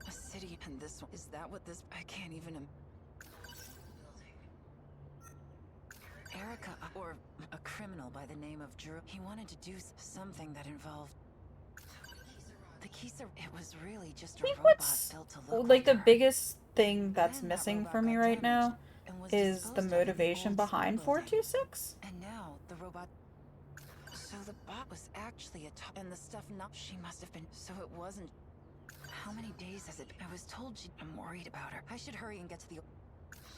J: A city and this one. Is that what this? I can't even. Erika, or a criminal by the name of Drew. He wanted to do something that involved the Kisa. It was really just a robot built to look
A: like the
J: her.
A: biggest thing that's missing for me right now is the motivation behind 426.
J: And now the robot. So the bot was actually a top, and the stuff not. She must have been. So it wasn't. How many days has it? I was told she. I'm worried about her. I should hurry and get to the.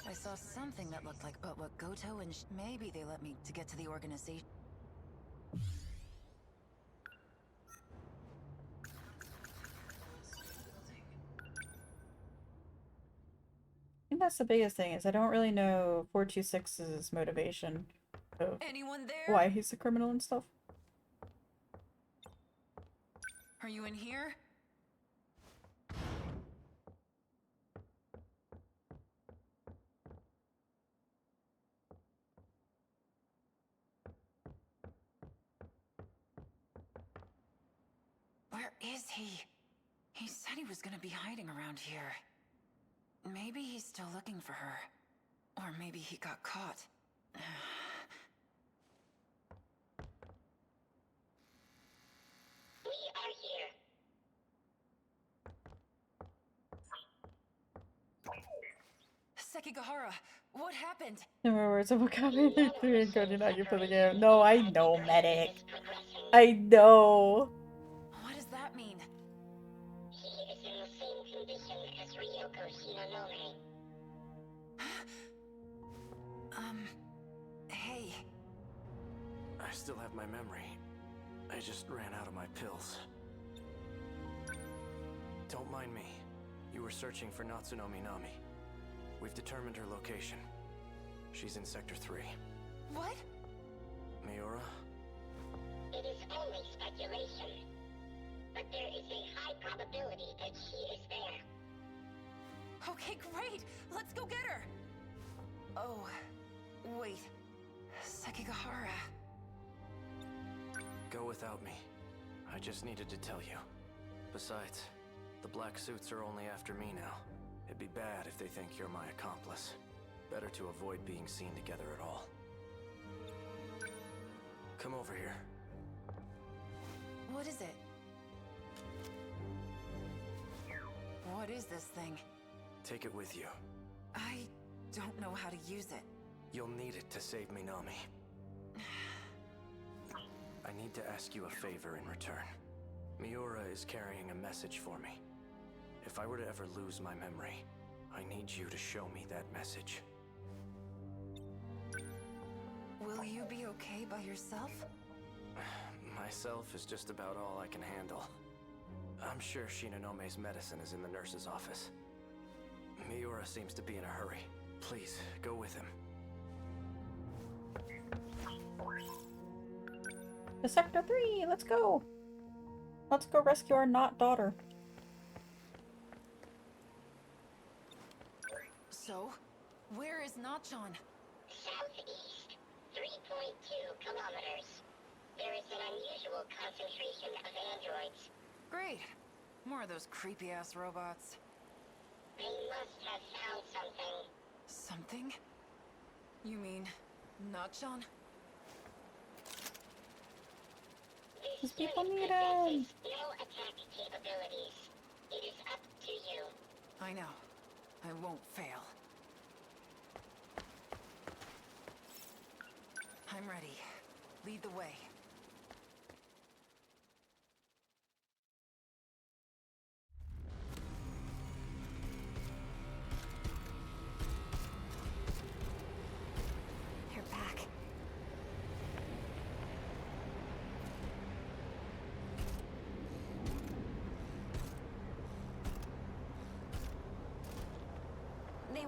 J: I saw something that looked like, but what Goto and maybe they let me to get to the organization.
A: I think that's the biggest thing is I don't really know 426's motivation of
J: Anyone there?
A: why he's a criminal and stuff.
J: Are you in here? Where is he? He said he was gonna be hiding around here. Maybe he's still looking for her. Or maybe he got caught.
K: We are here.
J: Sekigahara, what happened?
A: No more words of vocabulary 3 and coding you for the game. No, I know, medic. I know.
J: What does that mean?
K: He is in the same condition as Ryoko Shinonome.
J: Hey.
O: I still have my memory. I just ran out of my pills. Don't mind me. You were searching for Natsuno Minami. We've determined her location. She's in Sector 3.
J: What?
O: Miura?
K: It is only speculation. But there is a high probability that she is there.
J: Okay, great! Let's go get her! Oh, wait. Sekigahara.
O: Go without me. I just needed to tell you. Besides, the black suits are only after me now. It'd be bad if they think you're my accomplice. Better to avoid being seen together at all. Come over here.
J: What is it? What is this thing?
O: Take it with you.
J: I don't know how to use it.
O: You'll need it to save Minami. I need to ask you a favor in return. Miura is carrying a message for me. If I were to ever lose my memory, I need you to show me that message.
J: Will you be okay by yourself?
O: Myself is just about all I can handle. I'm sure Shinonome's medicine is in the nurse's office. Miura seems to be in a hurry. Please, go with him.
A: To Sector 3, let's go! Let's go rescue our not daughter.
J: So, where is Nachan?
K: Southeast, 3.2 kilometers. There is an unusual concentration of androids.
J: Great. More of those creepy-ass robots.
K: They must have found something.
J: Something? You mean, Nachan?
A: These people need
K: him. No attack capabilities. It is up to you.
J: I know. I won't fail. I'm ready. Lead the way.
P: You're back.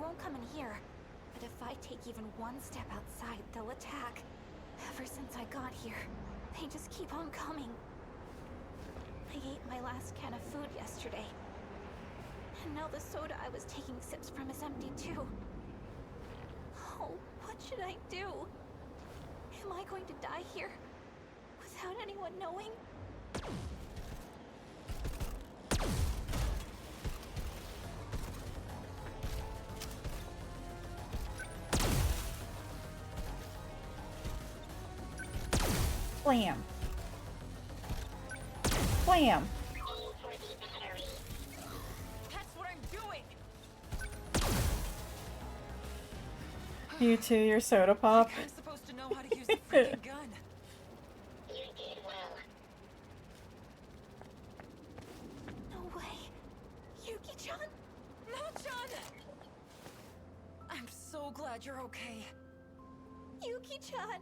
L: won't come in here. But if I take even one step outside, they'll attack. Ever since I got here, they just keep on coming. I ate my last can of food yesterday. And now the soda I was taking sips from is empty too. Oh, what should I do? Am I going to die here? Without anyone knowing?
A: Blam. Blam.
J: That's what I'm doing.
A: You too, your soda pop.
J: I'm supposed to know how to use the freaking gun.
K: You did well.
L: No way. Yuki-chan?
J: No-chan! I'm so glad you're okay.
L: Yuki-chan!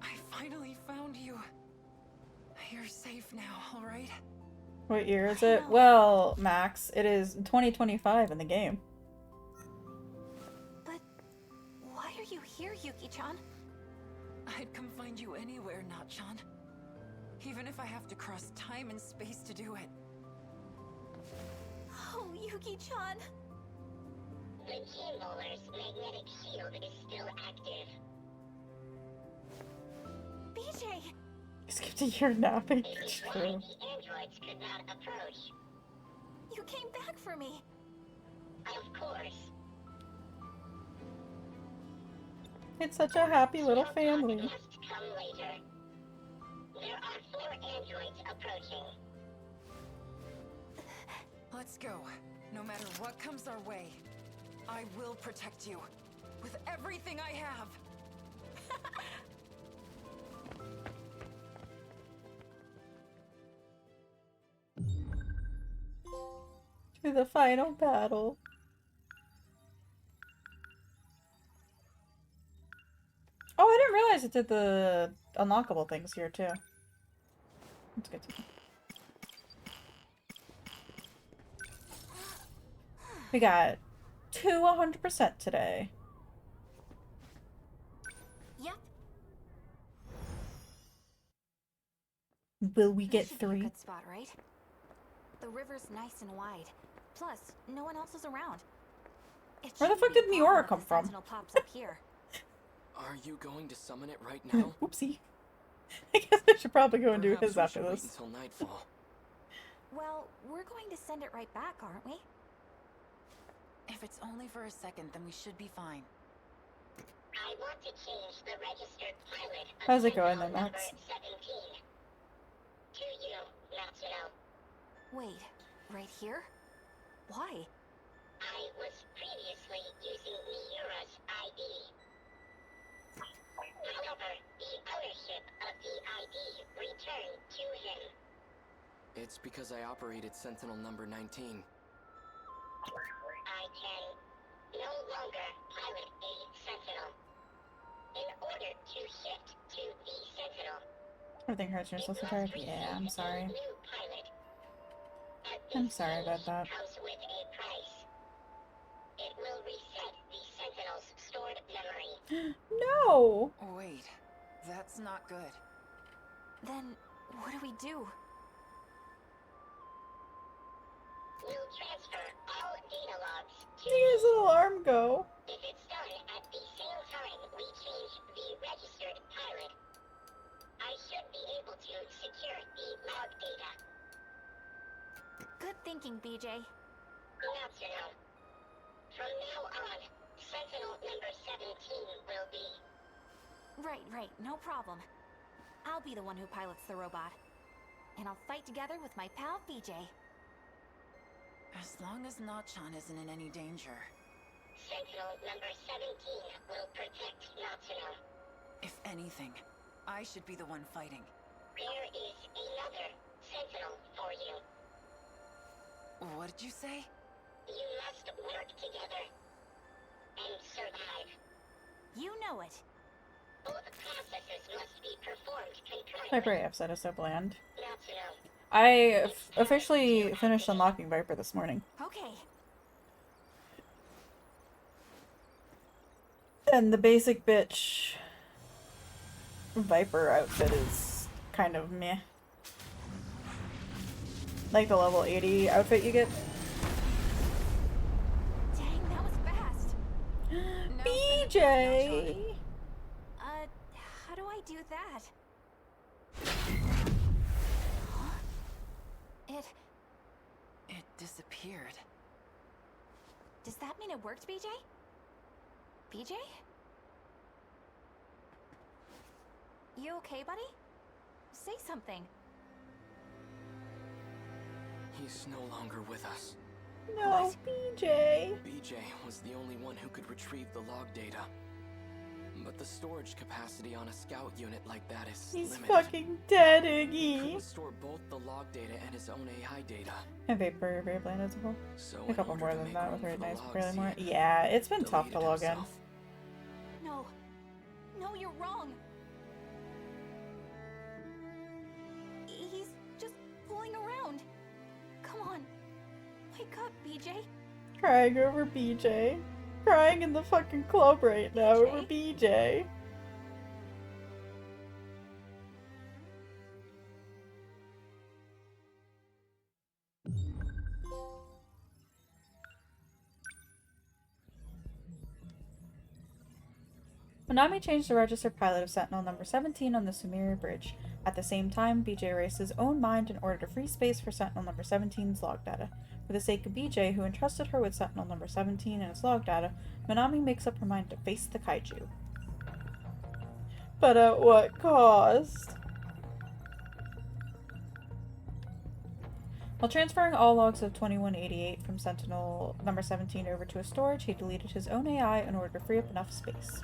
J: I finally found you. You're safe now, alright?
A: What year is it? Well, Max, it is 2025 in the game.
L: But why are you here, Yuki-chan?
J: I'd come find you anywhere, Not-chan. Even if I have to cross time and space to do it.
L: Oh, Yuki-chan!
K: The Kingboller's magnetic shield is still active.
L: BJ!
A: You skipped a year napping.
K: This
A: It's
K: is why
A: true.
K: the androids could not approach.
L: You came back for me!
K: Of course.
A: It's such a happy little family.
K: Must come later. There are 4 androids approaching.
J: Let's go. No matter what comes our way, I will protect you. With everything I have.
A: To the final battle. Oh, I didn't realize it did the unlockable things here too. That's good to know. We got 100% today.
L: Yep.
A: Will we get
L: This should be a
A: 3?
L: good spot, right? The river's nice and wide. Plus, no one else is around. It
A: Where the
L: shouldn't
A: fuck
L: be a
A: did
L: problem
A: Miura
L: if
A: come
L: the
A: from?
L: Sentinel pops up here.
F: Are you going to summon it right now?
A: Oopsie. I guess I should probably go and do
F: Perhaps
A: his
F: we
A: after
F: should wait
A: this.
F: until nightfall.
L: Well, we're going to send it right back, aren't we?
G: If it's only for a second, then we should be fine.
K: I want to change the registered pilot of
A: How's it going
K: Sentinel
A: then,
K: number
A: Max?
K: 17. To you, Natsuno.
L: Wait, right here? Why?
K: I was previously using Miura's ID. However, the ownership of the ID returned to him.
F: It's because I operated Sentinel number 19.
K: I can no longer pilot a Sentinel. In order to shift to the Sentinel,
A: Everything hurts and you're supposed to tired. Yeah, I'm sorry.
K: new pilot. At
A: I'm
K: this
A: sorry about
K: change
A: that.
K: comes with a price. It will reset the Sentinel's stored memory.
A: No!
G: Wait, that's not good.
L: Then, what do we do?
K: We'll transfer all data logs to
A: Where does the alarm go?
K: If it's done at the same time we change the registered pilot, I should be able to secure the log data.
L: Good thinking, BJ.
K: Natsuno. From now on, Sentinel number 17 will be.
L: Right, no problem. I'll be the one who pilots the robot. And I'll fight together with my pal BJ.
G: As long as Not-chan isn't in any danger.
K: Sentinel number 17 will protect Natsuno.
G: If anything, I should be the one fighting.
K: There is another Sentinel for you.
G: What did you say?
K: You must work together and survive.
L: You know it.
K: Both processes must be performed concurrently.
A: Viper episode is so bland.
K: Natsuno.
A: I officially finished unlocking Viper this morning.
L: Okay.
A: And the basic bitch Viper outfit is kind of meh. Like the level 80 outfit you get.
L: Dang, that was fast.
A: BJ!
L: How do I do that? Huh?
J: It disappeared.
L: Does that mean it worked, BJ? BJ? You okay, buddy? Say something.
F: He's no longer with us.
A: No, BJ.
F: BJ was the only one who could retrieve the log data. But the storage capacity on a scout unit like that is
A: He's
F: limited.
A: fucking dead,
F: He
A: Iggy.
F: couldn't store both the log data and his own AI data.
A: And Vapor very bland as well.
F: So
A: A couple more than that with very nice, barely more.
F: he
A: Yeah, it's been tough to
F: deleted
A: log in.
F: himself.
L: No. No, you're wrong. He's just fooling around. Come on. Wake up, BJ.
A: Crying over BJ. Crying in the fucking club right now over BJ. Minami changed the registered pilot of Sentinel number 17 on the Sumire Bridge. At the same time, BJ erased his own mind in order to free space for Sentinel number 17's log data. For the sake of BJ, who entrusted her with Sentinel number 17 and its log data, Minami makes up her mind to face the kaiju. But at what cost? While transferring all logs of 2188 from Sentinel number 17 over to a storage, he deleted his own AI in order to free up enough space.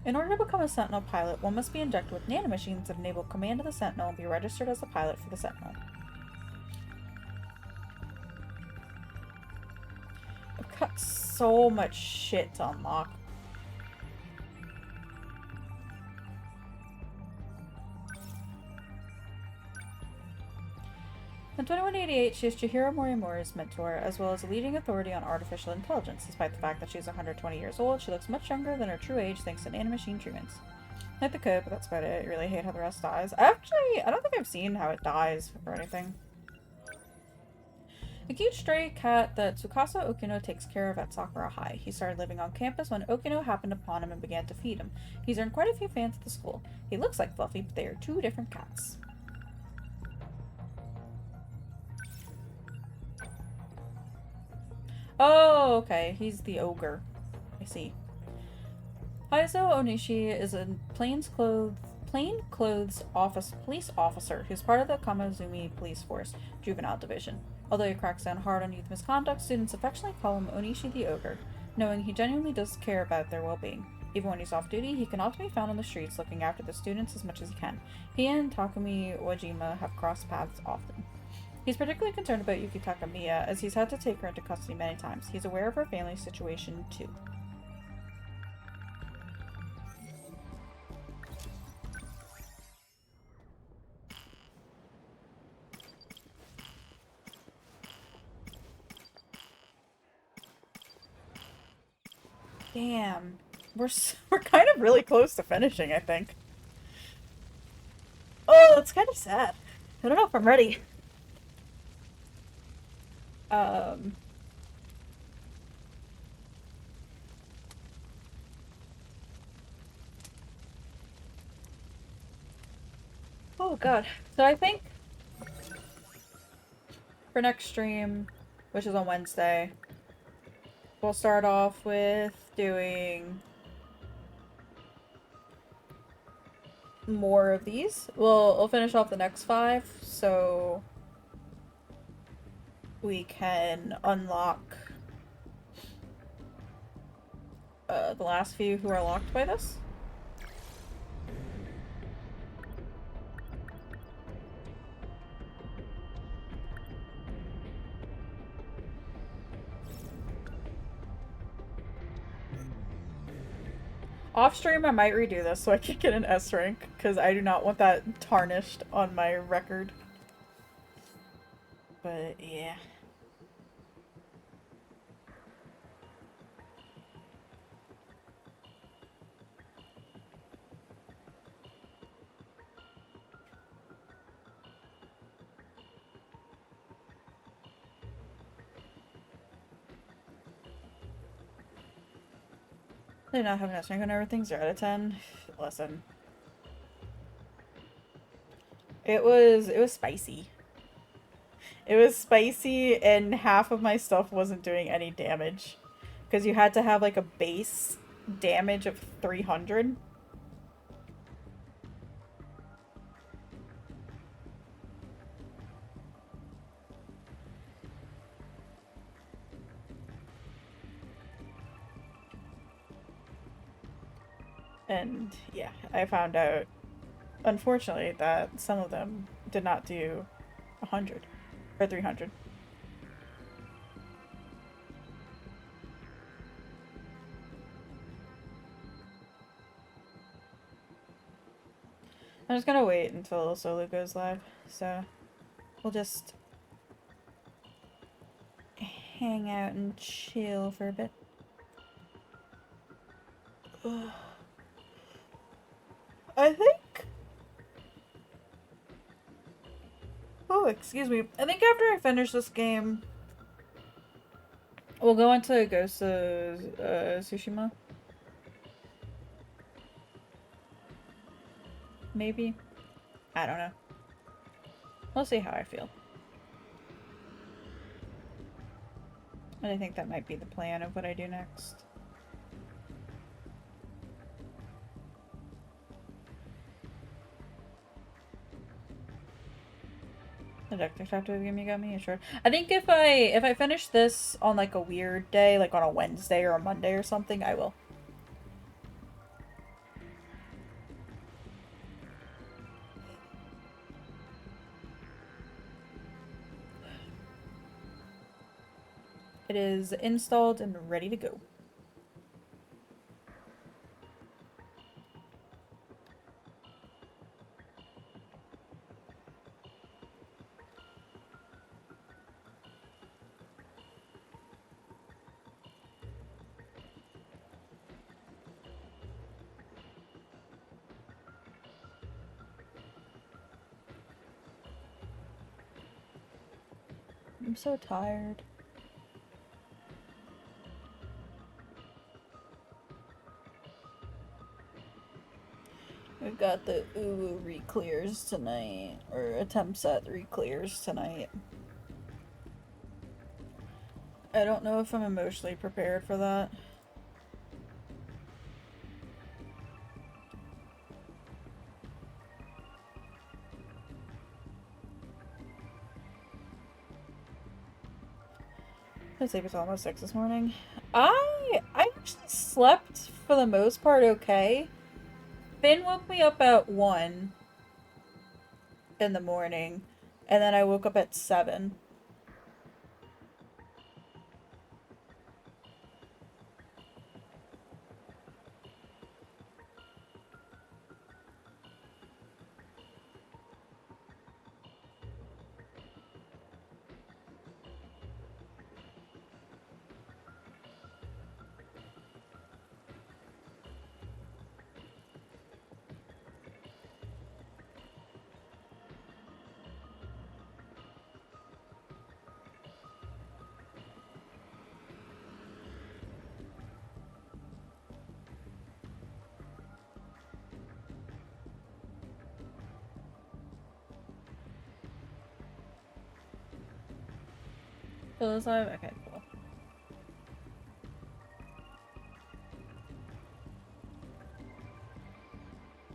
A: In order to become a Sentinel pilot, one must be injected with nanomachines that enable command of the Sentinel and be registered as a pilot for the Sentinel. I've got so much shit to unlock. In 2188, she is Chihiro Morimori's mentor, as well as a leading authority on artificial intelligence. Despite the fact that she's 120 years old, she looks much younger than her true age thanks to nanomachine treatments. Like the code, but that's about it. I really hate how the rest dies. I don't think I've seen how it dies or anything. A cute stray cat that Tsukasa Okino takes care of at Sakura High. He started living on campus when Okino happened upon him and began to feed him. He's earned quite a few fans at the school. He looks like Fluffy, but they are two different cats. Oh, okay. He's the ogre. I see. Haizo Onishi is a plainclothes police officer who's part of the Kamazumi Police Force Juvenile Division. Although he cracks down hard on youth misconduct, students affectionately call him Onishi the Ogre, knowing he genuinely does care about their well-being. Even when he's off duty, he can often be found on the streets looking after the students as much as he can. He and Takumi Wajima have crossed paths often. He's particularly concerned about Yuki Takamiya, as he's had to take her into custody many times. He's aware of her family's situation, too. Damn. We're kind of really close to finishing, I think. Oh, that's kind of sad. I don't know if I'm ready. Oh god. So I think for next stream, which is on Wednesday, we'll start off with doing more of these. We'll finish off the next 5, so we can unlock the last few who are locked by this. Off stream, I might redo this so I can get an S rank, because I do not want that tarnished on my record. But yeah. They're not having us rank on everything, 0 out of 10. Listen. It was spicy. It was spicy and half of my stuff wasn't doing any damage. Because you had to have like a base damage of 300. And yeah, I found out, unfortunately, that some of them did not do 100 or 300. I'm just gonna wait until Solo goes live, so we'll just hang out and chill for a bit. I think... Oh, excuse me. I think after I finish this game, we'll go into Ghost of Tsushima. Maybe? I don't know. We'll see how I feel. And I think that might be the plan of what I do next. The Doctor talked to the game you got me, sure. I think if I finish this on like a weird day, like on a Wednesday or a Monday or something, I will. It is installed and ready to go. I'm so tired. We've got the Uwu re-clears tonight, or attempts at re-clears tonight. I don't know if I'm emotionally prepared for that. I sleep until almost 6 this morning. I actually slept for the most part okay. Finn woke me up at 1 in the morning, and then I woke up at 7. Still alive? Okay, cool.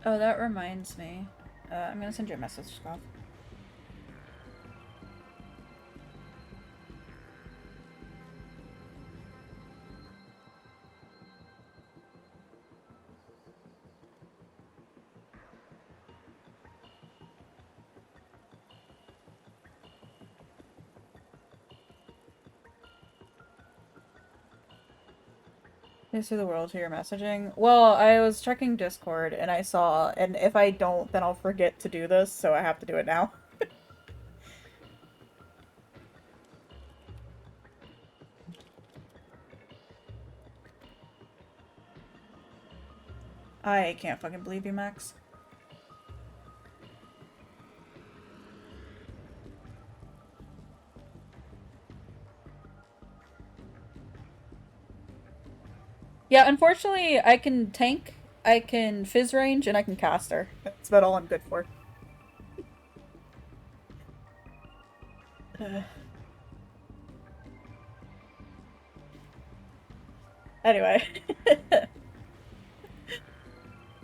A: Oh, that reminds me. I'm gonna send you a message, Scott. Thanks to the world for your messaging. Well, I was checking Discord and I saw, and if I don't, then I'll forget to do this, so I have to do it now. I can't fucking believe you, Max. Yeah, unfortunately, I can tank, I can fizz range, and I can caster. That's about all I'm good for. Anyway.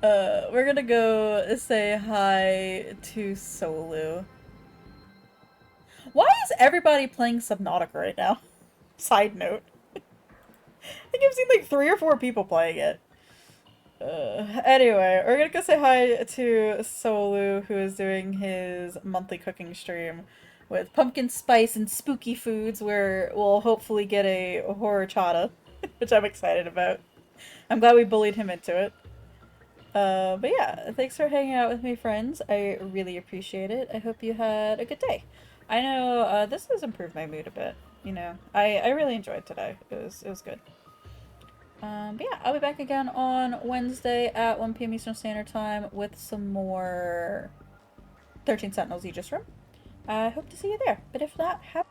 A: We're gonna go say hi to Solu. Why is everybody playing Subnautica right now? Side note. I think I've seen like 3 or 4 people playing it. Anyway, we're gonna go say hi to Solu, who is doing his monthly cooking stream with pumpkin spice and spooky foods, where we'll hopefully get a horror chata, which I'm excited about. I'm glad we bullied him into it. But yeah, thanks for hanging out with me, friends. I really appreciate it. I hope you had a good day. I know this has improved my mood a bit. You know, I really enjoyed today. It was good. But yeah, I'll be back again on Wednesday at 1 p.m. Eastern Standard Time with some more 13 Sentinels Aegis Rim. I hope to see you there. But if not, have